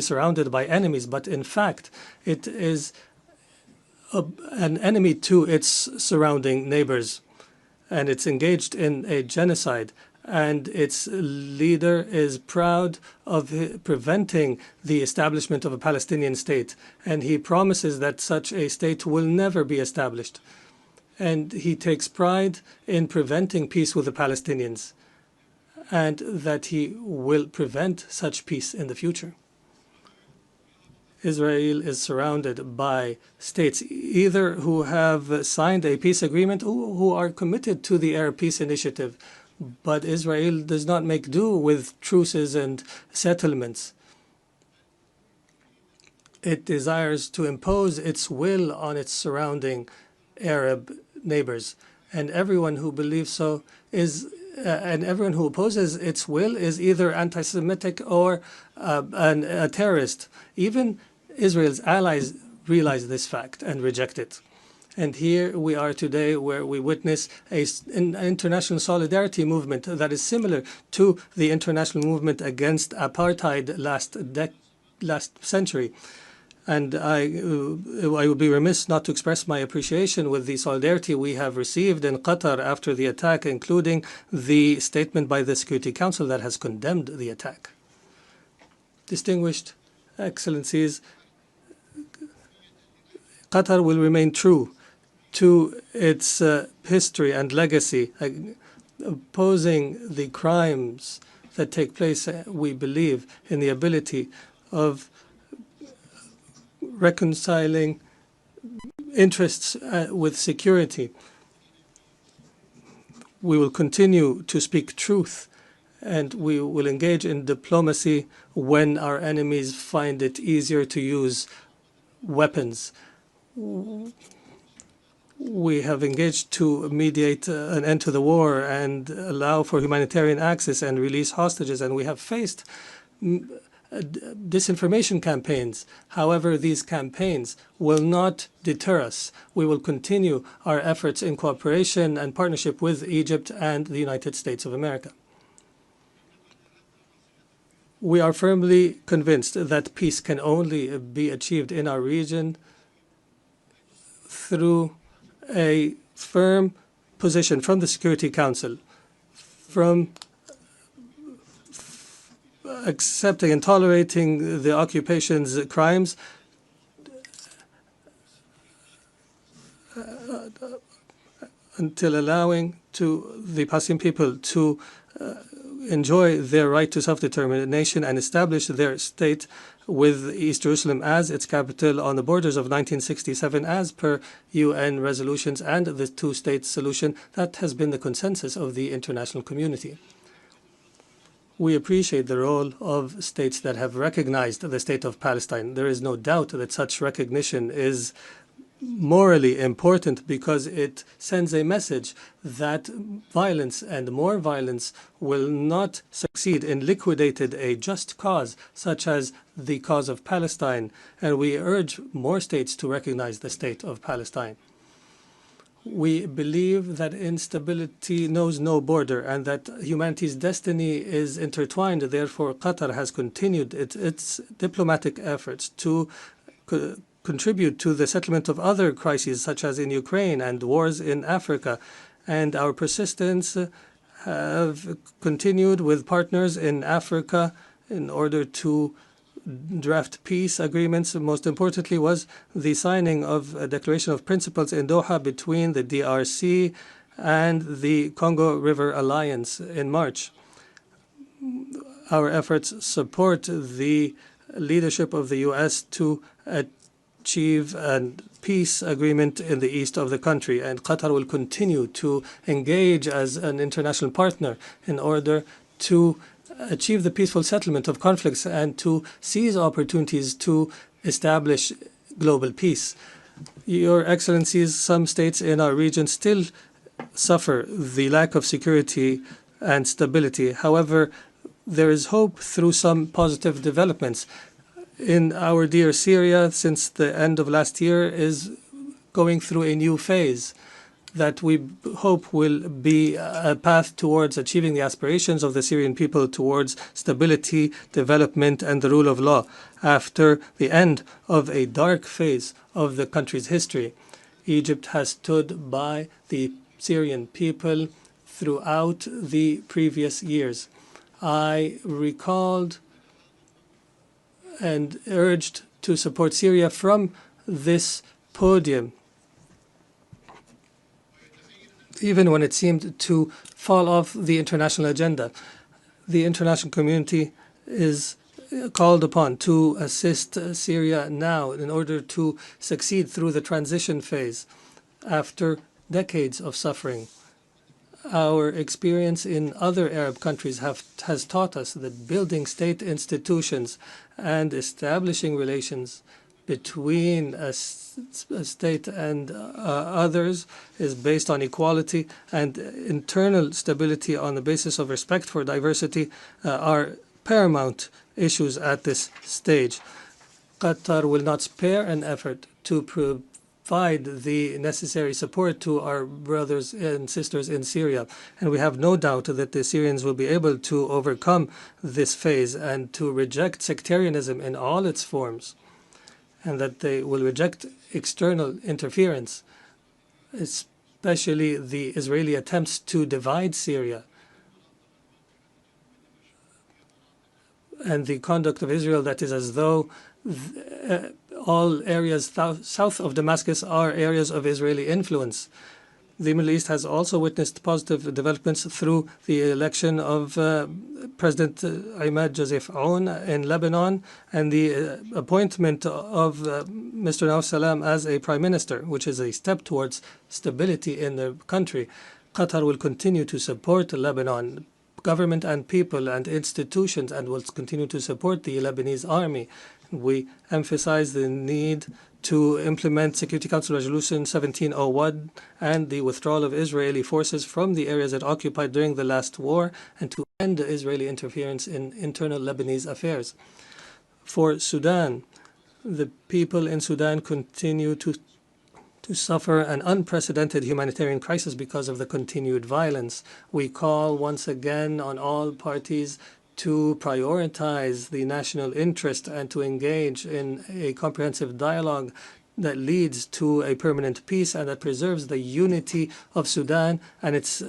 surrounded by enemies, but in fact, it is an enemy to its surrounding neighbors, and it's engaged in a genocide. And its leader is proud of preventing the establishment of a Palestinian state. And he promises that such a state will never be established. And he takes pride in preventing peace with the Palestinians, and that he will prevent such peace in the future. Israel is surrounded by states either who have signed a peace agreement or who are committed to the Arab Peace Initiative. But Israel does not make do with truces and settlements. It desires to impose its will on its surrounding Arab neighbors. And everyone who believes so is, and everyone who opposes its will is either anti-Semitic or a terrorist. Even Israel's allies realize this fact and reject it. And here we are today, where we witness an international solidarity movement that is similar to the international movement against apartheid last century. And I would be remiss not to express my appreciation with the solidarity we have received in Qatar after the attack, including the statement by the Security Council that has condemned the attack. Distinguished Excellencies, Qatar will remain true to its history and legacy, opposing the crimes that take place. We believe in the ability of reconciling interests with security. We will continue to speak truth, and we will engage in diplomacy when our enemies find it easier to use weapons. We have engaged to mediate an end to the war and allow for humanitarian access and release hostages, and we have faced disinformation campaigns. However, these campaigns will not deter us. We will continue our efforts in cooperation and partnership with Egypt and the United States of America. We are firmly convinced that peace can only be achieved in our region through a firm position from the Security Council, from accepting and tolerating the occupation's crimes, until allowing to the Palestinian people to enjoy their right to self-determination and establish their state with East Jerusalem as its capital on the borders of 1967 as per UN resolutions and the two-state solution that has been the consensus of the international community. We appreciate the role of states that have recognized the state of Palestine. There is no doubt that such recognition is morally important because it sends a message that violence and more violence will not succeed in liquidating a just cause such as the cause of Palestine, and we urge more states to recognize the state of Palestine. We believe that instability knows no border and that humanity's destiny is intertwined. Therefore, Qatar has continued its diplomatic efforts to contribute to the settlement of other crises, such as in Ukraine and wars in Africa. And our persistence have continued with partners in Africa in order to draft peace agreements. Most importantly was the signing of a declaration of principles in Doha between the DRC and the Congo River Alliance in March. Our efforts support the leadership of the U.S. to achieve a peace agreement in the east of the country, and Qatar will continue to engage as an international partner in order to achieve the peaceful settlement of conflicts and to seize opportunities to establish global peace. Your Excellencies, some states in our region still suffer the lack of security and stability. However, there is hope through some positive developments. In our dear Syria, since the end of last year, is going through a new phase that we hope will be a path towards achieving the aspirations of the Syrian people towards stability, development, and the rule of law after the end of a dark phase of the country's history. Egypt has stood by the Syrian people throughout the previous years. I recalled and urged to support Syria from this podium, even when it seemed to fall off the international agenda. The international community is called upon to assist Syria now in order to succeed through the transition phase after decades of suffering. Our experience in other Arab countries has taught us that building state institutions and establishing relations between a state and others is based on equality, and internal stability on the basis of respect for diversity are paramount issues at this stage. Qatar will not spare an effort to provide the necessary support to our brothers and sisters in Syria. And we have no doubt that the Syrians will be able to overcome this phase and to reject sectarianism in all its forms, and that they will reject external interference, especially the Israeli attempts to divide Syria and the conduct of Israel that is as though all areas south of Damascus are areas of Israeli influence. The Middle East has also witnessed positive developments through the election of President Ahmed Joseph Aoun in Lebanon and the appointment of Mr. Nawaf Salam as a prime minister, which is a step towards stability in the country. Qatar will continue to support Lebanon government and people and institutions, and will continue to support the Lebanese army We emphasize the need to implement Security Council Resolution 1701 and the withdrawal of Israeli forces from the areas it occupied during the last war, and to end Israeli interference in internal Lebanese affairs. For Sudan, the people in Sudan continue to suffer an unprecedented humanitarian crisis because of the continued violence. We call once again on all parties to prioritize the national interest and to engage in a comprehensive dialogue that leads to a permanent peace and that preserves the unity of Sudan and its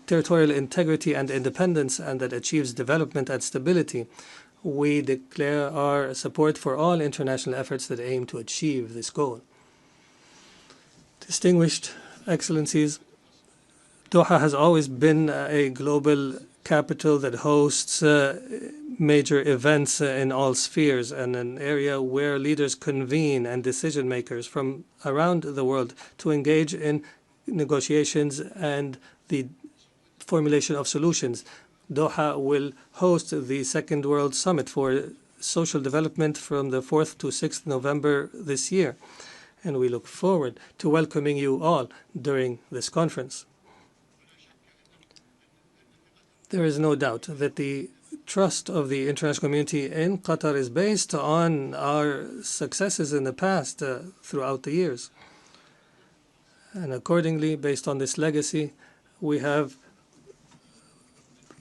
territorial integrity and independence, and that achieves development and stability. We declare our support for all international efforts that aim to achieve this goal. Distinguished Excellencies, Doha has always been a global capital that hosts major events in all spheres, and an area where leaders convene and decision makers from around the world to engage in negotiations and the formulation of solutions. Doha will host the Second World Summit for Social Development from the 4th to 6th November this year, and we look forward to welcoming you all during this conference. There is no doubt that the trust of the international community in Qatar is based on our successes in the past throughout the years. And accordingly, based on this legacy, we have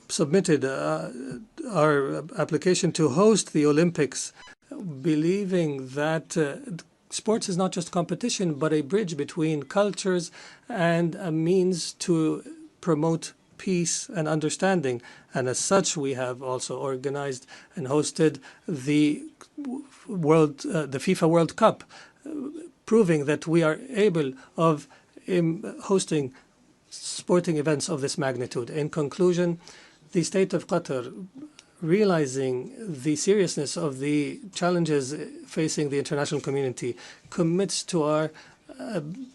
submitted our application to host the Olympics, believing that sports is not just competition, but a bridge between cultures and a means to promote peace and understanding. And as such, we have also organized and hosted the FIFA World Cup, proving that we are able of hosting sporting events of this magnitude. In conclusion, the state of Qatar, realizing the seriousness of the challenges facing the international community, commits to our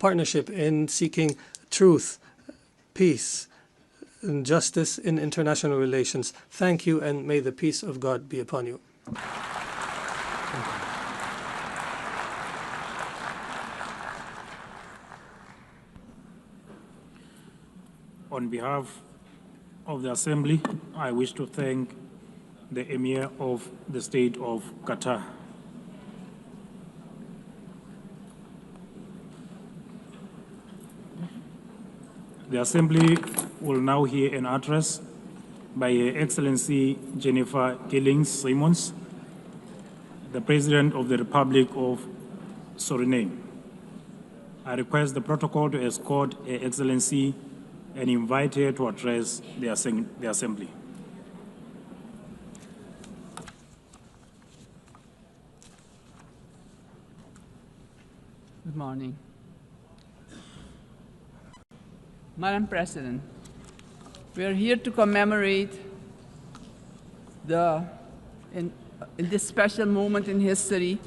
partnership in seeking truth, peace, and justice in international relations. Thank you, and may the peace of God be upon you. On behalf of the Assembly, I wish to thank the Emir of the State of Qatar. The Assembly will now hear an address by Her Excellency Jennifer Gillings-Simons, the President of the Republic of Suriname. I request the protocol to escort Her Excellency and invite her to address the Assembly. Good morning. Madam President, we are here to commemorate in this special moment in history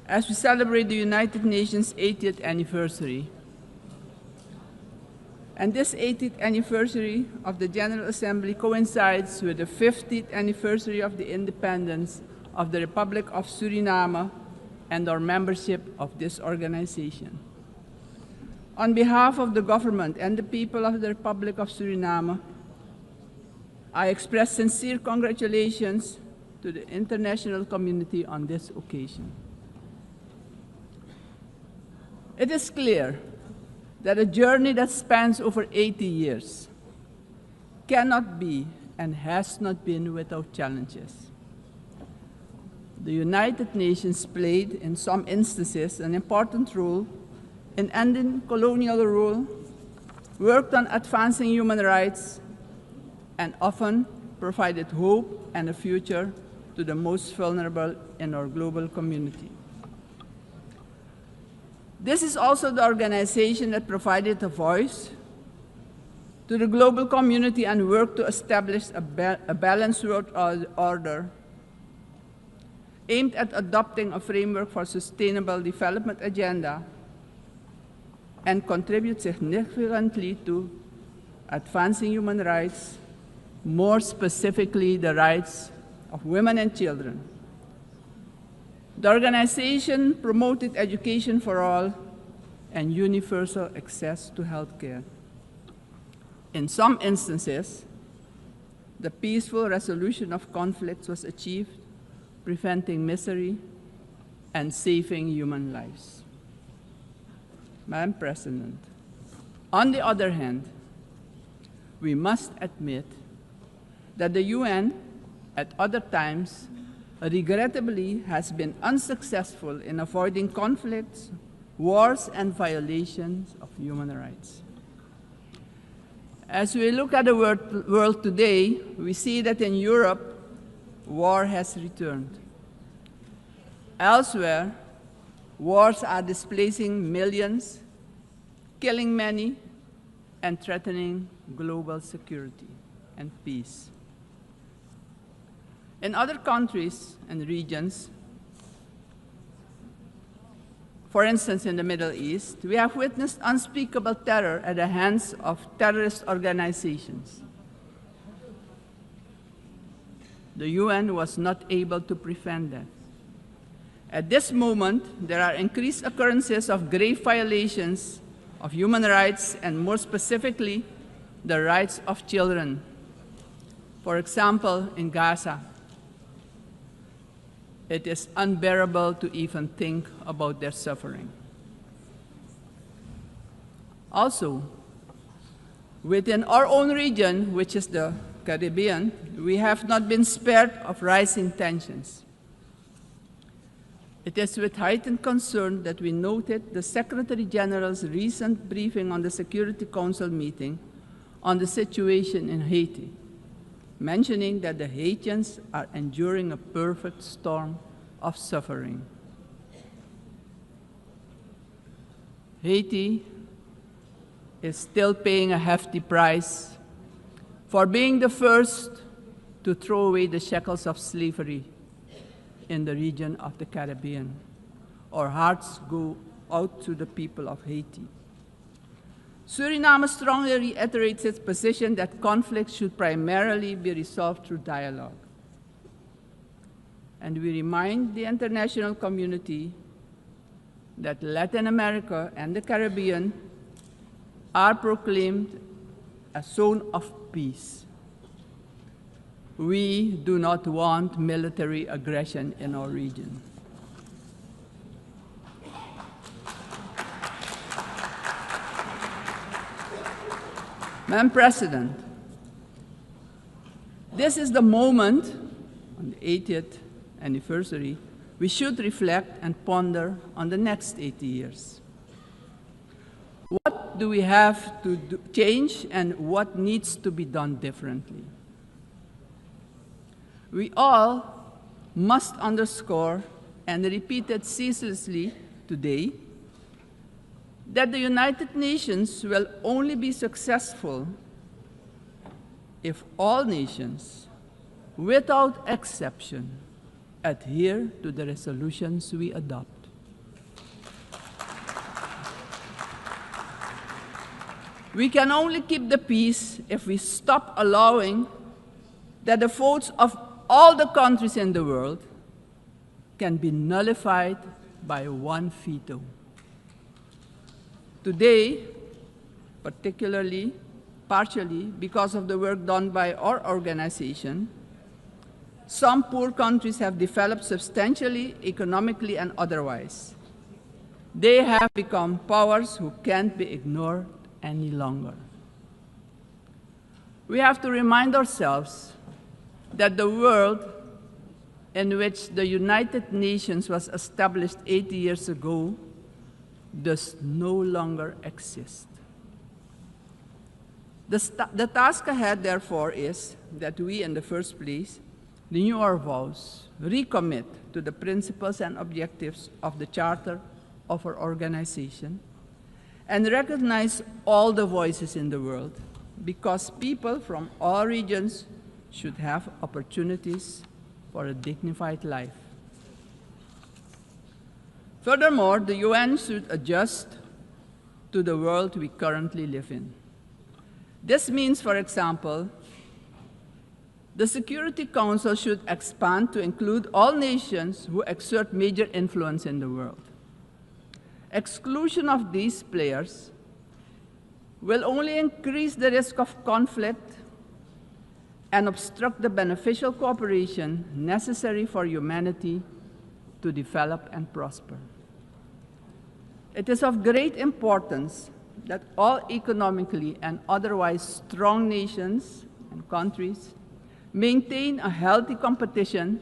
as we celebrate the United Nations 80th anniversary. And this 80th anniversary of the General Assembly coincides with the 50th anniversary of the independence of the Republic of Suriname and our membership of this organization. On behalf of the government and the people of the Republic of Suriname, I express sincere congratulations to the international community on this occasion. It is clear that a journey that spans over 80 years cannot be and has not been without challenges. The United Nations played, in some instances, an important role in ending colonial rule, worked on advancing human rights, and often provided hope and a future to the most vulnerable in our global community. This is also the organization that provided a voice to the global community and worked to establish a balanced world order aimed at adopting a framework for sustainable development agenda and contribute significantly to advancing human rights, more specifically the rights of women and children. The organization promoted education for all and universal access to health care. In some instances, the peaceful resolution of conflicts was achieved, preventing misery and saving human lives. Madam President, on the other hand, we must admit that the UN, at other times, regrettably has been unsuccessful in avoiding conflicts, wars, and violations of human rights. As we look at the world today, we see that in Europe, war has returned. Elsewhere, wars are displacing millions, killing many, and threatening global security and peace. In other countries and regions, for instance in the Middle East, we have witnessed unspeakable terror at the hands of terrorist organizations. The UN was not able to prevent that. At this moment, there are increased occurrences of grave violations of human rights, and more specifically, the rights of children. For example, in Gaza, it is unbearable to even think about their suffering. Also, within our own region, which is the Caribbean, we have not been spared of rising tensions. It is with heightened concern that we noted the Secretary General's recent briefing on the Security Council meeting on the situation in Haiti, mentioning that the Haitians are enduring a perfect storm of suffering. Haiti is still paying a hefty price for being the first to throw away the shackles of slavery in the region of the Caribbean. Our hearts go out to the people of Haiti. Suriname strongly reiterates its position that conflicts should primarily be resolved through dialogue. And we remind the international community that Latin America and the Caribbean are proclaimed a zone of peace. We do not want military aggression in our region. Madam President, this is the moment, on the 80th anniversary, we should reflect and ponder on the next 80 years. What do we have to change and what needs to be done differently? We all must underscore and repeat it ceaselessly today that the United Nations will only be successful if all nations, without exception, adhere to the resolutions we adopt. We can only keep the peace if we stop allowing that the votes of all the countries in the world can be nullified by one veto. Today, partially because of the work done by our organization, some poor countries have developed substantially, economically and otherwise. They have become powers who can't be ignored any longer. We have to remind ourselves that the world in which the United Nations was established 80 years ago does no longer exist. The task ahead, therefore, is that we, in the first place, renew our vows, recommit to the principles and objectives of the Charter of our organization, and recognize all the voices in the world, because people from all regions should have opportunities for a dignified life. Furthermore, the UN should adjust to the world we currently live in. This means, for example, The Security Council should expand to include all nations who exert major influence in the world. Exclusion of these players will only increase the risk of conflict and obstruct the beneficial cooperation necessary for humanity to develop and prosper. It is of great importance that all economically and otherwise strong nations and countries maintain a healthy competition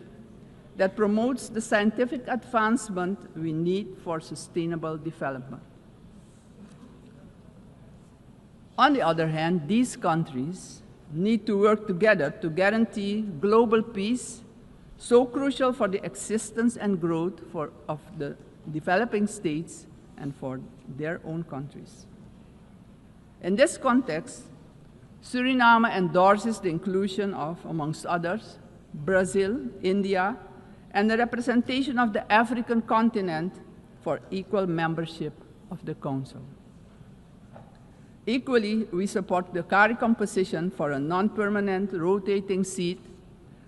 that promotes the scientific advancement we need for sustainable development. On the other hand, these countries need to work together to guarantee global peace, so crucial for the existence and growth of the developing states and for their own countries. In this context, Suriname endorses the inclusion of, amongst others, Brazil, India, and the representation of the African continent for equal membership of the Council. Equally, we support the CARICOM position for a non-permanent rotating seat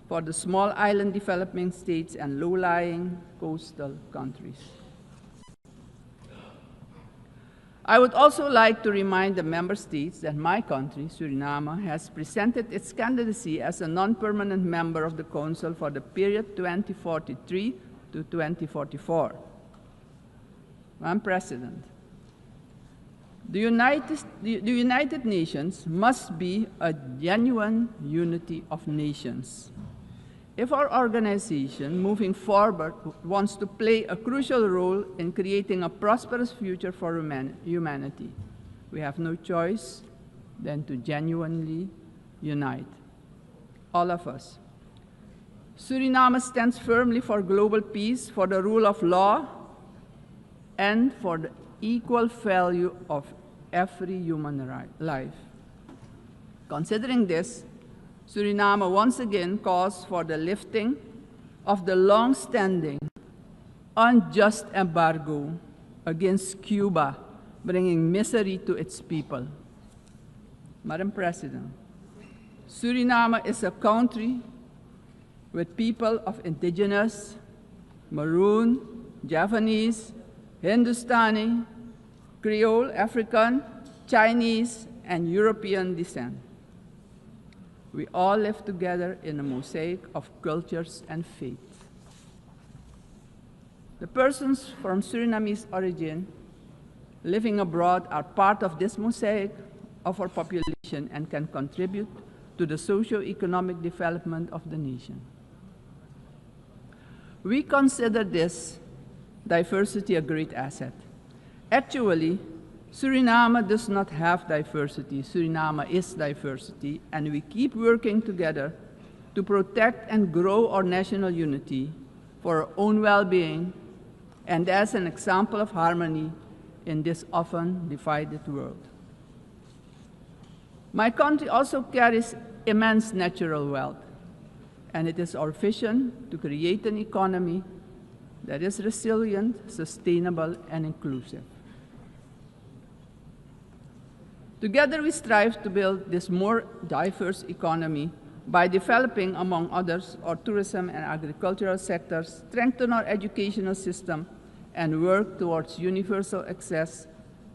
for the small island developing states and low-lying coastal countries. I would also like to remind the member states that my country, Suriname, has presented its candidacy as a non-permanent member of the Council for the period 2043 to 2044. Madam President, the United Nations must be a genuine unity of nations. If our organization, moving forward, wants to play a crucial role in creating a prosperous future for humanity, we have no choice than to genuinely unite, all of us. Suriname stands firmly for global peace, for the rule of law, and for the equal value of every human life. Considering this, Suriname once again calls for the lifting of the long-standing, unjust embargo against Cuba, bringing misery to its people. Madam President, Suriname is a country with people of indigenous, Maroon, Javanese, Hindustani, Creole, African, Chinese, and European descent. We all live together in a mosaic of cultures and faiths. The persons from Surinamese origin living abroad are part of this mosaic of our population and can contribute to the socio-economic development of the nation. We consider this diversity a great asset. Actually, Suriname does not have diversity. Suriname is diversity, and we keep working together to protect and grow our national unity for our own well-being and as an example of harmony in this often divided world. My country also carries immense natural wealth, and it is our vision to create an economy that is resilient, sustainable, and inclusive. Together, we strive to build this more diverse economy by developing, among others, our tourism and agricultural sectors, strengthen our educational system, and work towards universal access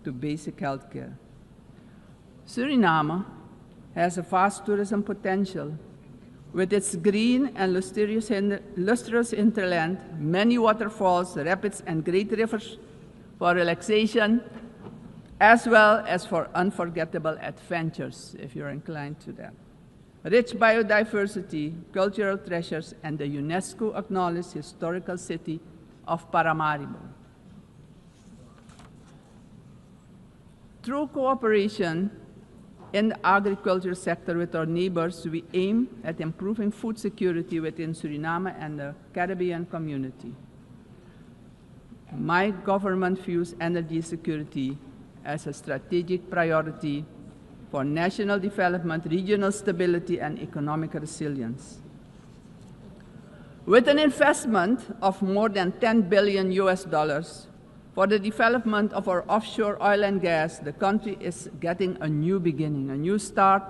to basic health care. Suriname has a vast tourism potential with its green and lustrous hinterland, many waterfalls, rapids, and great rivers for relaxation, as well as for unforgettable adventures, if you're inclined to that. Rich biodiversity, cultural treasures, and the UNESCO-acknowledged historical city of Paramaribo. Through cooperation in the agriculture sector with our neighbors, we aim at improving food security within Suriname and the Caribbean community. My government views energy security as a strategic priority for national development, regional stability, and economic resilience. With an investment of more than $10 billion for the development of our offshore oil and gas, the country is getting a new beginning, a new start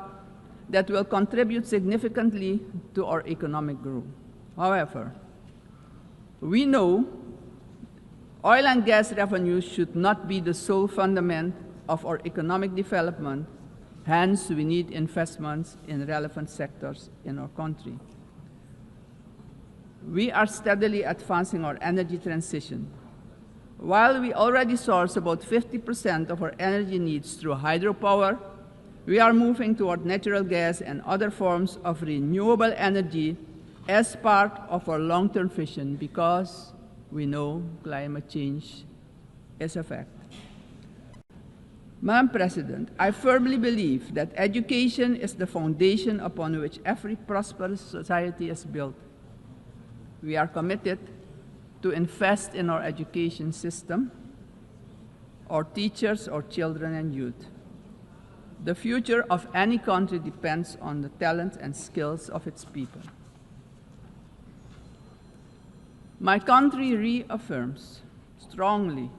that will contribute significantly to our economic growth. However, we know oil and gas revenues should not be the sole fundament of our economic development. Hence, we need investments in relevant sectors in our country. We are steadily advancing our energy transition. While we already source about 50% of our energy needs through hydropower, we are moving toward natural gas and other forms of renewable energy as part of our long-term vision, because we know climate change is a fact. Madam President, I firmly believe that education is the foundation upon which every prosperous society is built. We are committed to invest in our education system, our teachers, our children and youth. The future of any country depends on the talent and skills of its people. My country reaffirms strongly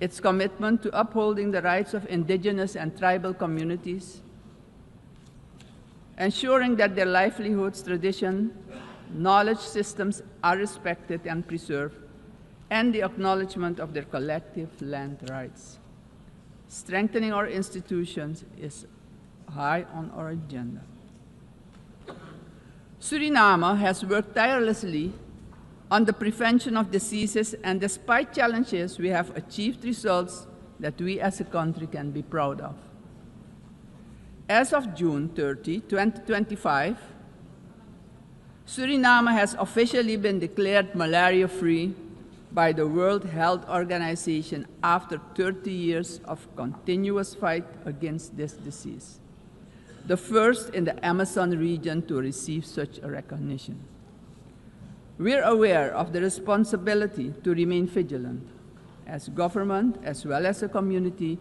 its commitment to upholding the rights of indigenous and tribal communities, ensuring that their livelihoods, tradition, knowledge systems are respected and preserved, and the acknowledgement of their collective land rights. Strengthening our institutions is high on our agenda. Suriname has worked tirelessly on the prevention of diseases, and despite challenges, we have achieved results that we as a country can be proud of. As of June 30, 2025, Suriname has officially been declared malaria-free by the World Health Organization after 30 years of continuous fight against this disease, the first in the Amazon region to receive such a recognition. We're aware of the responsibility to remain vigilant as government as well as a community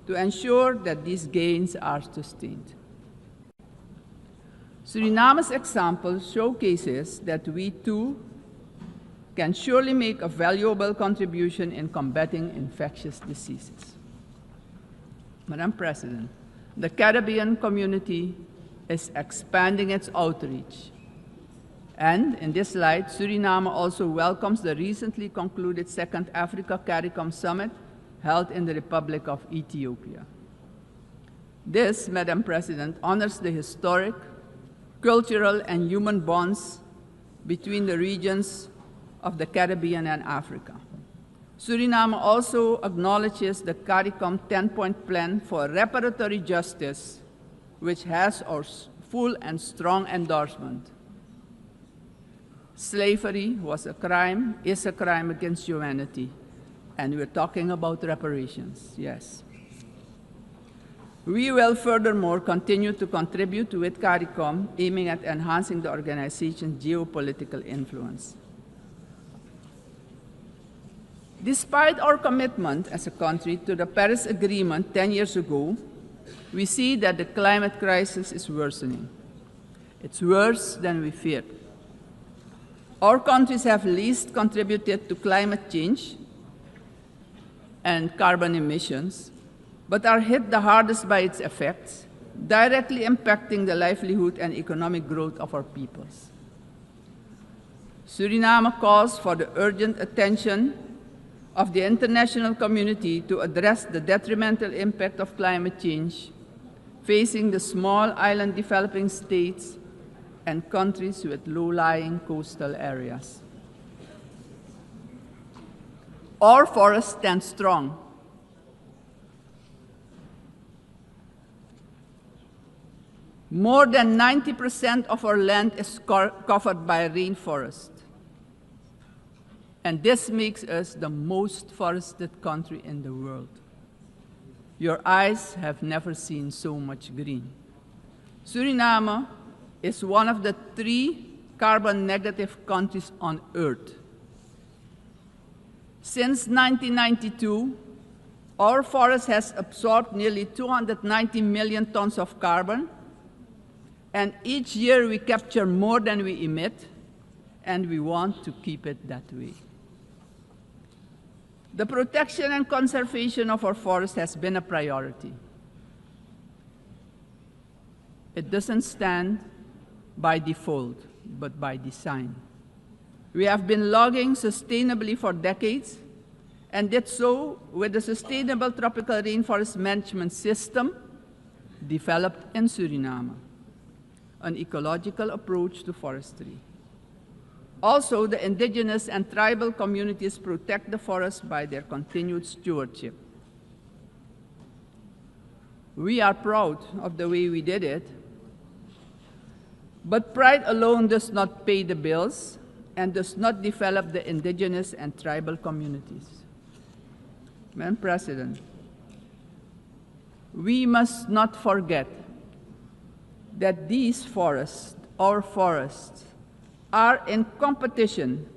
to ensure that these gains are sustained. Suriname's example showcases that we too can surely make a valuable contribution in combating infectious diseases. Madam President, the Caribbean community is expanding its outreach. And in this light, Suriname also welcomes the recently concluded Second Africa CARICOM Summit held in the Republic of Ethiopia. This, Madam President, honors the historic, cultural, and human bonds between the regions of the Caribbean and Africa. Suriname also acknowledges the CARICOM 10-point plan for reparatory justice, which has our full and strong endorsement. Slavery was a crime, is a crime against humanity, and we're talking about reparations, yes. We will furthermore continue to contribute with CARICOM, aiming at enhancing the organization's geopolitical influence. Despite our commitment as a country to the Paris Agreement 10 years ago, we see that the climate crisis is worsening. It's worse than we feared. Our countries have least contributed to climate change and carbon emissions, but are hit the hardest by its effects, directly impacting the livelihood and economic growth of our peoples. Suriname calls for the urgent attention of the international community to address the detrimental impact of climate change facing the small island developing states and countries with low-lying coastal areas. Our forests stand strong. More than 90% of our land is covered by rainforest. And this makes us the most forested country in the world. Your eyes have never seen so much green. Suriname is one of the 3 carbon-negative countries on Earth. Since 1992, our forest has absorbed nearly 290 million tons of carbon, and each year we capture more than we emit, and we want to keep it that way. The protection and conservation of our forests has been a priority. It doesn't stand by default, but by design. We have been logging sustainably for decades, and did so with the Sustainable Tropical Rainforest Management System developed in Suriname, an ecological approach to forestry. Also, the indigenous and tribal communities protect the forest by their continued stewardship. We are proud of the way we did it, but pride alone does not pay the bills and does not develop the indigenous and tribal communities. Madam President, we must not forget that these forests, our forests, are in competition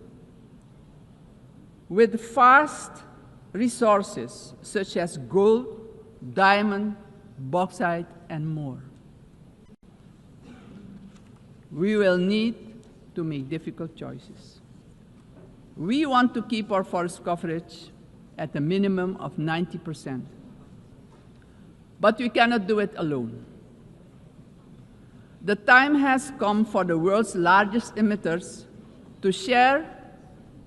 with vast resources such as gold, diamond, bauxite, and more. We will need to make difficult choices. We want to keep our forest coverage at a minimum of 90%. But we cannot do it alone. The time has come for the world's largest emitters to share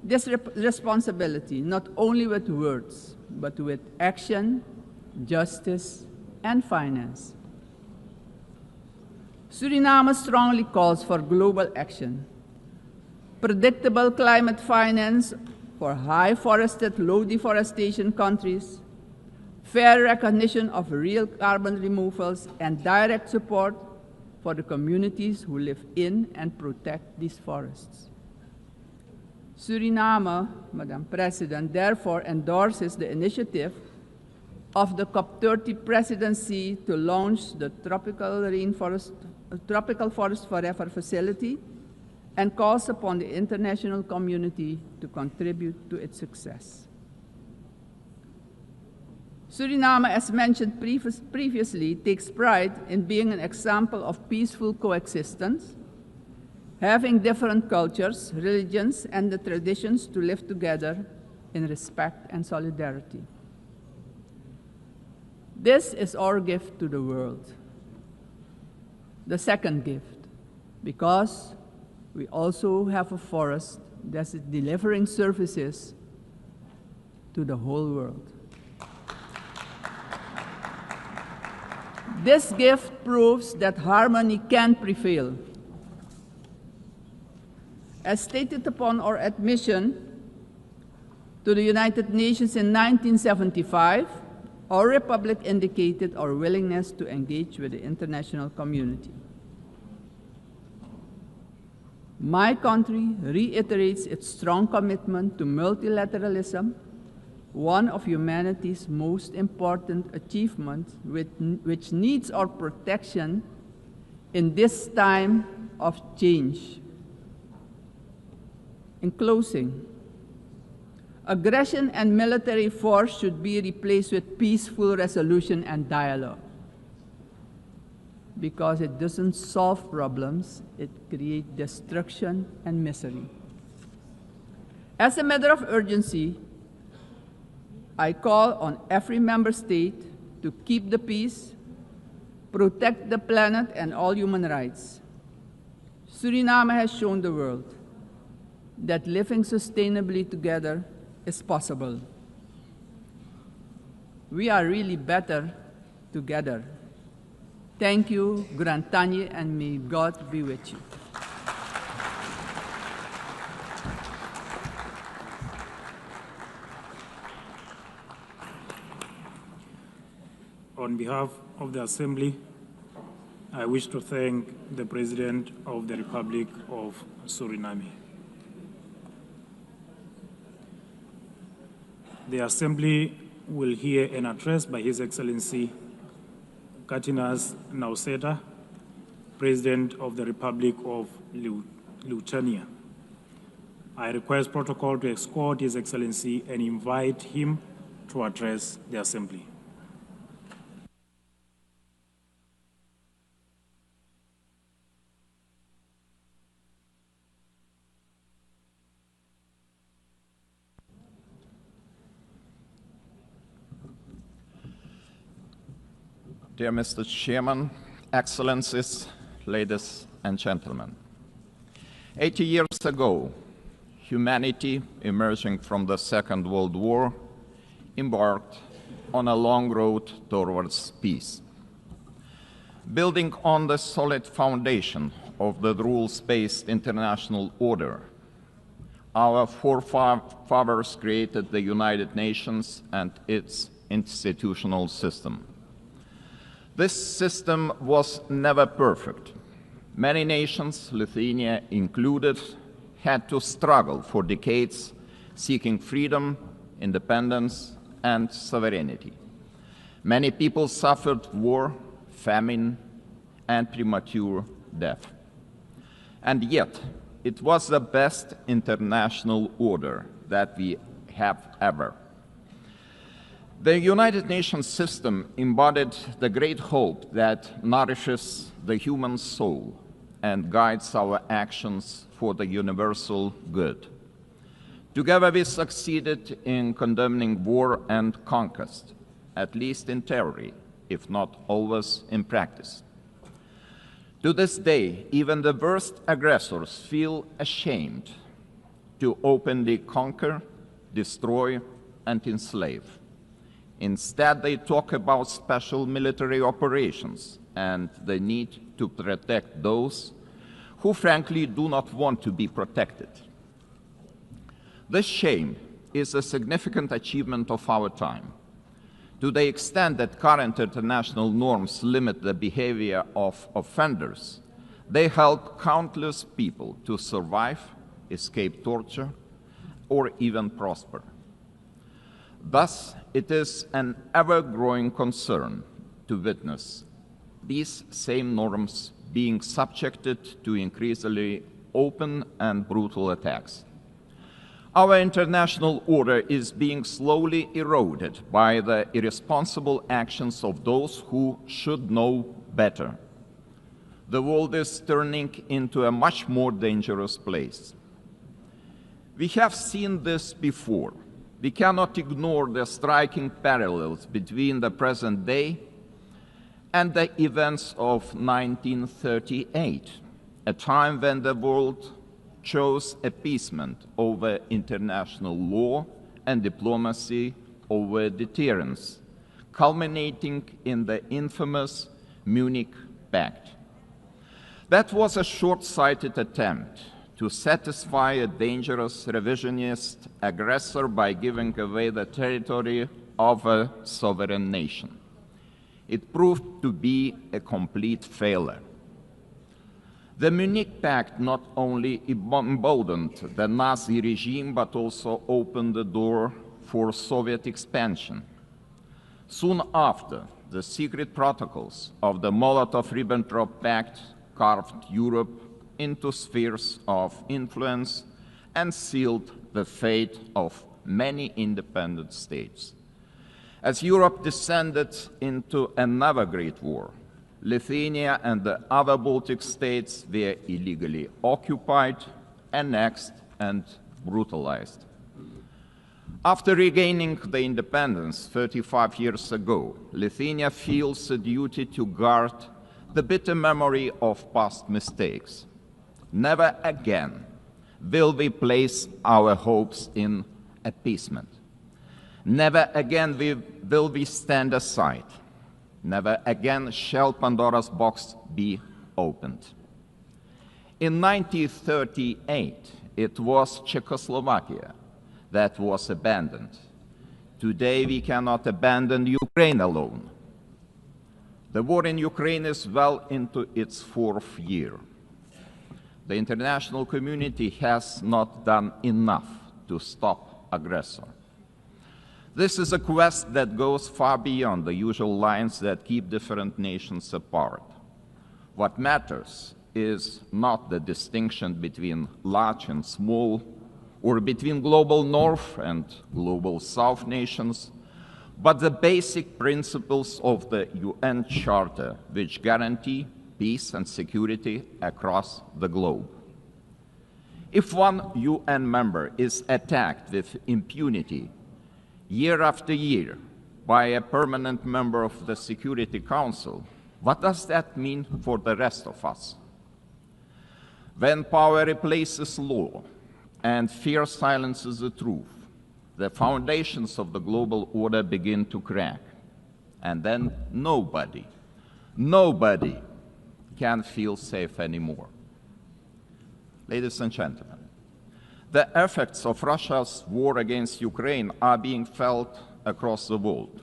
this responsibility, not only with words, but with action, justice, and finance. Suriname strongly calls for global action, predictable climate finance for high forested, low deforestation countries, fair recognition of real carbon removals, and direct support for the communities who live in and protect these forests. Suriname, Madam President, therefore endorses the initiative of the COP30 presidency to launch the Tropical Forest Forever facility and calls upon the international community to contribute to its success. Suriname, as mentioned previously, takes pride in being an example of peaceful coexistence, having different cultures, religions, and the traditions to live together in respect and solidarity. This is our gift to the world. The second gift, because we also have a forest that is delivering services to the whole world. This gift proves that harmony can prevail. As stated upon our admission to the United Nations in 1975, our republic indicated our willingness to engage with the international community. My country reiterates its strong commitment to multilateralism, one of humanity's most important achievements, which needs our protection in this time of change. In closing, aggression and military force should be replaced with peaceful resolution and dialogue, because it doesn't solve problems, it creates destruction and misery. As a matter of urgency, I call on every member state to keep the peace, protect the planet and all human rights. Suriname has shown the world that living sustainably together is possible. We are really better together. Thank you, Grand Tanye, and may God be with you. On behalf of the Assembly, I wish to thank the President of the Republic of Suriname. The Assembly will hear an address by His Excellency Katinas Nauseta, President of the Republic of Lithuania. I request protocol to escort His Excellency and invite him to address the Assembly. Dear Mr. Chairman, Excellencies, ladies and gentlemen. 80 years ago, humanity, emerging from the Second World War, embarked on a long road towards peace. Building on the solid foundation of the rules-based international order, our forefathers created the United Nations and its institutional system. This system was never perfect. Many nations, Lithuania included, had to struggle for decades, seeking freedom, independence, and sovereignty. Many people suffered war, famine, and premature death. And yet, it was the best international order that we have ever. The United Nations system embodied the great hope that nourishes the human soul and guides our actions for the universal good. Together we succeeded in condemning war and conquest, at least in theory, if not always in practice. To this day, even the worst aggressors feel ashamed to openly conquer, destroy, and enslave. Instead, they talk about special military operations and the need to protect those who frankly do not want to be protected. This shame is a significant achievement of our time. To the extent that current international norms limit the behavior of offenders, they help countless people to survive, escape torture, or even prosper. Thus, it is an ever-growing concern to witness these same norms being subjected to increasingly open and brutal attacks. Our international order is being slowly eroded by the irresponsible actions of those who should know better. The world is turning into a much more dangerous place. We have seen this before. We cannot ignore the striking parallels between the present day and the events of 1938, a time when the world chose appeasement over international law and diplomacy over deterrence, culminating in the infamous Munich Pact. That was a short-sighted attempt to satisfy a dangerous revisionist aggressor by giving away the territory of a sovereign nation. It proved to be a complete failure. The Munich Pact not only emboldened the Nazi regime, but also opened the door for Soviet expansion. Soon after, the secret protocols of the Molotov-Ribbentrop Pact carved Europe into spheres of influence and sealed the fate of many independent states. As Europe descended into another great war, Lithuania and the other Baltic states were illegally occupied, annexed, and brutalized. After regaining the independence 35 years ago, Lithuania feels a duty to guard the bitter memory of past mistakes. Never again will we place our hopes in appeasement. Never again will we stand aside. Never again shall Pandora's box be opened. In 1938, it was Czechoslovakia that was abandoned. Today, we cannot abandon Ukraine alone. The war in Ukraine is well into its fourth year. The international community has not done enough to stop aggressor. This is a quest that goes far beyond the usual lines that keep different nations apart. What matters is not the distinction between large and small, or between global North and global South nations, but the basic principles of the UN Charter, which guarantee peace and security across the globe. If one UN member is attacked with impunity year after year by a permanent member of the Security Council, What does that mean for the rest of us? When power replaces law and fear silences the truth, the foundations of the global order begin to crack. And then nobody can feel safe anymore. Ladies and gentlemen, the effects of Russia's war against Ukraine are being felt across the world.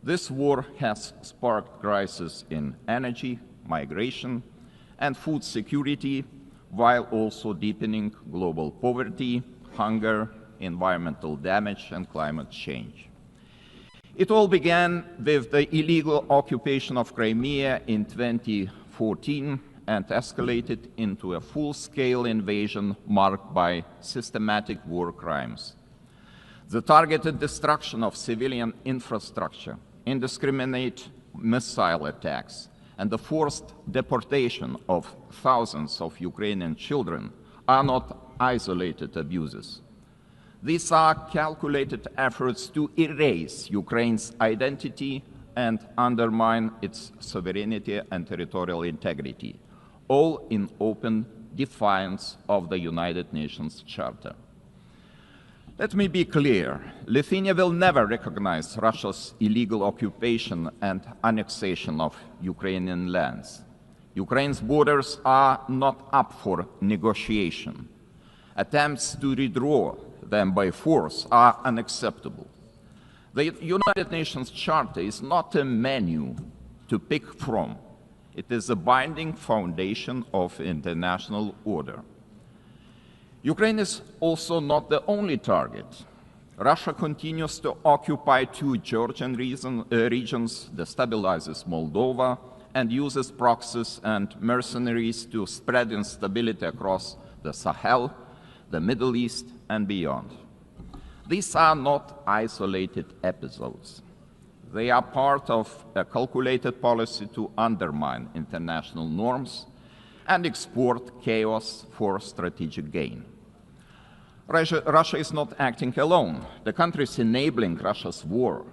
This war has sparked crises in energy, migration, and food security, while also deepening global poverty, hunger, environmental damage, and climate change. It all began with the illegal occupation of Crimea in 2014 and escalated into a full-scale invasion marked by systematic war crimes. The targeted destruction of civilian infrastructure, indiscriminate missile attacks, and the forced deportation of thousands of Ukrainian children are not isolated abuses. These are calculated efforts to erase Ukraine's identity and undermine its sovereignty and territorial integrity, all in open defiance of the United Nations Charter. Let me be clear, Lithuania will never recognize Russia's illegal occupation and annexation of Ukrainian lands. Ukraine's borders are not up for negotiation. Attempts to redraw them by force are unacceptable. The United Nations Charter is not a menu to pick from. It is a binding foundation of international order. Ukraine is also not the only target. Russia continues to occupy two Georgian regions, destabilizes Moldova, and uses proxies and mercenaries to spread instability across the Sahel, the Middle East, and beyond. These are not isolated episodes. They are part of a calculated policy to undermine international norms and export chaos for strategic gain. Russia is not acting alone. The countries enabling Russia's war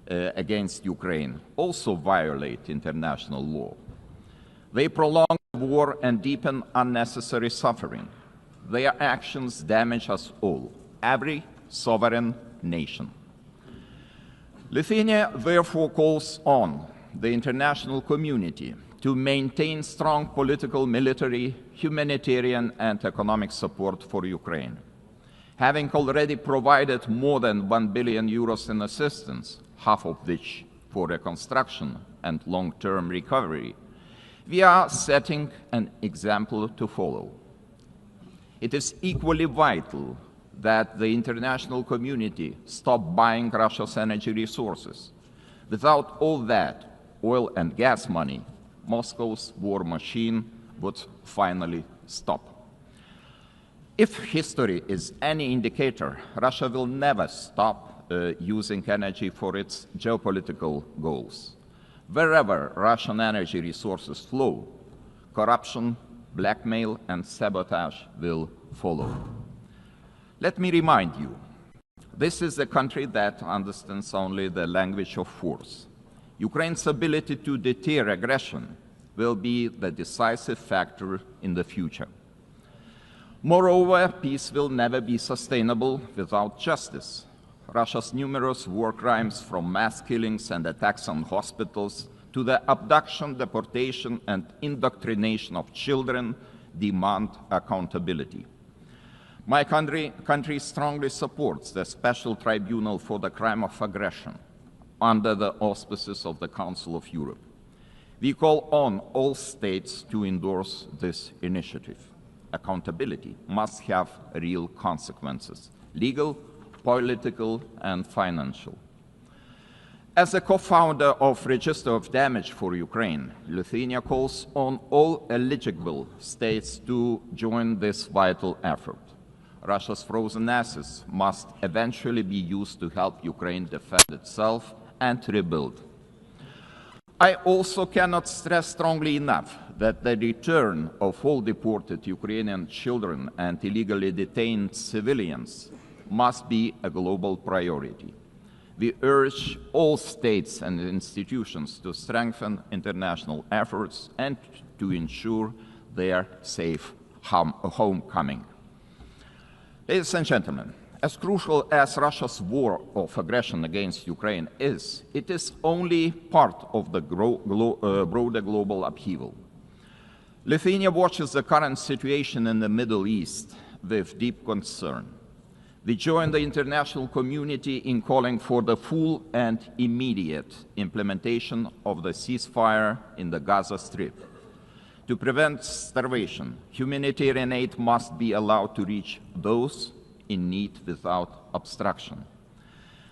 against Ukraine also violate international law. They prolong the war and deepen unnecessary suffering. Their actions damage us all, every sovereign nation. Lithuania therefore calls on the international community to maintain strong political, military, humanitarian, and economic support for Ukraine. Having already provided more than 1 billion euros in assistance, half of which for reconstruction and long-term recovery, we are setting an example to follow. It is equally vital that the international community stop buying Russia's energy resources. Without all that oil and gas money, Moscow's war machine would finally stop. If history is any indicator, Russia will never stop using energy for its geopolitical goals. Wherever Russian energy resources flow, corruption, blackmail, and sabotage will follow. Let me remind you, this is a country that understands only the language of force. Ukraine's ability to deter aggression will be the decisive factor in the future. Moreover, peace will never be sustainable without justice. Russia's numerous war crimes, from mass killings and attacks on hospitals to the abduction, deportation, and indoctrination of children, demand accountability. My country strongly supports the Special Tribunal for the Crime of Aggression under the auspices of the Council of Europe. We call on all states to endorse this initiative. Accountability must have real consequences, legal, political, and financial. As a co-founder of Register of Damage for Ukraine, Lithuania calls on all eligible states to join this vital effort. Russia's frozen assets must eventually be used to help Ukraine defend itself and rebuild. I also cannot stress strongly enough that the return of all deported Ukrainian children and illegally detained civilians must be a global priority. We urge all states and institutions to strengthen international efforts and to ensure their safe homecoming. Ladies and gentlemen, as crucial as Russia's war of aggression against Ukraine is, it is only part of the broader global upheaval. Lithuania watches the current situation in the Middle East with deep concern. We join the international community in calling for the full and immediate implementation of the ceasefire in the Gaza Strip. To prevent starvation, humanitarian aid must be allowed to reach those in need without obstruction.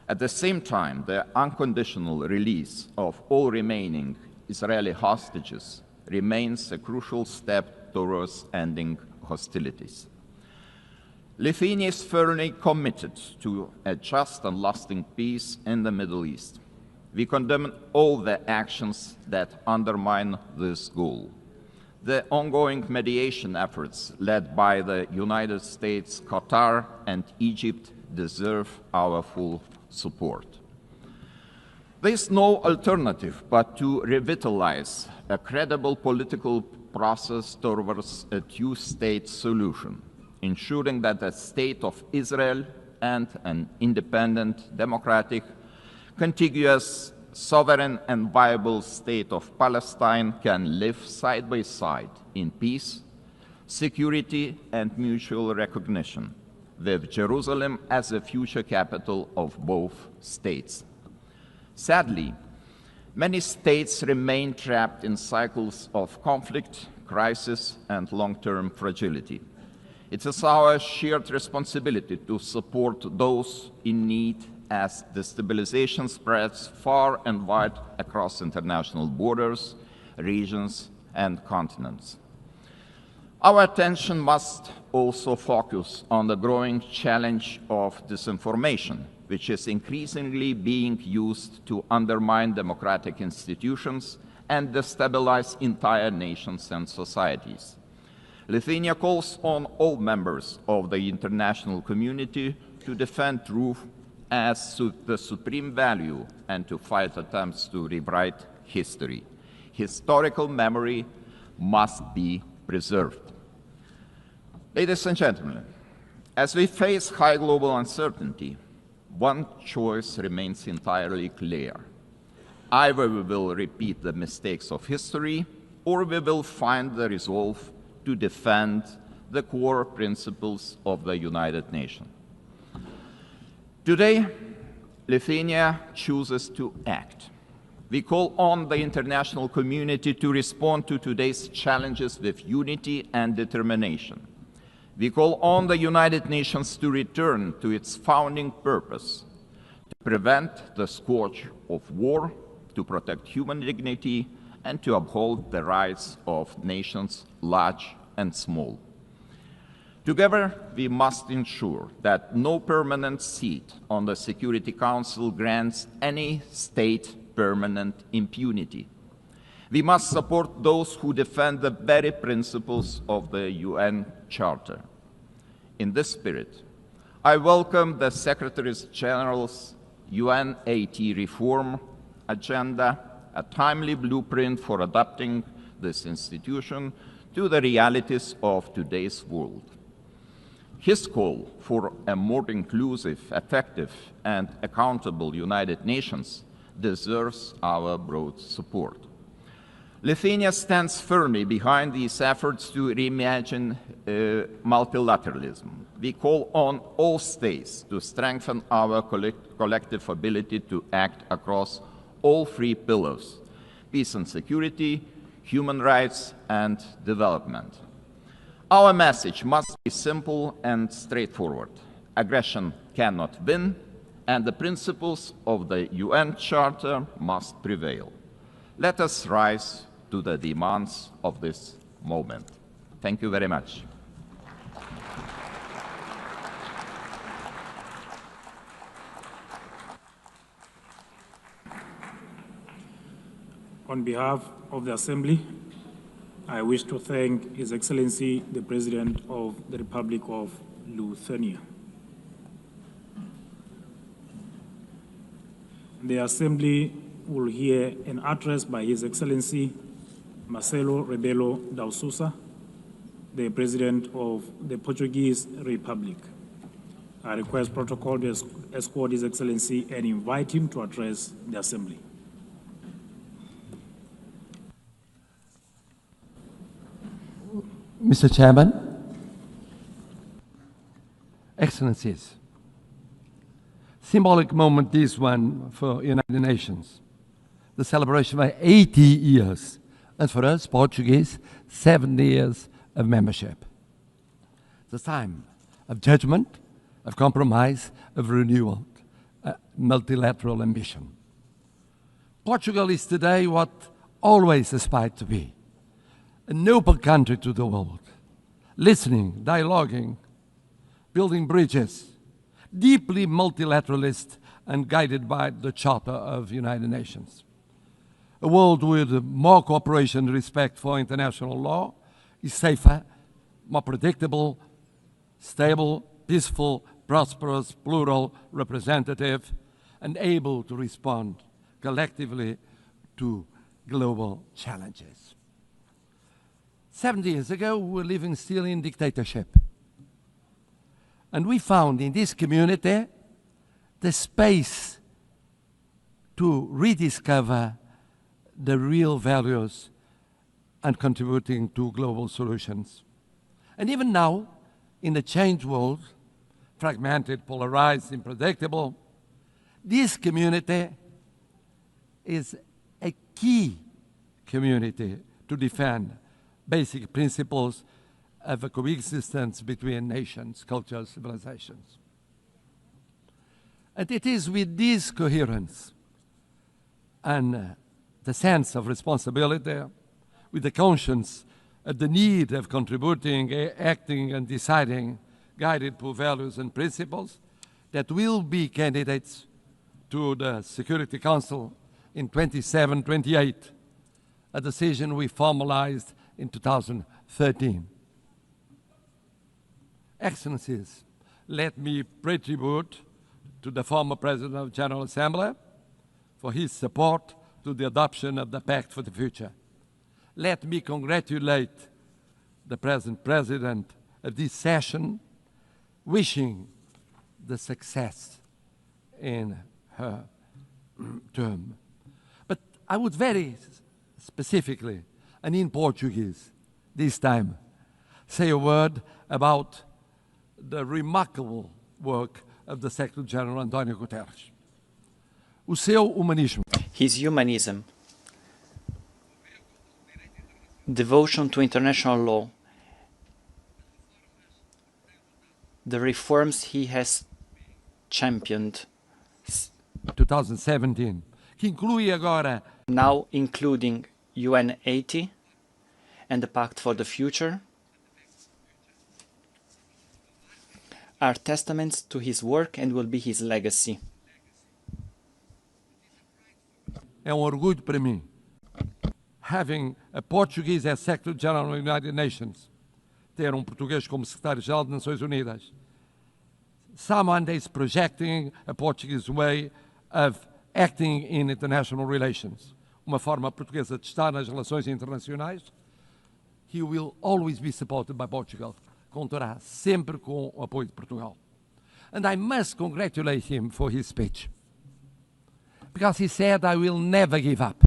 At the same time, the unconditional release of all remaining Israeli hostages remains a crucial step towards ending hostilities. Lithuania is firmly committed to a just and lasting peace in the Middle East. We condemn all the actions that undermine this goal. The ongoing mediation efforts led by the United States, Qatar, and Egypt deserve our full support. There is no alternative but to revitalize a credible political process towards a two-state solution, ensuring that the State of Israel and an independent, democratic, contiguous, sovereign and viable State of Palestine can live side by side in peace, security and mutual recognition, with Jerusalem as the future capital of both states. Sadly, many states remain trapped in cycles of conflict, crisis and long-term fragility. It is our shared responsibility to support those in need as destabilization spreads far and wide across international borders, regions, and continents. Our attention must also focus on the growing challenge of disinformation, which is increasingly being used to undermine democratic institutions and destabilize entire nations and societies. Lithuania calls on all members of the international community to defend truth as the supreme value and to fight attempts to rewrite history. Historical memory must be preserved. Ladies and gentlemen, as we face high global uncertainty, one choice remains entirely clear. Either we will repeat the mistakes of history, or we will find the resolve to defend the core principles of the United Nations. Today, Lithuania chooses to act. We call on the international community to respond to today's challenges with unity and determination. We call on the United Nations to return to its founding purpose, to prevent the scourge of war, to protect human dignity, and to uphold the rights of nations large and small. Together, we must ensure that no permanent seat on the Security Council grants any state permanent impunity. We must support those who defend the very principles of the UN Charter. In this spirit, I welcome the Secretary General's UNAT reform agenda, a timely blueprint for adapting this institution to the realities of today's world. His call for a more inclusive, effective, and accountable United Nations deserves our broad support. Lithuania stands firmly behind these efforts to reimagine multilateralism. We call on all states to strengthen our collective ability to act across all three pillars: peace and security, human rights, and development. Our message must be simple and straightforward. Aggression cannot win, and the principles of the UN Charter must prevail. Let us rise to the demands of this moment. Thank you very much. On behalf of the Assembly, I wish to thank His Excellency, the President of the Republic of Lithuania. The Assembly will hear an address by His Excellency Marcelo Rebelo da Sousa, the President of the Portuguese Republic. I request protocol to escort His Excellency and invite him to address the Assembly. Mr. Chairman, Excellencies, symbolic moment this one for United Nations, the celebration of 80 years, and for us, Portuguese, 70 years of membership. The time of judgment, of compromise, of renewal, multilateral ambition. Portugal is today what always aspired to be, an open country to the world, listening, dialoguing, building bridges, deeply multilateralist and guided by the Charter of the United Nations. A world with more cooperation and respect for international law is safer, more predictable, stable, peaceful, prosperous, plural, representative, and able to respond collectively to global challenges. 70 years ago, we were living still in dictatorship. And we found in this community the space to rediscover the real values and contributing to global solutions. And even now, in the changed world, fragmented, polarized, unpredictable, this community is a key community to defend basic principles of a coexistence between nations, cultures, civilizations. And it is with this coherence and the sense of responsibility, with the conscience of the need of contributing, acting, and deciding, guided by values and principles, that will be candidates to the Security Council in 27-28, a decision we formalized in 2013. Excellencies, let me pay tribute to the former President of the General Assembly for his support to the adoption of the Pact for the Future. Let me congratulate the present President of this session, wishing the success in her term. But I would very specifically, and in Portuguese this time, say a word about the remarkable work of the Secretary-General António Guterres. O seu humanismo. His humanism, devotion to international law, the reforms he has championed. 2017, que inclui agora, now including UN 80 and the Pact for the Future, are testaments to his work and will be his legacy. É orgulho para mim, having a Portuguese as Secretary-General of the United Nations, ter português como Secretário-Geral das Nações Unidas. Someone is projecting a Portuguese way of acting in international relations, uma forma portuguesa de estar nas relações internacionais. He will always be supported by Portugal. Contará sempre com o apoio de Portugal. And I must congratulate him for his speech, because he said, I will never give up.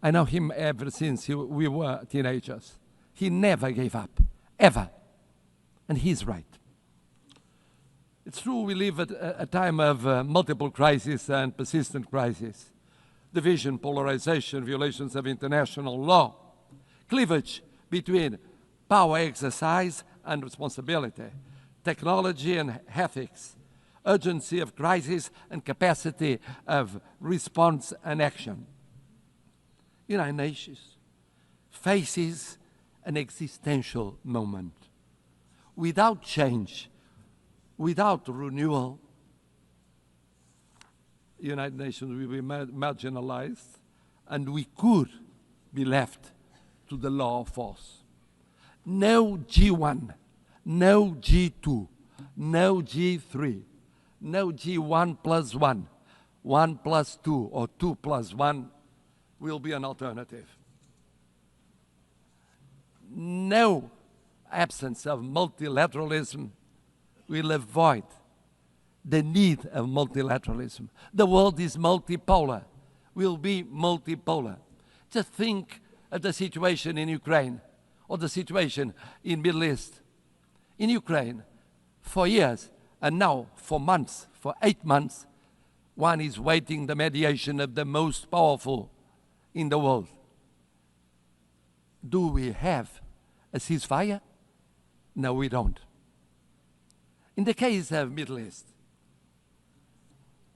I know him ever since we were teenagers. He never gave up, ever. And he's right. It's true we live at a time of multiple crises and persistent crises. Division, polarization, violations of international law, cleavage between power exercise and responsibility, technology and ethics, urgency of crisis and capacity of response and action. United Nations faces an existential moment. Without change, without renewal, the United Nations will be marginalized, and we could be left to the law of force. No G1, no G2, no G3, no G1+1 1+2 or 2+1 will be an alternative. No absence of multilateralism will avoid the need of multilateralism. The world is multipolar, will be multipolar. Just think of the situation in Ukraine or the situation in Middle East. In Ukraine, for years, and now for months, for 8 months, one is waiting the mediation of the most powerful in the world. Do we have a ceasefire? No, we don't. In the case of Middle East,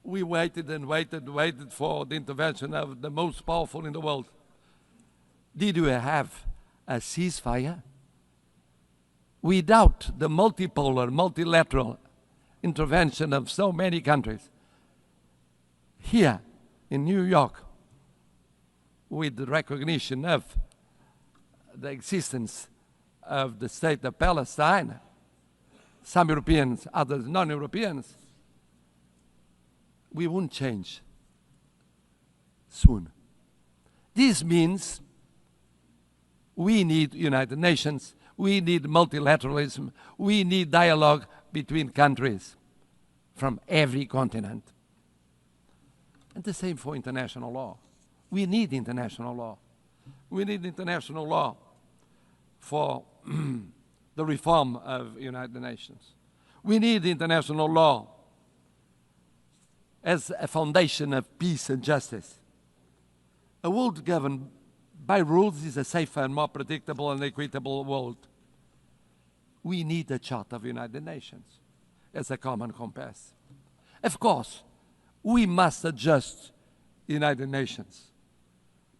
we waited and waited for the intervention of the most powerful in the world. Did we have a ceasefire? Without the multipolar, multilateral intervention of so many countries, here in New York, with the recognition of the existence of the state of Palestine, some Europeans, others non-Europeans, we won't change soon. This means we need United Nations, we need multilateralism, we need dialogue between countries from every continent. And the same for international law. We need international law. We need international law for the reform of United Nations. We need international law as a foundation of peace and justice. A world governed by rules is a safer and more predictable and equitable world. We need a Charter of United Nations as a common compass. Of course, we must adjust United Nations,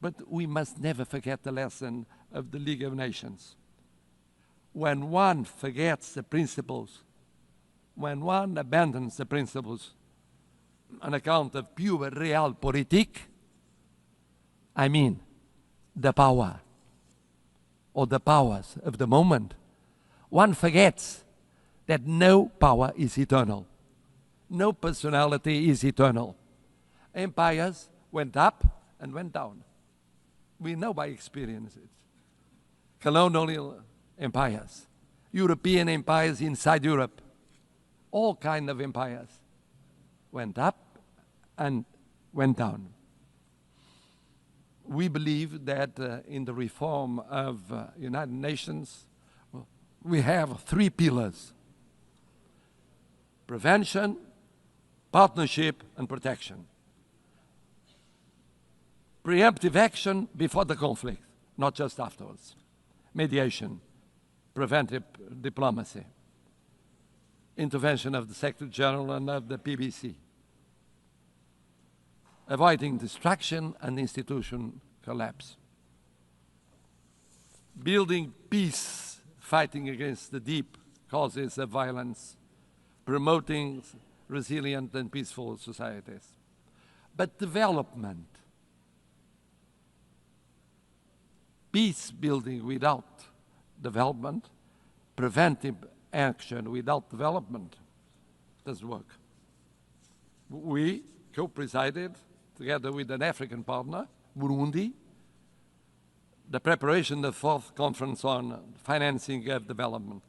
but we must never forget the lesson of the League of Nations. When one forgets the principles, when one abandons the principles on account of pure realpolitik, I mean the power or the powers of the moment, one forgets that no power is eternal. No personality is eternal. Empires went up and went down. We know by experience it. Colonial empires, European empires inside Europe, all kinds of empires went up and went down. We believe that in the reform of United Nations, we have 3 pillars: prevention, partnership, and protection. Preemptive action before the conflict, not just afterwards. Mediation, preventive diplomacy, intervention of the Secretary General and of the PBC. Avoiding distraction and institution collapse. Building peace, fighting against the deep causes of violence, promoting resilient and peaceful societies. But development, peace building without development, preventive action without development, doesn't work. We co-presided, together with an African partner, Burundi, the preparation of the 4th conference on financing of development.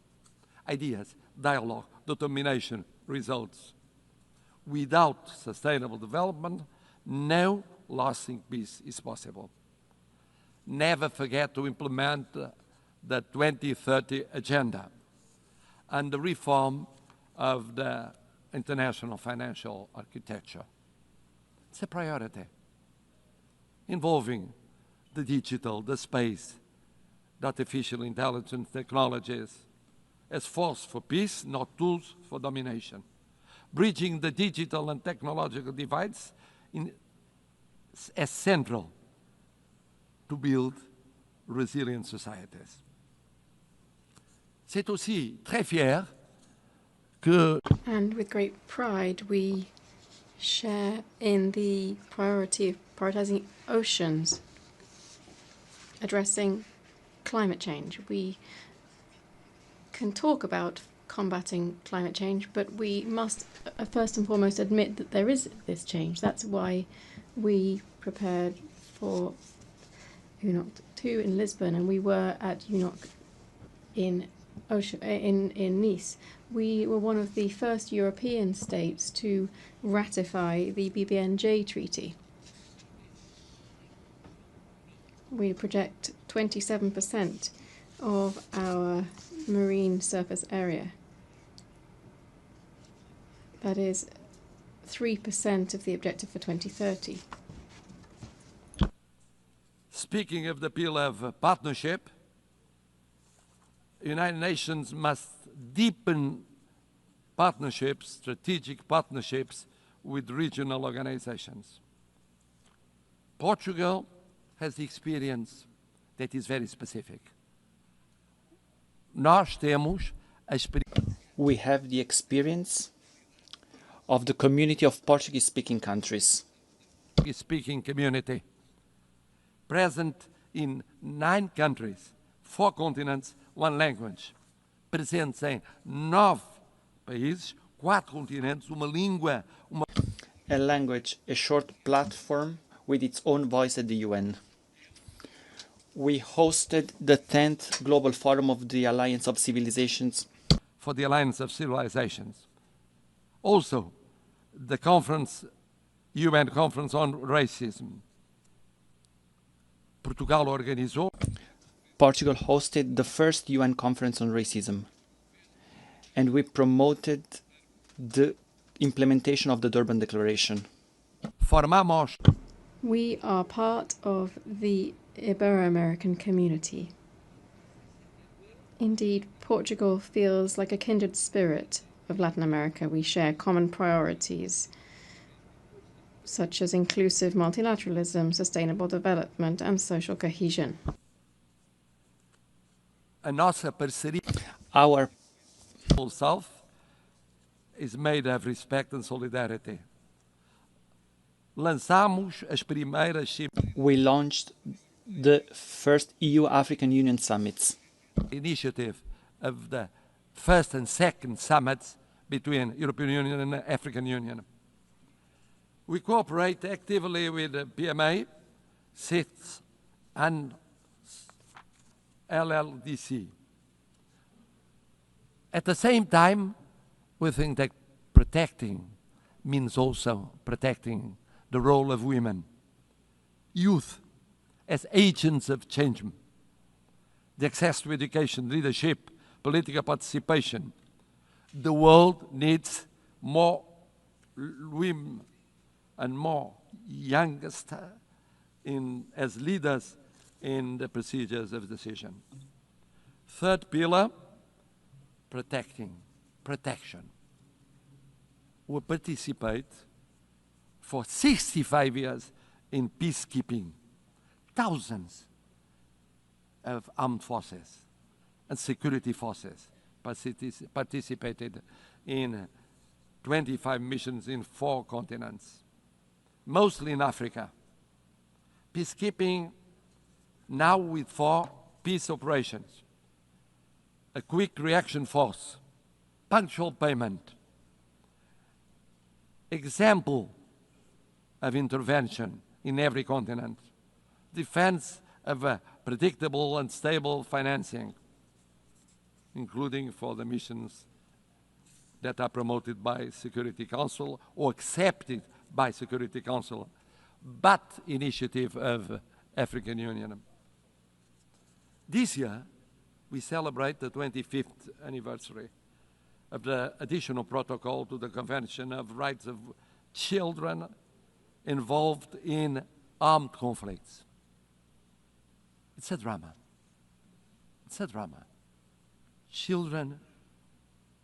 Ideas, dialogue, determination, results. Without sustainable development, no lasting peace is possible. Never forget to implement the 2030 agenda and the reform of the international financial architecture. It's a priority involving the digital, the space, the artificial intelligence technologies as force for peace, not tools for domination. Bridging the digital and technological divides as central to build resilient societies. C'est aussi très fier que... And with great pride, we share in the priority of prioritizing oceans, addressing climate change. We can talk about combating climate change, but we must first and foremost admit that there is this change. That's why we prepared for UNOC 2 in Lisbon, and we were at UNOC in Nice. We were one of the first European states to ratify the BBNJ treaty. We project 27% of our marine surface area. That is 3% of the objective for 2030. Speaking of the appeal of partnership, United Nations must deepen partnerships, strategic partnerships with regional organizations. Portugal has the experience that is very specific. We have the experience of the community of Portuguese-speaking countries. Speaking community, present in 9 countries, 4 continents, 1 language. Presentes em 9 países, 4 continentes, uma língua, A language, a short platform with its own voice at the UN. We hosted the 10th Global Forum of the Alliance of Civilizations. For the Alliance of Civilizations. Also, the conference, UN Conference on Racism. Portugal organizou. Portugal hosted the first UN Conference on Racism. And we promoted the implementation of the Durban Declaration. Formamos. We are part of the Ibero-American community. Indeed, Portugal feels like a kindred spirit of Latin America. We share common priorities, such as inclusive multilateralism, sustainable development, and social cohesion. A nossa parceria. Our South is made of respect and solidarity. Lançamos as primeiras. We launched the first EU-African Union summits. Initiative of the first and second summits between European Union and African Union. We cooperate actively with the PMA, CITES, and LLDC. At the same time, we think that protecting means also protecting the role of women, youth as agents of change, the access to education, leadership, political participation. The world needs more women and more youngest as leaders in the procedures of decision. Third pillar, protection. We participate for 65 years in peacekeeping. Thousands of armed forces and security forces participated in 25 missions in 4 continents, mostly in Africa. Peacekeeping now with 4 peace operations, a quick reaction force, punctual payment, example of intervention in every continent, defense of a predictable and stable financing, including for the missions that are promoted by Security Council or accepted by Security Council, but initiative of African Union. This year, we celebrate the 25th anniversary of the additional protocol to the Convention of Rights of Children involved in armed conflicts. It's a drama. It's a drama. Children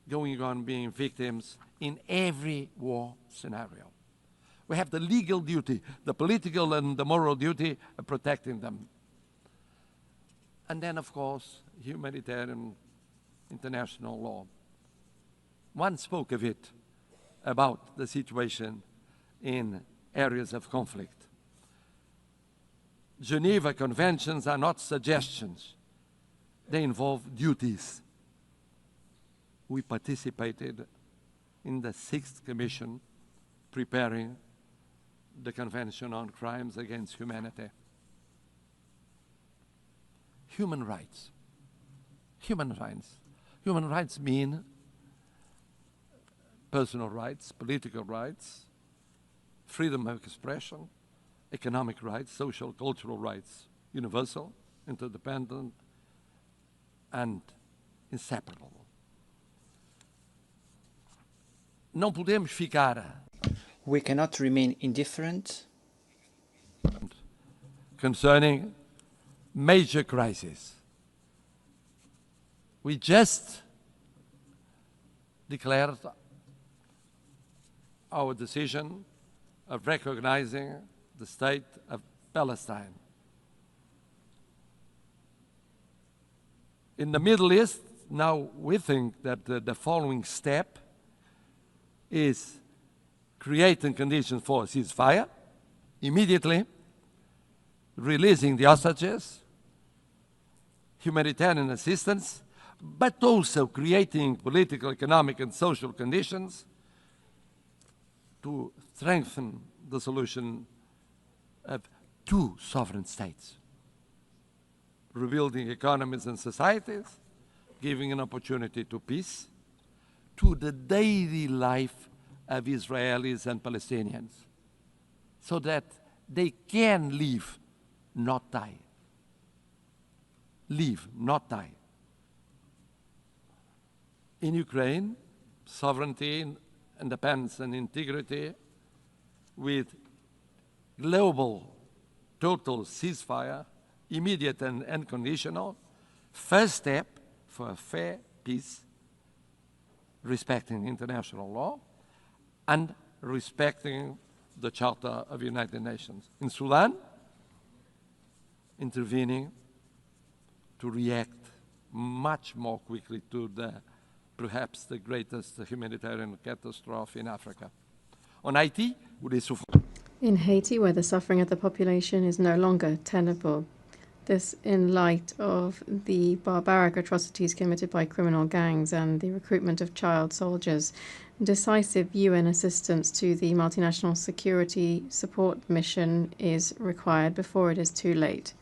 going on being victims in every war scenario. We have the legal duty, the political and the moral duty of protecting them. And then, of course, humanitarian international law. One spoke of it, about the situation in areas of conflict. Geneva Conventions are not suggestions. They involve duties. we participated in the 6th Commission preparing the Convention on Crimes Against Humanity. Human rights. Human rights. Human rights mean personal rights, political rights, freedom of expression, economic rights, social, cultural rights, universal, interdependent, and inseparable. Não podemos ficar. We cannot remain indifferent concerning major crises. We just declared our decision of recognizing the state of Palestine. In the Middle East, now we think that the following step is creating conditions for a ceasefire, immediately releasing the hostages, humanitarian assistance, but also creating political, economic, and social conditions to strengthen the solution of 2 sovereign states, rebuilding economies and societies, giving an opportunity to peace, to the daily life of Israelis and Palestinians, so that they can live, not die. Live, not die. In Ukraine, sovereignty, independence, and integrity with global total ceasefire, immediate and unconditional, first step for a fair peace, respecting international law and respecting the Charter of the United Nations. In Sudan, intervening to react much more quickly to perhaps the greatest humanitarian catastrophe in Africa. On Haiti, in Haiti, where the suffering of the population is no longer tenable. This in light of the barbaric atrocities committed by criminal gangs and the recruitment of child soldiers. Decisive UN assistance to the multinational security support mission is required before it is too late.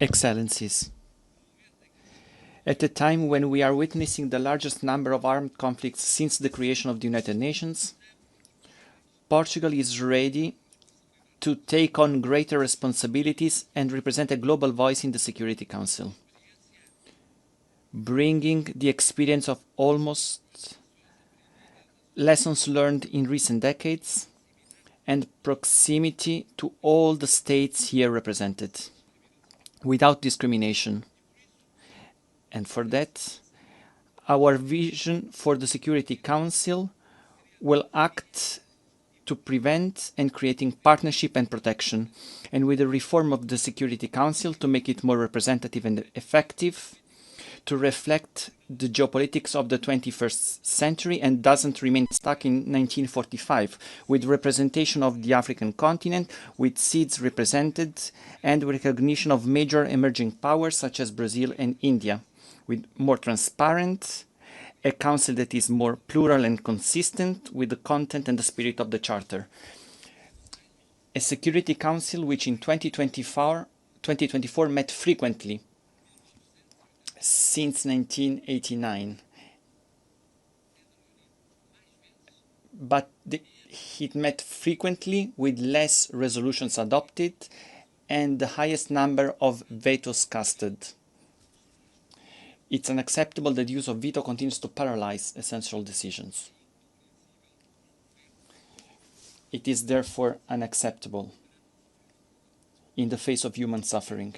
Excellencies, at a time when we are witnessing the largest number of armed conflicts since the creation of the United Nations, Portugal is ready to take on greater responsibilities and represent a global voice in the Security Council, bringing the experience of almost lessons learned in recent decades and proximity to all the states here represented, without discrimination. And for that, our vision for the Security Council will act to prevent and creating partnership and protection, and with the reform of the Security Council to make it more representative and effective, to reflect the geopolitics of the 21st century and doesn't remain stuck in 1945, with representation of the African continent, with seats represented, and recognition of major emerging powers such as Brazil and India, with more transparent, a council that is more plural and consistent with the content and the spirit of the Charter. A Security Council which in 2024 met frequently since 1989. But it met frequently with less resolutions adopted and the highest number of vetoes casted. It's unacceptable that the use of veto continues to paralyze essential decisions. It is therefore unacceptable in the face of human suffering.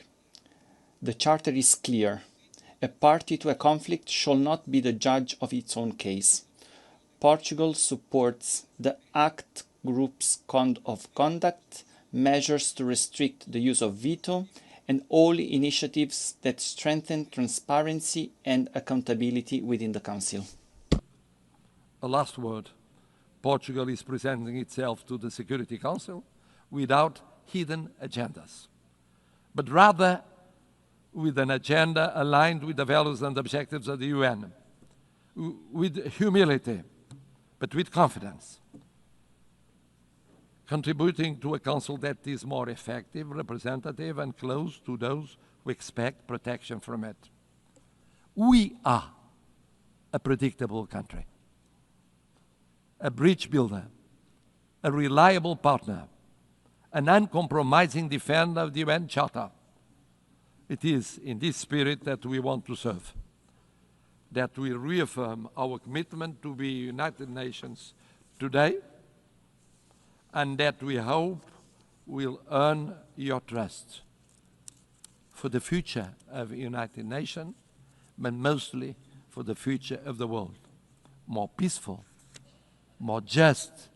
The Charter is clear. A party to a conflict shall not be the judge of its own case. Portugal supports the ACT Group's code of conduct, measures to restrict the use of veto, and all initiatives that strengthen transparency and accountability within the Council. A last word. Portugal is presenting itself to the Security Council without hidden agendas, but rather with an agenda aligned with the values and objectives of the UN. with humility, but with confidence, contributing to a council that is more effective, representative, and close to those who expect protection from it. We are a predictable country, a bridge builder, a reliable partner, an uncompromising defender of the UN Charter. It is in this spirit that we want to serve, that we reaffirm our commitment to the United Nations today, and that we hope will earn your trust for the future of the United Nations, but mostly for the future of the world. More peaceful, more just,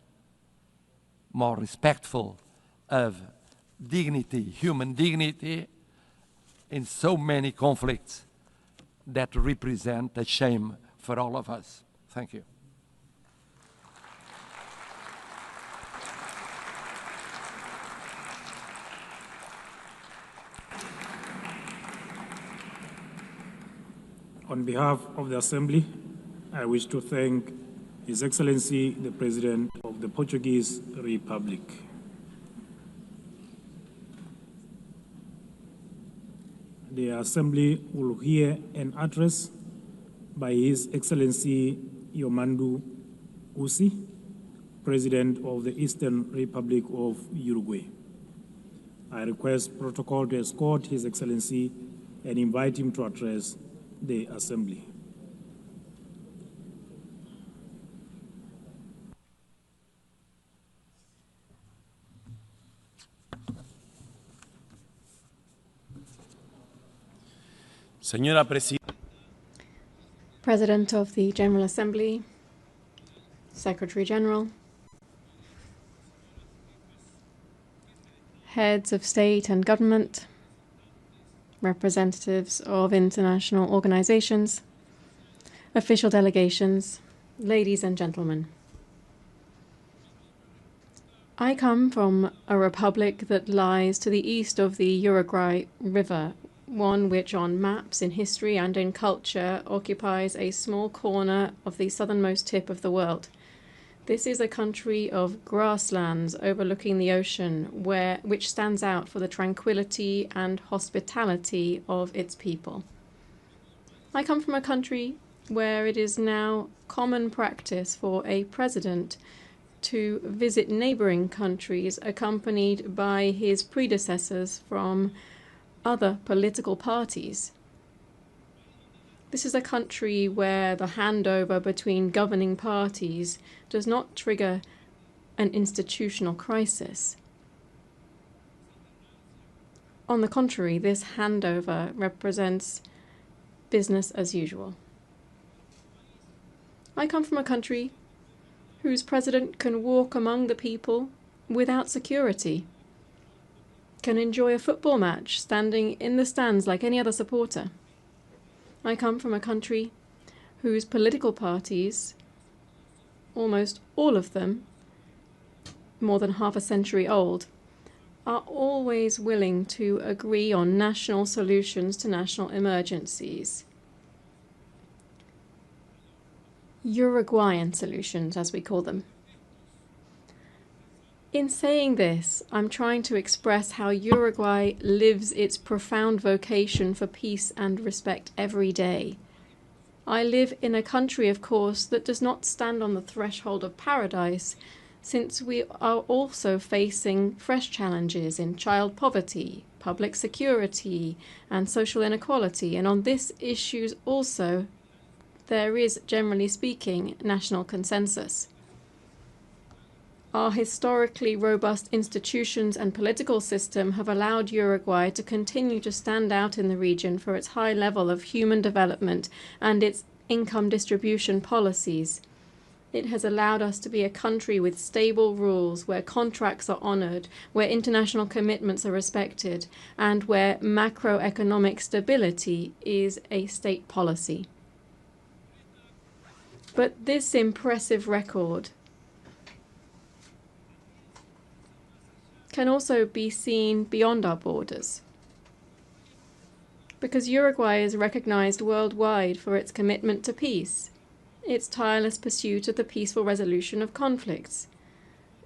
more respectful of dignity, human dignity, in so many conflicts that represent a shame for all of us. Thank you. On behalf of the Assembly, I wish to thank His Excellency, the President of the Portuguese Republic. The Assembly will hear an address by His Excellency Yomandu Usi, President of the Eastern Republic of Uruguay. I request protocol to escort His Excellency and invite him to address the Assembly. Señora Presidenta. President of the General Assembly, Secretary General, heads of state and government, representatives of international organizations, official delegations, ladies and gentlemen. I come from a republic that lies to the east of the Uruguay River, one which on maps, in history and in culture occupies a small corner of the southernmost tip of the world. This is a country of grasslands overlooking the ocean, which stands out for the tranquility and hospitality of its people. I come from a country where it is now common practice for a president to visit neighboring countries accompanied by his predecessors from other political parties. This is a country where the handover between governing parties does not trigger an institutional crisis. On the contrary, this handover represents business as usual. I come from a country whose president can walk among the people without security, can enjoy a football match standing in the stands like any other supporter. I come from a country whose political parties, almost all of them, more than half a century old, are always willing to agree on national solutions to national emergencies. Uruguayan solutions, as we call them. In saying this, I'm trying to express how Uruguay lives its profound vocation for peace and respect every day. I live in a country, of course, that does not stand on the threshold of paradise, since we are also facing fresh challenges in child poverty, public security, and social inequality, and on these issues also there is, generally speaking, national consensus. Our historically robust institutions and political system have allowed Uruguay to continue to stand out in the region for its high level of human development and its income distribution policies. It has allowed us to be a country with stable rules, where contracts are honored, where international commitments are respected, and where macroeconomic stability is a state policy. But this impressive record can also be seen beyond our borders, because Uruguay is recognized worldwide for its commitment to peace, its tireless pursuit of the peaceful resolution of conflicts,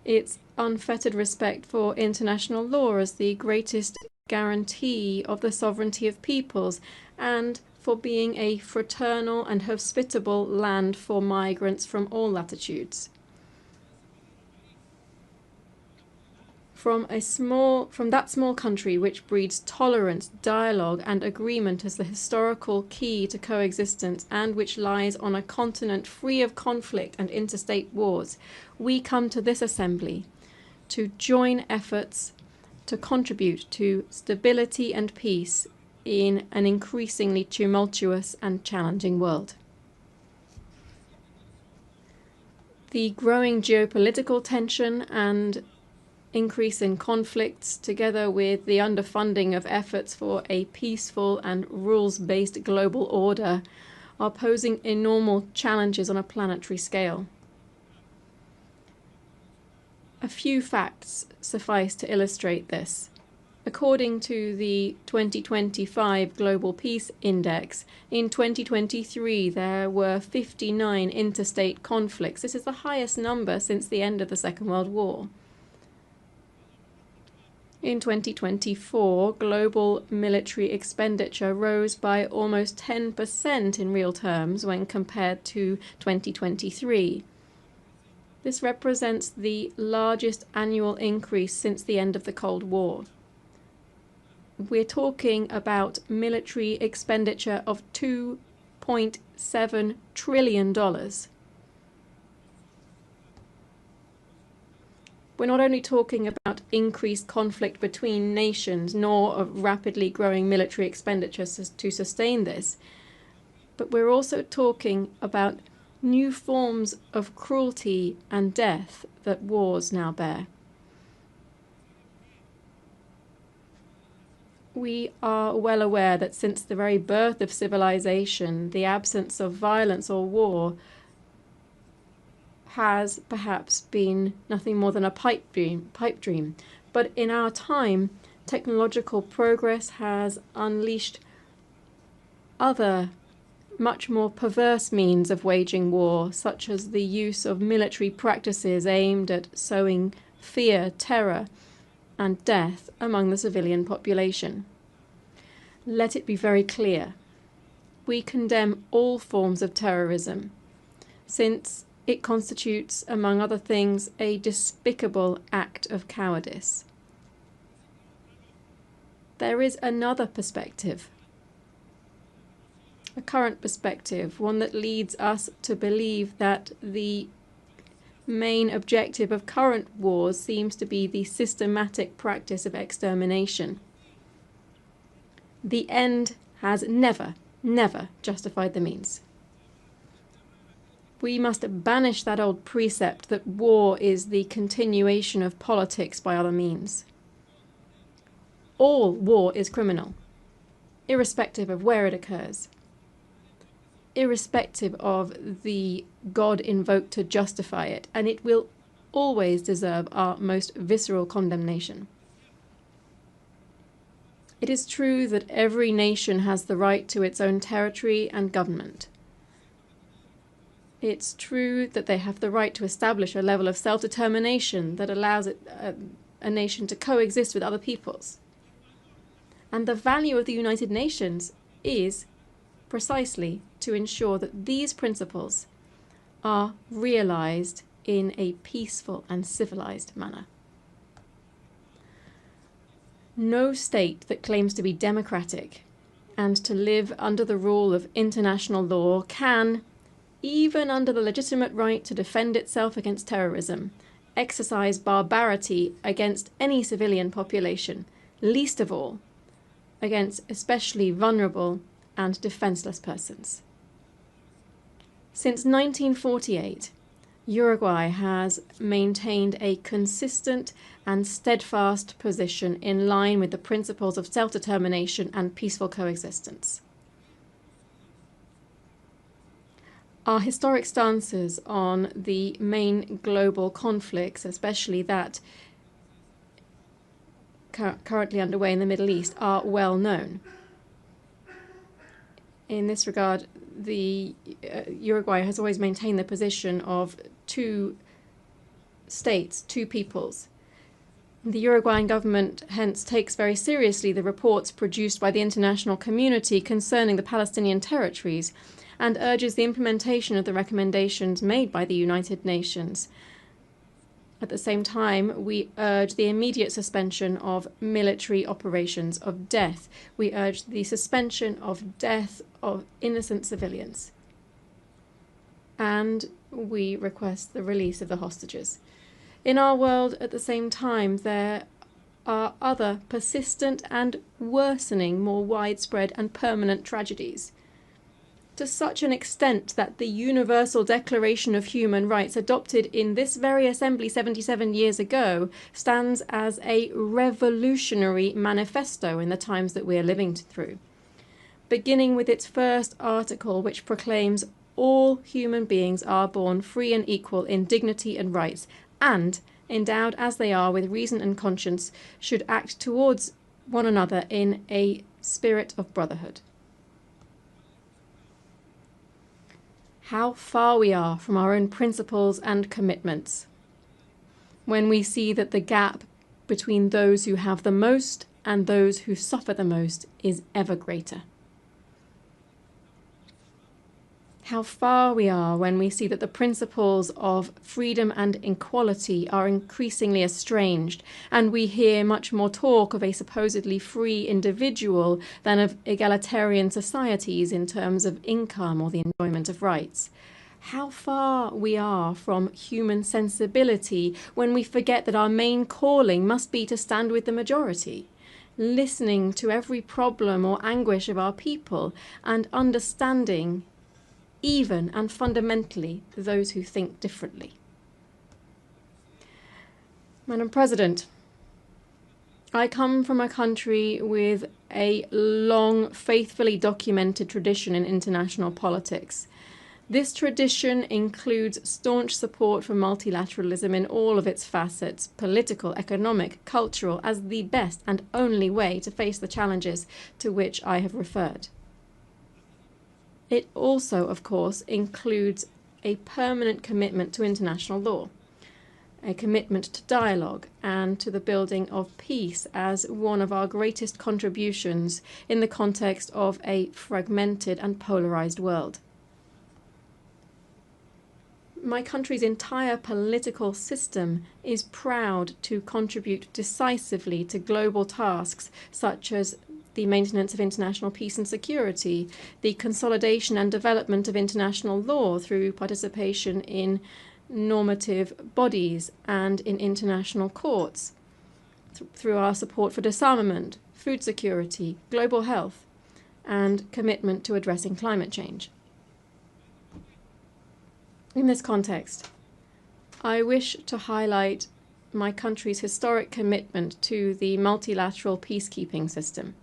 its unfettered respect for international law as the greatest guarantee of the sovereignty of peoples, and for being a fraternal and hospitable land for migrants from all latitudes. From that small country which breeds tolerance, dialogue, and agreement as the historical key to coexistence, and which lies on a continent free of conflict and interstate wars, we come to this assembly to join efforts to contribute to stability and peace in an increasingly tumultuous and challenging world. The growing geopolitical tension and increase in conflicts, together with the underfunding of efforts for a peaceful and rules-based global order, are posing enormous challenges on a planetary scale. A few facts suffice to illustrate this. According to the 2025 Global Peace Index, in 2023 there were 59 interstate conflicts. This is the highest number since the end of the Second World War. In 2024, global military expenditure rose by almost 10% in real terms when compared to 2023. This represents the largest annual increase since the end of the Cold War. We're talking about military expenditure of $2.7 trillion. We're not only talking about increased conflict between nations, nor of rapidly growing military expenditures to sustain this, but we're also talking about new forms of cruelty and death that wars now bear. We are well aware that since the very birth of civilization, the absence of violence or war has perhaps been nothing more than a pipe dream. But in our time, technological progress has unleashed other, much more perverse means of waging war, such as the use of military practices aimed at sowing fear, terror, and death among the civilian population. Let it be very clear. We condemn all forms of terrorism, since it constitutes, among other things, a despicable act of cowardice. There is another perspective, a current perspective, one that leads us to believe that the main objective of current wars seems to be the systematic practice of extermination. The end has never justified the means. We must banish that old precept that war is the continuation of politics by other means. All war is criminal, irrespective of where it occurs, irrespective of the God invoked to justify it, and it will always deserve our most visceral condemnation. It is true that every nation has the right to its own territory and government. It's true that they have the right to establish a level of self-determination that allows a nation to coexist with other peoples. And the value of the United Nations is precisely to ensure that these principles are realized in a peaceful and civilized manner. No state that claims to be democratic and to live under the rule of international law can, even under the legitimate right to defend itself against terrorism, exercise barbarity against any civilian population, least of all against especially vulnerable and defenseless persons. Since 1948, Uruguay has maintained a consistent and steadfast position in line with the principles of self-determination and peaceful coexistence. Our historic stances on the main global conflicts, especially that currently underway in the Middle East, are well known. In this regard, Uruguay has always maintained the position of two states, two peoples. The Uruguayan government hence takes very seriously the reports produced by the international community concerning the Palestinian territories and urges the implementation of the recommendations made by the United Nations. At the same time, we urge the immediate suspension of military operations of death. We urge the suspension of death of innocent civilians. And we request the release of the hostages. In our world, at the same time, there are other persistent and worsening, more widespread and permanent tragedies, to such an extent that the Universal Declaration of Human Rights, adopted in this very assembly 77 years ago, stands as a revolutionary manifesto in the times that we are living through, beginning with its first article, which proclaims all human beings are born free and equal in dignity and rights, and, endowed as they are with reason and conscience, should act towards one another in a spirit of brotherhood. How far we are from our own principles and commitments when we see that the gap between those who have the most and those who suffer the most is ever greater. How far we are when we see that the principles of freedom and equality are increasingly estranged, and we hear much more talk of a supposedly free individual than of egalitarian societies in terms of income or the enjoyment of rights. How far we are from human sensibility when we forget that our main calling must be to stand with the majority, listening to every problem or anguish of our people and understanding even and fundamentally those who think differently. Madam President, I come from a country with a long, faithfully documented tradition in international politics. This tradition includes staunch support for multilateralism in all of its facets, political, economic, cultural, as the best and only way to face the challenges to which I have referred. It also, of course, includes a permanent commitment to international law, a commitment to dialogue and to the building of peace as one of our greatest contributions in the context of a fragmented and polarized world. My country's entire political system is proud to contribute decisively to global tasks such as the maintenance of international peace and security, the consolidation and development of international law through participation in normative bodies and in international courts, through our support for disarmament, food security, global health, and commitment to addressing climate change. In this context, I wish to highlight my country's historic commitment to the multilateral peacekeeping system.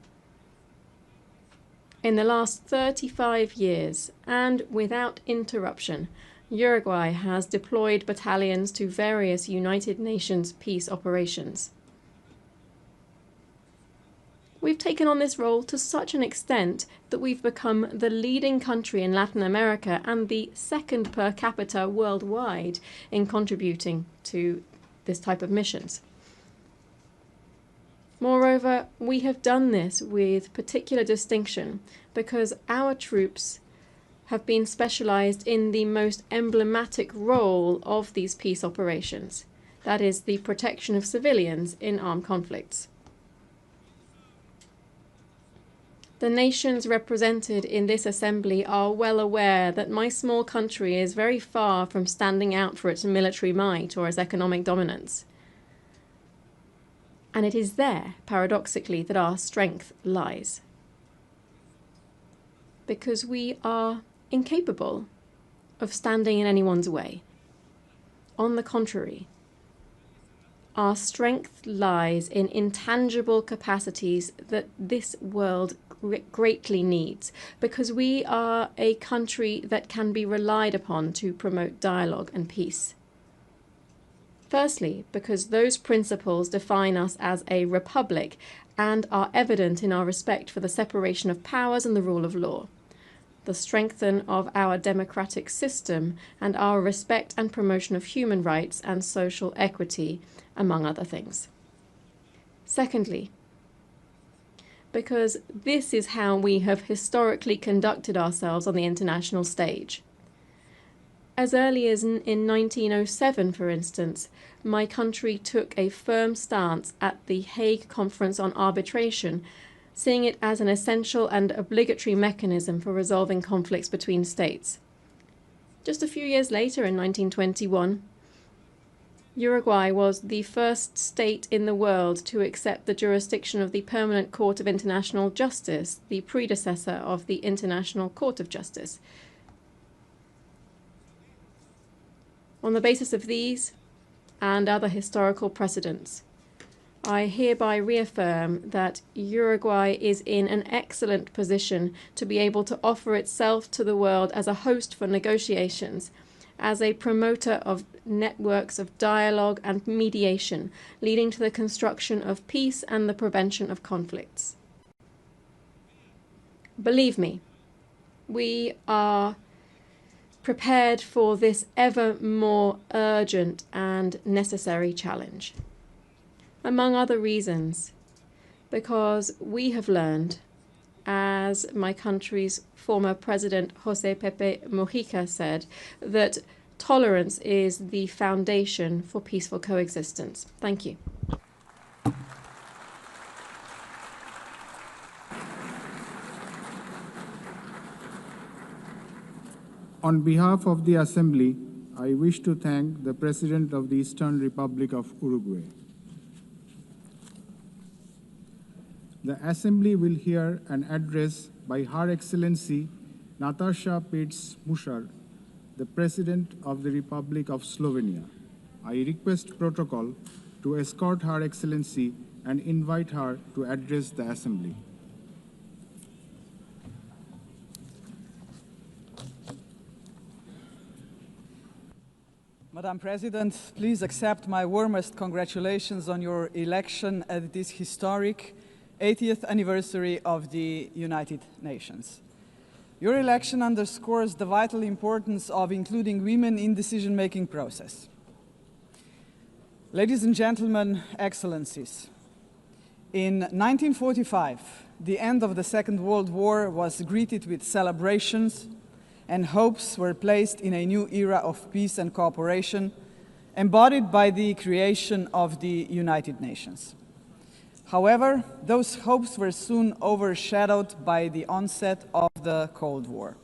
In the last 35 years, and without interruption, Uruguay has deployed battalions to various United Nations peace operations. We've taken on this role to such an extent that we've become the leading country in Latin America and the second per capita worldwide in contributing to this type of missions. Moreover, we have done this with particular distinction because our troops have been specialized in the most emblematic role of these peace operations, that is, the protection of civilians in armed conflicts. The nations represented in this assembly are well aware that my small country is very far from standing out for its military might or its economic dominance. And it is there, paradoxically, that our strength lies. Because we are incapable of standing in anyone's way. On the contrary, our strength lies in intangible capacities that this world greatly needs, because we are a country that can be relied upon to promote dialogue and peace. Firstly, because those principles define us as a republic and are evident in our respect for the separation of powers and the rule of law. the strengthening of our democratic system, and our respect and promotion of human rights and social equity, among other things. Secondly, because this is how we have historically conducted ourselves on the international stage. As early as in 1907, for instance, my country took a firm stance at the Hague Conference on Arbitration, seeing it as an essential and obligatory mechanism for resolving conflicts between states. Just a few years later, in 1921, Uruguay was the first state in the world to accept the jurisdiction of the Permanent Court of International Justice, the predecessor of the International Court of Justice. On the basis of these and other historical precedents, I hereby reaffirm that Uruguay is in an excellent position to be able to offer itself to the world as a host for negotiations, as a promoter of networks of dialogue and mediation, leading to the construction of peace and the prevention of conflicts. Believe me, we are prepared for this ever more urgent and necessary challenge. Among other reasons, because we have learned, as my country's former president José Pepe Mujica said, that tolerance is the foundation for peaceful coexistence. Thank you. On behalf of the Assembly, I wish to thank the President of the Eastern Republic of Uruguay. The Assembly will hear an address by Her Excellency Nataša Pirc Musar, the President of the Republic of Slovenia. I request protocol to escort Her Excellency and invite her to address the Assembly. Madam President, please accept my warmest congratulations on your election at this historic 80th anniversary of the United Nations. Your election underscores the vital importance of including women in the decision-making process. Ladies and gentlemen, Excellencies, in 1945, the end of the Second World War was greeted with celebrations, and hopes were placed in a new era of peace and cooperation, embodied by the creation of the United Nations. However, those hopes were soon overshadowed by the onset of the Cold War.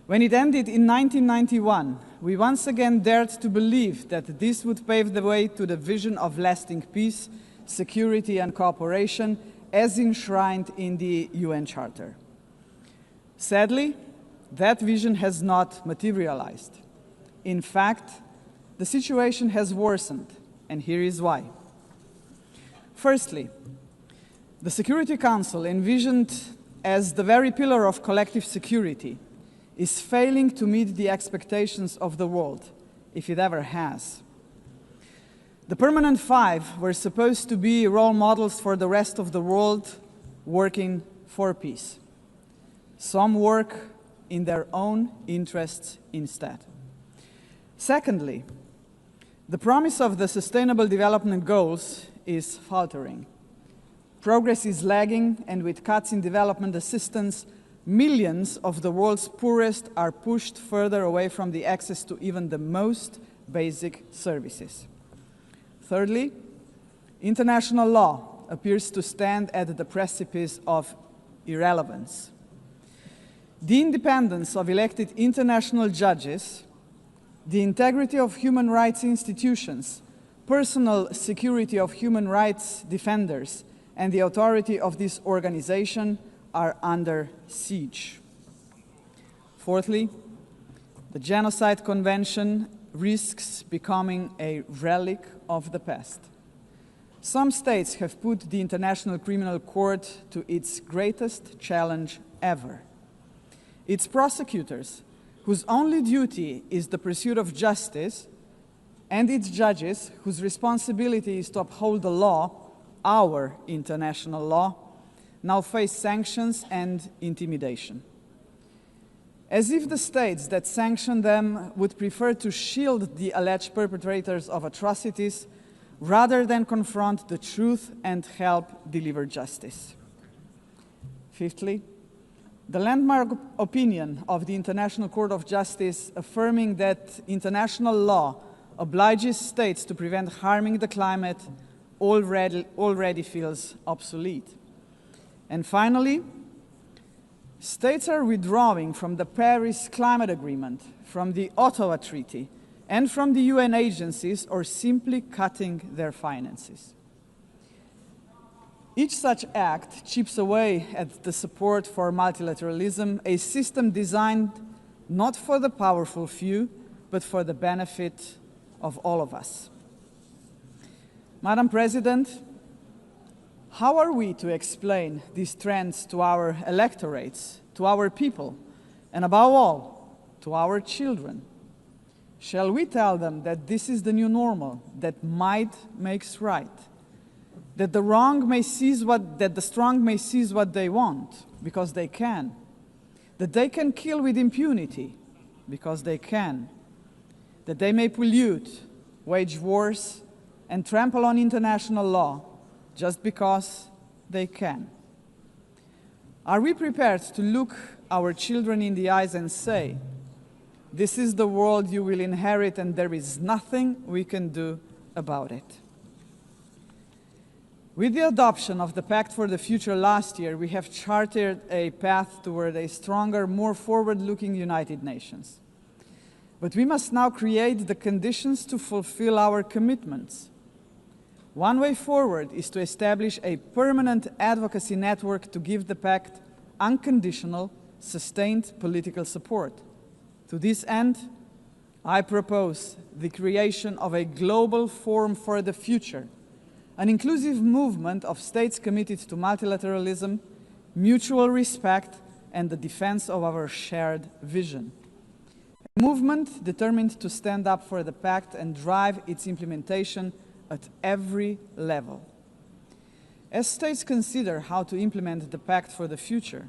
When it ended in 1991, we once again dared to believe that this would pave the way to the vision of lasting peace, security and cooperation as enshrined in the UN Charter. Sadly, that vision has not materialized. In fact, the situation has worsened, and here is why. Firstly, the Security Council, envisioned as the very pillar of collective security, is failing to meet the expectations of the world, if it ever has. The Permanent Five were supposed to be role models for the rest of the world working for peace. Some work in their own interests instead. Secondly, the promise of the Sustainable Development Goals is faltering. Progress is lagging, and with cuts in development assistance, millions of the world's poorest are pushed further away from the access to even the most basic services. Thirdly, international law appears to stand at the precipice of irrelevance. The independence of elected international judges, the integrity of human rights institutions, personal security of human rights defenders, and the authority of this organization are under siege. Fourthly, the Genocide Convention risks becoming a relic of the past. Some states have put the International Criminal Court to its greatest challenge ever. Its prosecutors, whose only duty is the pursuit of justice, and its judges, whose responsibility is to uphold the law, our international law, now face sanctions and intimidation. as if the states that sanction them would prefer to shield the alleged perpetrators of atrocities rather than confront the truth and help deliver justice. Fifthly, the landmark opinion of the International Court of Justice affirming that international law obliges states to prevent harming the climate already feels obsolete. And finally, states are withdrawing from the Paris Climate Agreement, from the Ottawa Treaty, and from the UN agencies, or simply cutting their finances. Each such act chips away at the support for multilateralism, a system designed not for the powerful few, but for the benefit of all of us. Madam President, how are we to explain these trends to our electorates, to our people, and above all, to our children? Shall we tell them that this is the new normal, that might makes right, that the strong may seize what they want, because they can, that they can kill with impunity, because they can, that they may pollute, wage wars, and trample on international law, just because they can? Are we prepared to look our children in the eyes and say, "This is the world you will inherit and there is nothing we can do about it"? With the adoption of the Pact for the Future last year, we have charted a path toward a stronger, more forward-looking United Nations. But we must now create the conditions to fulfill our commitments. One way forward is to establish a permanent advocacy network to give the pact unconditional, sustained political support. To this end, I propose the creation of a global forum for the future, an inclusive movement of states committed to multilateralism, mutual respect, and the defense of our shared vision. A movement determined to stand up for the pact and drive its implementation at every level. As states consider how to implement the Pact for the Future,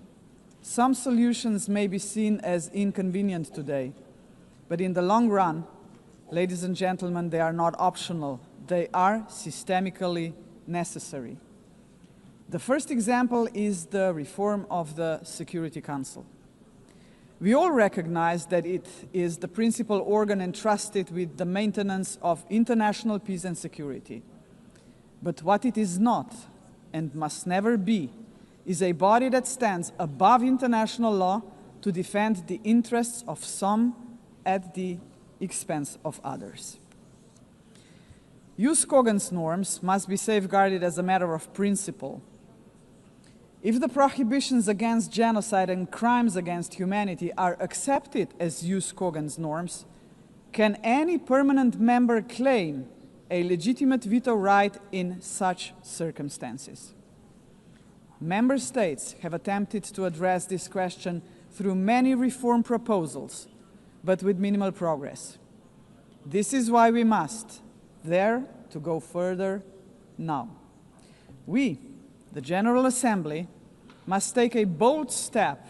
some solutions may be seen as inconvenient today, but in the long run, ladies and gentlemen, they are not optional. They are systemically necessary. The first example is the reform of the Security Council. We all recognize that it is the principal organ entrusted with the maintenance of international peace and security. But what it is not, and must never be, is a body that stands above international law to defend the interests of some at the expense of others. Jus cogens norms must be safeguarded as a matter of principle. If the prohibitions against genocide and crimes against humanity are accepted as jus cogens norms, can any permanent member claim a legitimate veto right in such circumstances? Member states have attempted to address this question through many reform proposals, but with minimal progress. This is why we must dare to go further now. We, the General Assembly, must take a bold step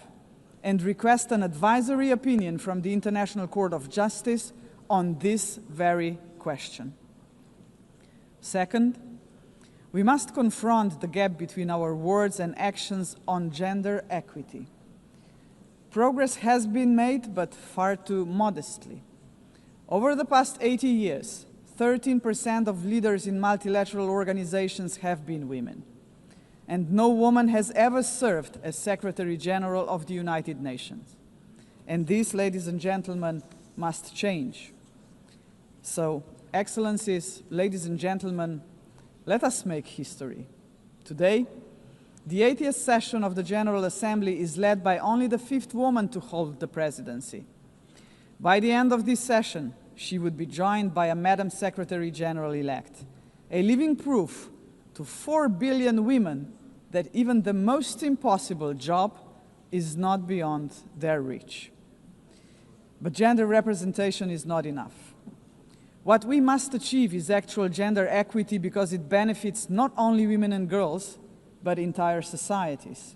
and request an advisory opinion from the International Court of Justice on this very question. Second, we must confront the gap between our words and actions on gender equity. Progress has been made, but far too modestly. Over the past 80 years, 13% of leaders in multilateral organizations have been women. And no woman has ever served as Secretary General of the United Nations. And this, ladies and gentlemen, must change. So, Excellencies, ladies and gentlemen, let us make history. Today, the 80th session of the General Assembly is led by only the 5th woman to hold the presidency. By the end of this session, she would be joined by a Madam Secretary General-elect, a living proof to 4 billion women that even the most impossible job is not beyond their reach. But gender representation is not enough. What we must achieve is actual gender equity because it benefits not only women and girls, but entire societies.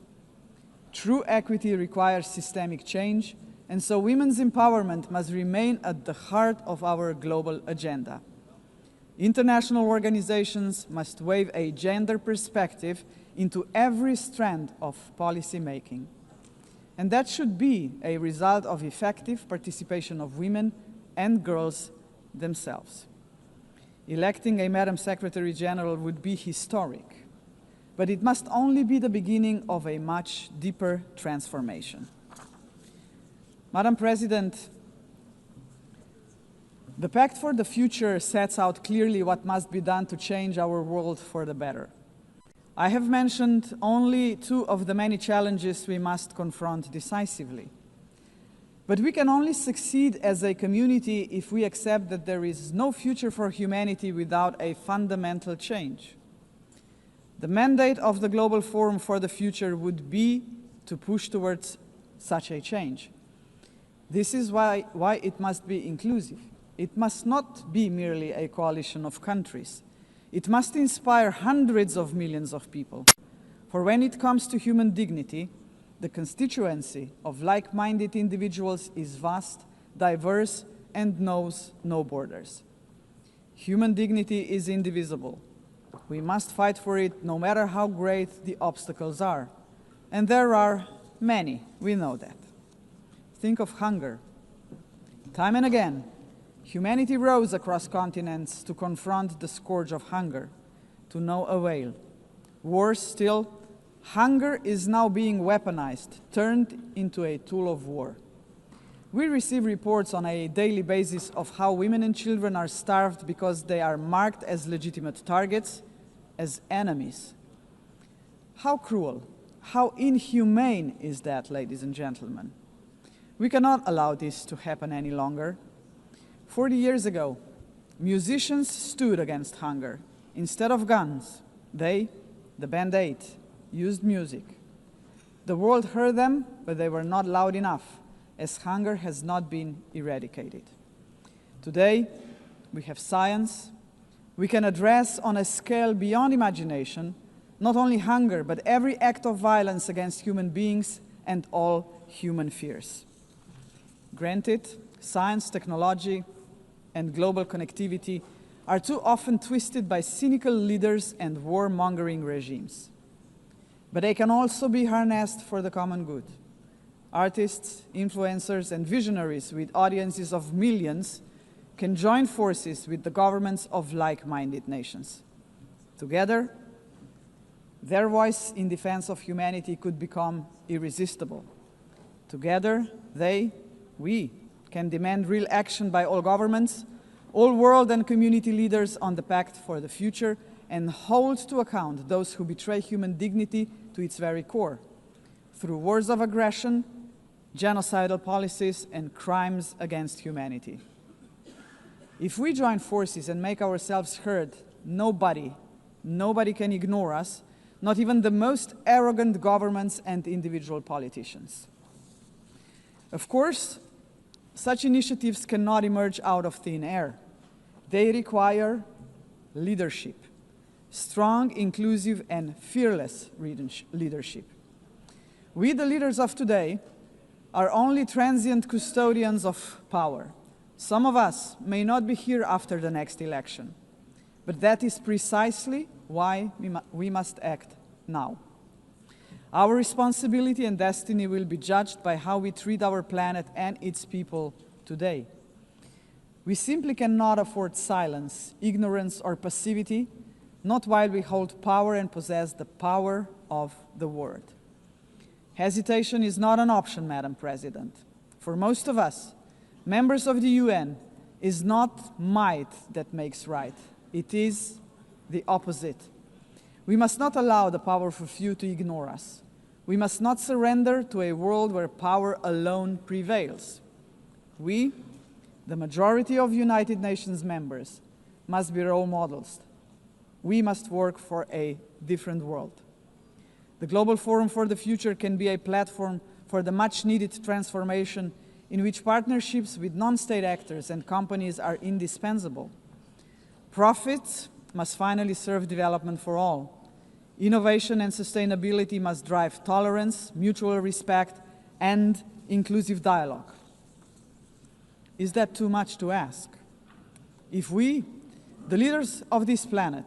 True equity requires systemic change, And so women's empowerment must remain at the heart of our global agenda. International organizations must weave a gender perspective into every strand of policy making. And that should be a result of effective participation of women and girls themselves. Electing a Madam Secretary General would be historic, but it must only be the beginning of a much deeper transformation. Madam President, the Pact for the Future sets out clearly what must be done to change our world for the better. I have mentioned only two of the many challenges we must confront decisively. But we can only succeed as a community if we accept that there is no future for humanity without a fundamental change. The mandate of the Global Forum for the Future would be to push towards such a change. This is why it must be inclusive. It must not be merely a coalition of countries. It must inspire hundreds of millions of people. For when it comes to human dignity, the constituency of like-minded individuals is vast, diverse, and knows no borders. Human dignity is indivisible. We must fight for it no matter how great the obstacles are. And there are many, we know that. Think of hunger. Time and again, humanity rose across continents to confront the scourge of hunger, to no avail. Worse still, hunger is now being weaponized, turned into a tool of war. We receive reports on a daily basis of how women and children are starved because they are marked as legitimate targets, as enemies. How cruel, how inhumane is that, ladies and gentlemen? We cannot allow this to happen any longer. 40 years ago, musicians stood against hunger. Instead of guns, they, the Band 8, used music. The world heard them, but they were not loud enough, as hunger has not been eradicated. Today, we have science. We can address on a scale beyond imagination not only hunger, but every act of violence against human beings and all human fears. Granted, science, technology, and global connectivity are too often twisted by cynical leaders and warmongering regimes. But they can also be harnessed for the common good. Artists, influencers, and visionaries with audiences of millions can join forces with the governments of like-minded nations. Together, their voice in defense of humanity could become irresistible. Together, we can demand real action by all governments, all world and community leaders on the Pact for the Future, and hold to account those who betray human dignity to its very core, through wars of aggression, genocidal policies, and crimes against humanity. If we join forces and make ourselves heard, nobody can ignore us, not even the most arrogant governments and individual politicians. Of course, such initiatives cannot emerge out of thin air. They require leadership, strong, inclusive, and fearless leadership. We, the leaders of today, are only transient custodians of power. Some of us may not be here after the next election, but that is precisely why we must act now. Our responsibility and destiny will be judged by how we treat our planet and its people today. We simply cannot afford silence, ignorance, or passivity, not while we hold power and possess the power of the word. Hesitation is not an option, Madam President. For most of us, members of the UN, is not might that makes right. It is the opposite. We must not allow the powerful few to ignore us. We must not surrender to a world where power alone prevails. We, the majority of United Nations members, must be role models. We must work for a different world. The Global Forum for the Future can be a platform for the much-needed transformation in which partnerships with non-state actors and companies are indispensable. Profits must finally serve development for all. Innovation and sustainability must drive tolerance, mutual respect, and inclusive dialogue. Is that too much to ask? If we, the leaders of this planet,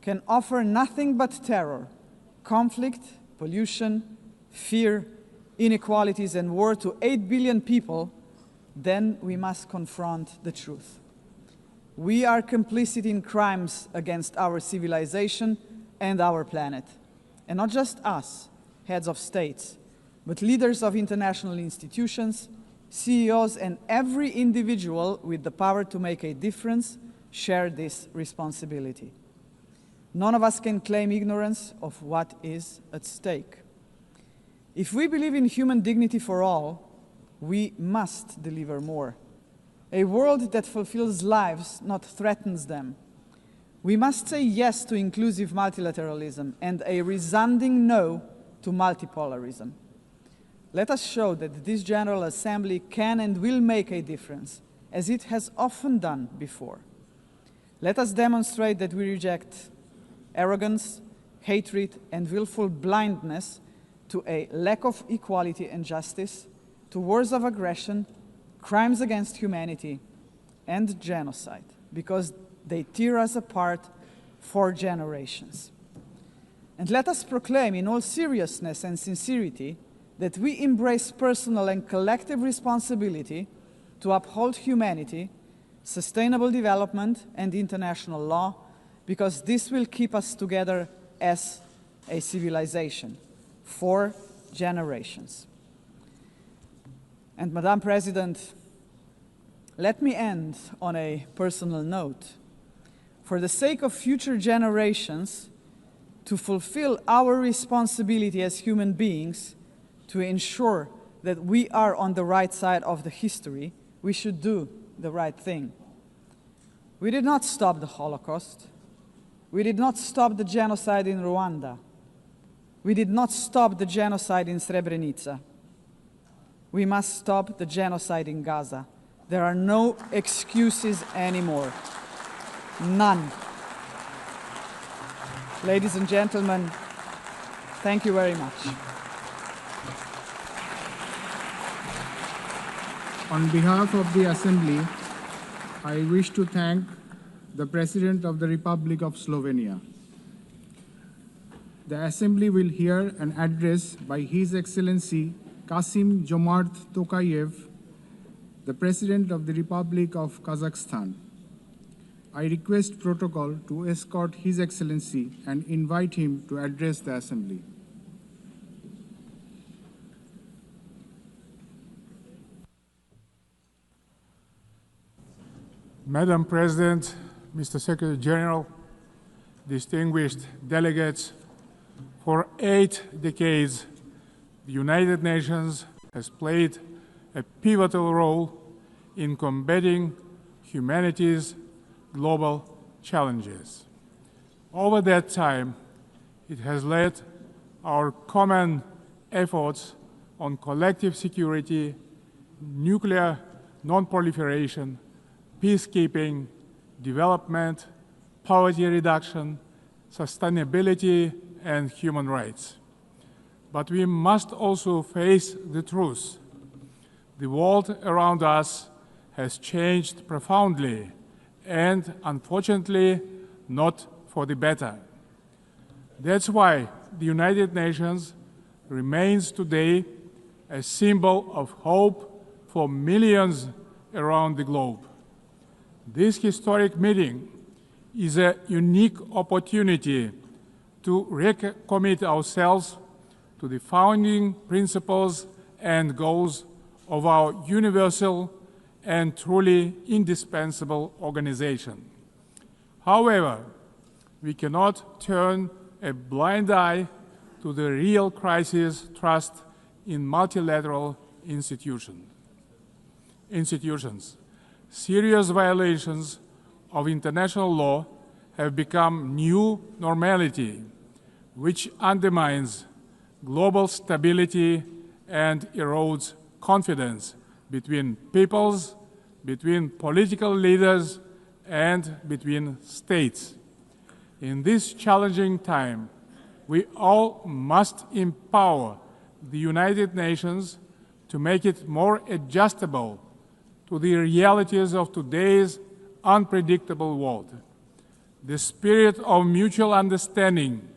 can offer nothing but terror, conflict, pollution, fear, inequalities, and war to 8 billion people, then we must confront the truth. We are complicit in crimes against our civilization and our planet. And not just us, heads of states, but leaders of international institutions, CEOs, and every individual with the power to make a difference share this responsibility. None of us can claim ignorance of what is at stake. If we believe in human dignity for all, we must deliver more. A world that fulfills lives, not threatens them. We must say yes to inclusive multilateralism and a resounding no to multipolarism. Let us show that this General Assembly can and will make a difference, as it has often done before. Let us demonstrate that we reject arrogance, hatred, and willful blindness to a lack of equality and justice, to wars of aggression, crimes against humanity, and genocide, because they tear us apart for generations. And let us proclaim in all seriousness and sincerity that we embrace personal and collective responsibility to uphold humanity, sustainable development, and international law, because this will keep us together as a civilization for generations. And Madam President, let me end on a personal note. For the sake of future generations, to fulfill our responsibility as human beings, to ensure that we are on the right side of the history, we should do the right thing. We did not stop the Holocaust. We did not stop the genocide in Rwanda. We did not stop the genocide in Srebrenica. We must stop the genocide in Gaza. There are no excuses anymore. None. Ladies and gentlemen, thank you very much. On behalf of the Assembly, I wish to thank the President of the Republic of Slovenia. The Assembly will hear an address by His Excellency Kasim Jomart Tokayev, the President of the Republic of Kazakhstan. I request protocol to escort His Excellency and invite him to address the Assembly. Madam President, Mr. Secretary General, distinguished delegates, for 8 decades, the United Nations has played a pivotal role in combating humanity's global challenges. Over that time, it has led our common efforts on collective security, nuclear non-proliferation, peacekeeping, development, poverty reduction, sustainability, and human rights. But we must also face the truth. The world around us has changed profoundly and, unfortunately, not for the better. That's why the United Nations remains today a symbol of hope for millions around the globe. This historic meeting is a unique opportunity to recommit ourselves to the founding principles and goals of our universal and truly indispensable organization. However, we cannot turn a blind eye to the real crisis thrust in multilateral institutions. Serious violations of international law have become new normality, which undermines global stability and erodes confidence between peoples, between political leaders, and between states. In this challenging time, we all must empower the United Nations to make it more adjustable to the realities of today's unpredictable world. The spirit of mutual understanding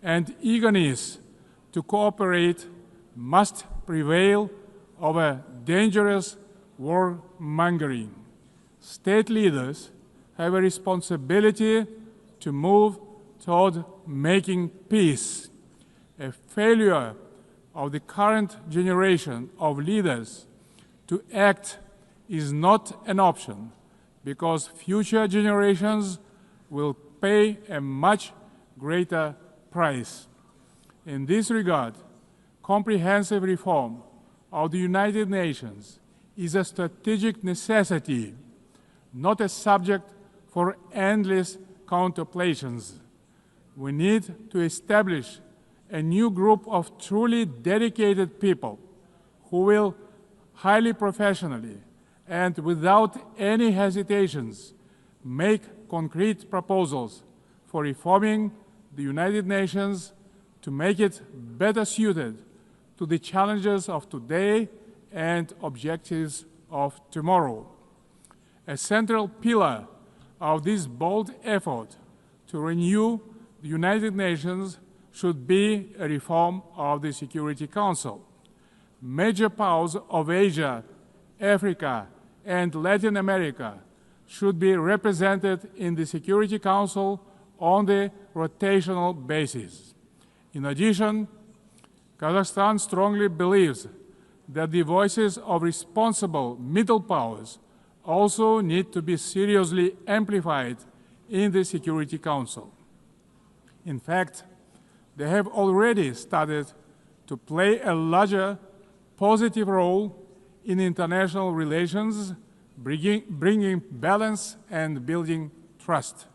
and eagerness to cooperate must prevail over dangerous warmongering. State leaders have a responsibility to move toward making peace. A failure of the current generation of leaders to act is not an option, because future generations will pay a much greater price. In this regard, comprehensive reform of the United Nations is a strategic necessity, not a subject for endless contemplations. We need to establish a new group of truly dedicated people who will highly professionally and without any hesitations make concrete proposals for reforming the United Nations to make it better suited to the challenges of today and objectives of tomorrow. A central pillar of this bold effort to renew the United Nations should be a reform of the Security Council. Major powers of Asia, Africa, and Latin America should be represented in the Security Council on the rotational basis. In addition, Kazakhstan strongly believes that the voices of responsible middle powers also need to be seriously amplified in the Security Council. In fact, they have already started to play a larger positive role in international relations, bringing balance and building trust.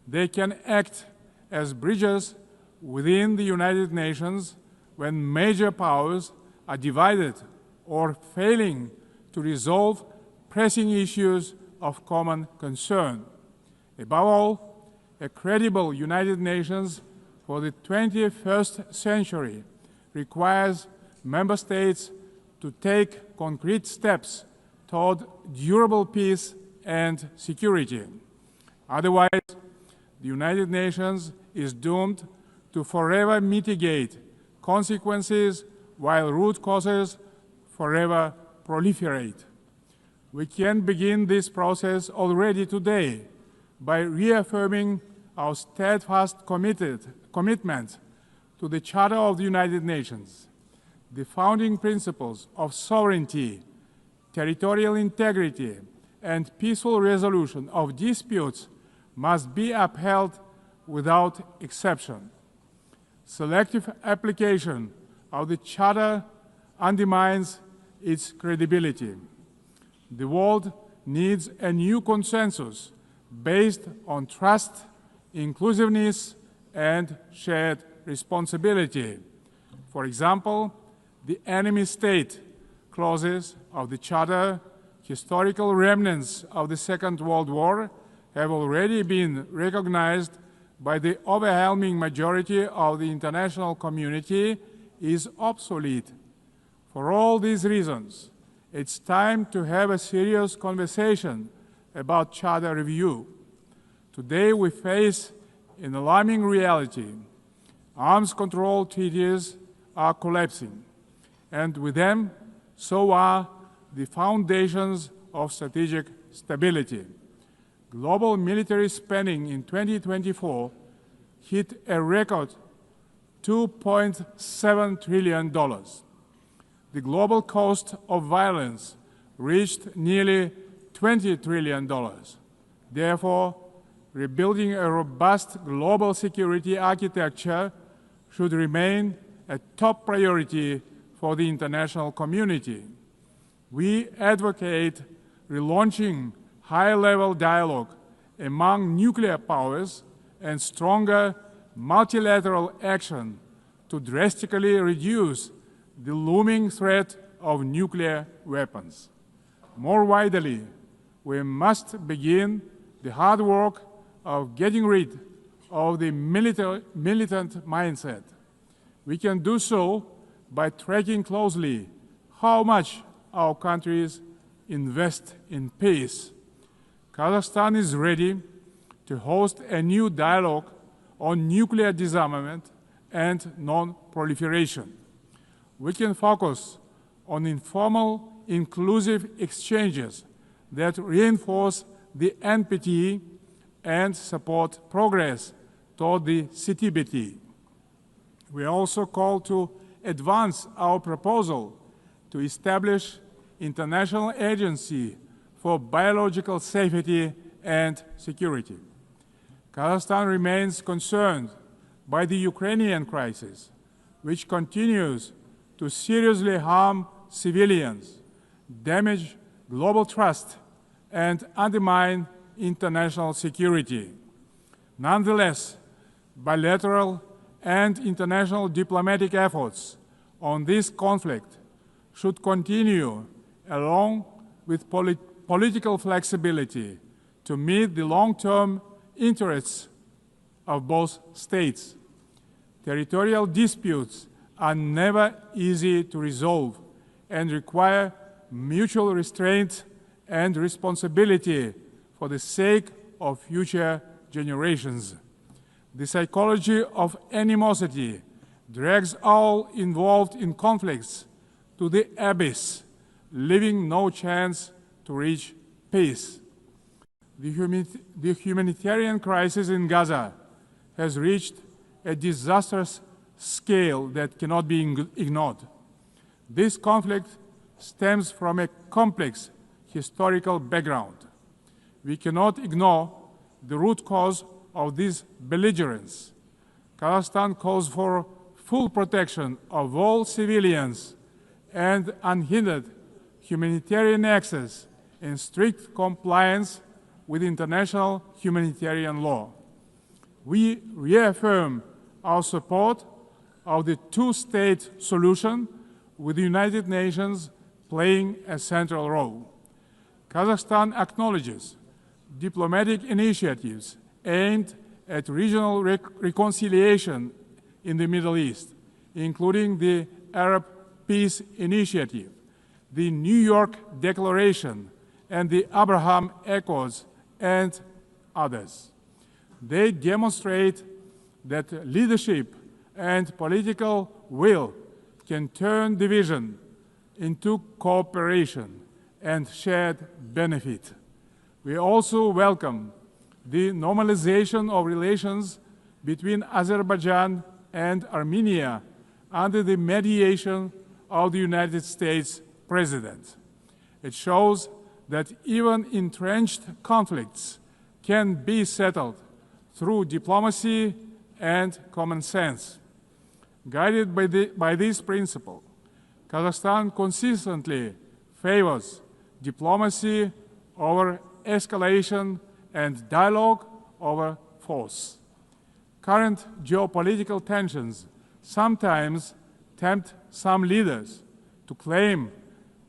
They can act as bridges within the United Nations when major powers are divided or failing to resolve pressing issues of common concern. Above all, a credible United Nations for the 21st century requires member states to take concrete steps toward durable peace and security. Otherwise, the United Nations is doomed to forever mitigate consequences while root causes forever proliferate. We can begin this process already today by reaffirming our steadfast commitment to the Charter of the United Nations. The founding principles of sovereignty, territorial integrity, and peaceful resolution of disputes must be upheld without exception. Selective application of the Charter undermines its credibility. The world needs a new consensus based on trust, inclusiveness, and shared responsibility. For example, the enemy state clauses of the Charter, historical remnants of the Second World War, have already been recognized by the overwhelming majority of the international community is obsolete. For all these reasons, it's time to have a serious conversation about Charter review. Today we face an alarming reality. Arms control treaties are collapsing, and with them, so are the foundations of strategic stability. Global military spending in 2024 hit a record $2.7 trillion. The global cost of violence reached nearly $20 trillion. Therefore, rebuilding a robust global security architecture should remain a top priority for the international community. We advocate relaunching high-level dialogue among nuclear powers and stronger multilateral action to drastically reduce the looming threat of nuclear weapons. More widely, we must begin the hard work of getting rid of the militant mindset. We can do so by tracking closely how much our countries invest in peace, Kazakhstan is ready to host a new dialogue on nuclear disarmament and non-proliferation. We can focus on informal, inclusive exchanges that reinforce the NPT and support progress toward the CTBT. We also call to advance our proposal to establish international agency for biological safety and security. Kazakhstan remains concerned by the Ukrainian crisis, which continues to seriously harm civilians, damage global trust, and undermine international security. Nonetheless, bilateral and international diplomatic efforts on this conflict should continue along with political flexibility to meet the long-term interests of both states. Territorial disputes are never easy to resolve and require mutual restraint and responsibility for the sake of future generations. The psychology of animosity drags all involved in conflicts to the abyss, leaving no chance to reach peace. The humanitarian crisis in Gaza has reached a disastrous scale that cannot be ignored. This conflict stems from a complex historical background. We cannot ignore the root cause of this belligerence. Kazakhstan calls for full protection of all civilians and unhindered humanitarian access in strict compliance with international humanitarian law. We reaffirm our support of the two-state solution, with the United Nations playing a central role. Kazakhstan acknowledges diplomatic initiatives aimed at regional reconciliation in the Middle East, including the Arab Peace Initiative, the New York Declaration, and the Abraham Accords, and others. They demonstrate that leadership and political will can turn division into cooperation and shared benefit. We also welcome the normalization of relations between Azerbaijan and Armenia under the mediation of the United States President. It shows that even entrenched conflicts can be settled through diplomacy and common sense. Guided by this principle, Kazakhstan consistently favors diplomacy over escalation and dialogue over force. Current geopolitical tensions sometimes tempt some leaders to claim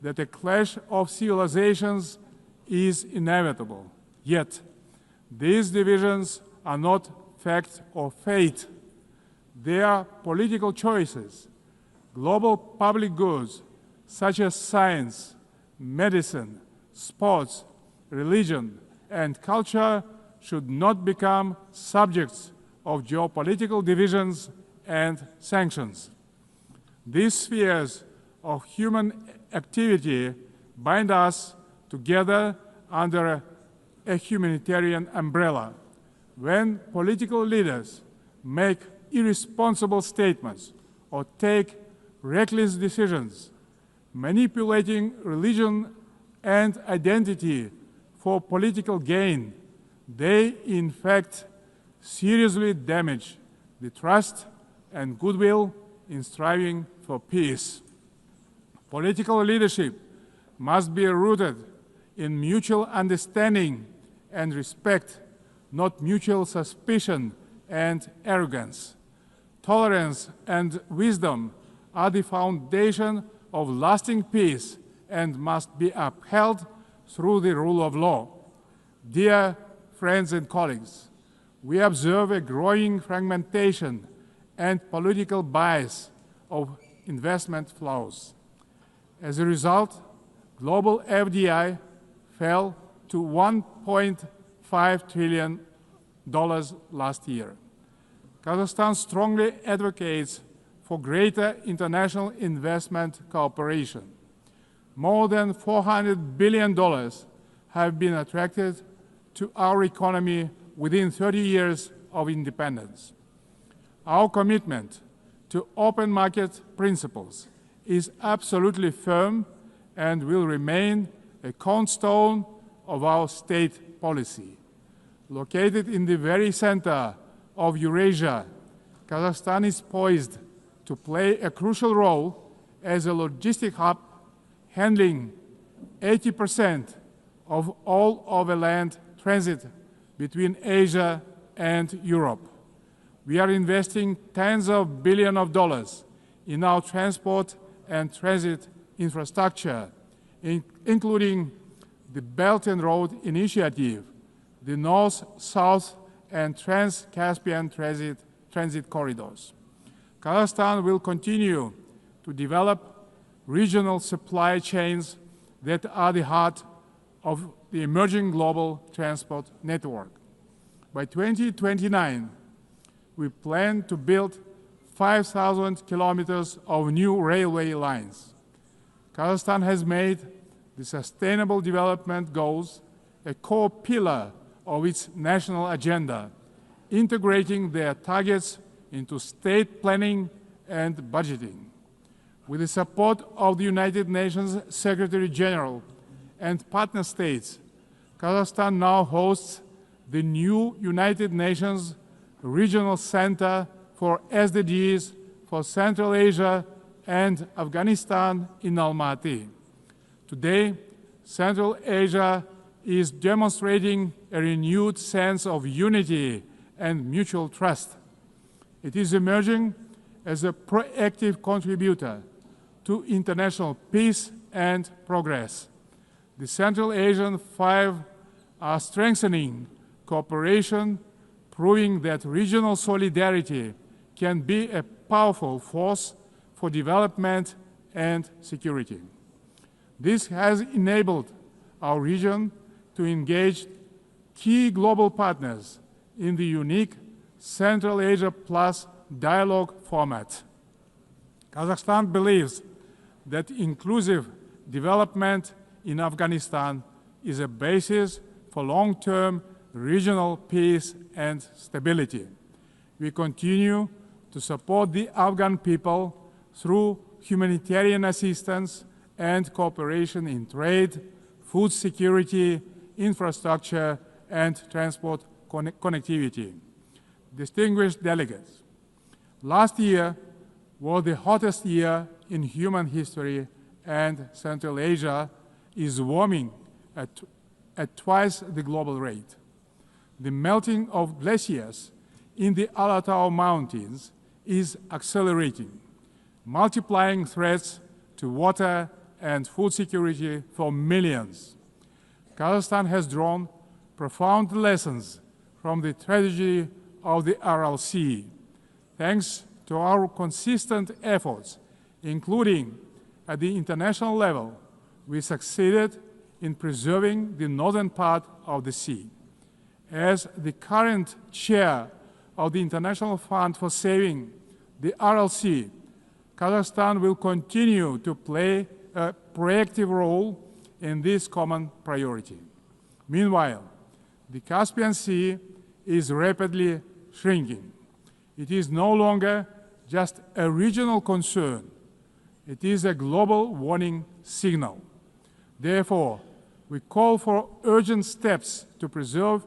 that a clash of civilizations is inevitable. Yet, these divisions are not fact or fate. They are political choices. Global public goods, such as science, medicine, sports, religion, and culture, should not become subjects of geopolitical divisions and sanctions. These spheres of human activity bind us together under a humanitarian umbrella. When political leaders make irresponsible statements or take reckless decisions, manipulating religion and identity for political gain, they in fact seriously damage the trust and goodwill in striving for peace. Political leadership must be rooted in mutual understanding and respect, not mutual suspicion and arrogance. Tolerance and wisdom are the foundation of lasting peace and must be upheld through the rule of law. Dear friends and colleagues, we observe a growing fragmentation and political bias of investment flows. As a result, global FDI fell to $1.5 trillion last year. Kazakhstan strongly advocates for greater international investment cooperation. More than $400 billion have been attracted to our economy within 30 years of independence. Our commitment to open market principles is absolutely firm and will remain a cornerstone of our state policy. Located in the very center of Eurasia, Kazakhstan is poised to play a crucial role as a logistic hub, handling 80% of all overland transit between Asia and Europe. We are investing tens of billions of dollars in our transport and transit infrastructure, including the Belt and Road Initiative, the North-South and Trans-Caspian transit corridors. Kazakhstan will continue to develop regional supply chains that are the heart of the emerging global transport network. By 2029, we plan to build 5,000 kilometers of new railway lines. Kazakhstan has made the Sustainable Development Goals a core pillar of its national agenda, integrating their targets into state planning and budgeting. With the support of the United Nations Secretary General and partner states, Kazakhstan now hosts the new United Nations Regional Center for SDGs for Central Asia and Afghanistan in Almaty. Today, Central Asia is demonstrating a renewed sense of unity and mutual trust. It is emerging as a proactive contributor to international peace and progress. The Central Asian Five are strengthening cooperation, proving that regional solidarity can be a powerful force for development and security. This has enabled our region to engage key global partners in the unique Central Asia Plus dialogue format. Kazakhstan believes that inclusive development in Afghanistan is a basis for long-term regional peace and stability. We continue to support the Afghan people through humanitarian assistance and cooperation in trade, food security, infrastructure, and transport connectivity. Distinguished delegates, last year was the hottest year in human history, and Central Asia is warming at twice the global rate. The melting of glaciers in the Alatau Mountains is accelerating, multiplying threats to water and food security for millions. Kazakhstan has drawn profound lessons from the tragedy of the Aral Sea. Thanks to our consistent efforts, including at the international level, we succeeded in preserving the northern part of the sea. As the current chair of the International Fund for Saving the Aral Sea, Kazakhstan will continue to play a proactive role in this common priority. Meanwhile, the Caspian Sea is rapidly shrinking. It is no longer just a regional concern. It is a global warning signal. Therefore, we call for urgent steps to preserve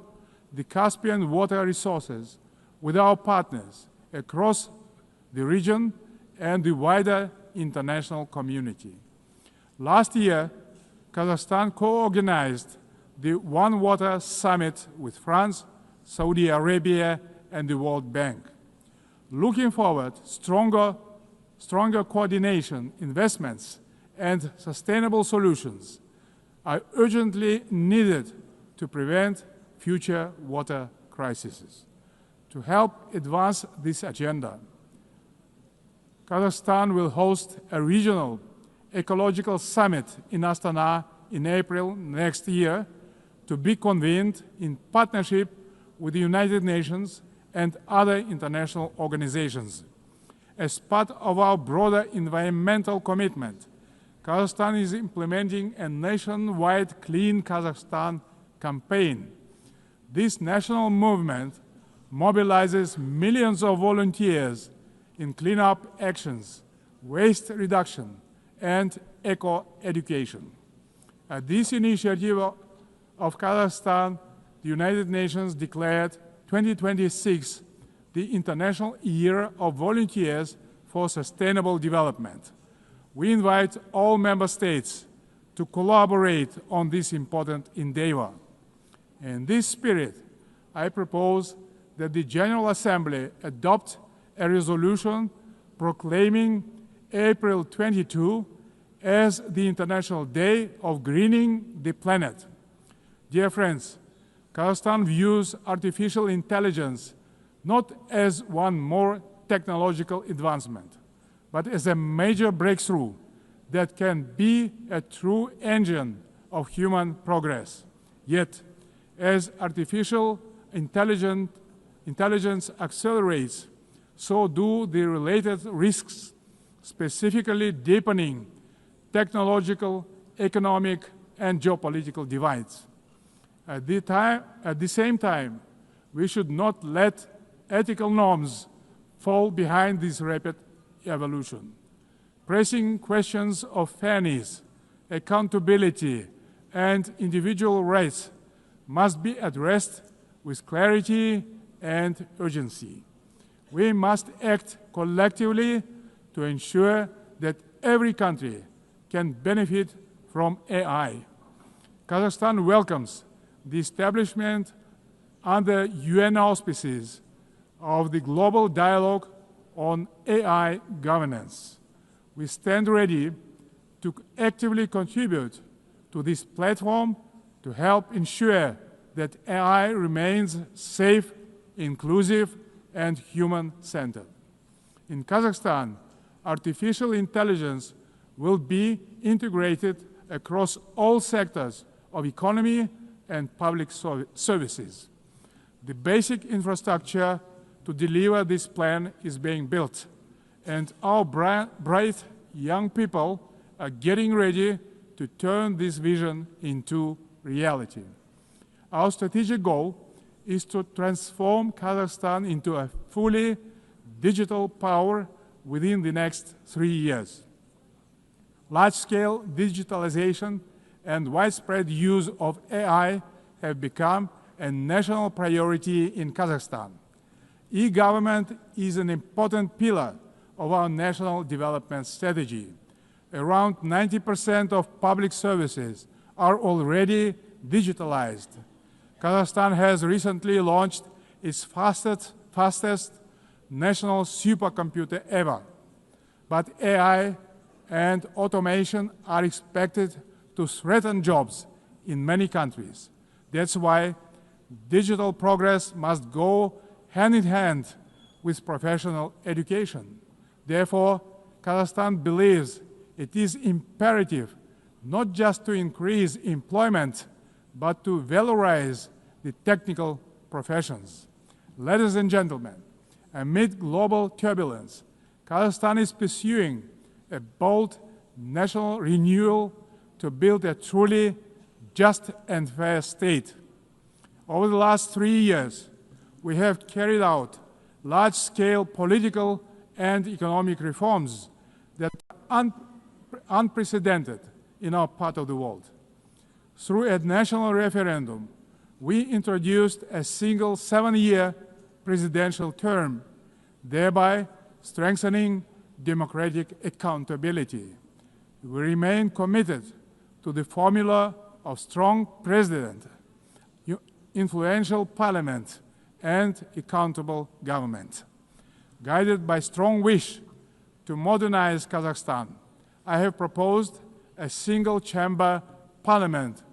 the Caspian water resources with our partners across the region and the wider international community. Last year, Kazakhstan co-organized the One Water Summit with France, Saudi Arabia, and the World Bank. Looking forward, stronger coordination, investments, and sustainable solutions are urgently needed to prevent future water crises. To help advance this agenda, Kazakhstan will host a regional ecological summit in Astana in April next year, to be convened in partnership with the United Nations and other international organizations. As part of our broader environmental commitment, Kazakhstan is implementing a nationwide Clean Kazakhstan campaign. This national movement mobilizes millions of volunteers in cleanup actions, waste reduction, and eco-education. At this initiative of Kazakhstan, the United Nations declared 2026 the International Year of Volunteers for Sustainable Development. We invite all member states to collaborate on this important endeavor. In this spirit, I propose that the General Assembly adopt a resolution proclaiming April 22 as the International Day of Greening the Planet. Dear friends, Kazakhstan views artificial intelligence not as one more technological advancement, but as a major breakthrough that can be a true engine of human progress. Yet, as artificial intelligence accelerates, so do the related risks, specifically deepening technological, economic, and geopolitical divides. At the same time, we should not let ethical norms fall behind this rapid evolution. Pressing questions of fairness, accountability, and individual rights must be addressed with clarity and urgency. We must act collectively to ensure that every country can benefit from AI. Kazakhstan welcomes the establishment under UN auspices of the Global Dialogue on AI Governance. We stand ready to actively contribute to this platform to help ensure that AI remains safe, inclusive, and human-centered. In Kazakhstan, artificial intelligence will be integrated across all sectors of economy and public services. The basic infrastructure to deliver this plan is being built, and our bright young people are getting ready to turn this vision into reality. Our strategic goal is to transform Kazakhstan into a fully digital power within the next 3 years. Large-scale digitalization and widespread use of AI have become a national priority in Kazakhstan. E-government is an important pillar of our national development strategy. Around 90% of public services are already digitalized. Kazakhstan has recently launched its fastest national supercomputer ever. But AI and automation are expected to threaten jobs in many countries. That's why digital progress must go hand in hand with professional education. Therefore, Kazakhstan believes it is imperative not just to increase employment, but to valorize the technical professions. Ladies and gentlemen, amid global turbulence, Kazakhstan is pursuing a bold national renewal to build a truly just and fair state. Over the last 3 years, we have carried out large-scale political and economic reforms that are unprecedented in our part of the world. Through a national referendum, we introduced a single 7-year presidential term, thereby strengthening democratic accountability. We remain committed to the formula of strong president, influential parliament, and accountable government. Guided by strong wish to modernize Kazakhstan, I have proposed a single-chamber parliament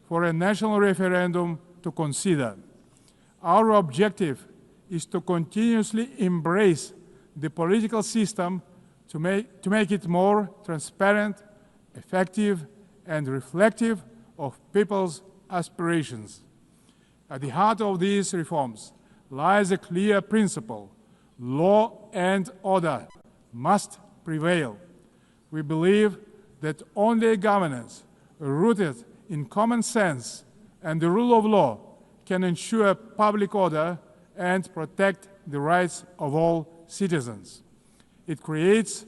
for a national referendum to consider. Our objective is to continuously embrace the political system to make it more transparent, effective, and reflective of people's aspirations. At the heart of these reforms lies a clear principle: law and order must prevail. We believe that only governance rooted in common sense and the rule of law can ensure public order and protect the rights of all citizens. It creates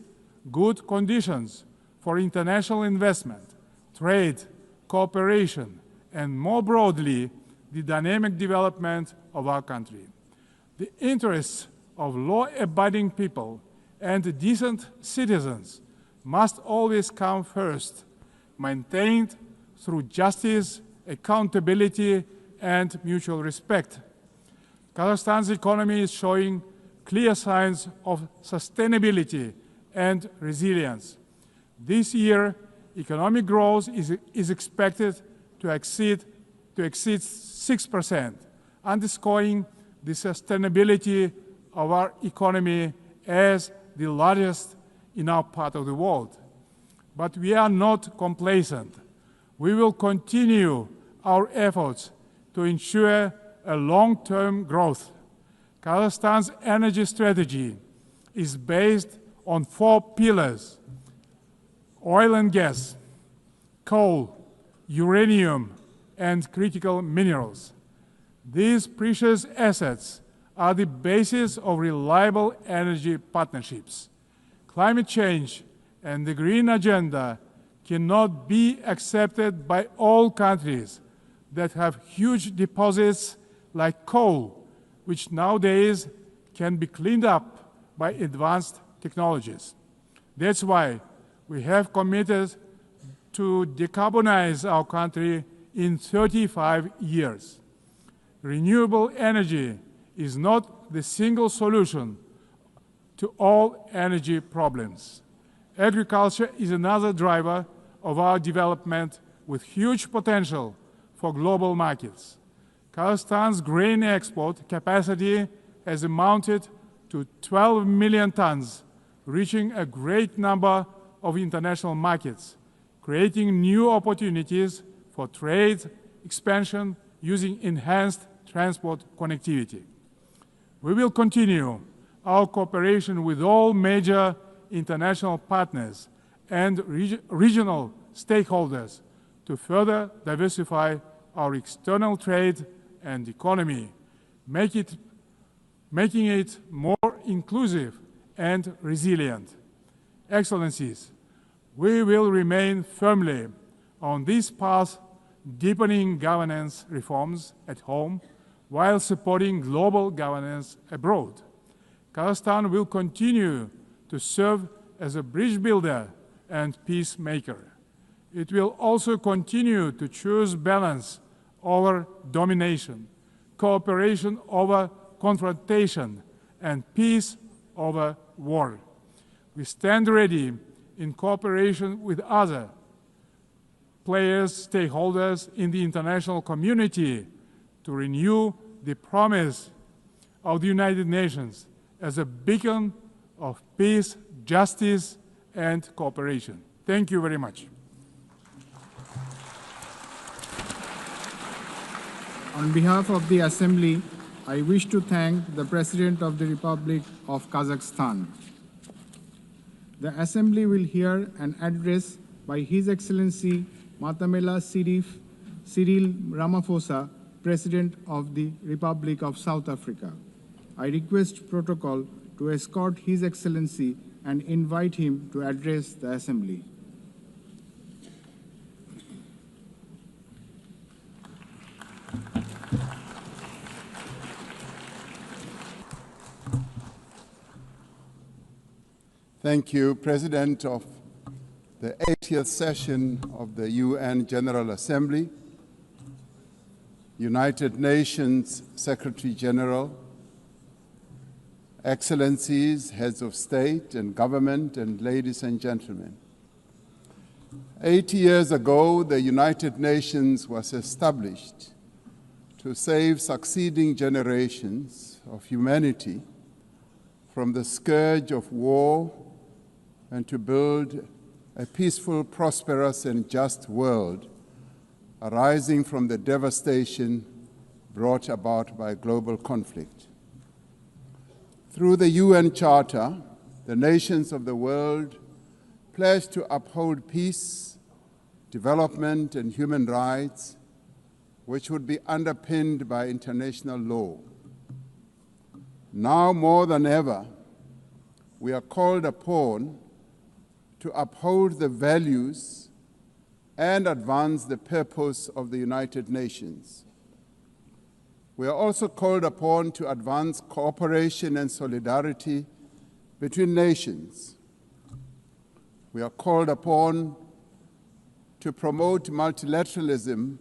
good conditions for international investment, trade, cooperation, and more broadly, the dynamic development of our country. The interests of law-abiding people and decent citizens must always come first, maintained through justice, accountability, and mutual respect. Kazakhstan's economy is showing clear signs of sustainability and resilience. This year, economic growth is expected to exceed 6%, underscoring the sustainability of our economy as the largest in our part of the world. But we are not complacent. We will continue our efforts to ensure a long-term growth. Kazakhstan's energy strategy is based on 4 pillars: oil and gas, coal, uranium, and critical minerals. These precious assets are the basis of reliable energy partnerships. Climate change and the green agenda cannot be accepted by all countries that have huge deposits like coal, which nowadays can be cleaned up by advanced technologies. That's why we have committed to decarbonize our country in 35 years. Renewable energy is not the single solution to all energy problems. Agriculture is another driver of our development with huge potential for global markets. Kazakhstan's grain export capacity has amounted to 12 million tons, reaching a great number of international markets, creating new opportunities for trade expansion using enhanced transport connectivity. We will continue our cooperation with all major international partners and regional stakeholders to further diversify our external trade and economy, making it more inclusive and resilient. Excellencies, we will remain firmly on this path, deepening governance reforms at home while supporting global governance abroad. Kazakhstan will continue to serve as a bridge builder and peacemaker. It will also continue to choose balance over domination, cooperation over confrontation, and peace over war. We stand ready in cooperation with other players, stakeholders in the international community to renew the promise of the United Nations as a beacon of peace, justice, and cooperation. Thank you very much. On behalf of the Assembly, I wish to thank the President of the Republic of Kazakhstan. The Assembly will hear an address by His Excellency Matamela Cyril Ramaphosa, President of the Republic of South Africa. I request protocol to escort His Excellency and invite him to address the Assembly. Thank you, President of the 80th session of the UN General Assembly, United Nations Secretary General, Excellencies, Heads of State and Government, and ladies and gentlemen. 80 years ago, the United Nations was established to save succeeding generations of humanity from the scourge of war and to build a peaceful, prosperous, and just world arising from the devastation brought about by global conflict. Through the UN Charter, the nations of the world pledge to uphold peace, development, and human rights, which would be underpinned by international law. Now more than ever, we are called upon to uphold the values and advance the purpose of the United Nations. We are also called upon to advance cooperation and solidarity between nations. We are called upon to promote multilateralism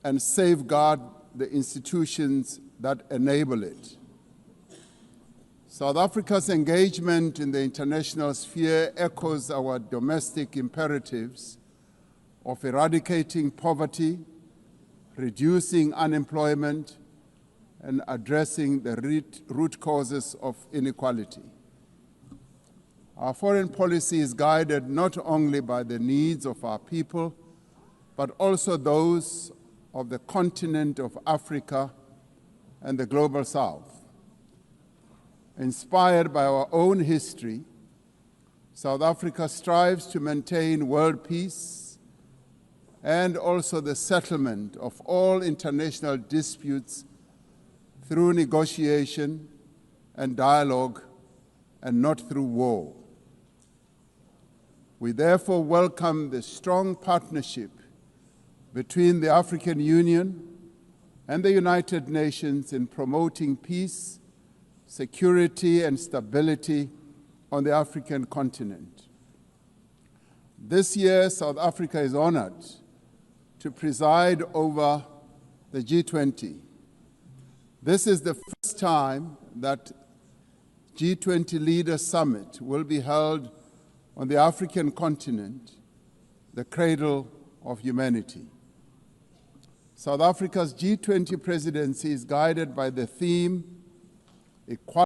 and safeguard the institutions that enable it. South Africa's engagement in the international sphere echoes our domestic imperatives of eradicating poverty, reducing unemployment, and addressing the root causes of inequality. Our foreign policy is guided not only by the needs of our people, but also those of the continent of Africa and the global South. Inspired by our own history, South Africa strives to maintain world peace and also the settlement of all international disputes through negotiation and dialogue and not through war. We therefore welcome the strong partnership between the African Union and the United Nations in promoting peace, security, and stability on the African continent. This year, South Africa is honored to preside over the G20. This is the first time that G20 Leaders Summit will be held on the African continent, the cradle of humanity. South Africa's G20 presidency is guided by the theme, equality,